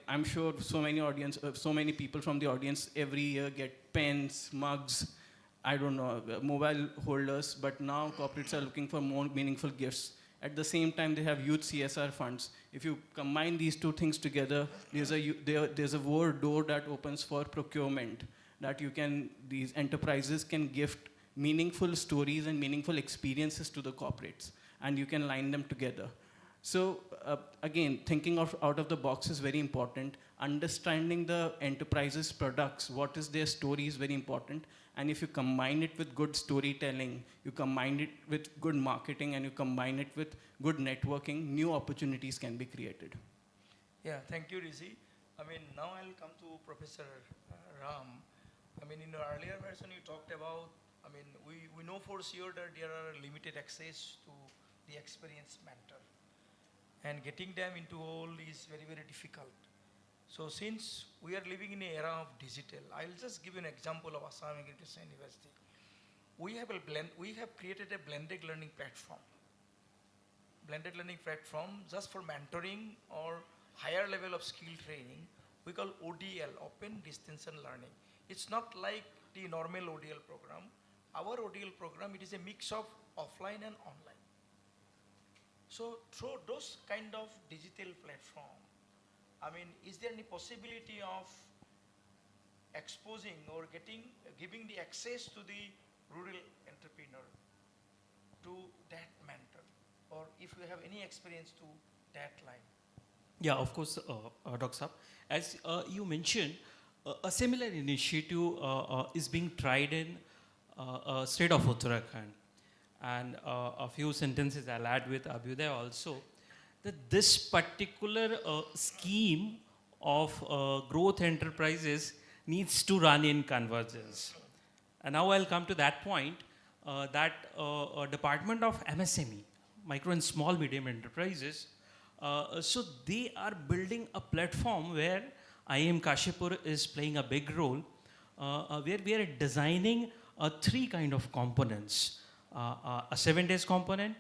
Speaker 21: I'm sure so many people from the audience every year get pens, mugs, I don't know, mobile holders, but now corporates are looking for more meaningful gifts. At the same time, they have youth CSR funds. If you combine these two things together, there's a word door that opens for procurement, that these enterprises can gift meaningful stories and meaningful experiences to the corporates, and you can line them together. So again, thinking out of the box is very important. Understanding the enterprise's products, what is their story is very important. And if you combine it with good storytelling, you combine it with good marketing, and you combine it with good networking, new opportunities can be created.
Speaker 19: Yeah, thank you, Rishi. Now I'll come to Professor Ram. In the earlier version you talked about, we know for sure that there are limited access to the experienced mentor. And getting them into all is very, very difficult. So since we are living in an era of digital, I'll just give you an example of Assam Agricultural University. We have created a blended learning platform. Blended learning platform just for mentoring or higher level of skill training. We call ODL, Open Distance Learning. It's not like the normal ODL program. Our ODL program, it is a mix of offline and online. So through those kind of digital platform, is there any possibility of exposing or giving the access to the rural entrepreneur to that mentor, or if you have any experience to that line?
Speaker 5: Yeah, of course, Dr. Saab. As you mentioned, a similar initiative is being tried in state of Uttarakhand. And a few sentences I'll add with Abhyuday also, that this particular scheme of growth enterprises needs to run in convergence. And now I'll come to that point, that Department of MSME, Micro and Small Medium Enterprises, so they are building a platform where IIM Kashipur is playing a big role, where we are designing 3 kind of components. A 7 days component,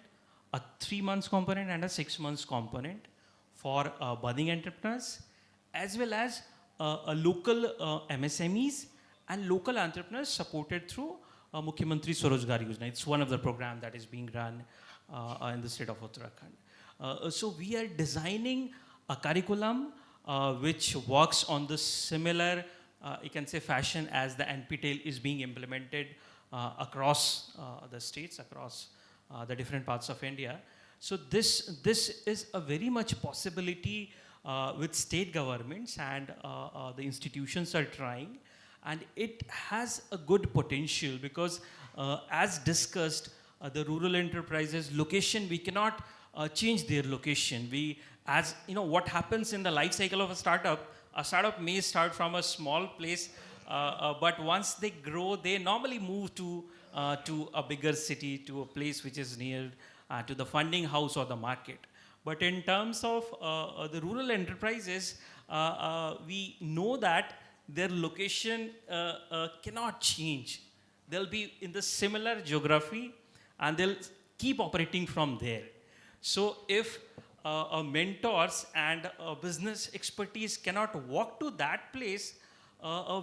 Speaker 5: a 3 months component, and a 6 months component for budding entrepreneurs, as well as local MSMEs and local entrepreneurs supported through Mukhyamantri Swarojgar Yojana. It's one of the programs that is being run in the state of Uttarakhand. So we are designing a curriculum which works on the similar, you can say, fashion as the NPTEL is being implemented across the states, across the different parts of India. So this is a very much possibility with state governments, and the institutions are trying, and it has a good potential because as discussed, the rural enterprises location, we cannot change their location. As you know, what happens in the life cycle of a startup may start from a small place, but once they grow, they normally move to a bigger city, to a place which is near to the funding house or the market. But in terms of the rural enterprises, we know that their location cannot change. They'll be in the similar geography, and they'll keep operating from there. So if mentors and business expertise cannot walk to that place,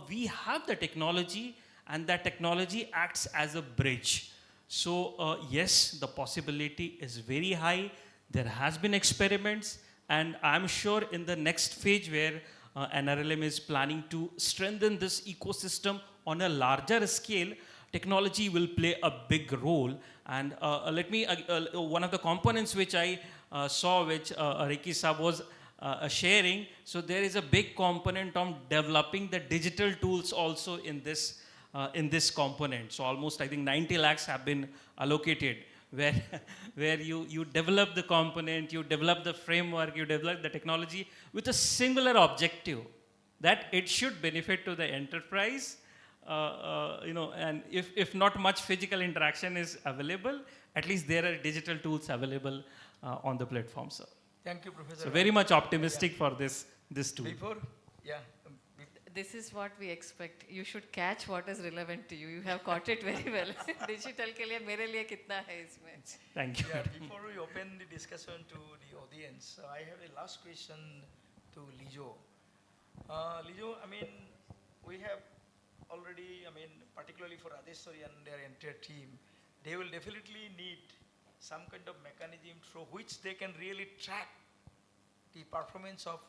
Speaker 5: we have the technology, and that technology acts as a bridge. So yes, the possibility is very high. There has been experiments, and I'm sure in the next phase where NRLM is planning to strengthen this ecosystem on a larger scale, technology will play a big role. And let me, one of the components which I saw, which Ricky Sab was sharing, so there is a big component on developing the digital tools also in this component. So almost I think 90 lakhs have been allocated, where you develop the component, you develop the framework, you develop the technology with a singular objective, that it should benefit to the enterprise, and if not much physical interaction is available, at least there are digital tools available on the platform, sir.
Speaker 19: Thank you, Professor.
Speaker 5: So very much optimistic for this tool.
Speaker 1: This is what we expect. You should catch what is relevant to you. You have caught it very well. Digital के लिए मेरे लिए कितना है इसमें?
Speaker 5: Thank you.
Speaker 19: Yeah, before we open the discussion to the audience, I have a last question to Lijo. Lijo, I mean, we have already, I mean, particularly for Adeswari and their entire team, they will definitely need some kind of mechanism through which they can really track the performance of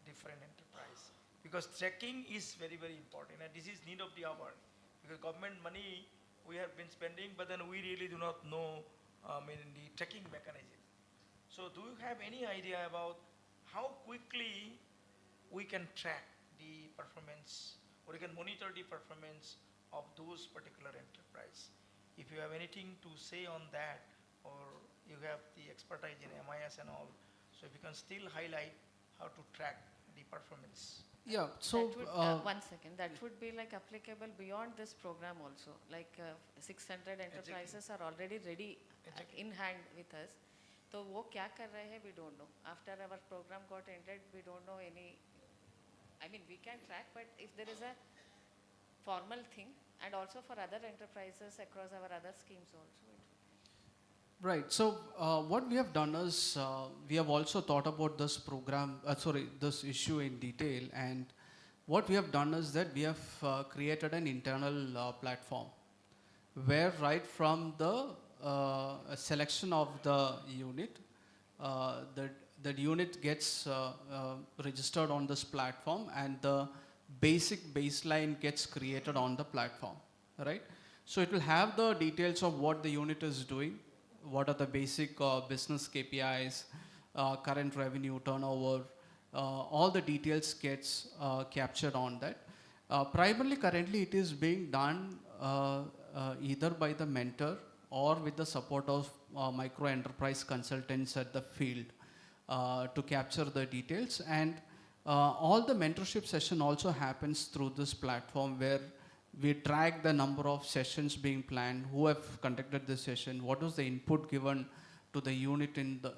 Speaker 19: different enterprise. Because tracking is very, very important, and this is need of the hour. Because government money we have been spending, but then we really do not know, the tracking mechanism. So do you have any idea about how quickly we can track the performance, or we can monitor the performance of those particular enterprise? If you have anything to say on that, or you have the expertise in MIS and all, so if you can still highlight how to track the performance.
Speaker 12: Yeah, so
Speaker 1: one second, that would be like applicable beyond this program also. Like 600 enterprises are already ready in hand with us. So वो क्या कर रहे हैं, we don't know. After our program got ended, we don't know any. I mean, we can track, but if there is a formal thing, and also for other enterprises across our other schemes also.
Speaker 12: Right. So what we have done is we have also thought about this program, this issue in detail. And what we have done is that we have created an internal platform where right from the selection of the unit, the unit gets registered on this platform, and the basic baseline gets created on the platform, right? So it will have the details of what the unit is doing, what are the basic business KPIs, current revenue, turnover, all the details gets captured on that. Primarily currently it is being done either by the mentor or with the support of micro enterprise consultants at the field to capture the details. And all the mentorship session also happens through this platform, where we track the number of sessions being planned, who have conducted this session, what was the input given to the unit in the,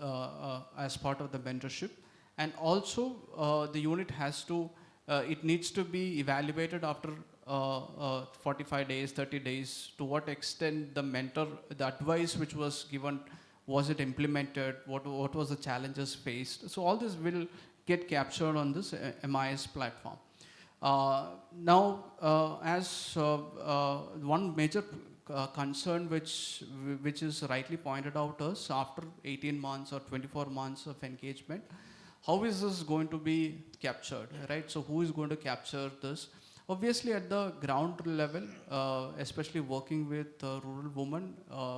Speaker 12: as part of the mentorship. And also the unit has to, it needs to be evaluated after 45 days, 30 days, to what extent the mentor, the advice which was given, was it implemented, what was the challenges faced. So all this will get captured on this MIS platform. Now, as one major concern which is rightly pointed out is, after 18 months or 24 months of engagement, how is this going to be captured, right? So who is going to capture this? Obviously at the ground level, especially working with rural women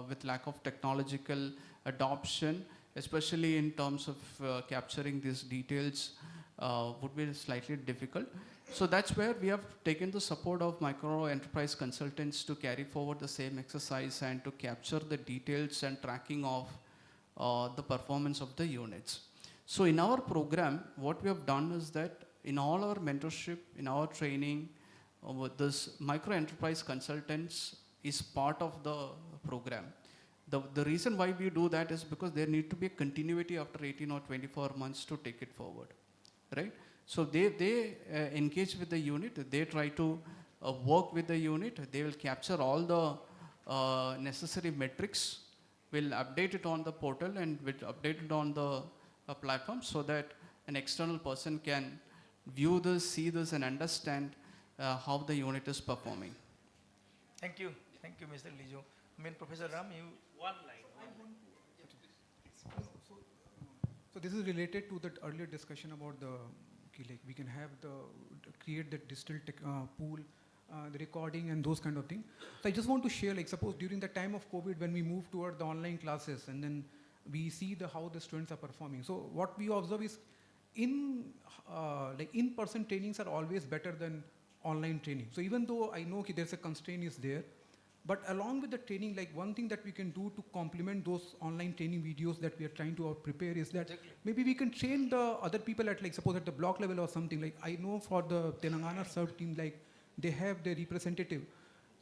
Speaker 12: with lack of technological adoption, especially in terms of capturing these details, would be slightly difficult. So that's where we have taken the support of micro enterprise consultants to carry forward the same exercise and to capture the details and tracking of the performance of the units. So in our program, what we have done is that in all our mentorship, in our training, this micro enterprise consultants is part of the program. The reason why we do that is because there need to be a continuity after 18 or 24 months to take it forward, right? So they engage with the unit, they try to work with the unit, they will capture all the necessary metrics, will update it on the portal and will update it on the platform, so that an external person can view this, see this, and understand how the unit is performing.
Speaker 19: Thank you, Mr. 𝐶𝐿. I mean, Professor Ram, you...
Speaker 5: One line.
Speaker 22: So this is related to that earlier discussion about the, like we can have create the digital pool the recording and those kind of things. So I just want to share, like suppose during the time of COVID when we move toward the online classes and then we see how the students are performing. So what we observe is in-person trainings are always better than online training. So even though I know there's a constraint is there, but along with the training, like one thing that we can do to complement those online training videos that we are trying to prepare is that maybe we can train the other people at like suppose at the block level or something. Like I know for the Telangana Serve team, like they have their representative.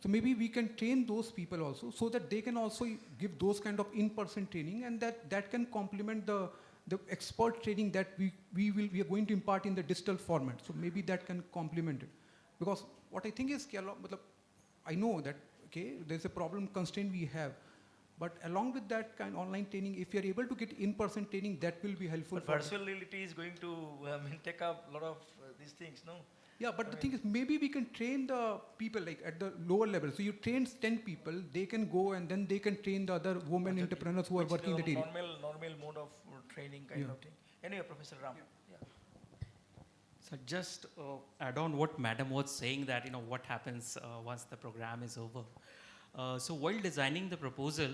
Speaker 22: So maybe we can train those people also so that they can also give those kind of in-person training, and that can complement the expert training that we are going to impart in the digital format. So maybe that can complement it. Because what I think is, I know that there's a problem constraint we have, but along with that kind of online training, if you're able to get in-person training, that will be helpful.
Speaker 8: But virtual reality is going to take up a lot of these things, no?
Speaker 22: Yeah, but the thing is, maybe we can train the people like at the lower level. So you train 10 people, they can go and then they can train the other women entrepreneurs who are working in the area.
Speaker 8: Normal mode of training kind of thing. Anyway, Professor Ram. Yeah.
Speaker 9: So just add on what Madam was saying, that what happens once the program is over. So while designing the proposal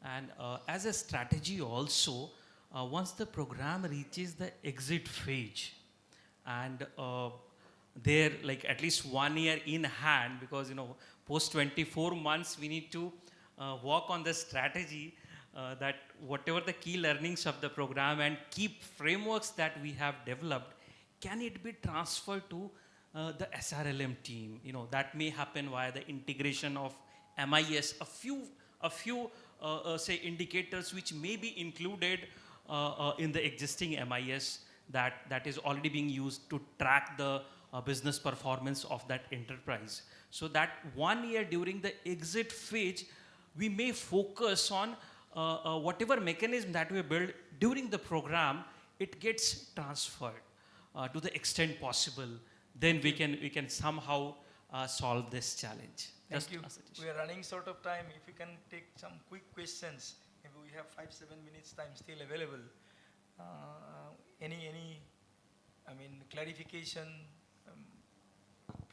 Speaker 9: and as a strategy also, once the program reaches the exit phase and there like at least 1 year in hand, because post 24 months we need to work on the strategy that whatever the key learnings of the program and key frameworks that we have developed, can it be transferred to the SRLM team? That may happen via the integration of MIS, a few say indicators which may be included in the existing MIS that is already being used to track the business performance of that enterprise. So that 1 year during the exit phase, we may focus on whatever mechanism that we build during the program, it gets transferred to the extent possible. Then we can somehow solve this challenge.
Speaker 8: Thank you. We are running short of time. If you can take some quick questions, maybe we have 5-7 minutes time still available. Any clarification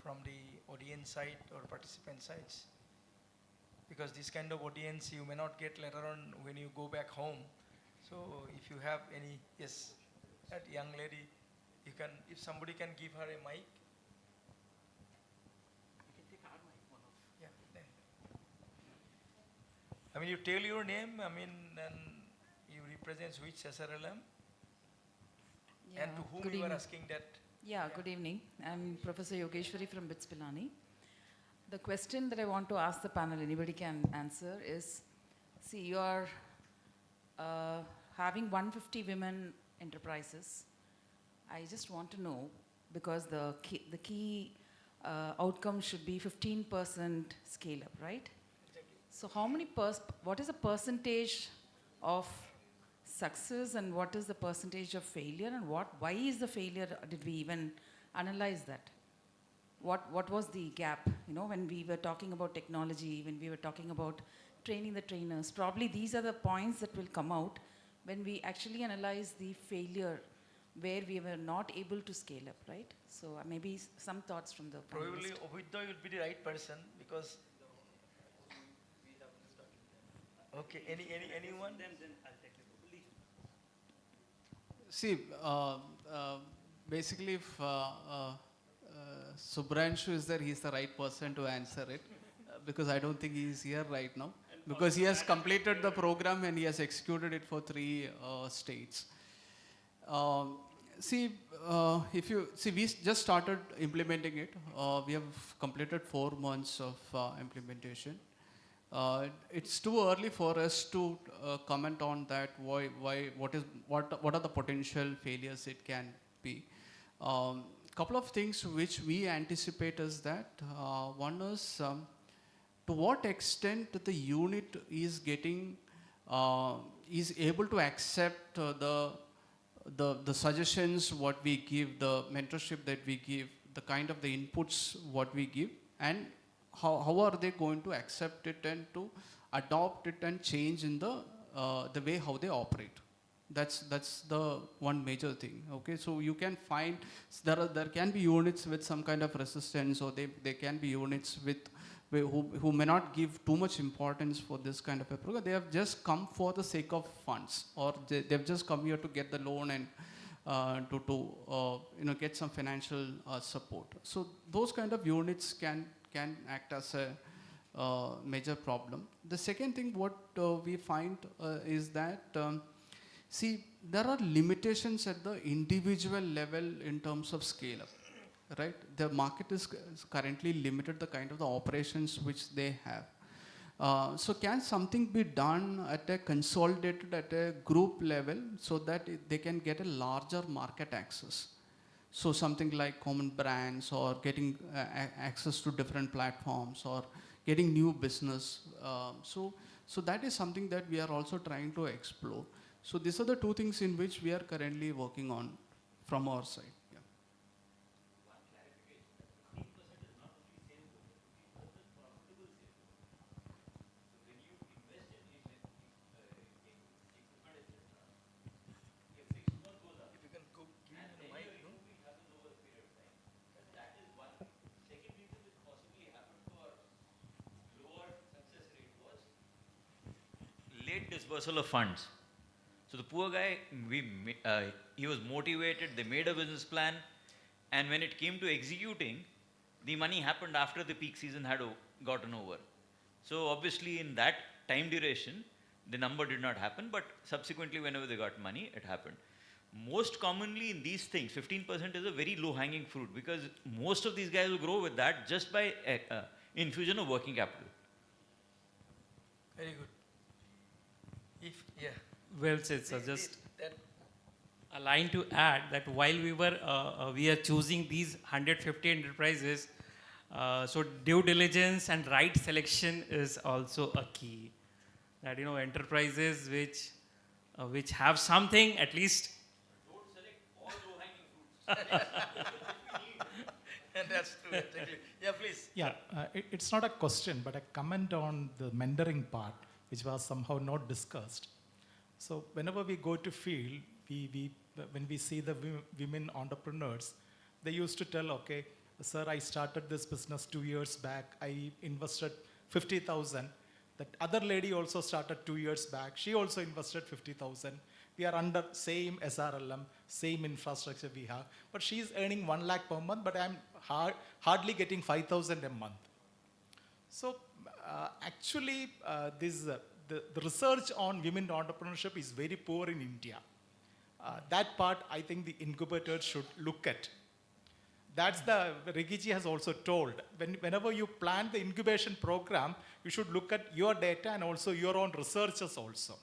Speaker 8: from the audience side or participant sides? Because this kind of audience you may not get later on when you go back home. So if you have any, yes, that young lady, you can, if somebody can give her a mic. You tell your name, and you represent which SRLM, and to whom you are asking that.
Speaker 23: Yeah, good evening. I'm Professor Yogeshwari from BITS Pilani. The question that I want to ask the panel, anybody can answer, is, see, you are having 150 women enterprises. I just want to know, because the key outcome should be 15% scale up, right? So how many what is the percentage of success and what is the percentage of failure, and why is the failure? Did we even analyze that? What was the gap? When we were talking about technology, when we were talking about training the trainers, probably these are the points that will come out when we actually analyze the failure where we were not able to scale up, right? So maybe some thoughts from the
Speaker 8: Probably Ovidya will be the right person, because okay, anyone? Then I'll take it.
Speaker 4: See, basically, if Subhranshu is there, he's the right person to answer it, because I don't think he's here right now, because he has completed the program and he has executed it for 3 states. We just started implementing it. We have completed 4 months of implementation. It's too early for us to comment on that. What are the potential failures it can be? Couple of things which we anticipate is that one is to what extent the unit is getting is able to accept the suggestions what we give, the mentorship that we give, the kind of the inputs what we give, and how are they going to accept it and to adopt it and change in the way how they operate. That's the one major thing. Okay, so you can find there can be units with some kind of resistance, or they can be units with who may not give too much importance for this kind of a program. They have just come for the sake of funds, or they've just come here to get the loan and to get some financial support. So those kind of units can act as a major problem. The second thing what we find is that see, there are limitations at the individual level in terms of scale up, right? The market is currently limited, the kind of the operations which they have. So can something be done at a consolidated, at a group level, so that they can get a larger market access? So something like common brands, or getting access to different platforms, or getting new business. So that is something that we are also trying to explore. So these are the two things in which we are currently working on from our side. Yeah.
Speaker 3: Late dispersal of funds. So the poor guy, he was motivated, they made a business plan, and when it came to executing, the money happened after the peak season had gotten over. So obviously in that time duration, the number did not happen, but subsequently whenever they got money, it happened. Most commonly in these things, 15% is a very low hanging fruit, because most of these guys will grow with that just by infusion of working capital.
Speaker 8: Very good. Yeah.
Speaker 9: Well said, sir. Just a line to add that while we are choosing these 150 enterprises, so due diligence and right selection is also a key. That enterprises which have something at least.
Speaker 3: Don't select all low-hanging fruits.
Speaker 8: And that's true, exactly. Yeah, please.
Speaker 7: Yeah, it's not a question, but a comment on the mentoring part, which was somehow not discussed. So whenever we go to field, when we see the women entrepreneurs, they used to tell, okay, sir, I started this business 2 years back. I invested 50,000. That other lady also started 2 years back. She also invested 50,000. We are under same SRLM, same infrastructure we have. But she is earning 1 lakh per month, but I'm hardly getting 5,000 a month. So actually, the research on women entrepreneurship is very poor in India. That part, I think the incubators should look at. That's Rigiji has also told. Whenever you plan the incubation program, you should look at your data and also your own researchers also.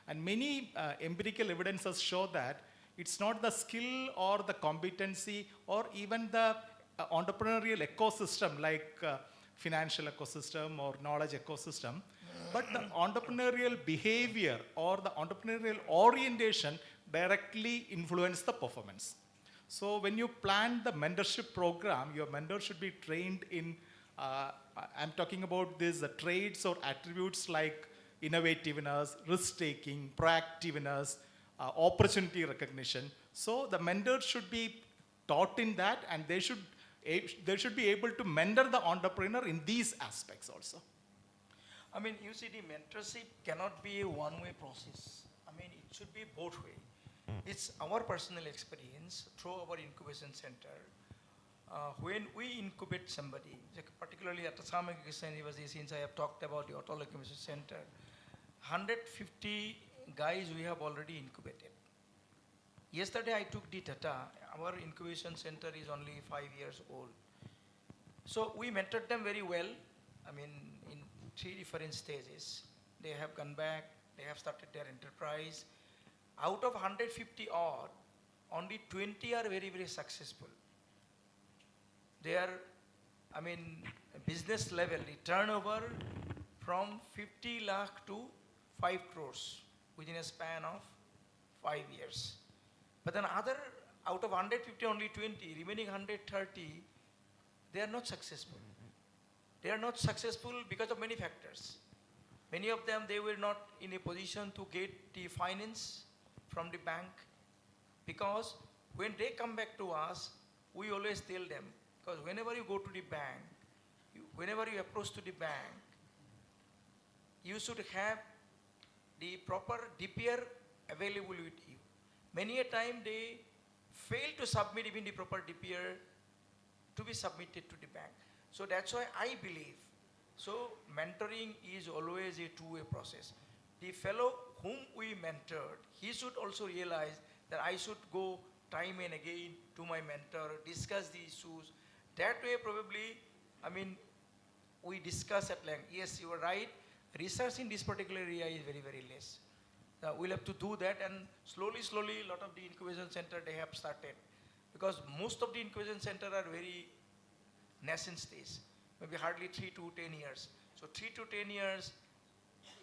Speaker 7: And many empirical evidences show that it's not the skill or the competency or even the entrepreneurial ecosystem like financial ecosystem or knowledge ecosystem, but the entrepreneurial behavior or the entrepreneurial orientation directly influence the performance. So when you plan the mentorship program, your mentor should be trained in, I'm talking about these traits or attributes like innovativeness, risk-taking, proactiveness, opportunity recognition. So the mentor should be taught in that, and they should be able to mentor the entrepreneur in these aspects also.
Speaker 8: I mean, you see, the mentorship cannot be a one-way process. I mean, it should be both way. It's our personal experience through our incubation center. When we incubate somebody, particularly at the 𝐶𝐚𝐿 University, since I have talked about the Auto Incubation Center, 150 guys we have already incubated. Yesterday I took the data. Our incubation center is only 5 years old. So we mentored them very well. I mean, in 3 different stages. They have gone back, they have started their enterprise. Out of 150 odd, only 20 are very, very successful. They are, I mean, business level, the turnover from 50 lakh to 5 crores within a span of 5 years. But then out of 150, only 20, remaining 130, they are not successful. They are not successful because of many factors. Many of them, they were not in a position to get the finance from the bank? Because when they come back to us, we always tell them, because whenever you go to the bank, whenever you approach to the bank, you should have the proper DPR available with you. Many a time they fail to submit even the proper DPR to be submitted to the bank. So that's why I believe, so mentoring is always a two-way process. The fellow whom we mentored, he should also realize that I should go time and again to my mentor, discuss the issues. That way probably, I mean, we discuss at length. Yes, you are right. Research in this particular area is very, very less. We'll have to do that, and slowly, a lot of the incubation center they have started. Because most of the incubation center are very nascent stage, maybe hardly 3 to 10 years. So 3 to 10 years,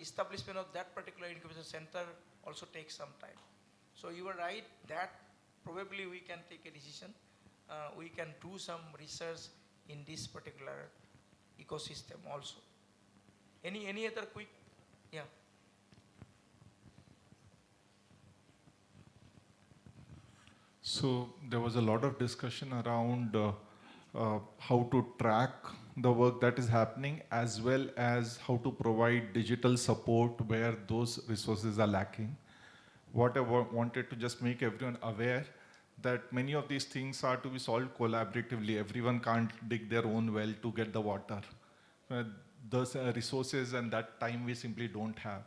Speaker 8: establishment of that particular incubation center also takes some time. So you are right that probably we can take a decision. We can do some research in this particular ecosystem also. Any other quick, yeah.
Speaker 14: So there was a lot of discussion around how to track the work that is happening, as well as how to provide digital support where those resources are lacking. What I wanted to just make everyone aware that many of these things are to be solved collaboratively. Everyone can't dig their own well to get the water. Those resources and that time we simply don't have.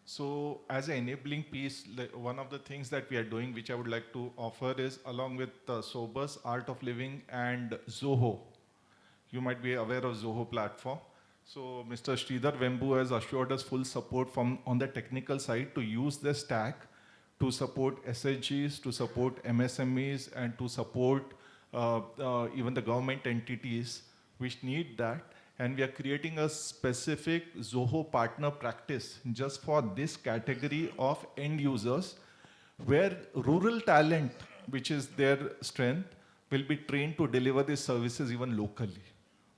Speaker 14: So as an enabling piece, one of the things that we are doing, which I would like to offer, is along with Sobers, Art of Living, and Zoho. You might be aware of Zoho platform. So Mr. Sridhar Vembu has assured us full support on the technical side to use the stack to support SHGs, to support MSMEs, and to support even the government entities which need that. And we are creating a specific Zoho partner practice just for this category of end users, where rural talent, which is their strength, will be trained to deliver these services even locally.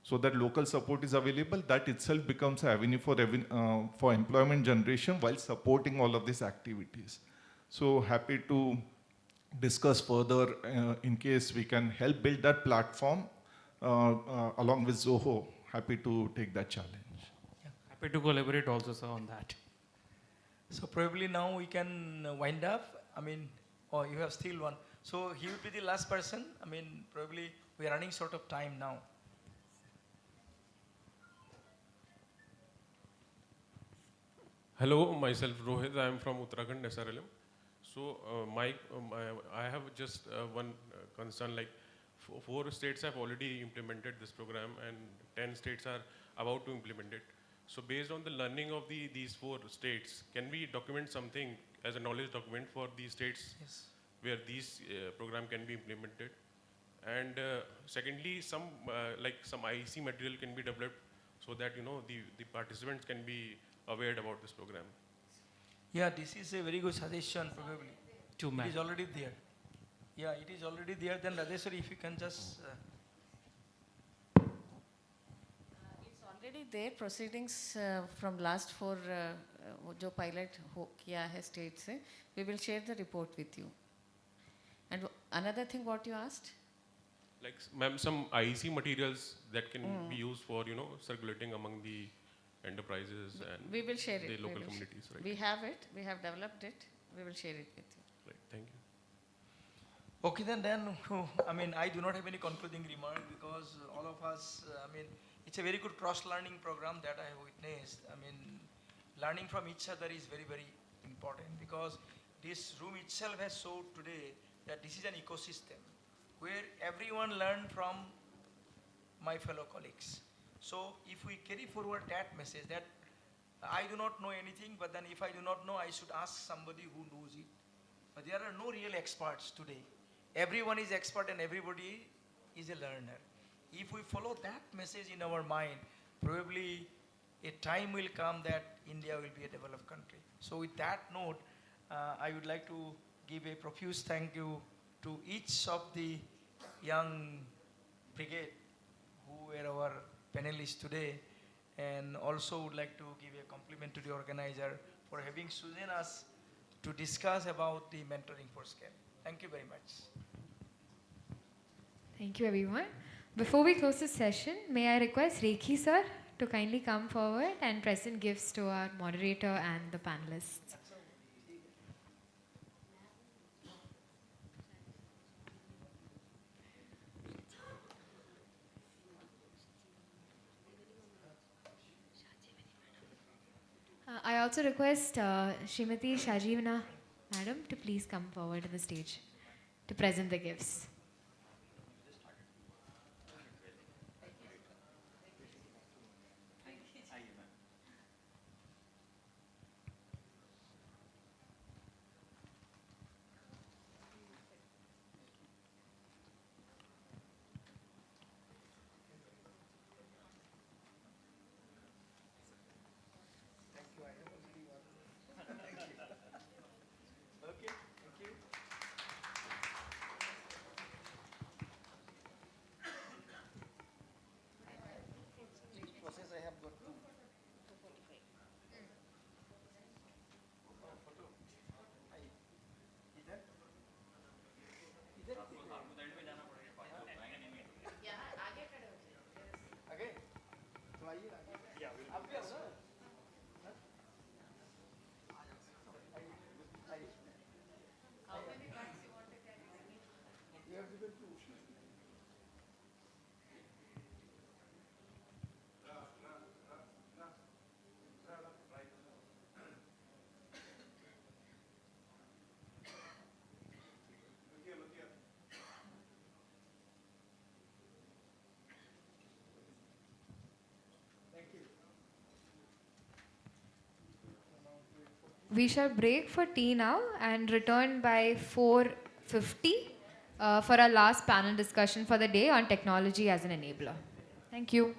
Speaker 14: So that local support is available, that itself becomes an avenue for employment generation while supporting all of these activities. So happy to discuss further in case we can help build that platform along with Zoho. Happy to take that challenge.
Speaker 9: Yeah. Happy to collaborate also, sir, on that.
Speaker 8: So probably now we can wind up. I mean, or you have still one. So he will be the last person. I mean, probably we are running short of time now.
Speaker 10: Hello, myself Rohit. I am from Uttarakhand, SRLM. So I have just one concern, like 4 states have already implemented this program and 10 states are about to implement it. So based on the learning of these 4 states, can we document something as a knowledge document for these states where these program can be implemented? And secondly, some IEC material can be developed so that the participants can be aware about this program.
Speaker 8: Yeah, this is a very good suggestion probably. It is already there. Yeah, it is already there. Then Rajeshwari, if you can just...
Speaker 1: It's already there, proceedings from last 4 जो pilot किया है state से, we will share the report with you. And another thing what you asked?
Speaker 10: Like, ma'am, some IEC materials that can be used for, circulating among the enterprises and
Speaker 1: we will share
Speaker 10: the
Speaker 1: it.
Speaker 10: local communities, right?
Speaker 1: We have it, we have developed it, we will share it with you.
Speaker 10: Right, thank you.
Speaker 8: Okay, then, I mean, I do not have any concluding remark because all of us, I mean, it's a very good cross-learning program that I have witnessed. I mean, learning from each other is very, very important because this room itself has showed today that this is an ecosystem where everyone learned from my fellow colleagues. So if we carry forward that message that I do not know anything, but then if I do not know, I should ask somebody who knows it. But there are no real experts today. Everyone is expert and everybody is a learner. If we follow that message in our mind, probably a time will come that India will be a developed country. So with that note, I would like to give a profuse thank you to each of the young brigade who were our panelists today, and also would like to give a compliment to the organizer for having chosen us to discuss about the mentoring for scale. Thank you very much.
Speaker 2: Thank you, everyone. Before we close this session, may I request Rekhi sir to kindly come forward and present gifts to our moderator and the panelists. I also request Srimati Shajivana madam to please come forward to the stage to present the gifts. We shall break for tea now and return by 4:50 for our last panel discussion for the day on technology as an enabler. Thank you.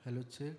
Speaker 4: Hello, check.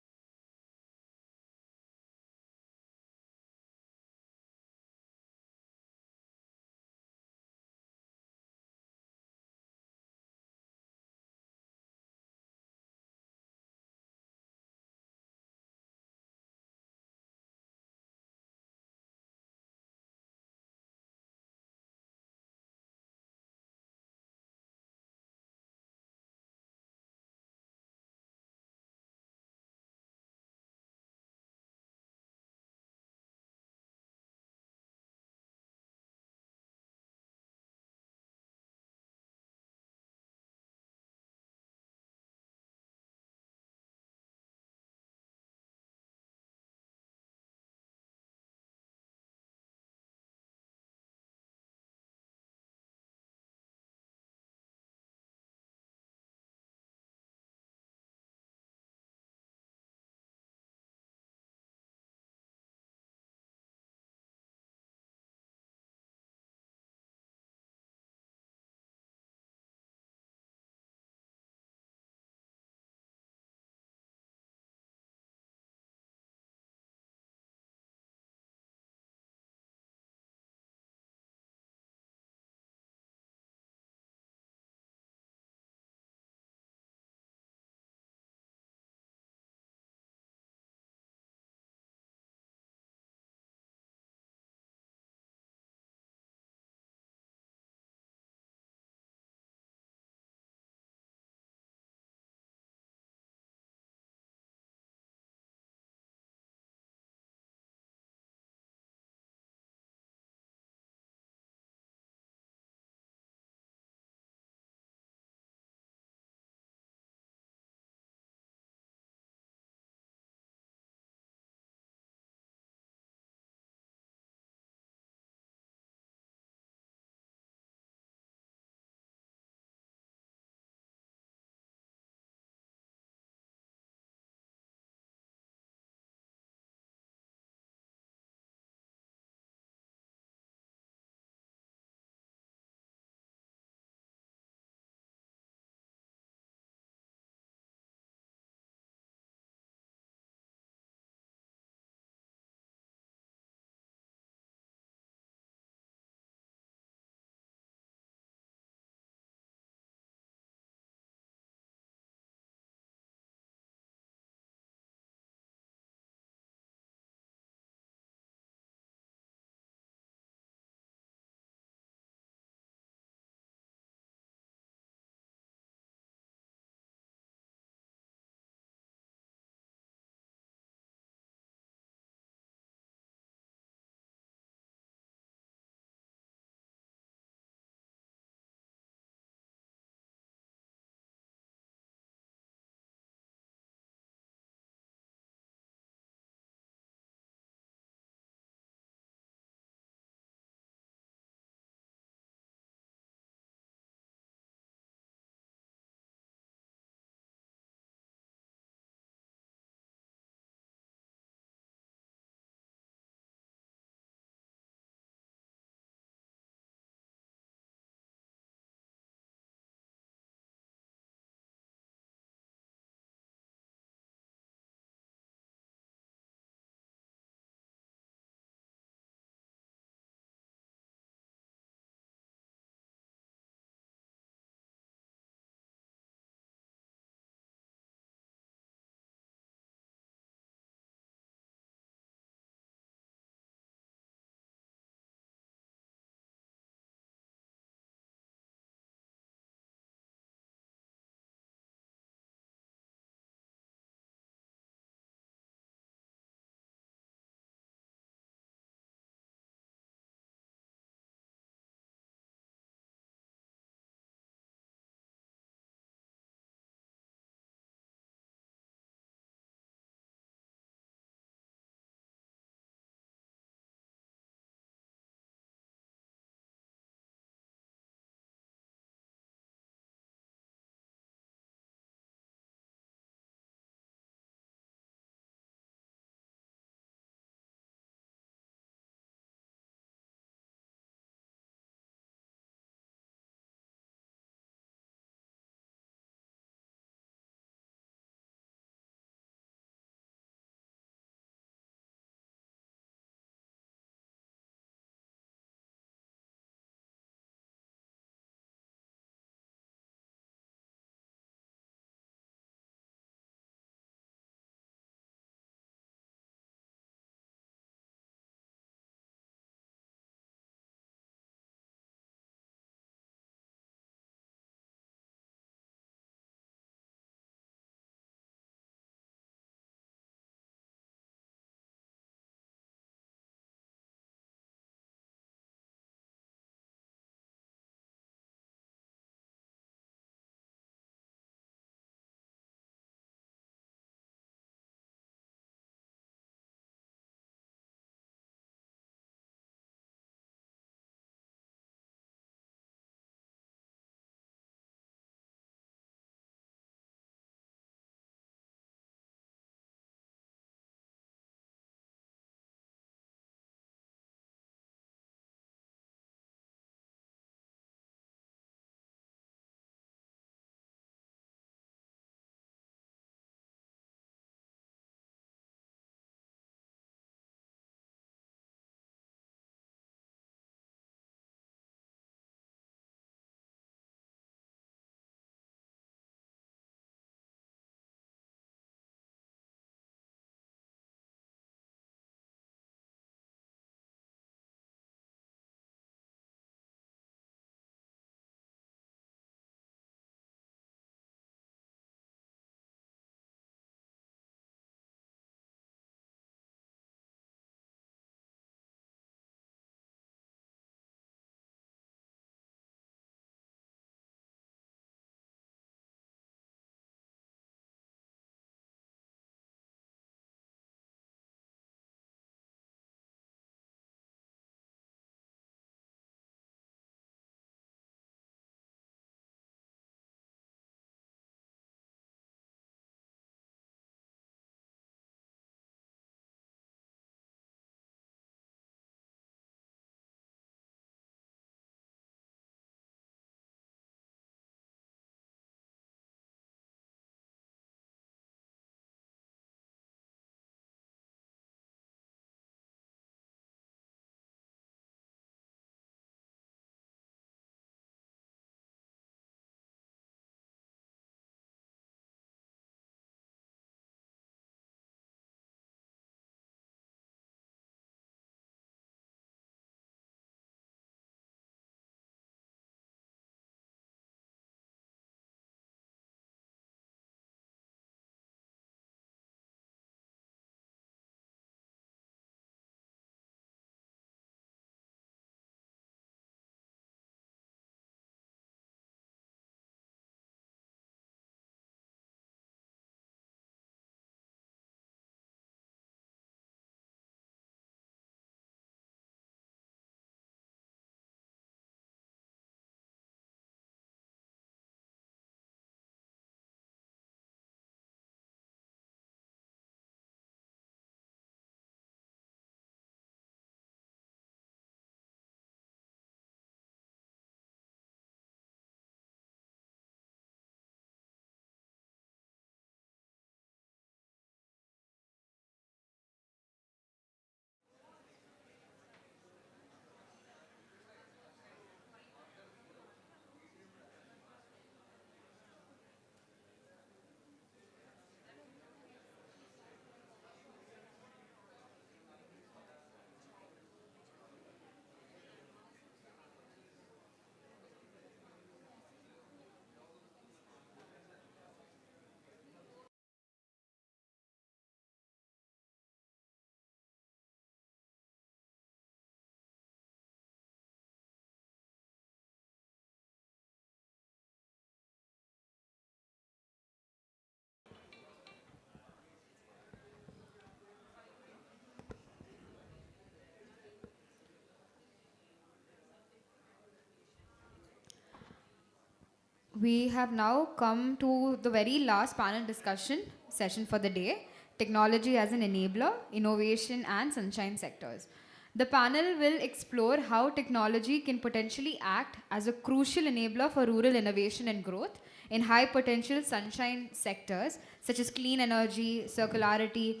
Speaker 2: we have now come to the very last panel discussion session for the day, technology as an enabler, innovation and sunshine sectors. The panel will explore how technology can potentially act as a crucial enabler for rural innovation and growth in high potential sunshine sectors such as clean energy, circularity,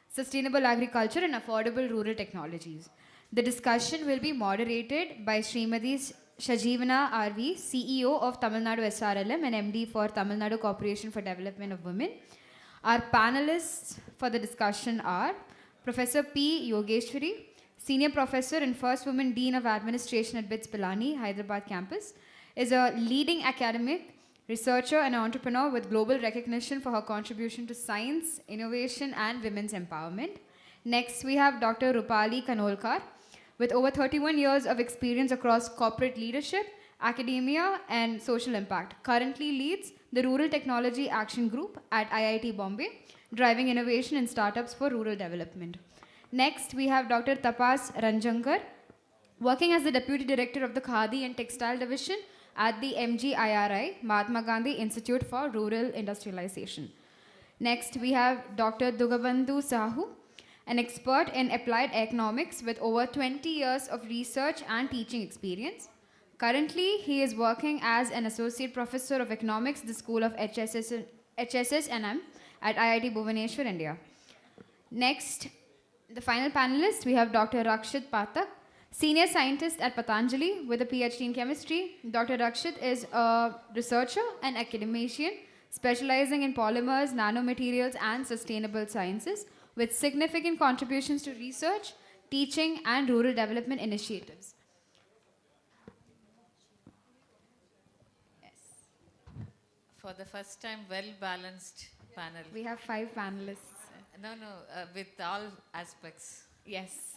Speaker 2: sustainable agriculture and affordable rural technologies. The discussion will be moderated by Srimati Shajivana RV, CEO of Tamil Nadu SRLM and MD for Tamil Nadu Corporation for Development of Women. Our panelists for the discussion are Professor P. Yogeshwari, Senior Professor and First Woman Dean of Administration at BITS Pilani, Hyderabad campus, is a leading academic, researcher and entrepreneur with global recognition for her contribution to science, innovation and women's empowerment. Next, we have Dr. Rupali Kanolkar, with over 31 years of experience across corporate leadership, academia and social impact. Currently leads the Rural Technology Action Group at IIT Bombay, driving innovation in startups for rural development. Next, we have Dr. Tapas Ranjankar, working as the Deputy Director of the Khadi and Textile Division at the MGIRI, Mahatma Gandhi Institute for Rural Industrialization. Next, we have Dr. Dugabandhu Sahu, an expert in applied economics with over 20 years of research and teaching experience. Currently, he is working as an Associate Professor of Economics, the School of HSSNM at IIT Bhubaneswar, India. Next, the final panelist, we have Dr. Rakshit Pathak, Senior Scientist at Patanjali with a PhD in Chemistry. Dr. Rakshit is a researcher and academician specializing in polymers, nanomaterials, and sustainable sciences, with significant contributions to research, teaching, and rural development initiatives.
Speaker 1: For the first time, well-balanced panel.
Speaker 2: We have 5 panelists.
Speaker 1: With all aspects.
Speaker 2: Yes.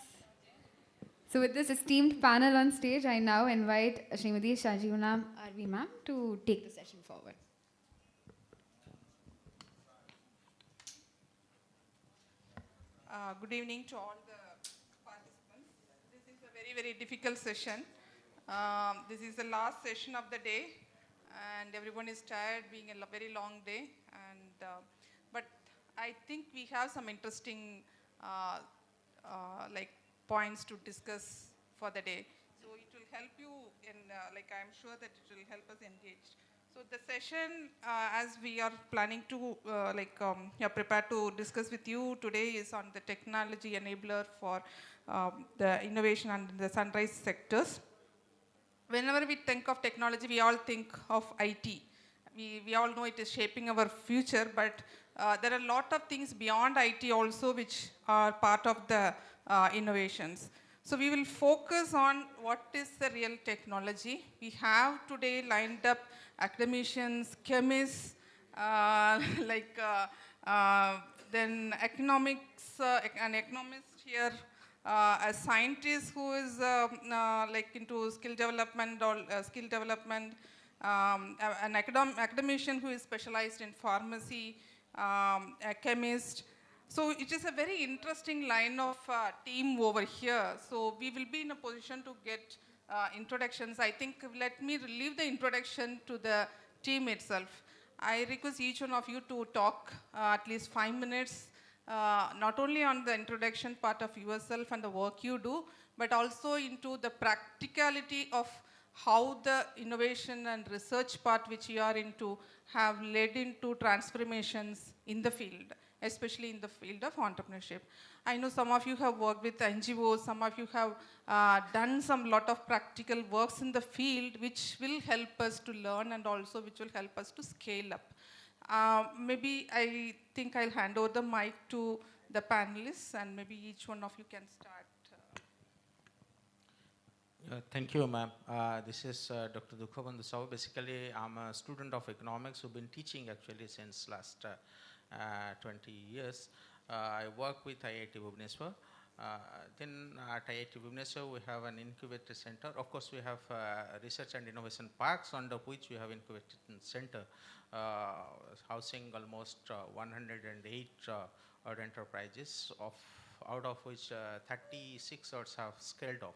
Speaker 2: So with this esteemed panel on stage, I now invite Srimati Shajivana RV ma'am to take the session forward.
Speaker 13: Good evening to all the participants. This is a very, very difficult session. This is the last session of the day, and everyone is tired, being a very long day. But I think we have some interesting points to discuss for the day. So it will help you, I'm sure that it will help us engage. So the session, as we are planning to, are prepared to discuss with you today, is on the technology enabler for the innovation and the sunrise sectors. Whenever we think of technology, we all think of IT. We all know it is shaping our future, but there are a lot of things beyond IT also which are part of the innovations. So we will focus on what is the real technology. We have today lined up academicians, chemists, then economics, an economist here, a scientist who is into skill development or an academician who is specialized in pharmacy, a chemist. So it is a very interesting line of team over here. So we will be in a position to get introductions. I think let me leave the introduction to the team itself. I request each one of you to talk at least 5 minutes, not only on the introduction part of yourself and the work you do, but also into the practicality of how the innovation and research part which you are into have led into transformations in the field, especially in the field of entrepreneurship. I know some of you have worked with NGOs, some of you have done some lot of practical works in the field which will help us to learn and also which will help us to scale up. Maybe I think I'll hand over the mic to the panelists and maybe each one of you can start.
Speaker 15: Thank you, ma'am. This is Dr. Dugabandhu Sahu. Basically, I'm a student of economics who've been teaching actually since last 20 years. I work with IIT Bhubaneswar. Then at IIT Bhubaneswar, we have an incubator center. Of course, we have research and innovation parks under which we have incubator center, housing almost 108 odd enterprises, out of which 36 odds have scaled off.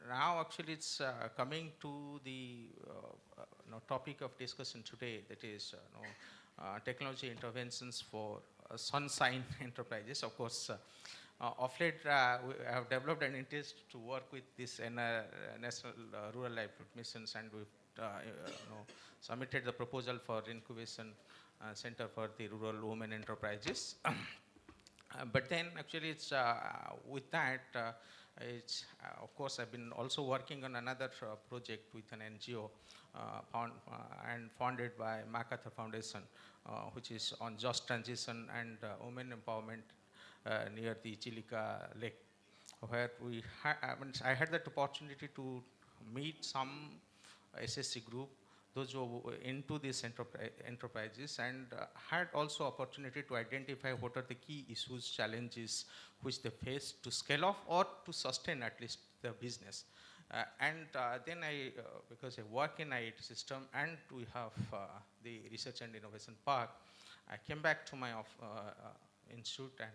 Speaker 15: Now actually it's coming to the topic of discussion today, that is technology interventions for sunshine enterprises. Of course, of late, we have developed an interest to work with this National Rural Livelihood Missions, and we've submitted the proposal for incubation center for the rural women enterprises. But then actually it's with that, of course I've been also working on another project with an NGO and funded by MacArthur Foundation, which is on just transition and women empowerment near the Chilika Lake, where I had that opportunity to meet some SSC group, those who were into these enterprises, and had also opportunity to identify what are the key issues, challenges which they face to scale off or to sustain at least the business. Then because I work in IIT system and we have the Research and Innovation Park, I came back to my institute and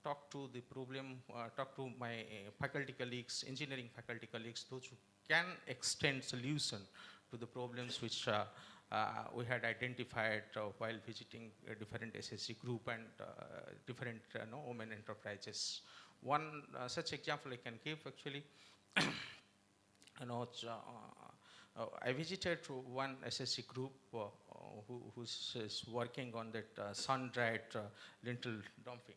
Speaker 15: talked to the problem, talked to my faculty colleagues, engineering faculty colleagues, those who can extend solution to the problems which we had identified while visiting a different SSC group and different women enterprises. One such example I can give actually, I visited one SSC group who's working on that sun-dried lintel dumping.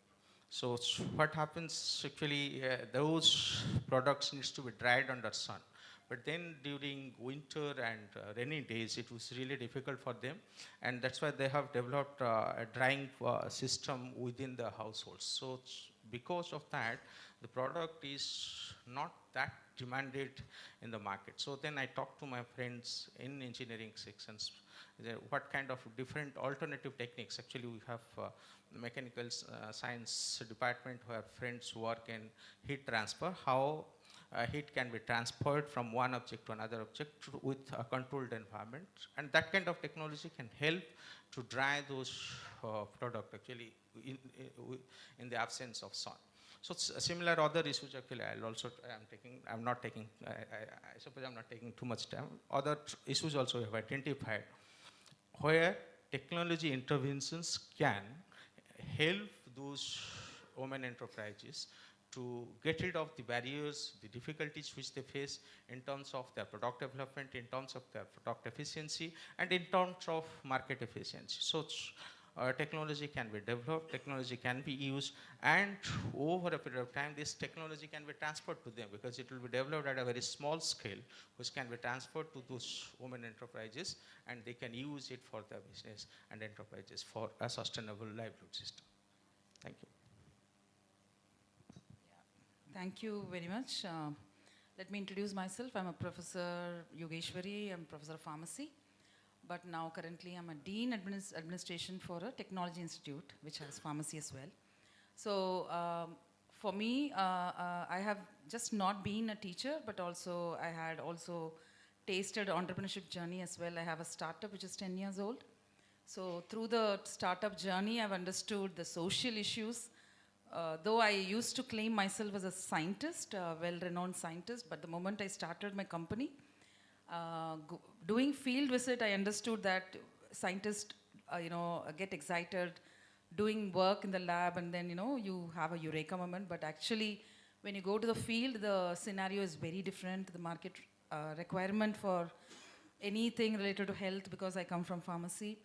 Speaker 15: So what happens actually, those products needs to be dried under sun. But then during winter and rainy days, it was really difficult for them. And that's why they have developed a drying system within the households. So because of that, the product is not that demanded in the market. So then I talked to my friends in engineering sections, what kind of different alternative techniques. Actually, we have the mechanical science department where friends work in heat transfer, how heat can be transferred from one object to another object with a controlled environment. And that kind of technology can help to dry those products actually in the absence of sun. So similar other issues actually I suppose I'm not taking too much time. Other issues also we have identified where technology interventions can help those women enterprises to get rid of the barriers, the difficulties which they face in terms of their product development, in terms of their product efficiency, and in terms of market efficiency. So technology can be developed, technology can be used, and over a period of time, this technology can be transferred to them because it will be developed at a very small scale, which can be transferred to those women enterprises, and they can use it for their business and enterprises for a sustainable livelihood system. Thank you.
Speaker 23: Thank you very much. Let me introduce myself. I'm a Professor Yogeshwari. I'm Professor of Pharmacy. But now currently I'm a Dean Administration for a Technology Institute, which has pharmacy as well. So for me, I have just not been a teacher, but also I had also tasted entrepreneurship journey as well. I have a startup which is 10 years old. So through the startup journey, I've understood the social issues. Though I used to claim myself as a scientist, a well-renowned scientist, but the moment I started my company, doing field visit, I understood that scientists, get excited doing work in the lab, and then, you have a eureka moment. But actually, when you go to the field, the scenario is very different. The market requirement for anything related to health, because I come from pharmacy,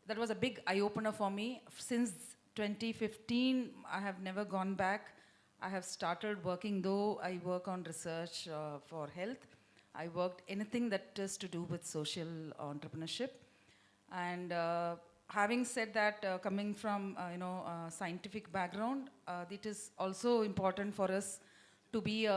Speaker 23: that was a big eye-opener for me. Since 2015, I have never gone back. I have started working, though I work on research for health. I worked anything that is to do with social entrepreneurship. And having said that, coming from a scientific background, it is also important for us to be,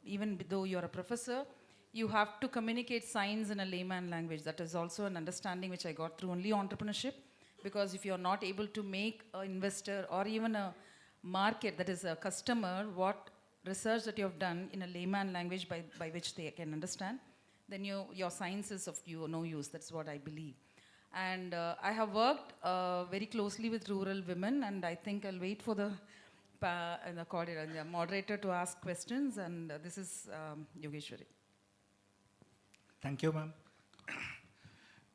Speaker 23: even though you're a professor, you have to communicate science in a layman language. That is also an understanding which I got through only entrepreneurship. Because if you're not able to make an investor or even a market, that is a customer, what research that you have done in a layman language by which they can understand, then your science is of no use. That's what I believe. And I have worked very closely with rural women, and I think I'll wait for the moderator to ask questions, and this is Yogeshwari.
Speaker 16: Thank you, ma'am.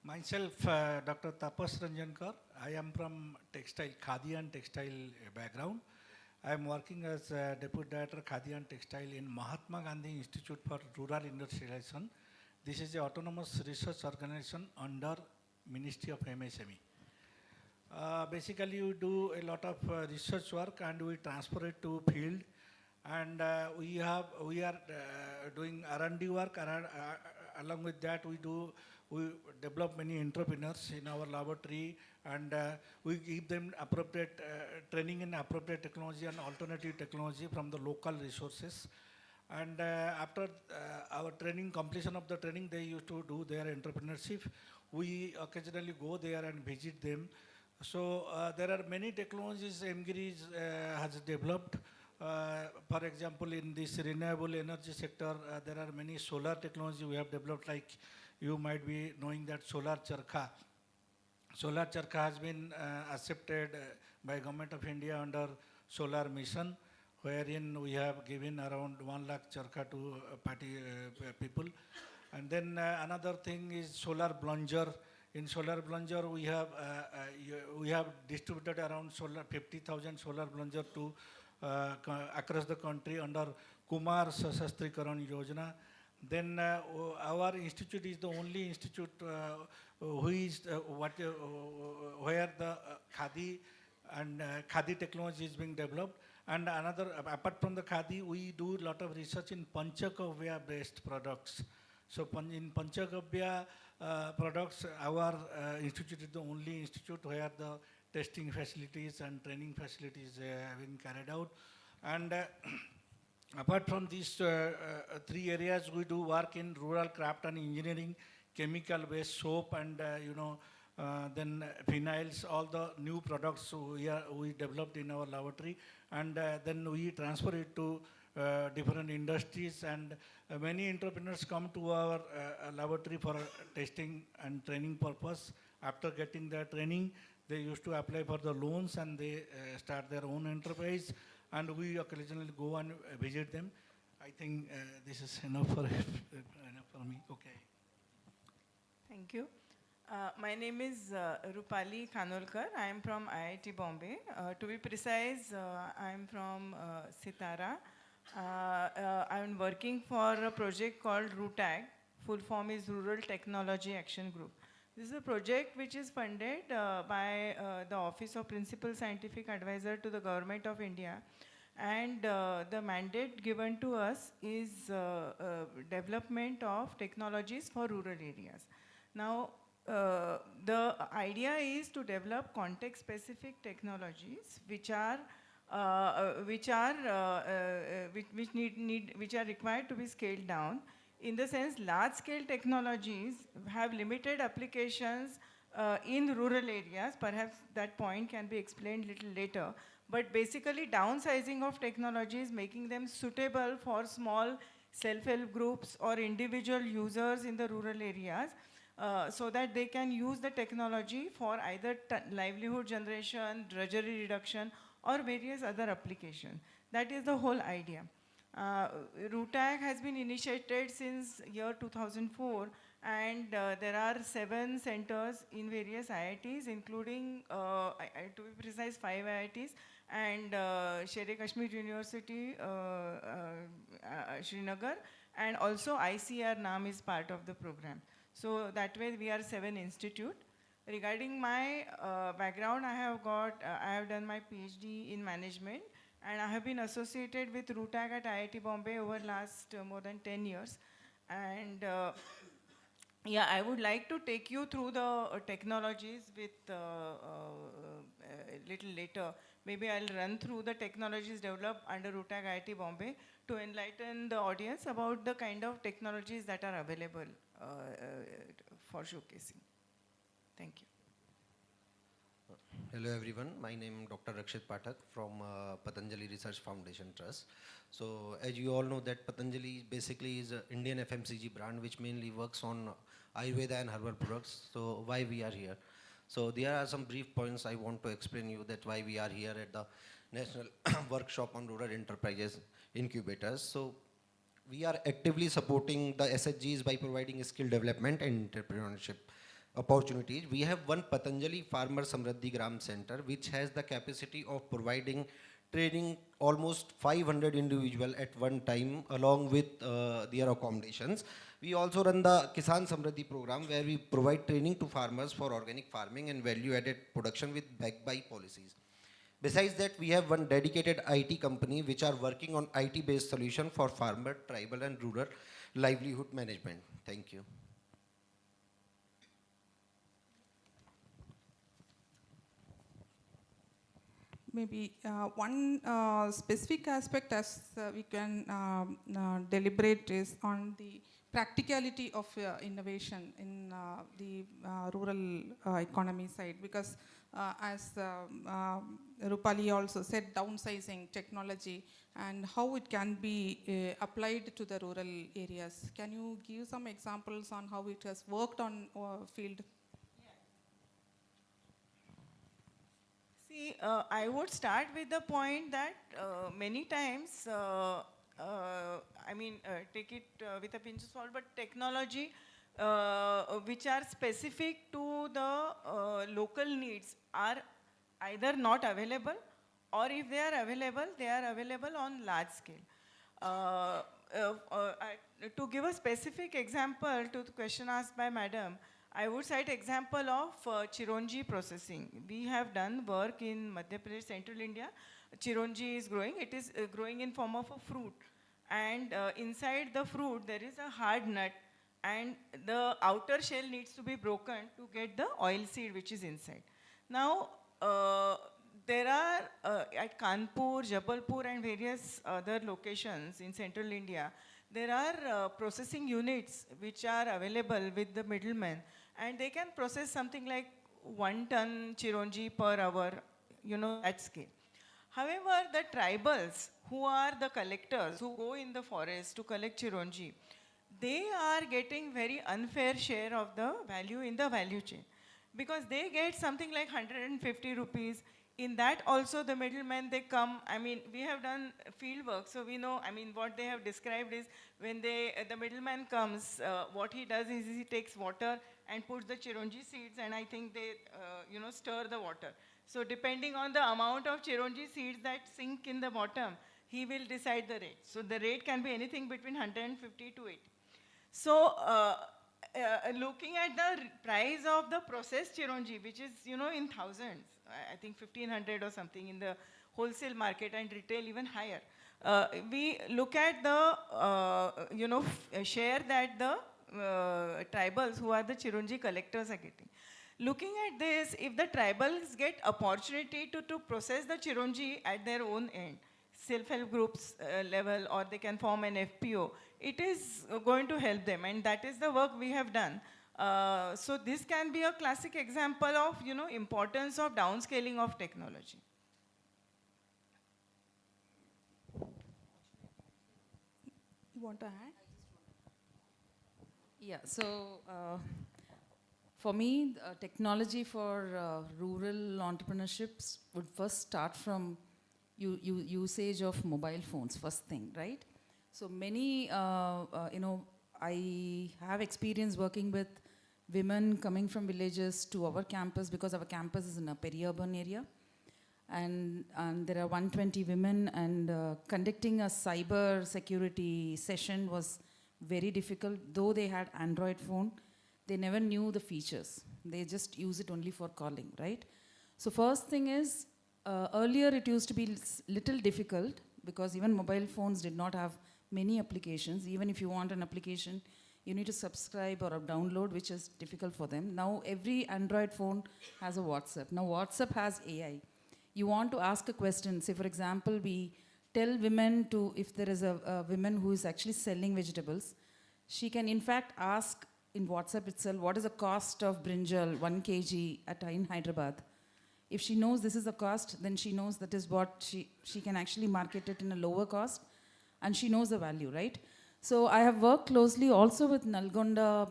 Speaker 16: Myself, Dr. Tapas Ranjankar. I am from textile, khadi and textile background. I am working as Deputy Director Khadi and Textile in Mahatma Gandhi Institute for Rural Industrialization. This is an autonomous research organization under Ministry of MSME. Basically, we do a lot of research work and we transfer it to field. And we are doing R&D work. Along with that, we develop many entrepreneurs in our laboratory, and we give them appropriate training in appropriate technology and alternative technology from the local resources. And after our training, completion of the training, they used to do their entrepreneurship. We occasionally go there and visit them. So there are many technologies 𝐿 has developed. For example, in this renewable energy sector, there are many solar technology we have developed, like you might be knowing that solar charkha. Solar charkha has been accepted by Government of India under solar mission, wherein we have given around 1 lakh charkha to people. And then another thing is solar plunger. In solar plunger, we have distributed around 50,000 solar plunger to across the country under Kumar Sasastrikaran Yojana. Then our institute is the only institute who is where the khadi and khadi technology is being developed. And another, apart from the khadi, we do a lot of research in Panchagavya based products. So in Panchagavya products, our institute is the only institute where the testing facilities and training facilities have been carried out. And apart from these 3 areas, we do work in rural craft and engineering, chemical-based soap, and then phenyls, all the new products we developed in our laboratory, and then we transfer it to different industries, and many entrepreneurs come to our laboratory for testing and training purpose. After getting the training, they used to apply for the loans and they start their own enterprise, and we occasionally go and visit them. I think this is enough for me. Okay.
Speaker 17: Thank you. My name is Rupali Khanolkar. I am from 𝐼.ഐ.ടി. Bombay. To be precise, I am from Sitara. I am working for a project called RUTAG. Full form is Rural Technology Action Group. This is a project which is funded by the Office of Principal Scientific Advisor to the Government of India. And the mandate given to us is development of technologies for rural areas. Now, the idea is to develop context-specific technologies which are required to be scaled down. In the sense, large-scale technologies have limited applications in rural areas. Perhaps that point can be explained a little later. But basically, downsizing of technologies, making them suitable for small self-help groups or individual users in the rural areas, so that they can use the technology for either livelihood generation, drudgery reduction, or various other applications. That is the whole idea. RUTAG has been initiated since year 2004, and there are 7 centers in various IITs, including, to be precise, 5 IITs, and Sher-e-Kashmir University, Srinagar, and also ICR NAM is part of the program. So that way we are 7 institute. Regarding my background, I have done my PhD in management, and I have been associated with RUTAG at 𝐼.ഐ.ടി. Bombay over last more than 10 years. And yeah, I would like to take you through the technologies with a little later. Maybe I'll run through the technologies developed under RUTAG 𝐼.ഐ.ಟಿ. Bombay to enlighten the audience about the kind of technologies that are available for showcasing. Thank you.
Speaker 18: Hello everyone, my name is Dr. Rakshit Pathak from Patanjali Research Foundation Trust. So as you all know that Patanjali basically is an Indian FMCG brand which mainly works on Ayurveda and herbal products. So why we are here? So there are some brief points I want to explain you that why we are here at the National Workshop on Rural Enterprises Incubators. So we are actively supporting the SHGs by providing skill development and entrepreneurship opportunities. We have one Patanjali Farmer Samriddhi Gram Center, which has the capacity of providing training almost 500 individuals at one time along with their accommodations. We also run the Kisan Samriddhi program where we provide training to farmers for organic farming and value-added production with backed by policies. Besides that, we have one dedicated IT company which are working on IT-based solution for farmer, tribal and rural livelihood management. Thank you.
Speaker 13: Maybe one specific aspect as we can deliberate is on the practicality of innovation in the rural economy side, because as Rupali also said, downsizing technology and how it can be applied to the rural areas. Can you give some examples on how it has worked on field?
Speaker 17: See, I would start with the point that many times, take it with a pinch of salt, but technology which are specific to the local needs are either not available, or if they are available on large scale. To give a specific example to the question asked by Madam, I would cite example of chironji processing. We have done work in Madhya Pradesh, Central India. Chironji is growing. It is growing in form of a fruit. And inside the fruit, there is a hard nut. And the outer shell needs to be broken to get the oil seed which is inside. Now, there are at Kanpur, Jabalpur and various other locations in Central India, there are processing units which are available with the middlemen, and they can process something like 1 ton chironji per hour, at scale. However, the tribals who are the collectors, who go in the forest to collect chironji, they are getting very unfair share of the value in the value chain, because they get something like 150 rupees. In that also the middlemen, they come, we have done field work, so we know, what they have described is when the middleman comes, what he does is he takes water and puts the chironji seeds, and I think they, stir the water. So depending on the amount of chironji seeds that sink in the bottom, he will decide the rate. So the rate can be anything between 150 to 80. So looking at the price of the processed chironji, which is, in thousands, I think 1500 or something in the wholesale market, and retail even higher. We look at the, share that the tribals who are the chironji collectors are getting. Looking at this, if the tribals get opportunity to process the chironji at their own end, self-help groups level, or they can form an FPO, it is going to help them, and that is the work we have done. So this can be a classic example of, importance of downscaling of technology.
Speaker 13: You want to add?
Speaker 23: Yeah, so for me, technology for rural entrepreneurships would first start from usage of mobile phones, first thing, right? So many, I have experience working with women coming from villages to our campus, because our campus is in a peri-urban area. And there are 120 women, and conducting a cyber security session was very difficult. Though they had Android phone, they never knew the features. They just use it only for calling, right? So first thing is, earlier it used to be little difficult, because even mobile phones did not have many applications. Even if you want an application, you need to subscribe or download, which is difficult for them. Now every Android phone has a WhatsApp. Now WhatsApp has AI. You want to ask a question, say for example, we tell women to, if there is a woman who is actually selling vegetables, she can in fact ask in WhatsApp itself, what is the cost of brinjal, 1 kg in Hyderabad? If she knows this is the cost, then she knows that is what she can actually market it in a lower cost, and she knows the value, right? So I have worked closely also with Nalgonda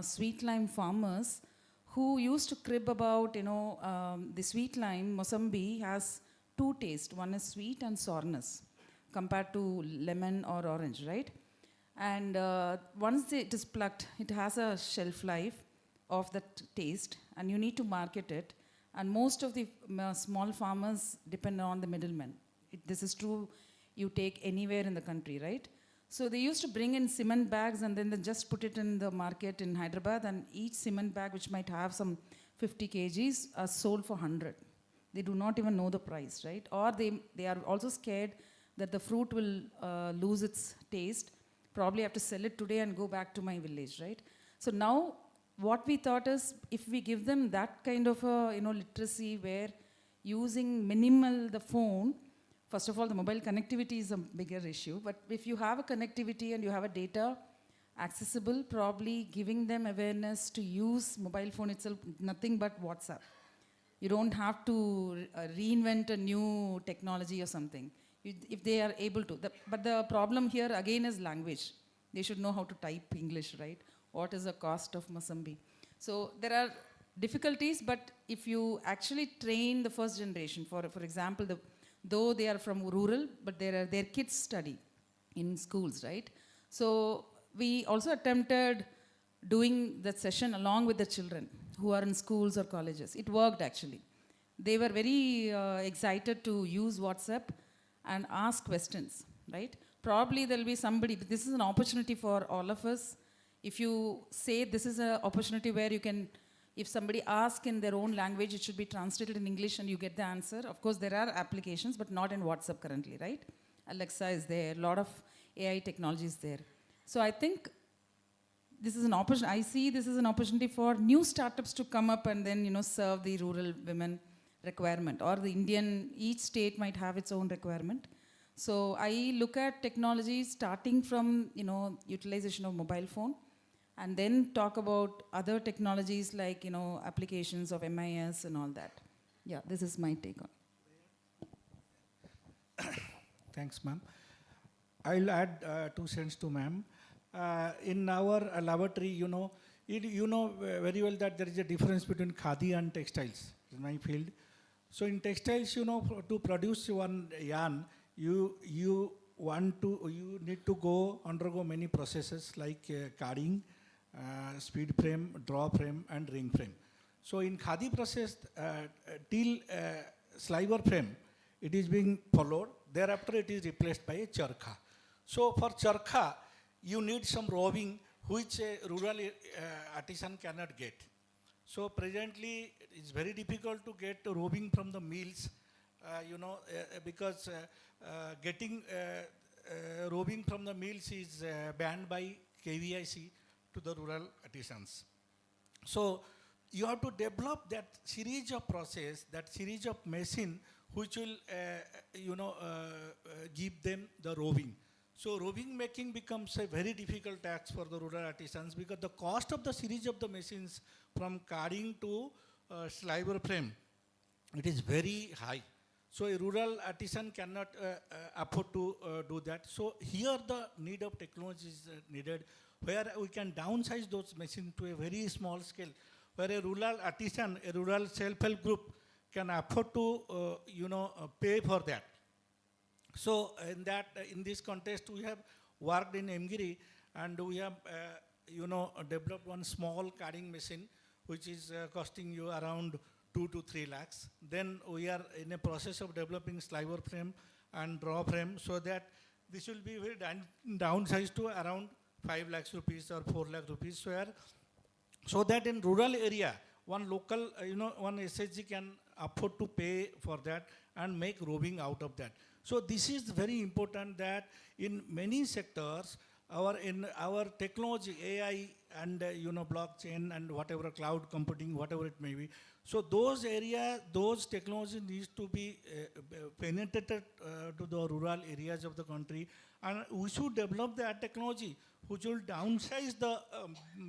Speaker 23: sweet lime farmers who used to crib about, the sweet lime, Mosambik, has 2 tastes. One is sweet and sourness compared to lemon or orange, right? And once it is plucked, it has a shelf life. of the taste, and you need to market it. And most of the small farmers depend on the middlemen. This is true, you take anywhere in the country, right? So they used to bring in cement bags and then they just put it in the market in Hyderabad, and each cement bag, which might have some 50 kgs, are sold for 100. They do not even know the price, right? Or they are also scared that the fruit will lose its taste. Probably have to sell it today and go back to my village, right? So now what we thought is, if we give them that kind of a literacy where using minimal the phone, first of all, the mobile connectivity is a bigger issue, but if you have a connectivity and you have a data accessible, probably giving them awareness to use mobile phone itself, nothing but WhatsApp. You don't have to reinvent a new technology or something, if they are able to. But the problem here again is language. They should know how to type English, right? What is the cost of Mozambique? So there are difficulties, but if you actually train the first generation, for example, though they are from rural, but their kids study in schools, right? So we also attempted doing that session along with the children who are in schools or colleges. It worked actually. They were very excited to use WhatsApp and ask questions, right? Probably there'll be somebody, but this is an opportunity for all of us. If you say this is an opportunity where you can, if somebody asks in their own language, it should be translated in English and you get the answer. Of course, there are applications, but not in WhatsApp currently, right? Alexa is there, a lot of AI technology is there. So I think this is an opportunity, I see this is an opportunity for new startups to come up and then, serve the rural women requirement, or the each state might have its own requirement. So I look at technology starting from, utilization of mobile phone, and then talk about other technologies like, applications of MIS and all that. Yeah, this is my take on it.
Speaker 16: Thanks, ma'am. I'll add 2 cents to ma'am. In our laboratory, you know very well that there is a difference between khadi and textiles in my field. So in textiles, to produce one yarn, you need to undergo many processes like carding, speed frame, draw frame, and ring frame. So in khadi process, till sliver frame, it is being followed. Thereafter, it is replaced by a charkha. So for charkha, you need some roving, which a rural artisan cannot get. So presently, it's very difficult to get roving from the mills, because getting roving from the mills is banned by KVIC to the rural artisans. So you have to develop that series of process, that series of machine, which will, give them the roving. So roving making becomes a very difficult task for the rural artisans, because the cost of the series of the machines from carding to sliver frame, it is very high. So a rural artisan cannot afford to do that. So here the need of technology is needed, where we can downsize those machines to a very small scale, where a rural artisan, a rural self-help group can afford to pay for that. So in this context, we have worked in Emgiri, and we have developed one small carding machine, which is costing you around 2 to 3 lakhs. Then we are in a process of developing sliver frame and draw frame, so that this will be very downsized to around 5 lakhs rupees or 4 lakh rupees, so that in rural area, one local, one SHG can afford to pay for that and make roving out of that. So this is very important, that in many sectors, our technology, AI and blockchain and whatever, cloud computing, whatever it may be. So those areas, those technology needs to be penetrated to the rural areas of the country, and we should develop that technology which will downsize the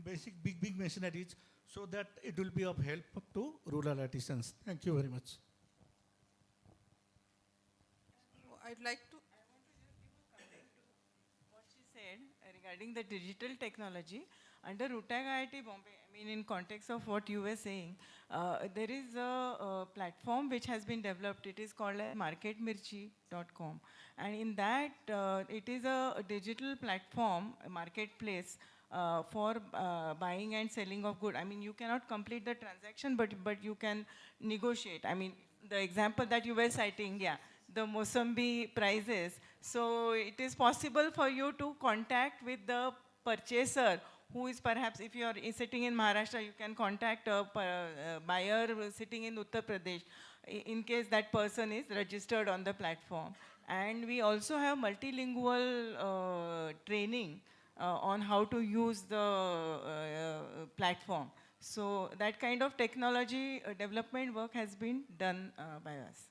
Speaker 16: basic big machineries, so that it will be of help to rural artisans. Thank you very much.
Speaker 17: I want to just give a comment to what she said regarding the digital technology. Under Rutag IIT Bombay, in context of what you were saying, there is a platform which has been developed. It is called marketmirchi.com. And in that, it is a digital platform, a marketplace, for buying and selling of good. I mean, you cannot complete the transaction, but you can negotiate. I mean, the example that you were citing, yeah, the Mosambi prices. So it is possible for you to contact with the purchaser, who is perhaps, if you are sitting in Maharashtra, you can contact a buyer sitting in Uttar Pradesh, in case that person is registered on the platform. And we also have multilingual training on how to use the platform. So that kind of technology development work has been done by us.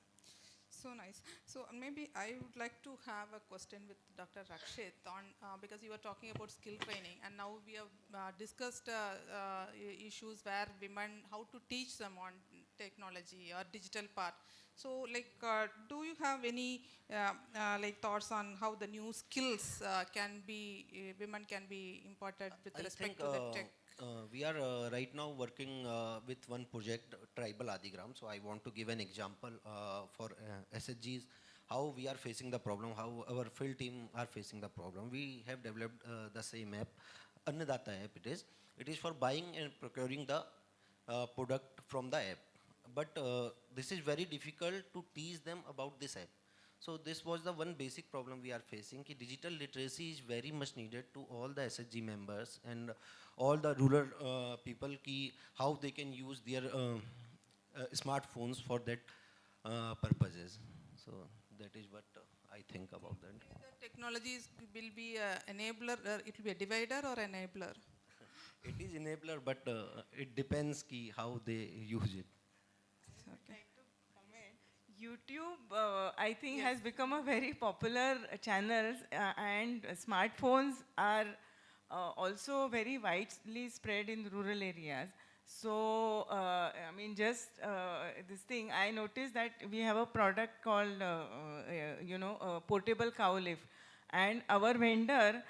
Speaker 13: So nice. So maybe I would like to have a question with Dr. Rakshit on, because you were talking about skill training, and now we have discussed issues where women, how to teach them on technology or digital part. So like, do you have any like thoughts on how the new skills can be, women can be imparted with respect to the tech?
Speaker 18: We are right now working with one project, Tribal Adigram. So I want to give an example for SHGs, how we are facing the problem, how our field team are facing the problem. We have developed the same app, Annadata app it is. It is for buying and procuring the product from the app. But this is very difficult to teach them about this app. So this was the one basic problem we are facing. Ki digital literacy is very much needed to all the SHG members and all the rural people, ki how they can use their smartphones for that purposes. So that is what I think about that.
Speaker 13: The technologies will be an enabler, it will be a divider or enabler?
Speaker 18: It is enabler, but it depends ki how they use it.
Speaker 17: Okay. YouTube, I think, has become a very popular channel, and smartphones are also very widely spread in rural areas. So, I mean, just this thing, I noticed that we have a product called, portable cow lift, and our vendor,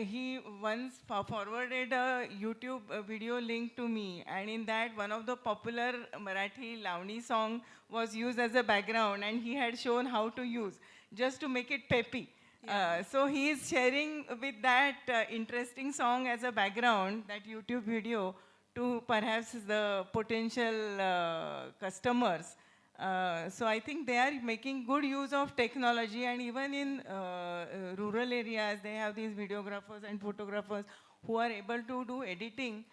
Speaker 17: he once forwarded a YouTube video link to me, and in that one of the popular Marathi Lavani song was used as a background, and he had shown how to use, just to make it peppy. Yeah. So he is sharing with that interesting song as a background, that YouTube video, to perhaps the potential customers. So I think they are making good use of technology, and even in rural areas, they have these videographers and photographers who are able to do editing.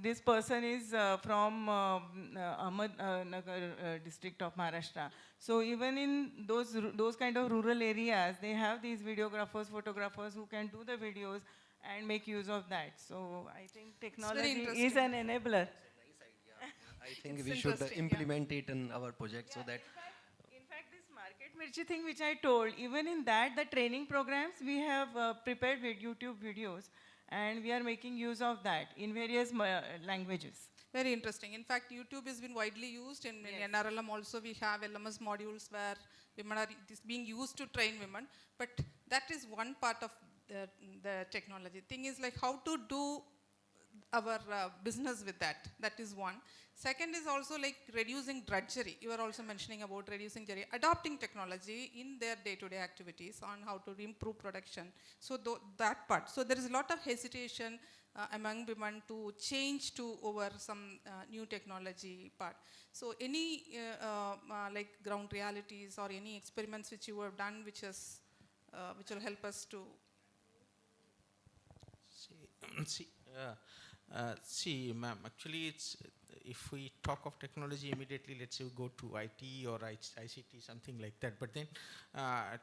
Speaker 17: This person is from Ahmednagar district of Maharashtra. So even in those kind of rural areas, they have these videographers, photographers who can do the videos and make use of that. So I think technology is an enabler.
Speaker 18: I think we should implement it in our project, so that.
Speaker 17: In fact, this market mirchi thing which I told, even in that, the training programs, we have prepared with YouTube videos, and we are making use of that in various languages.
Speaker 13: Very interesting. In fact, YouTube has been widely used. In NRLM also, we have LMS modules where women are being used to train women. But that is one part of the technology. Thing is like how to do our business with that. That is one. Second is also like reducing drudgery. You are also mentioning about reducing drudgery, adopting technology in their day-to-day activities on how to improve production. So that part. So there is a lot of hesitation among women to change to over some new technology part. So any like ground realities or any experiments which you have done which will help us to
Speaker 15: see, ma'am, actually it's, if we talk of technology immediately, let's say we go to IT or ICT, something like that. But then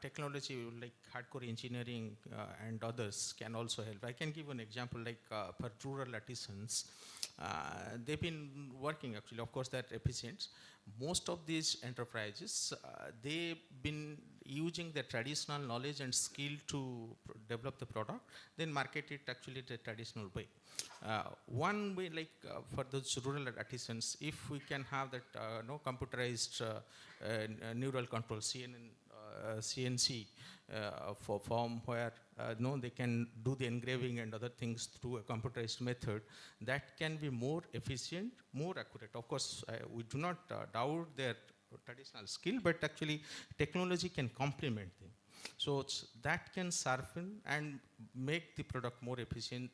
Speaker 15: technology like hardcore engineering and others can also help. I can give an example like for rural artisans, they've been working actually, of course they're efficient. Most of these enterprises, they've been using the traditional knowledge and skill to develop the product, then market it actually the traditional way. One way, like for those rural artisans, if we can have that computerized neural control, CNC for form where they can do the engraving and other things through a computerized method, that can be more efficient, more accurate. Of course, we do not doubt their traditional skill, but actually technology can complement them. So that can sharpen and make the product more efficient.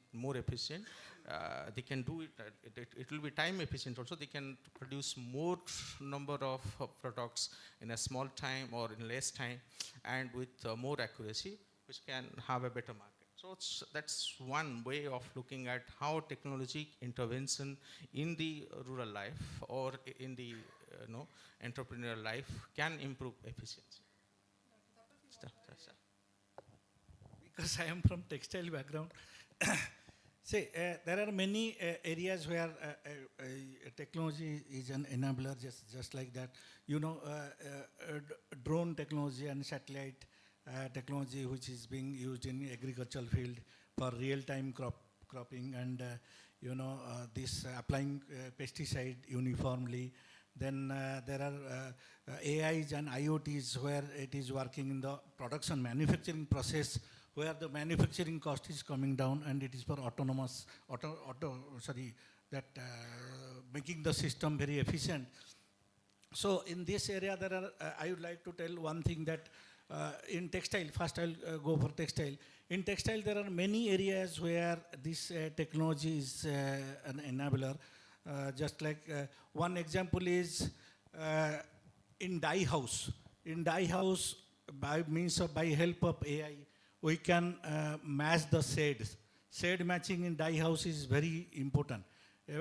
Speaker 15: They can do it, it will be time efficient also. They can produce more number of products in a small time or in less time and with more accuracy, which can have a better market. So that's one way of looking at how technology intervention in the rural life or in the entrepreneurial life can improve efficiency.
Speaker 16: Because I am from textile background, see, there are many areas where technology is an enabler, just like that. Drone technology and satellite technology, which is being used in agricultural field for real-time cropping and this applying pesticide uniformly. Then there are AIs and IoTs where it is working in the production manufacturing process, where the manufacturing cost is coming down, and it is for making the system very efficient. So in this area, there are, I would like to tell one thing that in textile, first I'll go for textile. In textile, there are many areas where this technology is an enabler. Just like one example is in dye house. In dye house, by help of AI, we can match the shades. Shade matching in dye house is very important.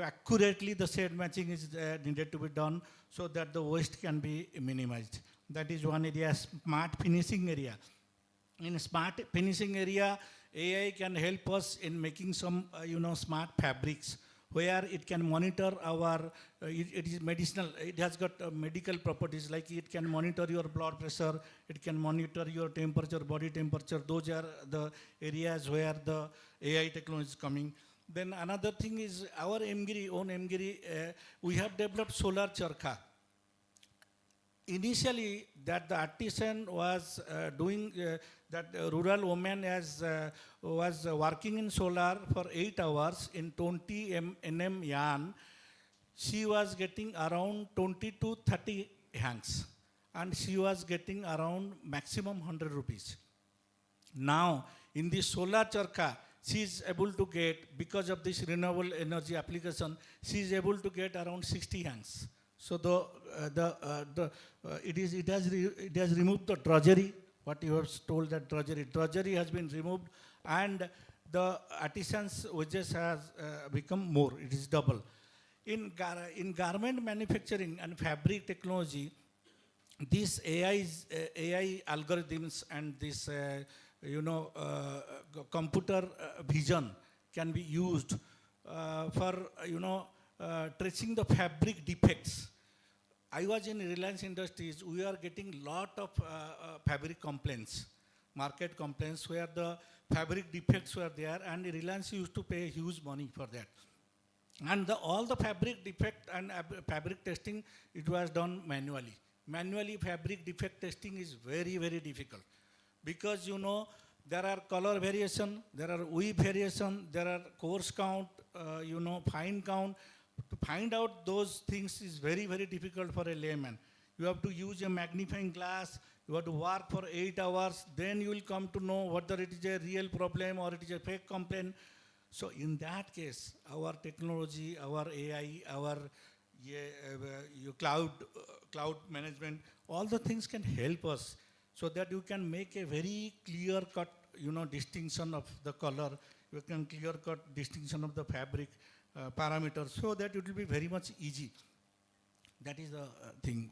Speaker 16: Accurately, the shade matching is needed to be done so that the waste can be minimized. That is one area. Smart finishing area. In smart finishing area, AI can help us in making some smart fabrics, where it can monitor our, it is medicinal, it has got medical properties, like it can monitor your blood pressure, it can monitor your temperature, body temperature. Those are the areas where the AI technology is coming. Then another thing is our own 𝐸𝐺, we have developed solar charkha. Initially, that the artisan was doing, that rural woman was working in solar for 8 hours in 20 nm yarn. She was getting around 20 to 30 hanks, and she was getting around maximum 100 rupees. Now, in the solar charkha, she is able to get, because of this renewable energy application, she is able to get around 60 hanks. So it has removed the drudgery. What you have told, that drudgery has been removed, and the artisans' wages has become more. It is double. In garment manufacturing and fabric technology, these AI algorithms and this computer vision can be used for tracing the fabric defects. I was in Reliance Industries. We are getting lot of fabric complaints, market complaints, where the fabric defects were there, and Reliance used to pay huge money for that. And all the fabric defect and fabric testing, it was done manually. Manually, fabric defect testing is very, very difficult, because there are color variation, there are weave variation, there are coarse count, fine count. To find out those things is very, very difficult for a layman. You have to use a magnifying glass, you have to work for 8 hours, then you will come to know whether it is a real problem or it is a fake complaint. So in that case, our technology, our AI, our cloud management, all the things can help us, so that you can make a very clear-cut, distinction of the color, you can clear-cut distinction of the fabric parameters, so that it will be very much easy. That is the thing.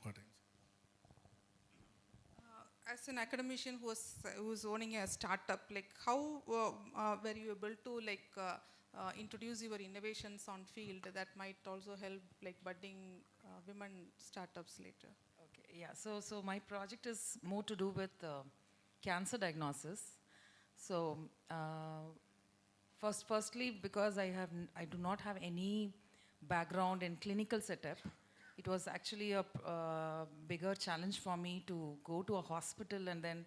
Speaker 13: As an academician who was owning a startup, like how were you able to introduce your innovations on field that might also help budding women startups later?
Speaker 23: Okay, yeah. So my project is more to do with cancer diagnosis. So firstly, because I do not have any background in clinical setup, it was actually a bigger challenge for me to go to a hospital and then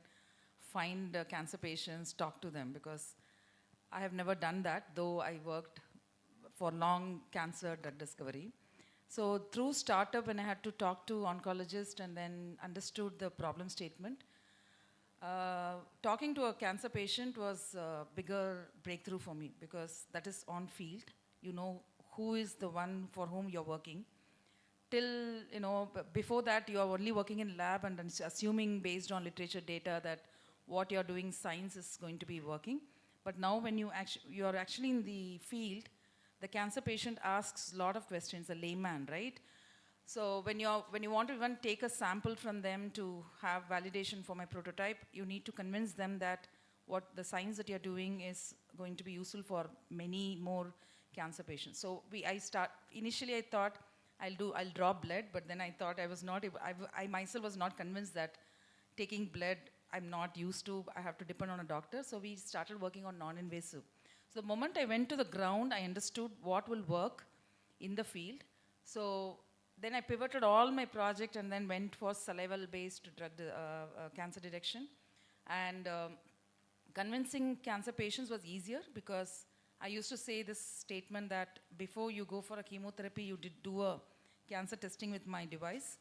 Speaker 23: find cancer patients, talk to them, because I have never done that, though I worked for long cancer drug discovery. So through startup, when I had to talk to oncologists and then understood the problem statement, Talking to a cancer patient was a bigger breakthrough for me because that is on field. You know who is the one for whom you're working. Till, before that, you are only working in lab and assuming based on literature data that what you're doing, science is going to be working. But now when you're actually in the field, the cancer patient asks a lot of questions, a layman, right? So when you want to even take a sample from them to have validation for my prototype, you need to convince them that what the science that you're doing is going to be useful for many more cancer patients. So initially I thought I'll draw blood, but then I thought I myself was not convinced that taking blood I'm not used to, I have to depend on a doctor. So we started working on non-invasive. So the moment I went to the ground, I understood what will work in the field. So then I pivoted all my project and then went for salival-based drug cancer detection. And convincing cancer patients was easier because I used to say this statement that before you go for a chemotherapy, you did do a cancer testing with my device.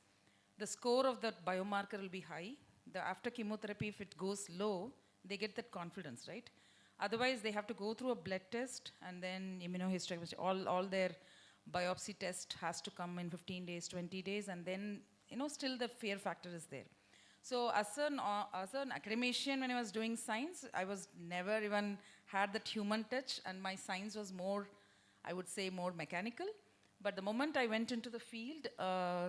Speaker 23: The score of the biomarker will be high. After chemotherapy, if it goes low, they get that confidence, right? Otherwise, they have to go through a blood test and then immunohistochemistry, all their biopsy test has to come in 15 days, 20 days, and then, still the fear factor is there. So as an academician, when I was doing science, I was never even had that human touch, and my science was more, I would say, more mechanical. But the moment I went into the field,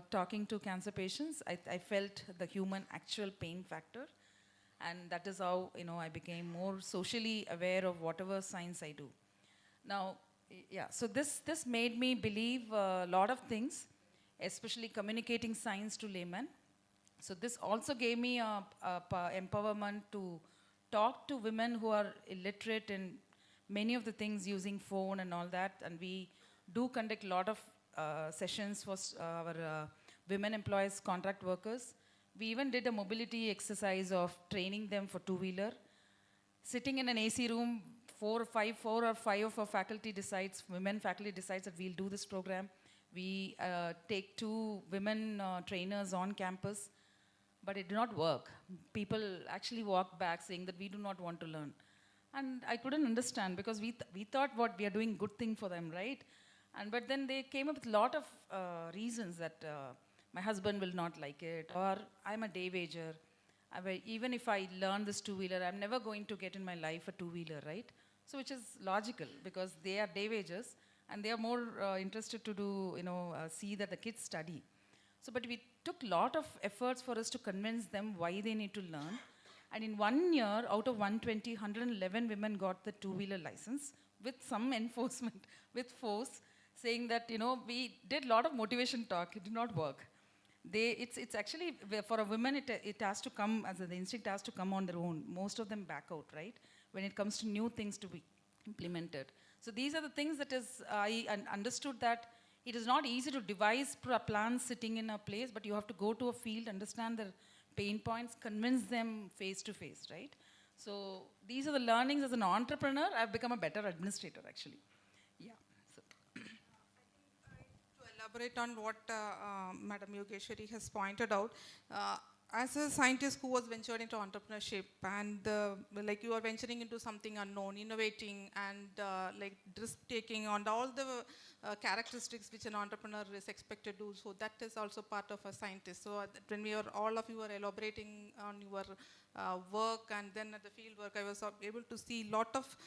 Speaker 23: talking to cancer patients, I felt the human actual pain factor. And that is how, I became more socially aware of whatever science I do. Now, yeah, so this made me believe a lot of things, especially communicating science to laymen. So this also gave me a empowerment to talk to women who are illiterate in many of the things using phone and all that. And we do conduct a lot of sessions for our women employees, contract workers. We even did a mobility exercise of training them for two-wheeler. Sitting in an AC room, 4 or 5 of our faculty decides, women faculty decides that we'll do this program. We take 2 women trainers on campus, but it did not work. People actually walked back saying that we do not want to learn. And I couldn't understand because we thought what we are doing good thing for them, right? But then they came up with a lot of reasons that my husband will not like it, or I'm a day wager. Even if I learn this two-wheeler, I'm never going to get in my life a two-wheeler, right? So which is logical because they are day wagers and they are more interested to do, see that the kids study. So, but we took a lot of efforts for us to convince them why they need to learn. And in 1 year, out of 120, 111 women got the two-wheeler license with some enforcement, with force, saying that, we did a lot of motivation talk, it did not work. It's actually, for a woman, it has to come, the instinct has to come on their own. Most of them back out, right? When it comes to new things to be implemented. So these are the things that I understood that it is not easy to devise plans sitting in a place, but you have to go to a field, understand their pain points, convince them face to face, right? So these are the learnings as an entrepreneur. I've become a better administrator, actually. Yeah. So.
Speaker 13: To elaborate on what Madam Yogeshwari has pointed out, as a scientist who was ventured into entrepreneurship and like you are venturing into something unknown, innovating and like risk taking and all the characteristics which an entrepreneur is expected to do, so that is also part of a scientist. So when all of you were elaborating on your work and then at the field work, I was able to see a lot of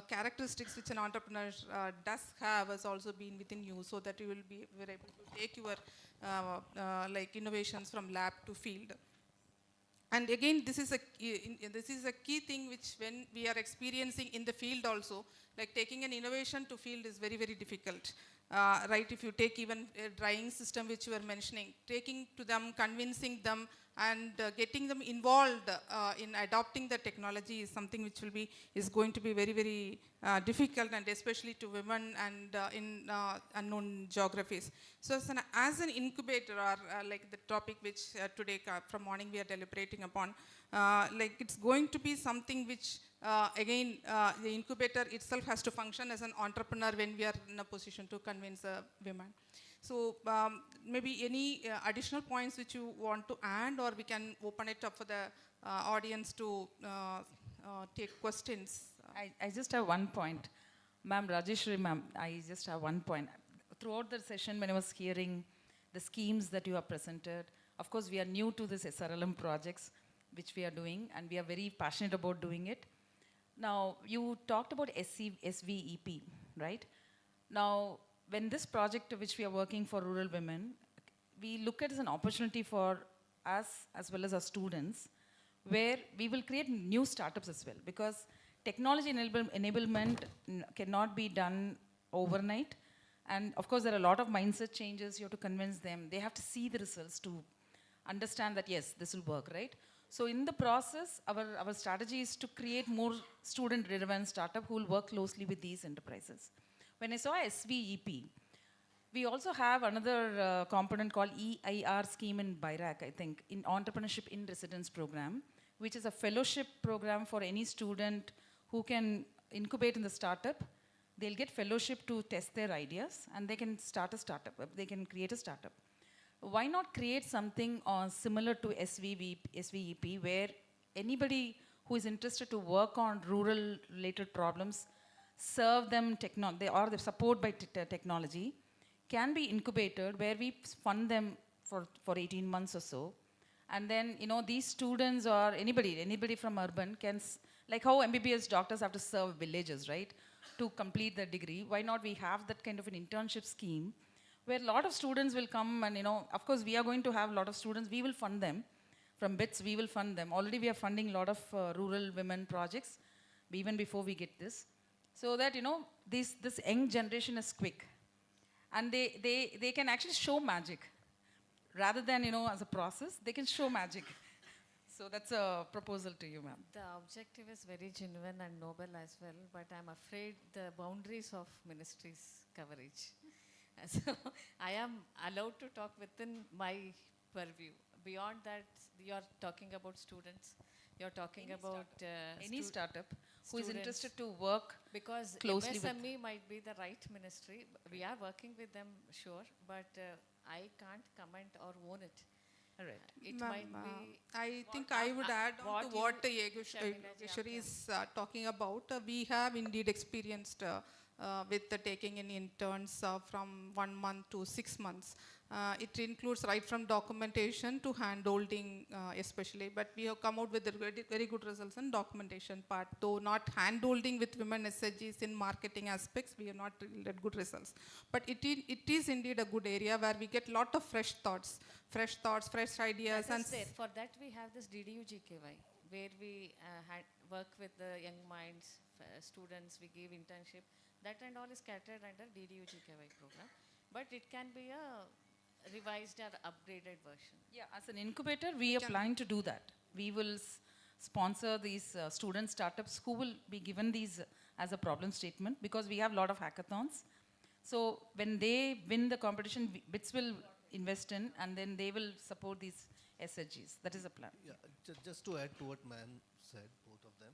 Speaker 13: characteristics which an entrepreneur does have has also been within you, so that you will be able to take your like innovations from lab to field. And again, this is a key thing which when we are experiencing in the field also, like taking an innovation to field is very, very difficult. Right, if you take even a drying system which you were mentioning, taking to them, convincing them and getting them involved in adopting the technology is something which is going to be very, very difficult, and especially to women and in unknown geographies. So as an incubator, or like the topic which today from morning we are deliberating upon, like it's going to be something which again the incubator itself has to function as an entrepreneur when we are in a position to convince women. So maybe any additional points which you want to add, or we can open it up for the audience to take questions.
Speaker 23: I just have one point. Ma'am, Rajeshri ma'am, I just have one point. Throughout the session, when I was hearing the schemes that you have presented, of course, we are new to this SRLM projects, which we are doing, and we are very passionate about doing it. Now, you talked about SVEP, right? Now, when this project, which we are working for rural women, we look at it as an opportunity for us as well as our students, where we will create new startups as well, because technology enablement cannot be done overnight. And of course, there are a lot of mindset changes. You have to convince them. They have to see the results to understand that, yes, this will work, right? So in the process, our strategy is to create more student-relevant startup who will work closely with these enterprises. When I saw SVEP, we also have another component called EIR scheme in BIRAC, I think, in Entrepreneurship in Residence program, which is a fellowship program for any student who can incubate in the startup. They'll get fellowship to test their ideas, and they can start a startup. They can create a startup. Why not create something similar to SVEP, where anybody who is interested to work on rural-related problems, serve them or the support by technology, can be incubated, where we fund them for 18 months or so. And then, these students or anybody from urban can, like how MBBS doctors have to serve villages, right, to complete their degree. Why not we have that kind of an internship scheme where a lot of students will come and, of course, we are going to have a lot of students. We will fund them. From BITS, we will fund them. Already we are funding a lot of rural women projects, even before we get this. So that, this young generation is quick. And they can actually show magic. Rather than, as a process, they can show magic. So that's a proposal to you, ma'am.
Speaker 1: The objective is very genuine and noble as well, but I'm afraid the boundaries of ministry's coverage. So I am allowed to talk within my purview. Beyond that, you're talking about students. You're talking about
Speaker 23: any startup who is interested to work
Speaker 1: because
Speaker 23: closely
Speaker 1: MSME
Speaker 23: with.
Speaker 1: might be the right ministry. We are working with them, sure, but I can't comment or own it.
Speaker 23: All right.
Speaker 1: It might be.
Speaker 13: I think I would add on to what Yogeshwari is talking about. We have indeed experienced with taking in interns from 1 month to 6 months. It includes right from documentation to hand-holding especially, but we have come out with very good results in documentation part, though not hand-holding with women SHGs in marketing aspects, we have not had good results. But it is indeed a good area where we get lot of fresh thoughts, fresh ideas.
Speaker 1: And for that we have this 𝐷𝐿, where we work with the young minds, students, we give internship. That and all is catered under 𝐷𝐿 program, but it can be a revised or upgraded version.
Speaker 23: Yeah, as an incubator, we are planning to do that. We will sponsor these student startups who will be given these as a problem statement, because we have a lot of hackathons. So when they win the competition, BITS will invest in, and then they will support these SHGs. That is the plan.
Speaker 6: Yeah, just to add to what ma'am said, both of them,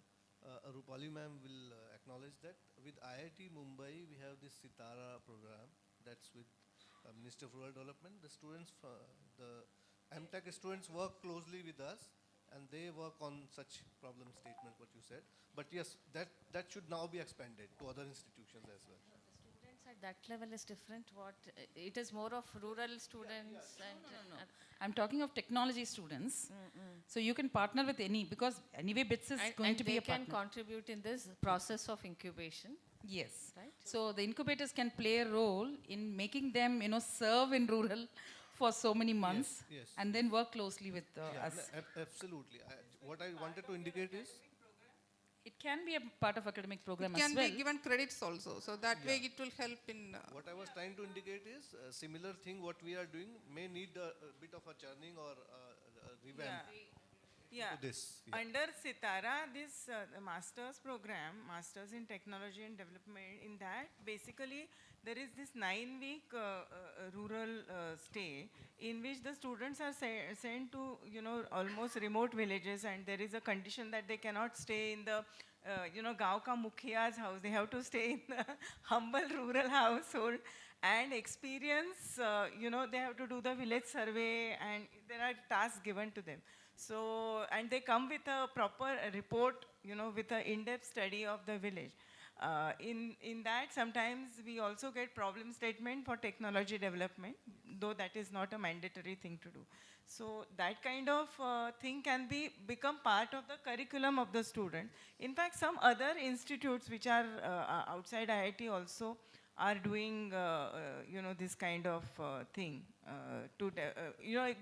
Speaker 6: Rupali ma'am will acknowledge that with IIT Mumbai, we have this Sitara program that's with Minister of Rural Development. The students, the MTech students work closely with us, and they work on such problem statement, what you said. But yes, that should now be expanded to other institutions as well.
Speaker 1: The students at that level is different. It is more of rural students.
Speaker 23: No. I'm talking of technology students. So you can partner with any, because anyway BITS is going to be a partner.
Speaker 1: They can contribute in this process of incubation.
Speaker 23: Yes.
Speaker 1: Right?
Speaker 23: So the incubators can play a role in making them, serve in rural for so many months,
Speaker 6: yes.
Speaker 23: and then work closely with us.
Speaker 6: Absolutely. What I wanted to indicate is,
Speaker 23: it can be a part of academic program
Speaker 13: as well. It can
Speaker 23: be
Speaker 13: given credits also, so that way it will help in.
Speaker 6: What I was trying to indicate is a similar thing what we are doing may need a bit of a churning or a revamp.
Speaker 17: Yeah.
Speaker 6: To this. Yeah.
Speaker 17: Under Sitara, this master's program, Masters in Technology and Development, in that basically there is this 9-week rural stay in which the students are sent to, almost remote villages, and there is a condition that they cannot stay in the, 𝐍𝐚𝐭𝐢𝐨𝐴𝑔 house. They have to stay in the humble rural household and experience, they have to do the village survey, and there are tasks given to them. So, and they come with a proper report, with an in-depth study of the village. In that, sometimes we also get problem statement for technology development, though that is not a mandatory thing to do. So that kind of thing can become part of the curriculum of the student. In fact, some other institutes which are outside IIT also are doing, this kind of thing to,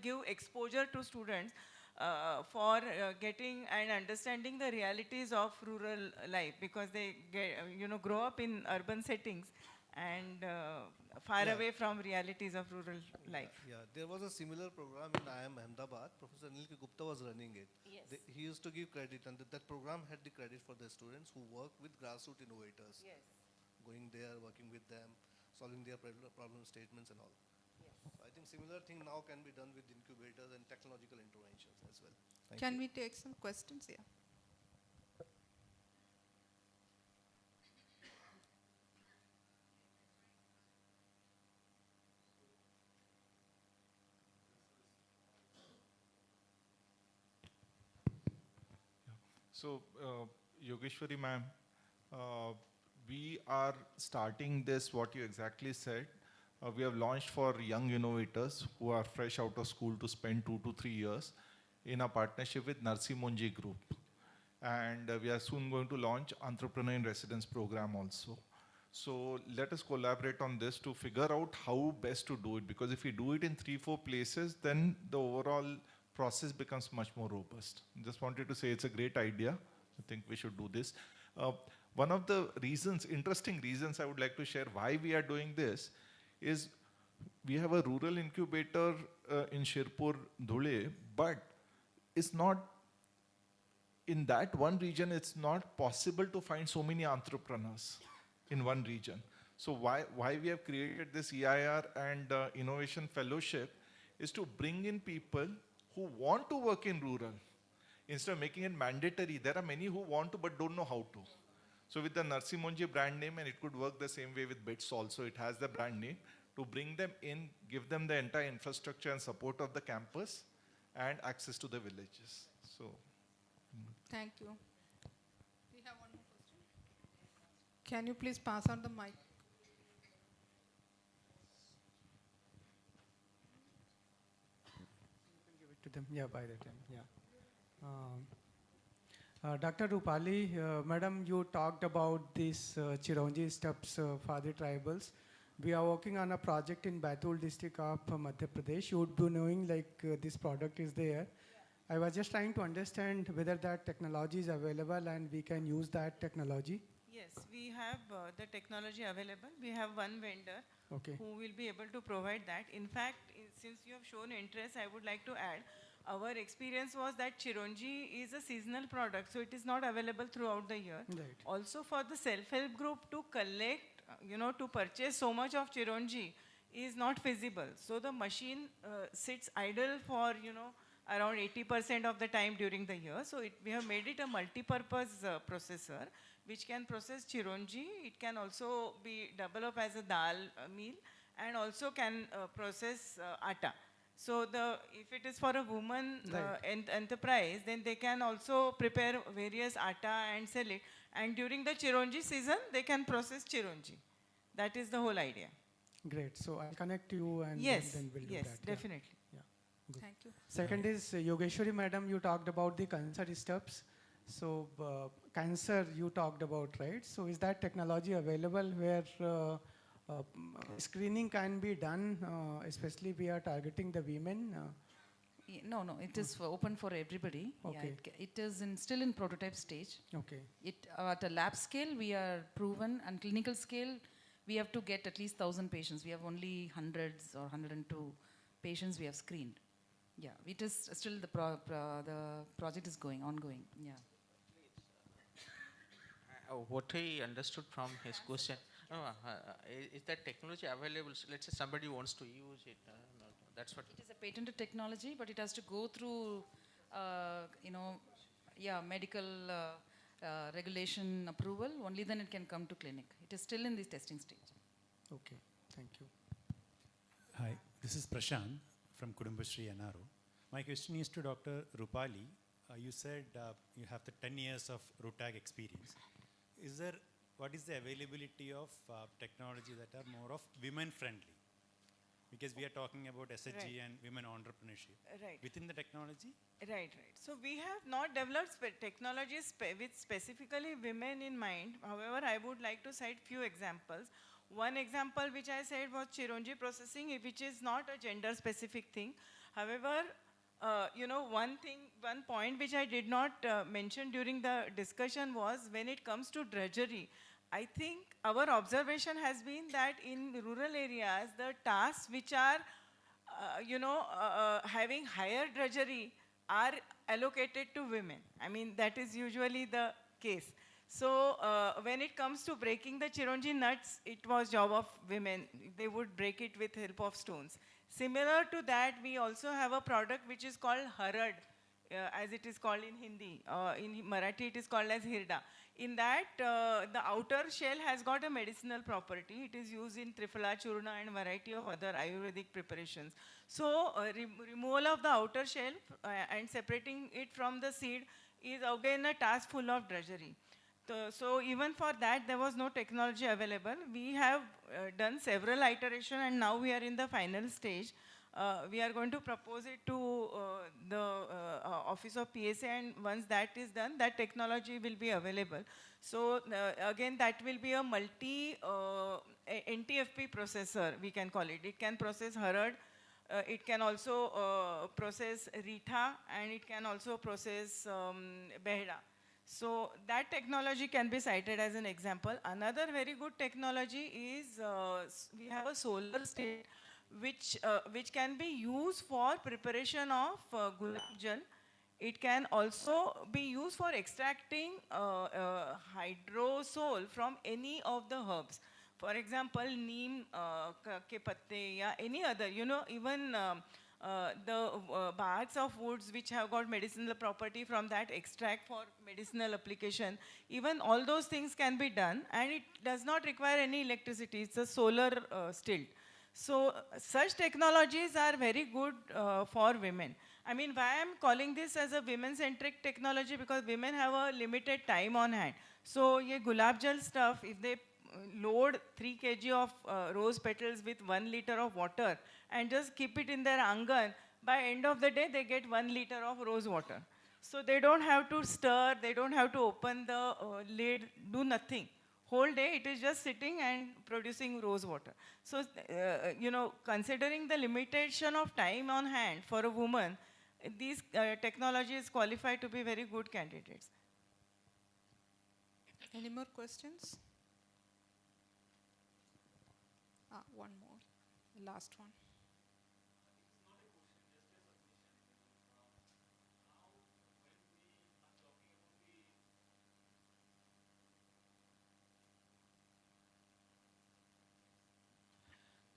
Speaker 17: give exposure to students for getting and understanding the realities of rural life, because they grow up in urban settings and far away from realities of rural life.
Speaker 6: Yeah, there was a similar program in IIM Ahmedabad. Professor 𝐶𝐭𝐤𝐴 was running it.
Speaker 17: Yes.
Speaker 6: He used to give credit, and that program had the credit for the students who work with grassroots innovators.
Speaker 17: Yes.
Speaker 6: Going there, working with them, solving their problem statements and all.
Speaker 17: Yes.
Speaker 6: So I think similar thing now can be done with incubators and technological interventions as well. Thank
Speaker 11: Can
Speaker 6: you.
Speaker 11: we take some questions here?
Speaker 14: So, Yogeshwari ma'am, we are starting this, what you exactly said. We have launched for young innovators who are fresh out of school to spend 2 to 3 years in a partnership with 𝐶𝐚𝐭𝐤𝐴 Group. And we are soon going to launch Entrepreneur in Residence program also. So let us collaborate on this to figure out how best to do it, because if we do it in 3-4 places, then the overall process becomes much more robust. Just wanted to say it's a great idea. I think we should do this. One of the reasons, interesting reasons I would like to share why we are doing this is we have a rural incubator in Shirpur, Dhule, but it's not, in that one region, it's not possible to find so many entrepreneurs in one region. So why we have created this EIR and Innovation Fellowship is to bring in people who want to work in rural. Instead of making it mandatory, there are many who want to but don't know how to. So with the 𝐶𝐚𝐭𝐤𝐴 brand name, and it could work the same way with BITS also, it has the brand name, to bring them in, give them the entire infrastructure and support of the campus and access to the villages. So,
Speaker 11: Thank you. We have one more question. Can you please pass on the mic?
Speaker 12: Give it to them. Yeah, by the time. Yeah. Dr. Rupali, Madam, you talked about these Chironji steps for the tribals. We are working on a project in Baitul district of Madhya Pradesh. You would be knowing this product is there. I was just trying to understand whether that technology is available and we can use that technology.
Speaker 17: Yes, we have the technology available. We have one vendor who will be able to provide that. In fact, since you have shown interest, I would like to add, our experience was that Chironji is a seasonal product, so it is not available throughout the year.
Speaker 12: Right.
Speaker 17: Also for the self-help group to collect, to purchase so much of Chironji is not feasible. So the machine sits idle for, around 80% of the time during the year. So we have made it a multi-purpose processor which can process Chironji. It can also be double up as a dal meal and also can process atta. So if it is for a woman enterprise, then they can also prepare various atta and sell it. And during the Chironji season, they can process Chironji. That is the whole idea.
Speaker 12: Great. So I'll connect you and then we'll do that.
Speaker 17: Yes, definitely.
Speaker 12: Yeah. Good.
Speaker 11: Thank you.
Speaker 12: Second is Yogeshwari Madam, you talked about the cancer steps. So cancer you talked about, right? So is that technology available where screening can be done, especially we are targeting the women?
Speaker 23: No, it is open for everybody.
Speaker 12: Okay.
Speaker 23: Yeah, it is still in prototype stage.
Speaker 12: Okay.
Speaker 23: At a lab scale, we are proven, and clinical scale, we have to get at least 1,000 patients. We have only hundreds or 102 patients we have screened. Yeah, it is still the project is ongoing. Yeah.
Speaker 15: What I understood from his question, is that technology available? So let's say somebody wants to use it. That's what.
Speaker 23: It is a patented technology, but it has to go through, medical regulation approval. Only then it can come to clinic. It is still in the testing stage.
Speaker 12: Okay, thank you.
Speaker 20: Hi, this is Prashant from Kudumbashree NRO.
Speaker 19: My question is to Dr. Rupali. You said you have the 10 years of RUTAG experience. What is the availability of technology that are more of women friendly? Because we are talking about SHG
Speaker 17: Right.
Speaker 19: and women entrepreneurship.
Speaker 17: Right.
Speaker 19: Within the technology?
Speaker 17: Right. So we have not developed technologies with specifically women in mind. However, I would like to cite few examples. One example which I said was 𝐶 processing, which is not a gender specific thing. However, one point which I did not mention during the discussion was when it comes to drudgery. I think our observation has been that in rural areas, the tasks which are, having higher drudgery are allocated to women. I mean, that is usually the case. So when it comes to breaking the chironji nuts, it was job of women. They would break it with help of stones. Similar to that, we also have a product which is called harad, as it is called in Hindi. In Marathi, it is called as hirda. In that, the outer shell has got a medicinal property. It is used in Triphala Churna and variety of other Ayurvedic preparations. So, removal of the outer shell and separating it from the seed is again a task full of drudgery. So even for that, there was no technology available. We have done several iterations and now we are in the final stage. We are going to propose it to the Office of PSA, and once that is done, that technology will be available. So again, that will be a multi NTFP processor, we can call it. It can process harad, it can also process Rita, and it can also process Behda. So that technology can be cited as an example. Another very good technology is we have a solar state which can be used for preparation of gulab jal. It can also be used for extracting hydrosol from any of the herbs. For example, neem ke patte, ya any other, even the barks of woods which have got medicinal property, from that extract for medicinal application. Even all those things can be done, and it does not require any electricity. It's a solar stilt. So such technologies are very good for women. I mean, why I'm calling this as a women-centric technology, because women have a limited time on hand. So ye gulab jal stuff, if they load 3 kg of rose petals with 1 liter of water and just keep it in their angan, by end of the day they get 1 liter of rose water. So they don't have to stir, they don't have to open the lid, do nothing. Whole day it is just sitting and producing rose water. So, considering the limitation of time on hand for a woman, these technologies qualify to be very good candidates.
Speaker 11: Any more questions? One more, last one.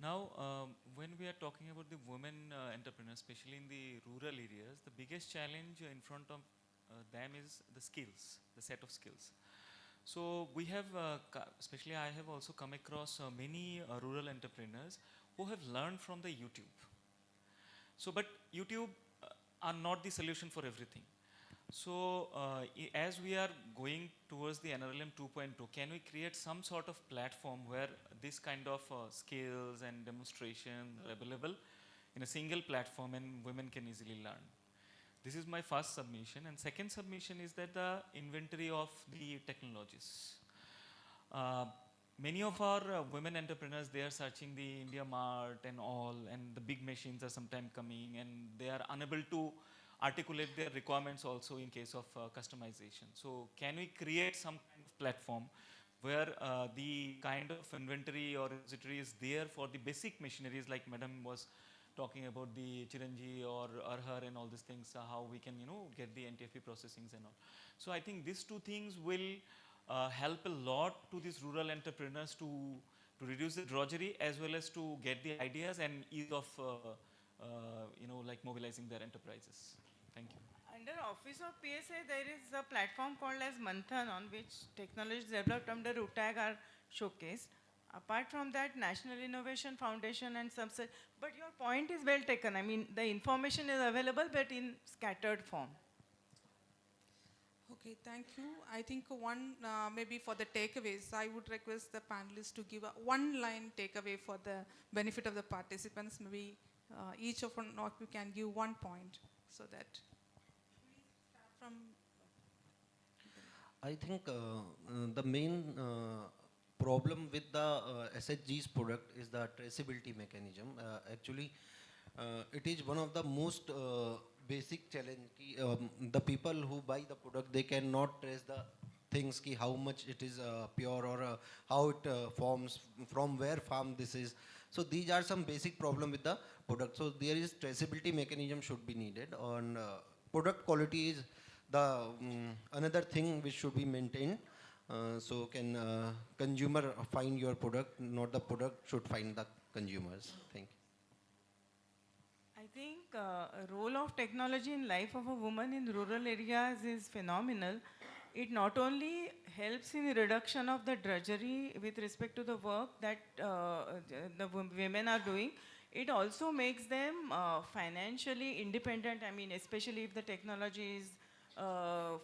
Speaker 20: Now, when we are talking about the women entrepreneurs, especially in the rural areas, the biggest challenge in front of them is the skills, the set of skills. So we have, especially I have also come across many rural entrepreneurs who have learned from the YouTube. So, but YouTube are not the solution for everything. So, as we are going towards the NRLM 2.2, can we create some sort of platform where this kind of skills and demonstration are available in a single platform and women can easily learn? This is my first submission. And second submission is that the inventory of the technologies. Many of our women entrepreneurs, they are searching the India Mart and all, and the big machines are sometimes coming, and they are unable to articulate their requirements also in case of customization. So can we create some kind of platform where the kind of inventory or repository is there for the basic machineries, like Madam was talking about the Chiranji or Arhar and all these things, how we can, get the NTFP processings and all. So I think these two things will help a lot to these rural entrepreneurs to reduce the drudgery as well as to get the ideas and ease of, like mobilizing their enterprises. Thank you.
Speaker 17: Under Office of PSA, there is a platform called as Manthan, on which technologies developed under RUTAG are showcased. Apart from that, National Innovation Foundation and some such, but your point is well taken. I mean, the information is available, but in scattered form.
Speaker 13: Okay, thank you. I think one, maybe for the takeaways, I would request the panelists to give a one-line takeaway for the benefit of the participants. Maybe each of you can give 1 point, so that from.
Speaker 18: I think the main problem with the SHG's product is the traceability mechanism. Actually, it is one of the most basic challenge. The people who buy the product, they cannot trace the things, ki how much it is pure or how it forms, from where farm this is. So these are some basic problem with the product. So there is traceability mechanism should be needed. On product quality is the another thing which should be maintained. So can consumer find your product, not the product should find the consumers. Thank you.
Speaker 17: I think role of technology in life of a woman in rural areas is phenomenal. It not only helps in reduction of the drudgery with respect to the work that the women are doing, it also makes them financially independent. I mean, especially if the technology is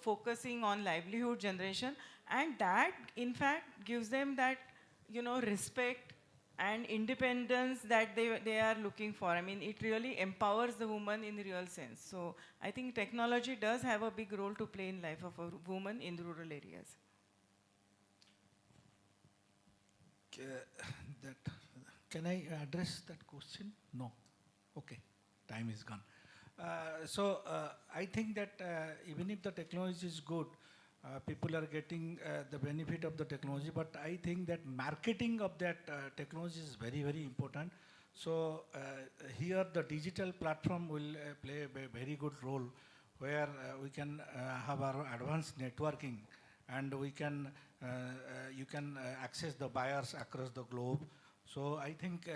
Speaker 17: focusing on livelihood generation, and that in fact gives them that, you know, respect and independence that they are looking for. I mean, it really empowers the woman in the real sense. So I think technology does have a big role to play in life of a woman in rural areas.
Speaker 16: Can I address that question? No. Okay, time is gone. I think that even if the technology is good, people are getting the benefit of the technology, but I think that marketing of that technology is very, very important. So here the digital platform will play a very good role, where we can have our advanced networking, and we can you can access the buyers across the globe. So I think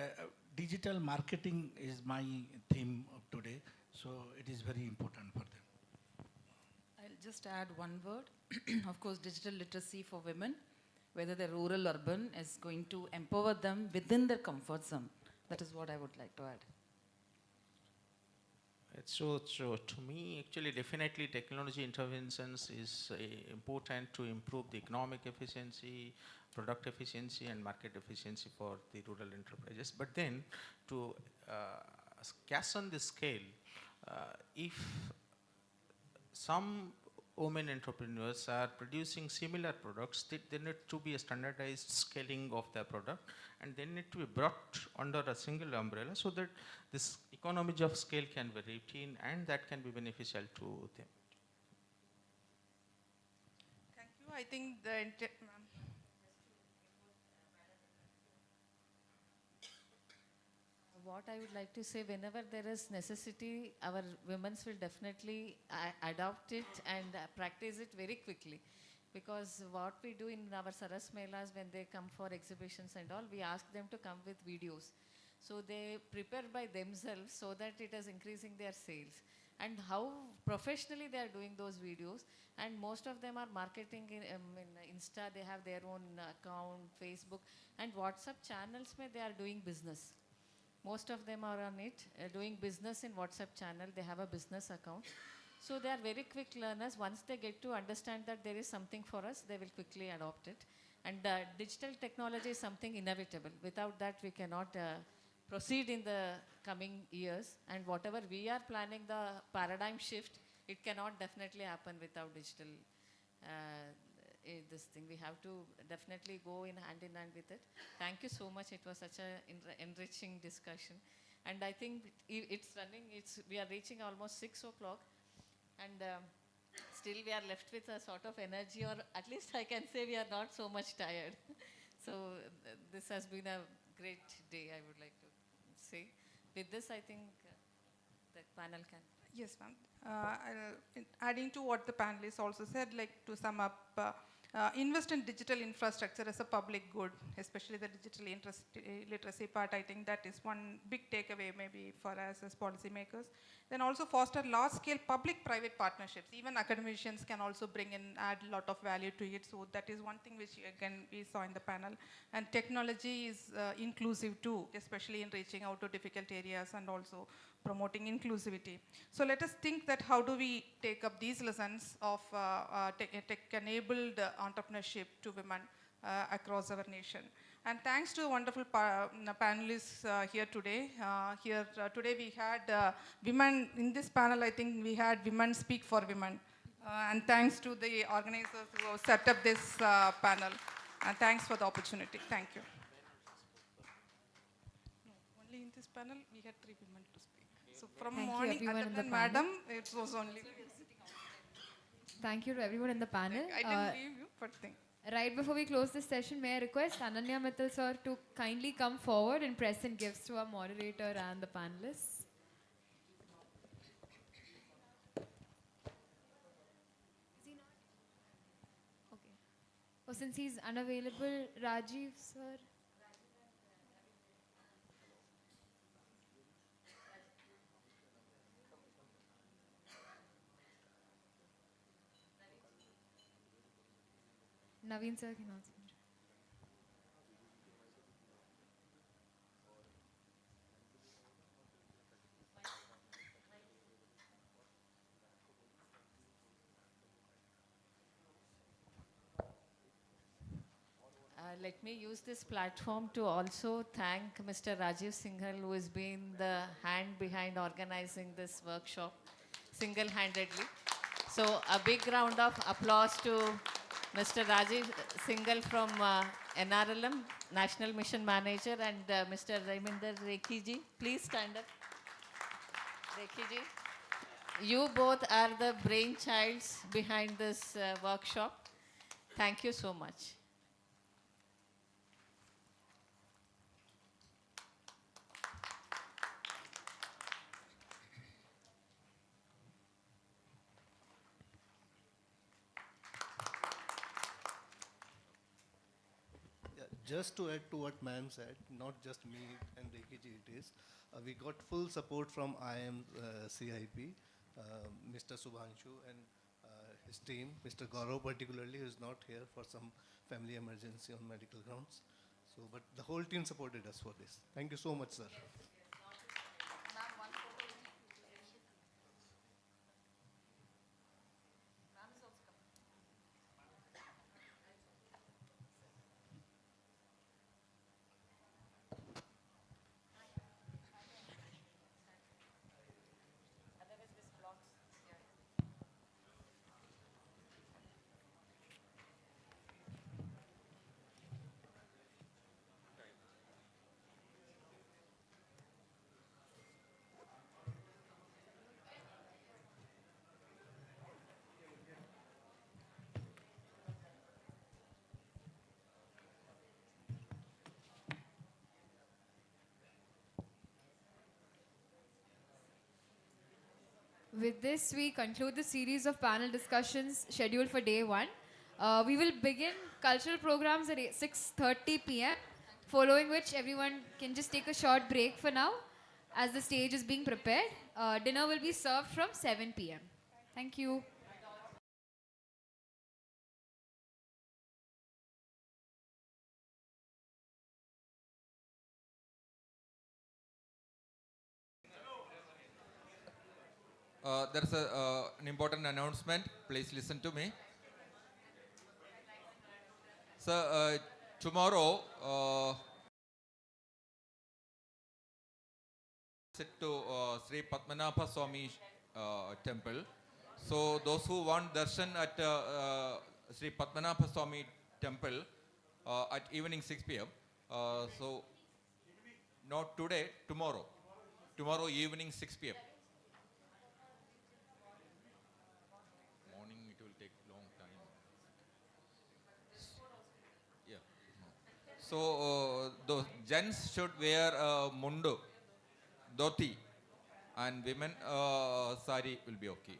Speaker 16: digital marketing is my theme of today. So it is very important for them.
Speaker 23: I'll just add one word. Of course, digital literacy for women, whether they're rural or urban, is going to empower them within their comfort zone. That is what I would like to add.
Speaker 15: So to me, actually, definitely technology interventions is important to improve the economic efficiency, product efficiency, and market efficiency for the rural enterprises. But then, to cast on the scale, if some women entrepreneurs are producing similar products, they need to be a standardized scaling of their product, and they need to be brought under a single umbrella so that this economies of scale can be retained and that can be beneficial to them.
Speaker 13: Thank you. I think the
Speaker 1: what I would like to say, whenever there is necessity, our women will definitely adopt it and practice it very quickly. Because what we do in our Saras Melas, when they come for exhibitions and all, we ask them to come with videos. So they prepare by themselves so that it is increasing their sales. And how professionally they are doing those videos. And most of them are marketing in Insta, they have their own account, Facebook, and WhatsApp channels where they are doing business. Most of them are on it, doing business in WhatsApp channel. They have a business account. So they are very quick learners. Once they get to understand that there is something for us, they will quickly adopt it. And digital technology is something inevitable. Without that, we cannot proceed in the coming years. And whatever we are planning, the paradigm shift, it cannot definitely happen without digital this thing. We have to definitely go in hand with it. Thank you so much. It was such an enriching discussion. And I think it's running, we are reaching almost 6 o'clock. And still we are left with a sort of energy, or at least I can say we are not so much tired. So this has been a great day, I would like to say. With this, I think the panel can.
Speaker 13: Yes, ma'am. Adding to what the panelists also said, like to sum up, invest in digital infrastructure as a public good, especially the digital literacy part. I think that is one big takeaway maybe for us as policymakers. Then also foster large-scale public-private partnerships. Even academicians can also bring in, add a lot of value to it. So that is one thing which again we saw in the panel. And technology is inclusive too, especially in reaching out to difficult areas and also promoting inclusivity. So let us think that how do we take up these lessons of tech-enabled entrepreneurship to women across our nation. And thanks to the wonderful panelists here today. Today we had women, in this panel I think we had Women Speak for Women. And thanks to the organizers who have set up this panel. And thanks for the opportunity. Thank you. No, only in this panel we had 3 women to speak. So from
Speaker 2: Thank you,
Speaker 13: morning,
Speaker 2: everyone
Speaker 13: other
Speaker 2: in the
Speaker 13: than
Speaker 2: panel.
Speaker 13: madam, it was only.
Speaker 2: Thank you to everyone in the panel.
Speaker 13: I didn't leave you, but thank you.
Speaker 2: Right before we close this session, may I request Ananya Mittal sir to kindly come forward and present gifts to our moderator and the panelists. Is he not? Okay. Oh, since he's unavailable, Rajiv sir. Naveen sir can also.
Speaker 1: Let me use this platform to also thank Mr. Rajiv Singhal, who has been the hand behind organizing this workshop single-handedly. So a big round of applause to Mr. Rajiv Singhal from NRLM, National Mission Manager, and Mr. Raiminder Rekhi. Please stand up. Rekhi. You both are the brainchilds behind this workshop. Thank you so much.
Speaker 6: Just to add to what ma'am said, not just me and Rekhi it is, we got full support from IMCIP, Mr. Subhanshu and his team, Mr. Gaurav particularly, who is not here for some family emergency on medical grounds. So, but the whole team supported us for this. Thank you so much, sir.
Speaker 2: With this, we conclude the series of panel discussions scheduled for day 1. We will begin cultural programs at 6:30 p.m., following which everyone can just take a short break for now as the stage is being prepared. Dinner will be served from 7 p.m. Thank you.
Speaker 5: There's an important announcement. Please listen to me. So tomorrow, to Sri Padmanabha Swami temple. So those who want darshan at Sri Padmanabha Swami temple at evening 6 p.m. So not today, tomorrow. Tomorrow evening 6 p.m. Morning it will take long time. Yeah. So the gents should wear mundu, dhoti, and women sari will be okay.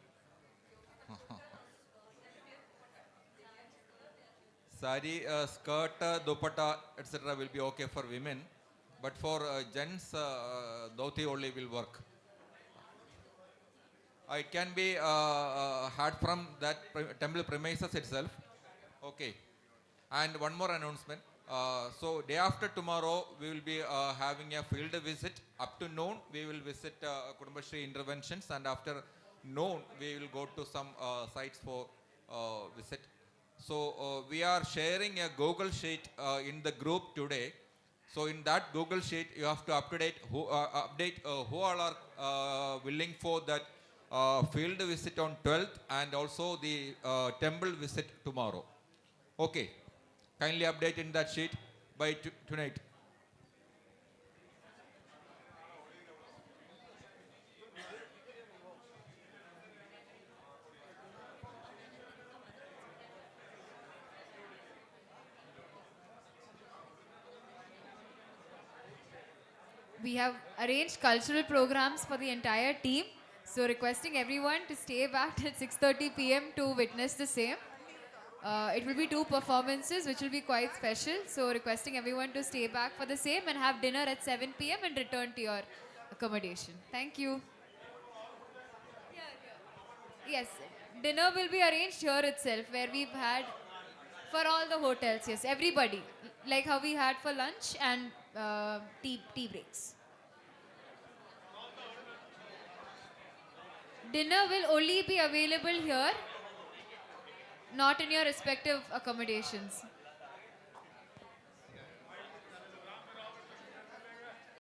Speaker 5: Sari, skirt, dupatta, etc. will be okay for women, but for gents, dhoti only will work. It can be had from that temple premises itself. Okay. And one more announcement. So day after tomorrow, we will be having a field visit. Up to noon, we will visit Kudumbashree interventions, and after noon, we will go to some sites for visit. So we are sharing a Google sheet in the group today. So in that Google sheet, you have to update who all are willing for that field visit on 12th and also the temple visit tomorrow. Okay. Kindly update in that sheet by tonight.
Speaker 2: We have arranged cultural programs for the entire team. So requesting everyone to stay back till 6:30 p.m. to witness the same. It will be 2 performances which will be quite special. So requesting everyone to stay back for the same and have dinner at 7 p.m. and return to your accommodation. Thank you. Yes, dinner will be arranged here itself where we've had for all the hotels. Yes, everybody. Like how we had for lunch and tea breaks. Dinner will only be available here, not in your respective accommodations.